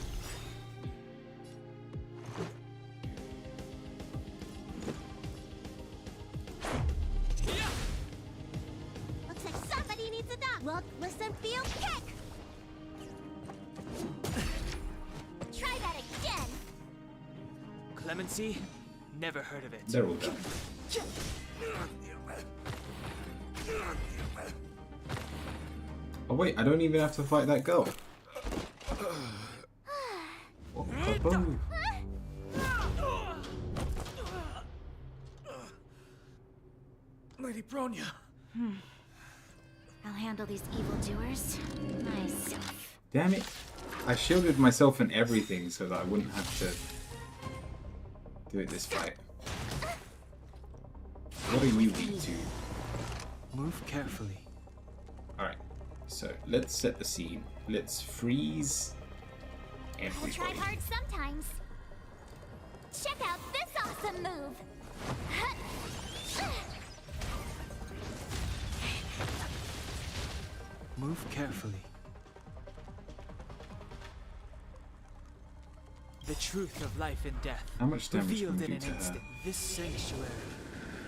Looks like somebody needs a doc. Look, listen, feel, kick! Try that again. Clemency? Never heard of it. They're all done. Oh wait, I don't even have to fight that girl. Oh, kaboom. Lady Bronya. I'll handle these evildoers myself. Damn it. I shielded myself and everything so that I wouldn't have to do it this fight. What are you weak to? Move carefully. Alright, so let's set the scene. Let's freeze I'll try everybody. hard sometimes. Check out this awesome move. Move carefully. The truth of life and death. How much damage revealed can we in do an to her? instant. This sanctuary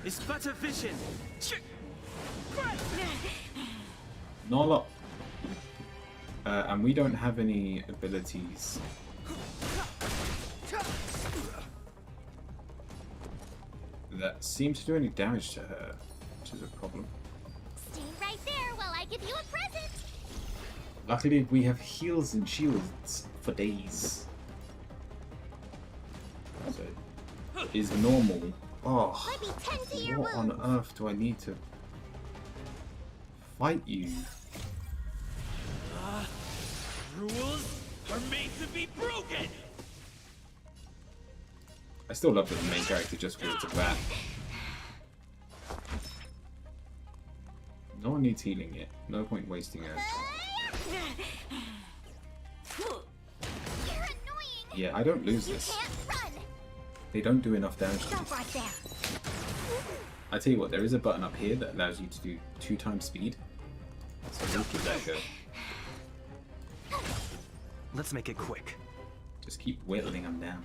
is but a vision. Not a lot. And we don't have any abilities. That seem to do any damage to her, which is a problem. Stay right there while I give you a present. Luckily, we have heals and shields for days. So, is normal. Oh, Let me tend to your what on wounds. earth do I need to fight you? Rules are made to be broken. I still love that the main character just feels a bat. No one needs healing yet. No point wasting her. Yeah, I don't lose this. They don't do enough damage to me. Stop right there. I tell you what, there is a button up here that allows you to do 2 times speed. So we'll give that a go. Let's make it quick. Just keep whittling them down.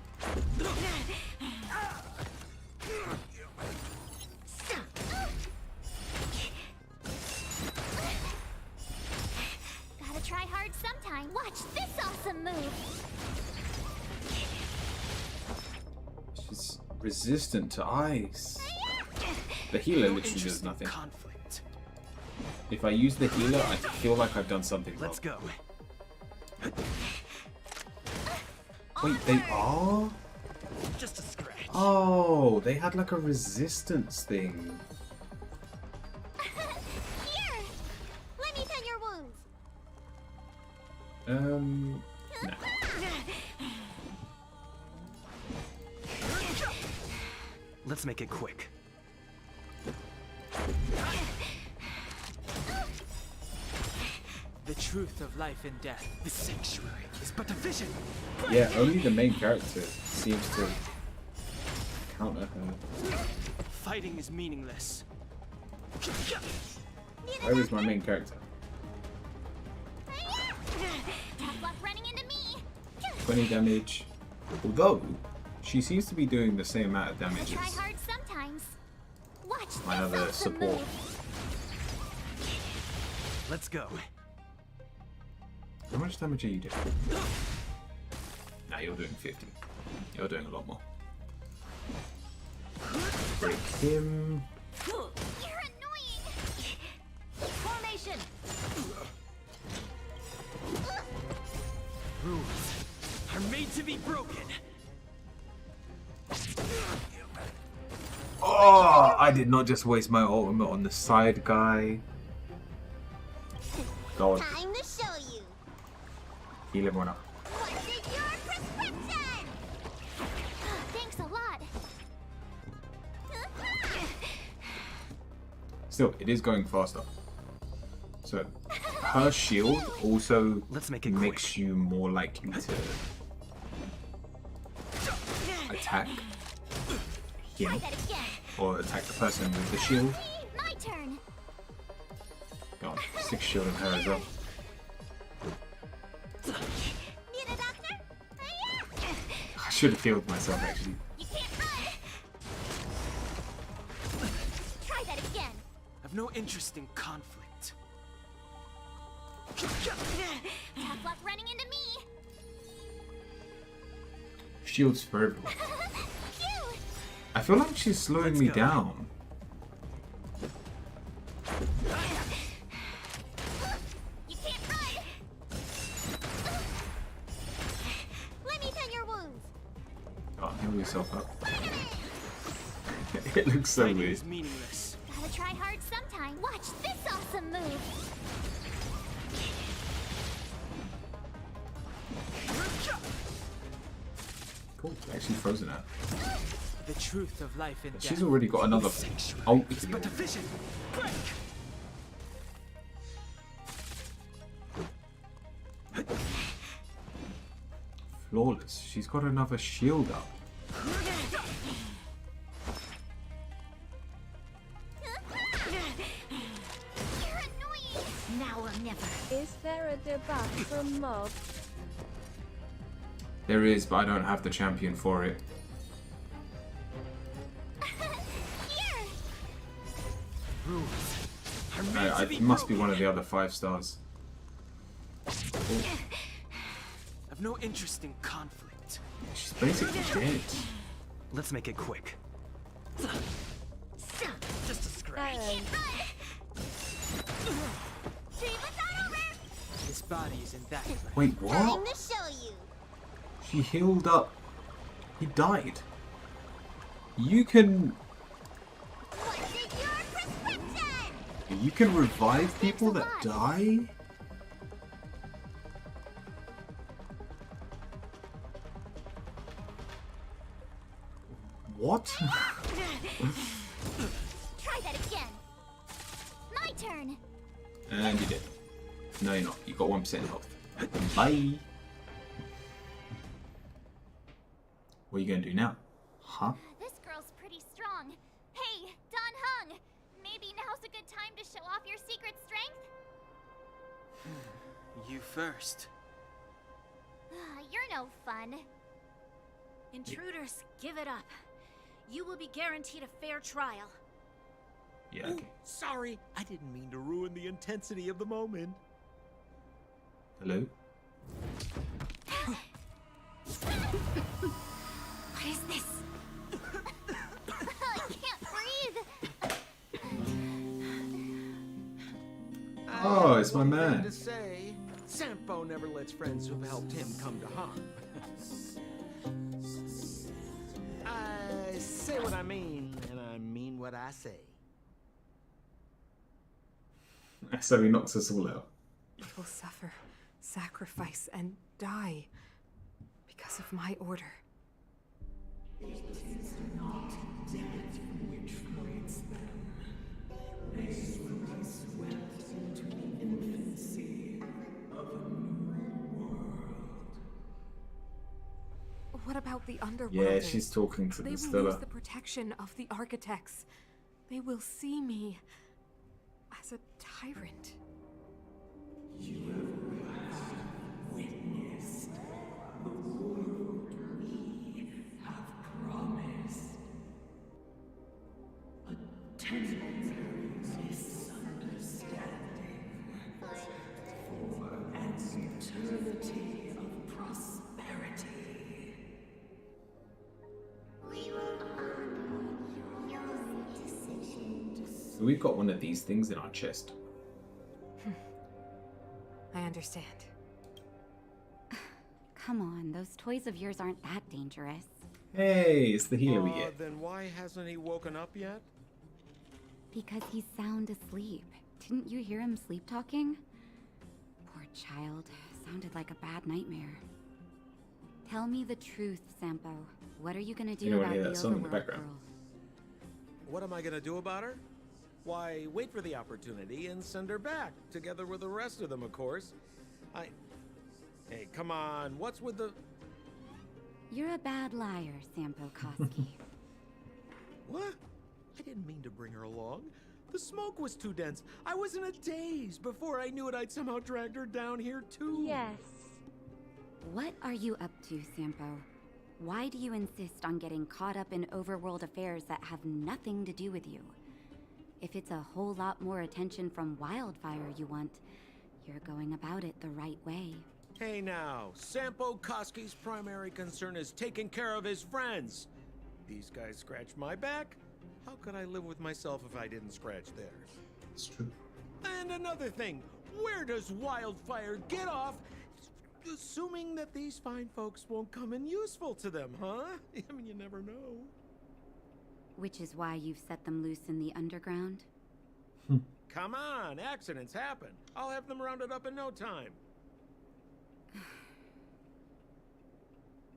Gotta try hard sometime. Watch this awesome move. She's resistant to ice. The healer literally does nothing. Conflict. If I use the healer, I feel like I've done something wrong. Let's go. Wait, they are? Just a scratch. Oh, they had like a resistance thing. Here! Let me tend your wounds. No. Let's make it quick. The truth of life and death. The sanctuary is but a vision. Yeah, only the main character seems to counter her. Fighting is meaningless. Where is my main character? Tough luck running into me. 20 damage. Although, she seems to be doing the same amount of damage Try as hard sometimes. Watch my this other awesome support. move. Let's go. How much damage are you doing? Nah, you're doing 50. You're doing a lot more. Break him. You're annoying. Formation. Rules are made to be broken. Oh, I did not just waste my ultimate on the side guy. God. Time to show you. Heal everyone up. What's in your prescription? Thanks a lot. Still, it is going faster. So, her shield also makes you more likely to attack him or attack the person with the shield. My turn. Go on, 6 shield on her as well. Need a doctor? I should have healed myself actually. You can't run. Try that again. I've no interest in conflict. Tough luck running into me. Shields for everyone. I feel like she's slowing me down. You can't run. Let me tend your wounds. Oh, heal yourself up. It looks so weird. It's meaningless. Gotta try hard sometime. Watch this awesome move. Cool, actually frozen out. The truth of life and death. She's already got another ult. But a vision. Break. Flawless. She's got another shield up. Now or never. Is there a debuff from mobs? There is, but I don't have the champion for it. It must be one of the other 5 stars. I've no interest in conflict. She's basically dead. Let's make it quick. Just a scratch. This body isn't that place. Wait, what? Time to show you. She healed up. He died. You can... What's in your prescription? You can revive people that die? What? Try that again. My turn. And you did. No, you're not. You got 1% health. Bye. What are you going to do now? Huh? This girl's pretty strong. Hey, Don Hung. Maybe now's a good time to show off your secret strength? You first. You're no fun. Intruders, give it up. You will be guaranteed a fair trial. Yeah, Ooh, okay. sorry, I didn't mean to ruin the intensity of the moment. Hello? What is this? I can't breathe. Oh, it's my man. To say, Sampo never lets friends who've helped him come to harm. say what I mean, and I mean what I say. So he knocks us all out. It will suffer, sacrifice, and die because of my order. It is not death which frees them. They will be swept into the infancy of a new world. What about the underworld? Yeah, she's talking to they the will Stella. lose the protection of the architects. They will see me as a tyrant. You have witnessed the world we have promised. A temporary misunderstanding for an eternity of prosperity. We will honor your decision. So we've got one of these things in our chest. I understand. Come on, those toys of yours aren't that dangerous. Hey, it's the healer we get. Then why hasn't he woken up yet? Because he's sound asleep. Didn't you hear him sleep talking? Poor child. Sounded like a bad nightmare. Tell me the truth, Sampo. What are you gonna do You don't about hear the that song in the Overworld background. girl? What am I gonna do about her? Why, wait for the opportunity and send her back, together with the rest of them, of course. Hey, come on, what's with the... You're a bad liar, Sampo Koski. What? I didn't mean to bring her along. The smoke was too dense. I was in a daze. Before I knew it, I'd somehow dragged her down here, too. Yes. What are you up to, Sampo? Why do you insist on getting caught up in overworld affairs that have nothing to do with you? If it's a whole lot more attention from Wildfire you want, you're going about it the right way. Hey now, Sampo Koski's primary concern is taking care of his friends. These guys scratch my back. How could I live with myself if I didn't scratch theirs? It's true. And another thing, where does Wildfire get off assuming that these fine folks won't come in useful to them, huh? I mean, you never know. Which is why you've set them loose in the underground? Come on, accidents happen. I'll have them rounded up in no time.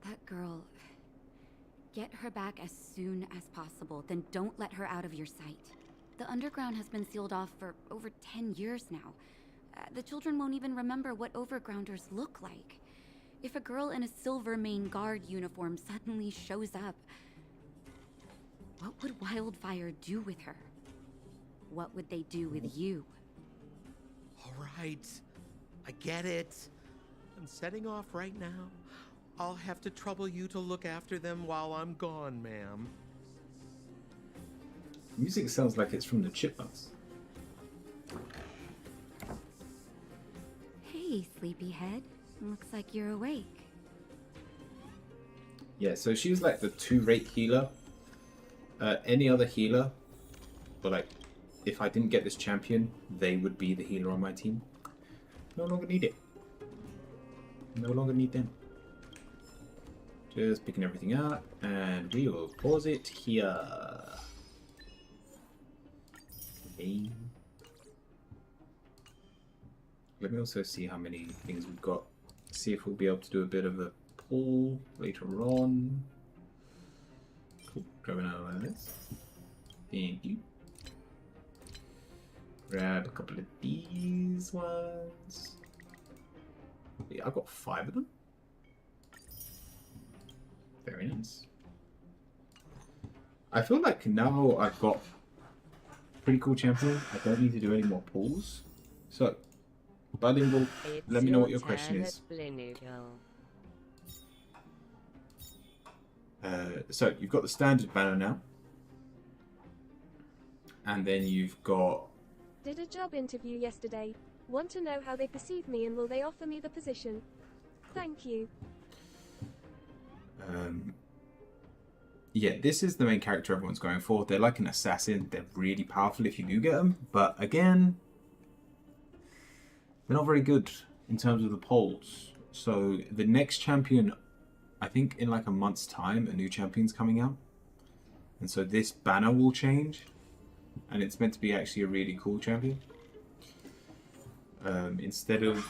That girl... Get her back as soon as possible, then don't let her out of your sight. The underground has been sealed off for over 10 years now. The children won't even remember what overgrounders look like. If a girl in a Silvermane Guard uniform suddenly shows up, what would Wildfire do with her? What would they do with you? All right, I get it. I'm setting off right now. I'll have to trouble you to look after them while I'm gone, ma'am. Music sounds like it's from the Chipmunks. Hey, sleepyhead. Looks like you're awake. Yeah, so she was like the 2-rate healer. Any other healer, but like, if I didn't get this champion, they would be the healer on my team. No longer need it. No longer need them. Just picking everything up, and we will pause it here. Okay. Let me also see how many things we've got. See if we'll be able to do a bit of a pull later on. Cool. Grabbing out of this. Thank you. Grab a couple of these ones. Yeah, I've got 5 of them. Very nice. I feel like now I've got pretty cool champion. I don't need to do any more pulls. So, Bilingual, let me know what your question is. So, you've got the standard banner now. And then you've got... Did a job interview yesterday. Want to know how they perceive me and will they offer me the position? Thank you. Yeah, this is the main character everyone's going for. They're like an assassin. They're really powerful if you do get them. But again, they're not very good in terms of the polls. So the next champion, I think in like a month's time, a new champion's coming out. And so this banner will change, and it's meant to be actually a really cool champion. Instead of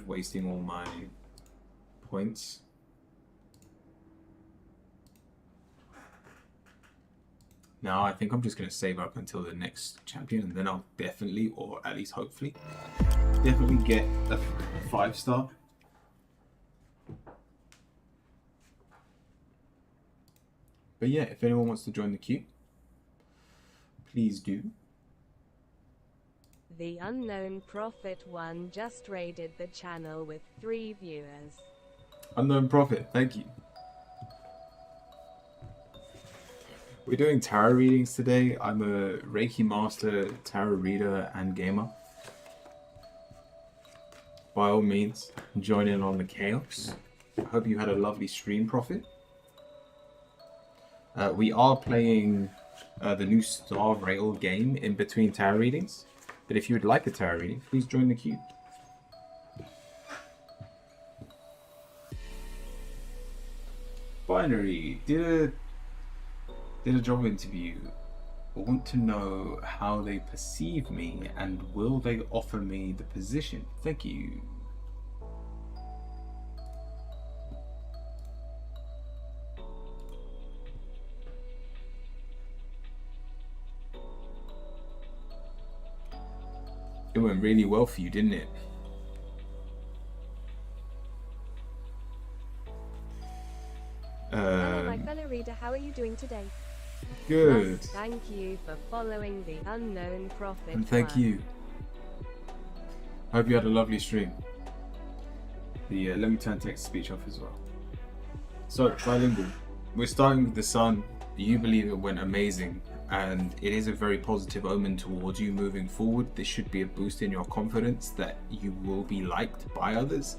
wasting all my points, now I think I'm just going to save up until the next champion, and then I'll definitely, or at least hopefully, definitely get a 5-star. But yeah, if anyone wants to join the queue, please do. The Unknown Prophet 1 just raided the channel with 3 viewers. Unknown Prophet, thank you. We're doing tarot readings today. I'm a Reiki master, tarot reader, and gamer. By all means, join in on the chaos. I hope you had a lovely stream, Prophet. We are playing the new Star Rail game in between tarot readings. But if you would like a tarot reading, please join the queue. Binary did a job interview. I want to know how they perceive me and will they offer me the position. Thank you. It went really well for you, didn't it? Hello, my fellow reader. How are you doing today? Good. Thank you for following the Unknown Prophet. And thank you. Hope you had a lovely stream. Let me turn text-to-speech off as well. So, bilingual. We're starting with the sun. You believe it went amazing, and it is a very positive omen towards you moving forward. This should be a boost in your confidence that you will be liked by others.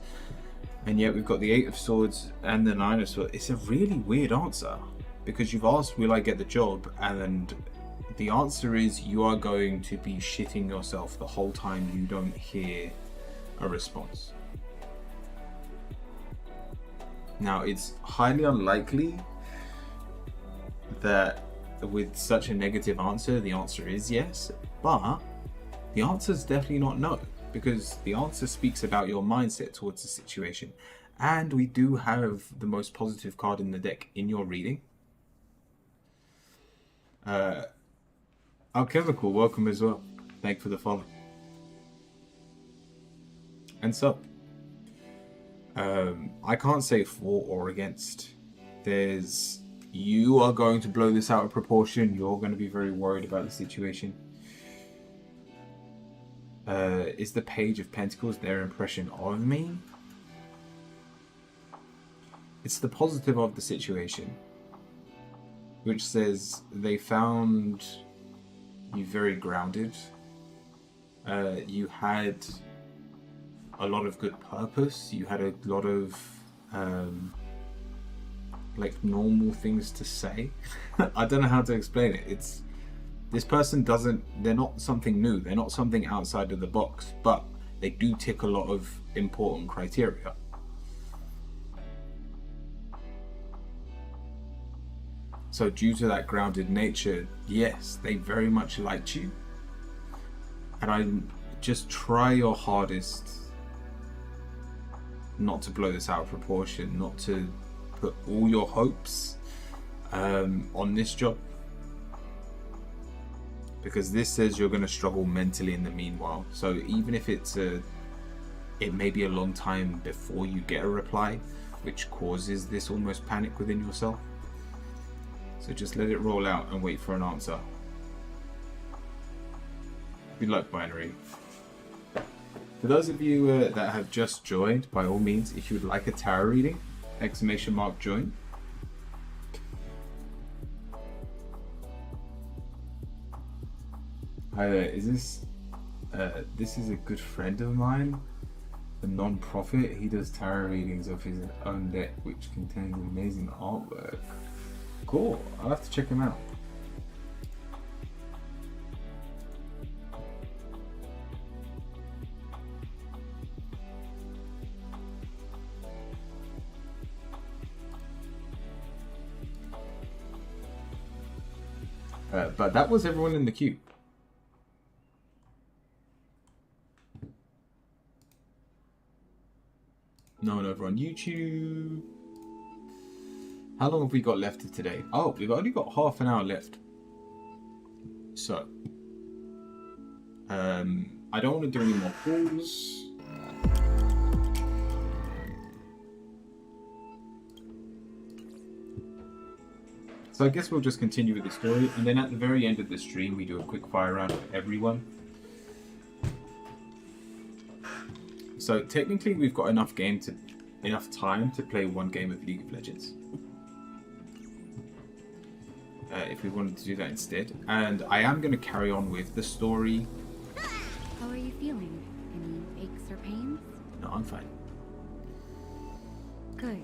And yet we've got the 8 of Swords and the 9 of Swords. It's a really weird answer, because you've asked, will I get the job? And the answer is you are going to be shitting yourself the whole time you don't hear a response. Now, it's highly unlikely that with such a negative answer, the answer is yes, but the answer is definitely not no, because the answer speaks about your mindset towards the situation. And we do have the most positive card in the deck in your reading. Alchemical, welcome as well. Thank you for the follow. And so, I can't say for or against. You are going to blow this out of proportion. You're going to be very worried about the situation. Is the Page of Pentacles their impression of me? It's the positive of the situation, which says they found you very grounded. You had a lot of good purpose. You had a lot of like normal things to say. I don't know how to explain it. This person they're not something new. They're not something outside of the box, but they do tick a lot of important criteria. So due to that grounded nature, yes, they very much liked you. And I just try your hardest not to blow this out of proportion, not to put all your hopes on this job, because this says you're going to struggle mentally in the meanwhile. So even if it may be a long time before you get a reply, which causes this almost panic within yourself. So just let it roll out and wait for an answer. Good luck, Binary. For those of you that have just joined, by all means, if you would like a tarot reading, ! join. Hi there, this is a good friend of mine, a non-profit. He does tarot readings of his own deck, which contains amazing artwork. Cool, I'll have to check him out. But that was everyone in the queue. No one over on YouTube. How long have we got left of today? Oh, we've only got half an hour left. So, I don't want to do any more calls. So I guess we'll just continue with the story, and then at the very end of the stream, we do a quick fire round with everyone. So technically, we've got enough time to play one game of League of Legends. If we wanted to do that instead, and I am going to carry on with the story. How are you feeling? Any aches or pains? No, I'm fine. Good.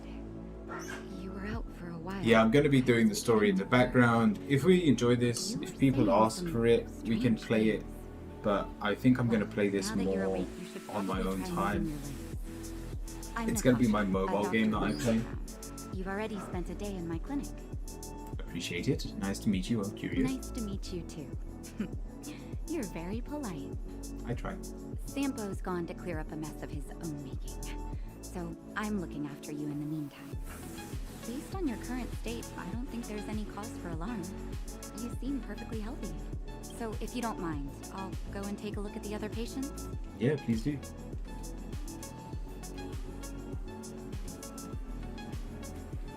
You were out for a while. Yeah, I'm going to be doing the story in the background. If we enjoy this, if people ask for it, we can play it. But I think I'm going to play this more on my own time. It's going to be my mobile game that I play. You've already spent a day in my clinic. Appreciate it. Nice to meet you. I'm curious. Nice to meet you too. You're very polite. I try. Sampo's gone to clear up a mess of his own making. So I'm looking after you in the meantime. Based on your current state, I don't think there's any cause for alarm. You seem perfectly healthy. So if you don't mind, I'll go and take a look at the other patients. Yeah, please do.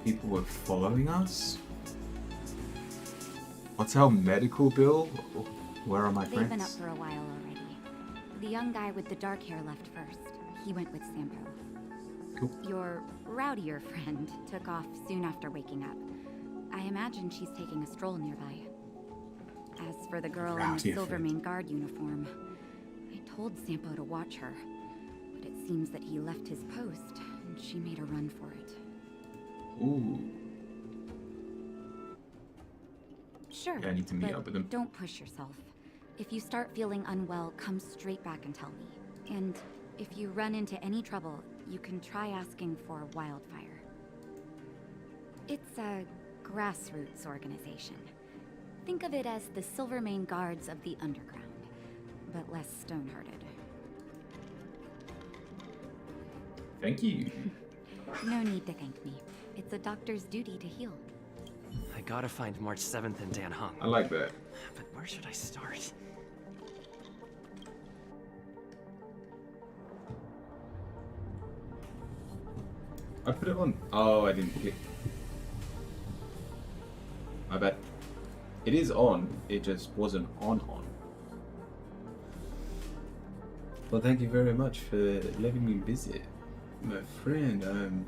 People were following us? What's our medical bill? Where are my friends? They've been up for a while already. The young guy with the dark hair left first. He went with Sampo. Cool. Your rowdier friend took off soon after waking up. I imagine she's taking a stroll nearby. As for the girl in the Silvermane Guard uniform, I told Sampo to watch her, but it seems that he left his post and she made a run for it. Ooh. Sure, Yeah, I need to meet but up with them. Don't push yourself. If you start feeling unwell, come straight back and tell me. And if you run into any trouble, you can try asking for Wildfire. It's a grassroots organization. Think of it as the Silvermane Guards of the Underground, but less stone-hearted. Thank you. No need to thank me. It's a doctor's duty to heal. I gotta find March 7th in Dan Hung. I like that. But where should I start? I put it on. Oh, I didn't click. My bad. It is on, it just wasn't on. Well, thank you very much for letting me visit, my friend. I'm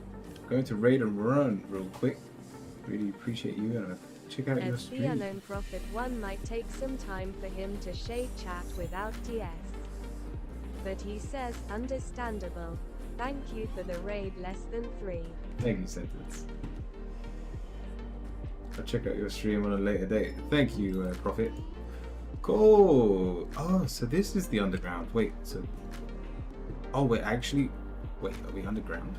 going to raid and run real quick. Really appreciate you, and check out your As the stream. Unknown Prophet 1 might take some time for him to shade chat without TS. But he says, understandable. Thank you for the raid less than 3. Thank you, Sentence. I'll check out your stream on a later date. Thank you, Prophet. Cool. Oh, so this is the underground. Wait, so... Oh, wait, actually... Wait, are we underground?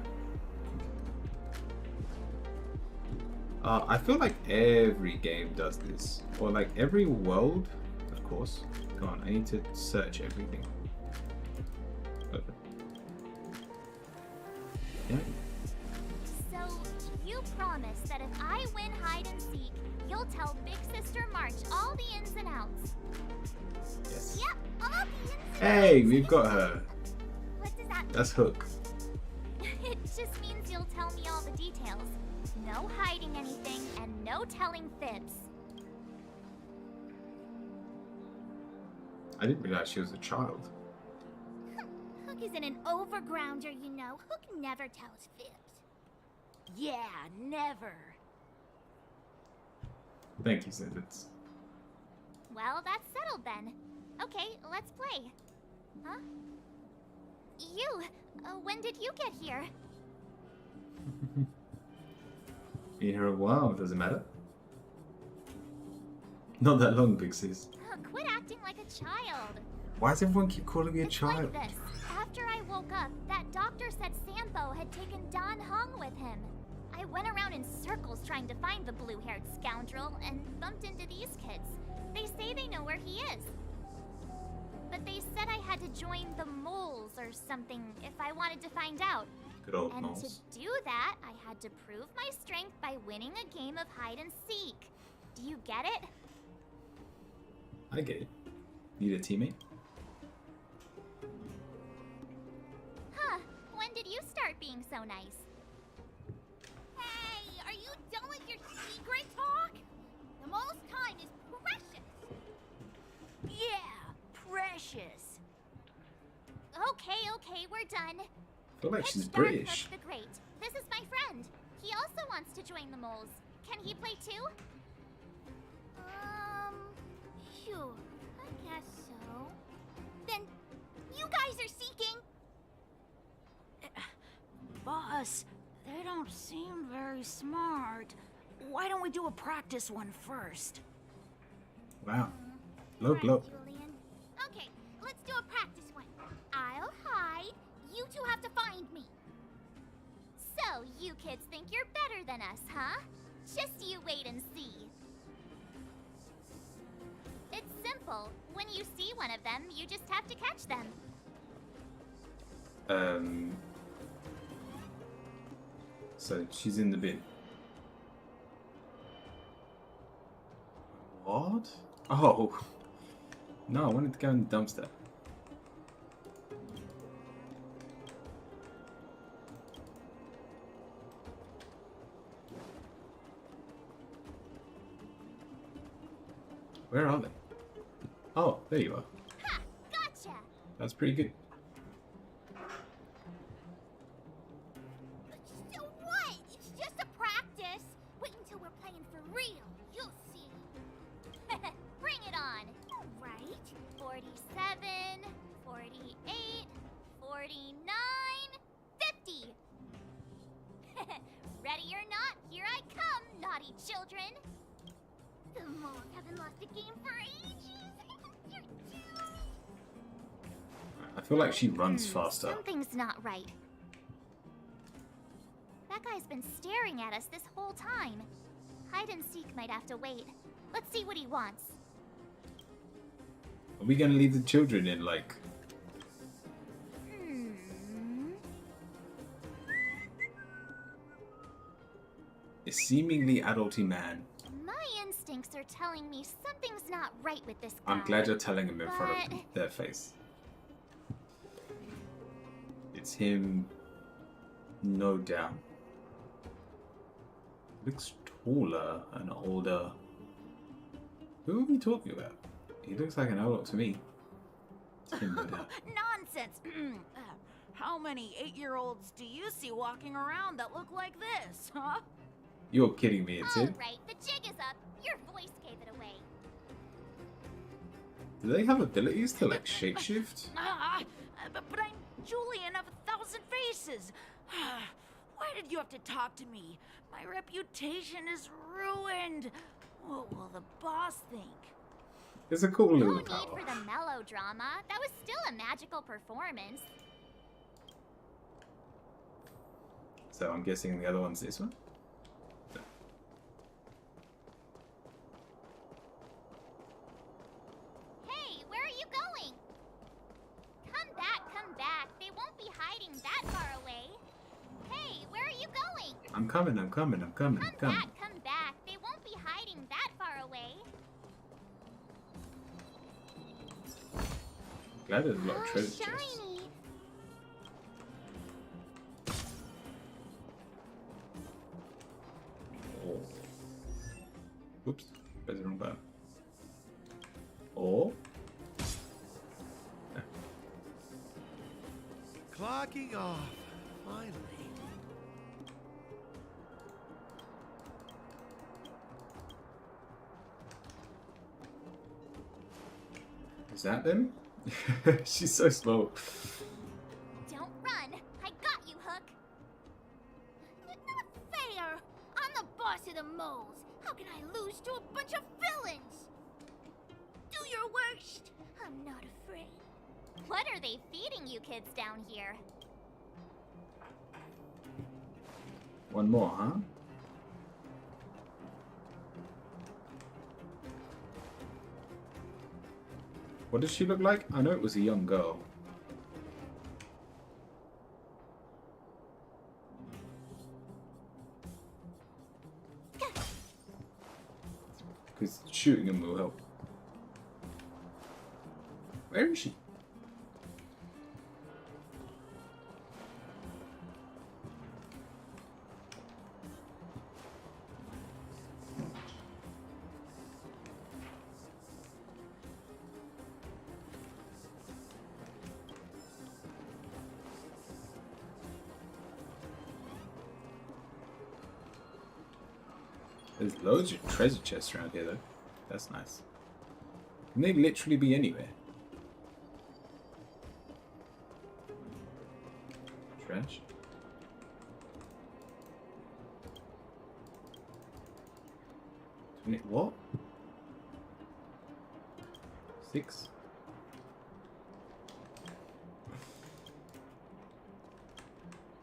I feel like every game does this. Or like every world, of course. Come on, I need to search everything. Open. Yeah. So, you promise that if I win hide and seek, you'll tell Big Sister March all the ins and outs. Yes. Yep, all the ins and Hey, we've got her. What does that mean? That's Hook. It just means you'll tell me all the details. No hiding anything, and no telling fibs. I didn't realize she was a child. Hook isn't an overgrounder, you know. Hook never tells fibs. Yeah, never. Thank you, Sentence. Well, that's settled then. Okay, let's play. Huh? You, when did you get here? Been here a while, doesn't matter. Not that long, Big Sis. Quit acting like a child. Why does everyone keep calling me a child? Like this. After I woke up, that doctor said Sampo had taken Dan Hung with him. I went around in circles trying to find the blue-haired scoundrel and bumped into these kids. They say they know where he is. But they said I had to join the moles or something if I wanted to find out. Good old And moles. to do that, I had to prove my strength by winning a game of hide and seek. Do you get it? I get it. Need a teammate? Huh. When did you start being so nice? Hey, are you done with your secret talk? The most time is precious. Yeah, precious. Okay, we're done. I feel like she's It's Dark British. Hook the Great. This is my friend. He also wants to join the moles. Can he play too? Sure. I guess so. Then, you guys are seeking. Boss, they don't seem very smart. Why don't we do a practice one first? Wow. Low blow. Julian. Okay, let's do a practice one. I'll hide. You two have to find me. So, you kids think you're better than us, huh? Just you wait and see. It's simple. When you see one of them, you just have to catch them. So she's in the bin. What? Oh. No, I wanted to go in the dumpster. Where are they? Oh, there you are. Ha! Gotcha! That's pretty good. So what? It's just a practice. Wait until we're playing for real. You'll see. Bring it on. All right. 47, 48, 49, 50. Ready or not, here I come, naughty children. The moles haven't lost a game for ages. You're doomed. I feel like she runs faster. Something's not right. That guy's been staring at us this whole time. Hide and seek might have to wait. Let's see what he wants. Are we gonna leave the children in, like... A seemingly adulty man. My instincts are telling me something's not right with this guy. I'm glad you're telling him in front of their face. It's him, no doubt. Looks taller and older. Who are we talking about? He looks like an adult to me. It's him, no doubt. Nonsense! How many 8-year-olds do you see walking around that look like this, huh? You're kidding me, it's him. Alright, the jig is up. Your voice gave it away. Do they have abilities to, like, shapeshift? But I'm Julian of 1,000 Faces. Why did you have to talk to me? My reputation is ruined. What will the boss think? It's a cool No little need power. for the melodrama. That was still a magical performance. So I'm guessing the other one's this one? Hey, where are you going? Come back. They won't be hiding that far away. Hey, where are you going? I'm coming. Come back. They won't be hiding that far away. Glad there's a lot of treasure chests. Shiny. Oh. Oops, press the wrong button. Oh. Clocking off, finally. Is that them? She's so slow. Don't run. I got you, Hook. Not fair. I'm the boss of the moles. How can I lose to a bunch of villains? Do your worst. I'm not afraid. What are they feeding you kids down here? One more, huh? What does she look like? I know it was a young girl. Because shooting him will help. Where is she? There's loads of treasure chests around here though. That's nice. Can they literally be anywhere? Trash. What? 6?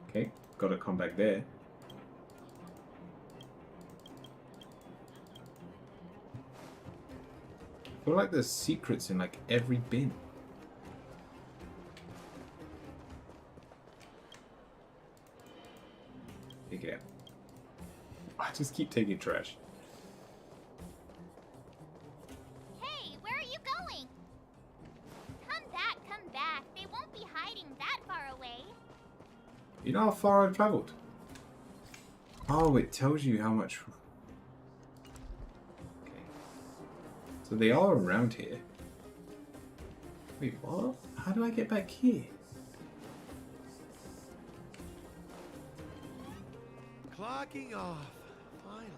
Okay, gotta come back there. I feel like there's secrets in like every bin. Take it out. I just keep taking trash. Hey, where are you going? Come back, come back. They won't be hiding that far away. You know how far I've traveled? Oh, it tells you how much. So they are around here. Wait, what? How do I get back here? Clocking off, finally.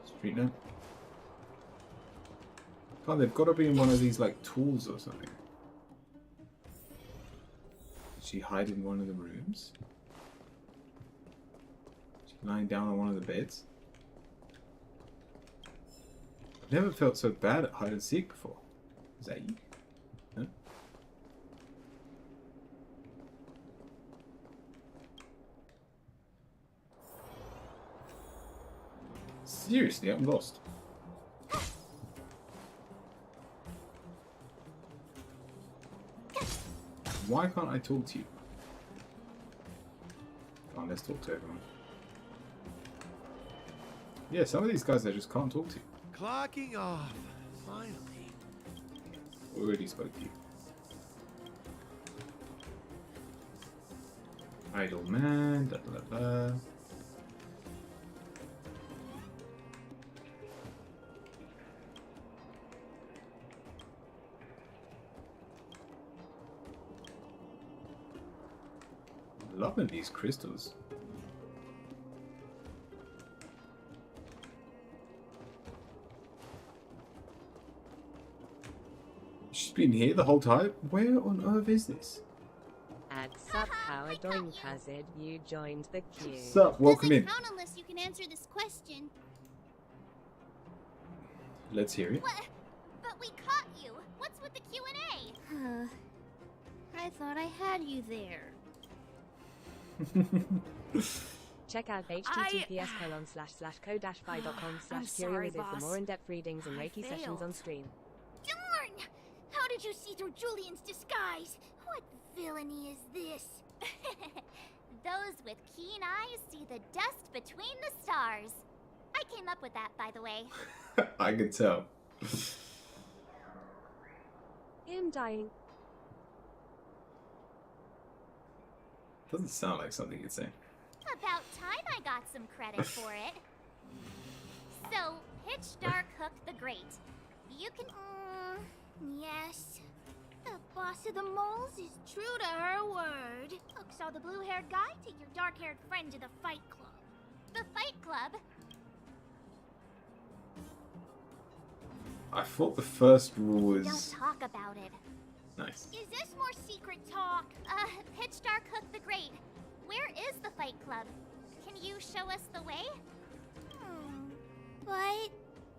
Street lamp? Oh, they've got to be in one of these like tools or something. Did she hide in one of the rooms? Is she lying down on one of the beds? I've never felt so bad at hide and seek before. Is that you? No? Seriously, I'm lost. Why can't I talk to you? Come on, let's talk to everyone. Yeah, some of these guys I just can't talk to. Clocking off, finally. Already spoke to you. Idle man, da da da. Loving these crystals. She's been here the whole time? Where on earth is this? At Sup Power Doink Hazard, you joined the queue. Sup, welcome in. Count unless you can answer this question. Let's hear it. What? But we caught you. What's with the Q&A? I thought I had you there. Check out https://co-fi.com/curious for more in-depth readings and Reiki sessions on stream. Darn! How did you see through Julian's disguise? What villainy is this? Those with keen eyes see the dust between the stars. I came up with that, by the way. I could tell. I'm dying. Doesn't sound like something you'd say. About time I got some credit for it. So, Pitch Dark Hook the Great. You can... yes. The boss of the moles is true to her word. Hook saw the blue-haired guy take your dark-haired friend to the Fight Club. The Fight Club? I thought the first rule was... Don't talk about it. Nice. Is this more secret talk? Pitch Dark Hook the Great. Where is the Fight Club? Can you show us the way? But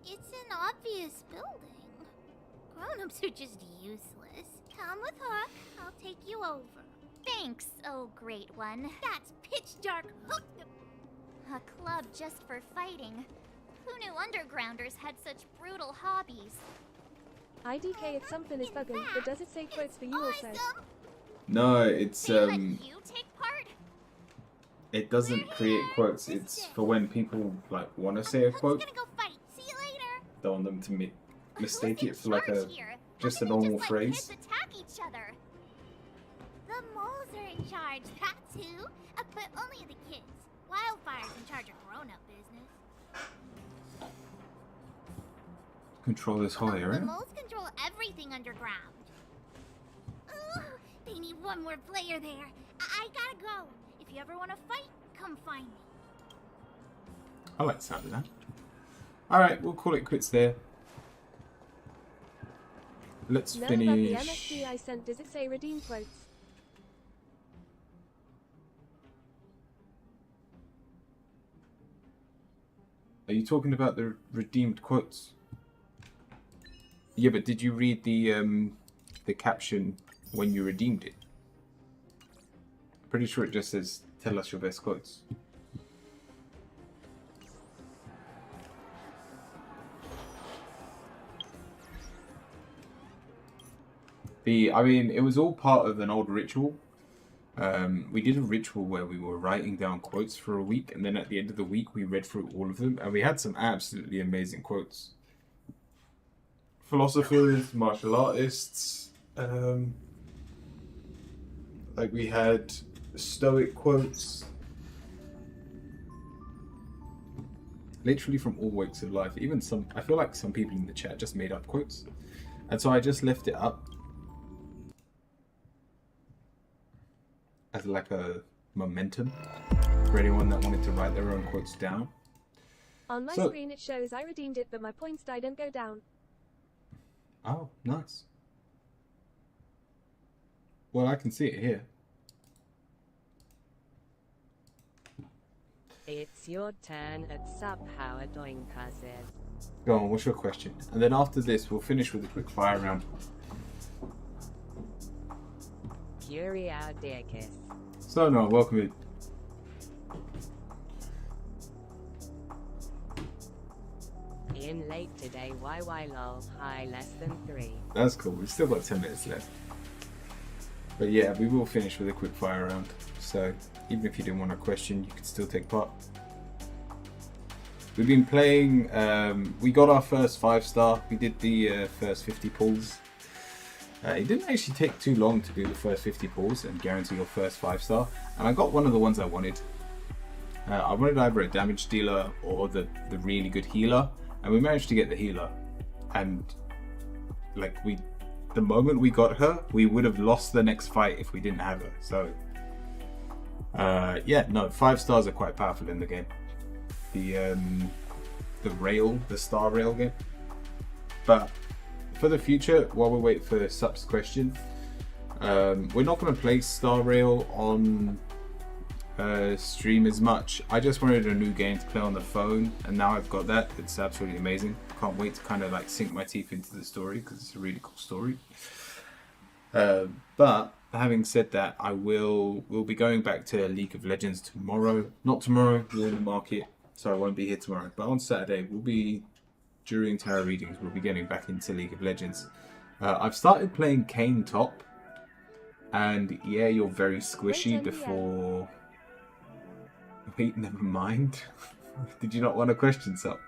it's an obvious building. Grown-ups are just useless. Come with Hook. I'll take you over. Thanks, oh great one. That's Pitch Dark Hook the... A club just for fighting. Who knew undergrounders had such brutal hobbies? IDK if something is bugging, but does it say quotes for you also? No, it's You take part? it doesn't create quotes. It's for when people like want to say a quote. Go fight. See you later. Don't want them to mistake it for like just a normal phrase. Kids attack each other. The moles are in charge. That's who. But only the kids. Wildfire's in charge of grown-up business. Control this whole The area. moles control everything underground. Ooh, they need one more player there. I gotta go. If you ever want to fight, come find me. I like the sound of that. Alright, we'll call it quits there. Let's Know about the finish. MSD I sent, does it say redeem quotes? Are you talking about the redeemed quotes? Yeah, but did you read the caption when you redeemed it? Pretty sure it just says, tell us your best quotes. I mean, it was all part of an old ritual. We did a ritual where we were writing down quotes for a week, and then at the end of the week we read through all of them, and we had some absolutely amazing quotes. Philosophers, martial artists, like we had Stoic quotes, literally from all walks of life. Even I feel like some people in the chat just made up quotes, and so I just left it up as like a momentum for anyone that wanted to write their own quotes down. On my screen it shows I redeemed it, but my points didn't go down. Oh, nice. Well, I can see it here. It's your turn at Sub Howard Oinkazes. Go on, what's your question? And then after this, we'll finish with a quick fire round. Fury out dear kiss. So, no, welcome in. In late today, YY lol, high less than 3. That's cool, we've still got 10 minutes left. But yeah, we will finish with a quick fire round. So, even if you didn't want a question, you can still take part. We've been playing, we got our first 5-star, we did the first 50 pulls. It didn't actually take too long to do the first 50 pulls and guarantee your first 5-star. And I got one of the ones I wanted. I wanted either a damage dealer or the really good healer. And we managed to get the healer. And like the moment we got her, we would have lost the next fight if we didn't have her. So yeah, no, 5 stars are quite powerful in the game. The star rail game. But for the future, while we wait for Sup's question, we're not going to play Star Rail on stream as much. I just wanted a new game to play on the phone, and now I've got that. It's absolutely amazing. Can't wait to kind of like sink my teeth into the story because it's a really cool story. But having said that, we'll be going back to League of Legends tomorrow. Not tomorrow, we're in the market, so I won't be here tomorrow. But on Saturday, during tarot readings, we'll be getting back into League of Legends. I've started playing Kane top, and yeah, you're very squishy before... Wait, never mind. Did you not want a question, Sup?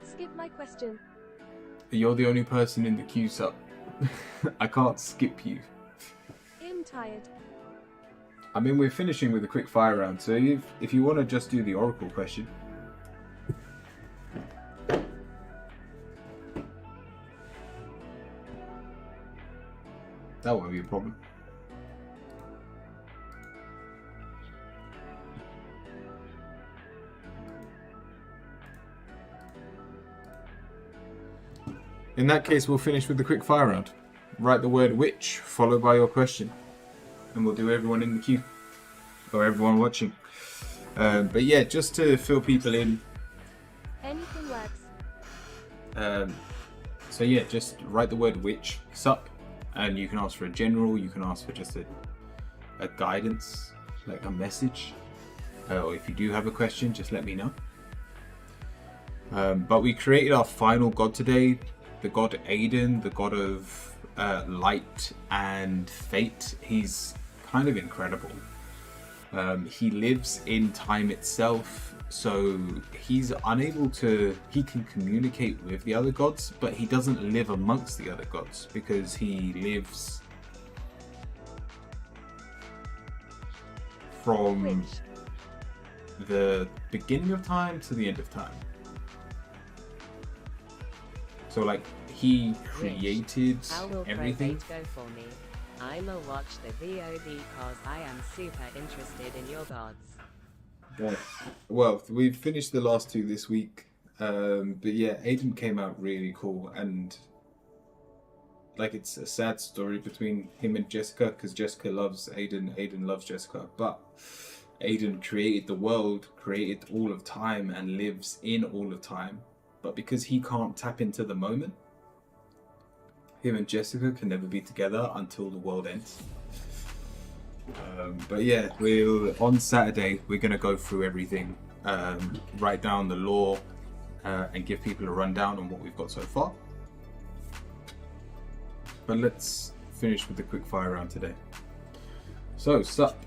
Skip my question. You're the only person in the queue, Sup. I can't skip you. I'm tired. I mean, we're finishing with a quick fire round, so if you want to just do the Oracle question. That won't be a problem. In that case, we'll finish with the quick fire round. Write the word witch, followed by your question. And we'll do everyone in the queue. Or everyone watching. But yeah, just to fill people in. Anything works. So yeah, just write the word witch, Sup. And you can ask for a general, you can ask for just a guidance, like a message. Or if you do have a question, just let me know. But we created our final god today, the god Aiden, the god of light and fate. He's kind of incredible. He lives in time itself, so he's unable to, he can communicate with the other gods, but he doesn't live amongst the other gods because he lives from the beginning of time to the end of time. So like he created everything. Go for me. I'ma watch the VOD cause I am super interested in your gods. Yeah. Well, we've finished the last two this week, but yeah, Aiden came out really cool, and like it's a sad story between him and Jessica because Jessica loves Aiden, Aiden loves Jessica, but Aiden created the world, created all of time, and lives in all of time. But because he can't tap into the moment, him and Jessica can never be together until the world ends. But yeah, on Saturday we're gonna go through everything, write down the lore, and give people a rundown on what we've got so far. But let's finish with the quick fire round today. So, sup?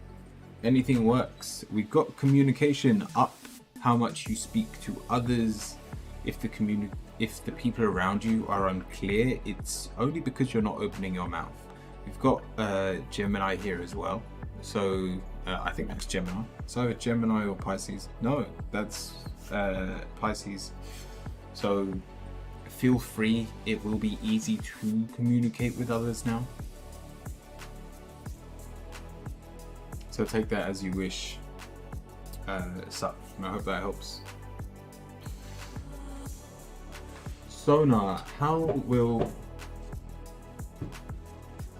Anything works? We've got communication up, how much you speak to others. If the people around you are unclear, it's only because you're not opening your mouth. We've got Gemini here as well. So I think that's Gemini. So it's Gemini or Pisces. No, that's Pisces. So feel free. It will be easy to communicate with others now. So take that as you wish. Sup, and I hope that helps. Sonar, how will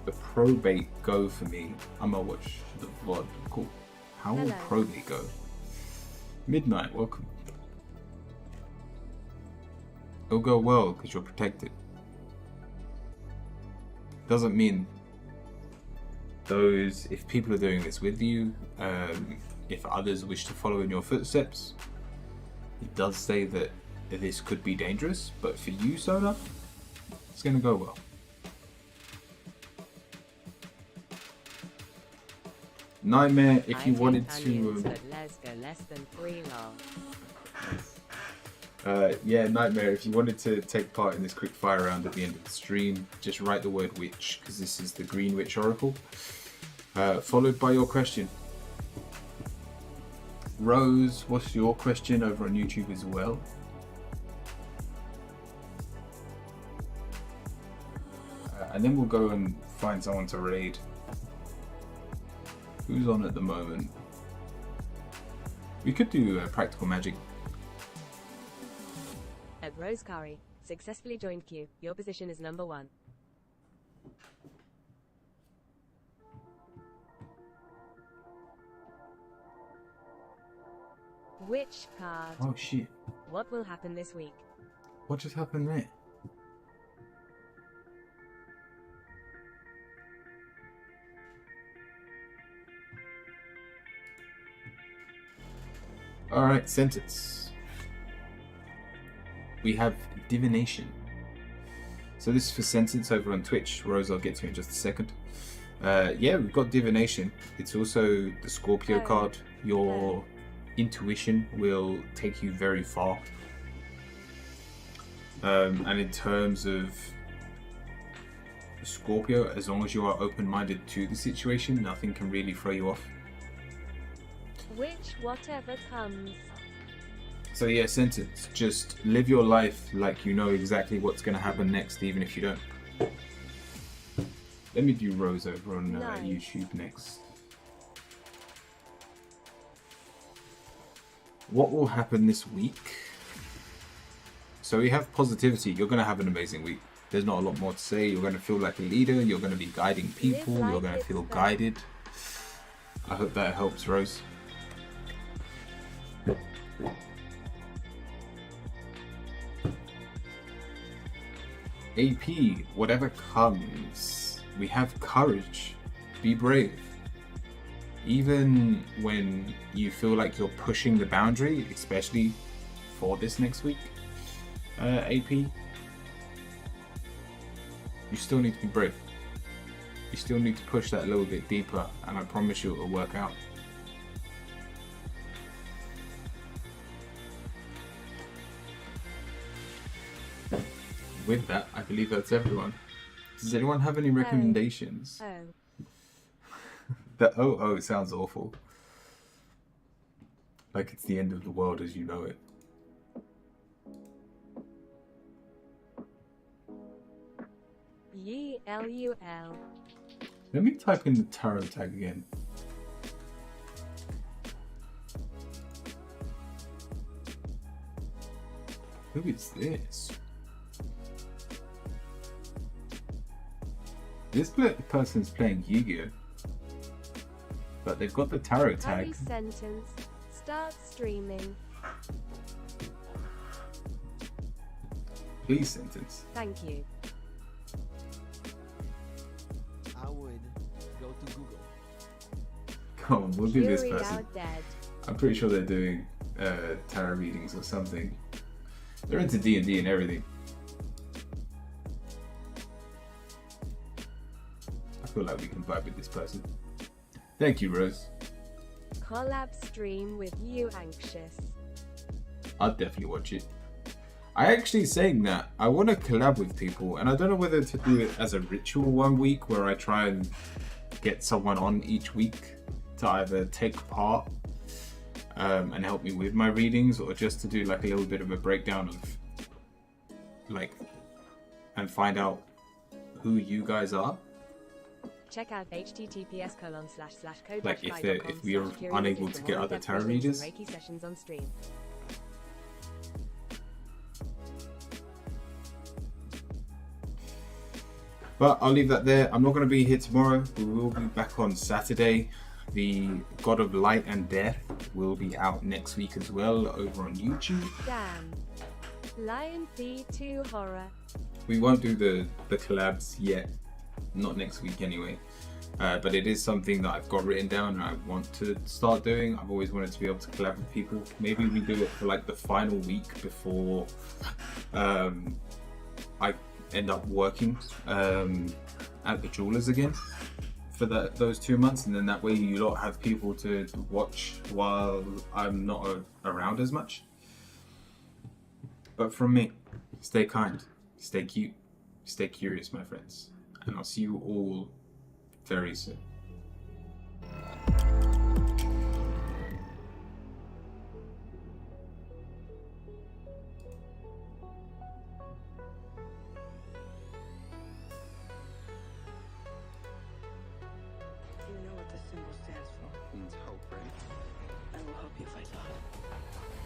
the probate go for me? I'm gonna watch the VOD. Cool. How will probate go? Midnight, welcome. It'll go well because you're protected. Doesn't mean if people are doing this with you, if others wish to follow in your footsteps, it does say that this could be dangerous, but for you, Soda, it's gonna go well. Nightmare, if you wanted to... yeah, Nightmare, if you wanted to take part in this quick fire round at the end of the stream, just write the word witch, because this is the Green Witch Oracle, followed by your question. Rose, what's your question over on YouTube as well? And then we'll go and find someone to raid. Who's on at the moment? We could do practical magic. At Rose Curry, successfully joined queue. Your position is number 1. Which card? Oh shit. What will happen this week? What just happened there? Alright, sentence. We have divination. So this is for sentence over on Twitch. Rose, I'll get to in just a second. Yeah, we've got divination. It's also the Scorpio card. Your intuition will take you very far. And in terms of Scorpio, as long as you are open-minded to the situation, nothing can really throw you off. Which whatever comes. So yeah, sentence. Just live your life like you know exactly what's going to happen next, even if you don't. Let me do Rose over on YouTube next. What will happen this week? So we have positivity. You're going to have an amazing week. There's not a lot more to say. You're going to feel like a leader. You're going to be guiding people. You're going to feel guided. I hope that helps, Rose. AP, whatever comes, we have courage. Be brave. Even when you feel like you're pushing the boundary, especially for this next week, AP, you still need to be brave. You still need to push that a little bit deeper, and I promise you it will work out. With that, I believe that's everyone. Does anyone have any recommendations? The oh sounds awful. Like it's the end of the world as you know it. YLUL. Let me type in the tarot tag again. Who is this? This person's playing Yu-Gi-Oh! But they've got the tarot tag. Happy sentence. Start streaming. Please sentence. Thank you. I would go to Google. Come on, we'll do this Fury person. out dead. I'm pretty sure they're doing tarot readings or something. They're into D&D and everything. I feel like we can vibe with this person. Thank you, Rose. Collab stream with you, Anxious. I'll definitely watch it. I actually saying that I want to collab with people, and I don't know whether to do it as a ritual one week where I try and get someone on each week to either take part and help me with my readings, or just to do like a little bit of a breakdown of like and find out who you guys are. Check out https://code. Like if we are unable to get other tarot readers. Reiki sessions on stream. But I'll leave that there. I'm not going to be here tomorrow. We will be back on Saturday. The God of Light and Death will be out next week as well over on YouTube. Damn. Lion P2 horror. We won't do the collabs yet. Not next week anyway. But it is something that I've got written down and I want to start doing. I've always wanted to be able to collab with people. Maybe we do it for like the final week before I end up working at the Jewelers again for those 2 months, and then that way you lot have people to watch while I'm not around as much. But from me, stay kind, stay cute, stay curious, my friends, and I'll see you all very soon. Do you know what the symbol stands for? Means hope, right? I will help you fight God.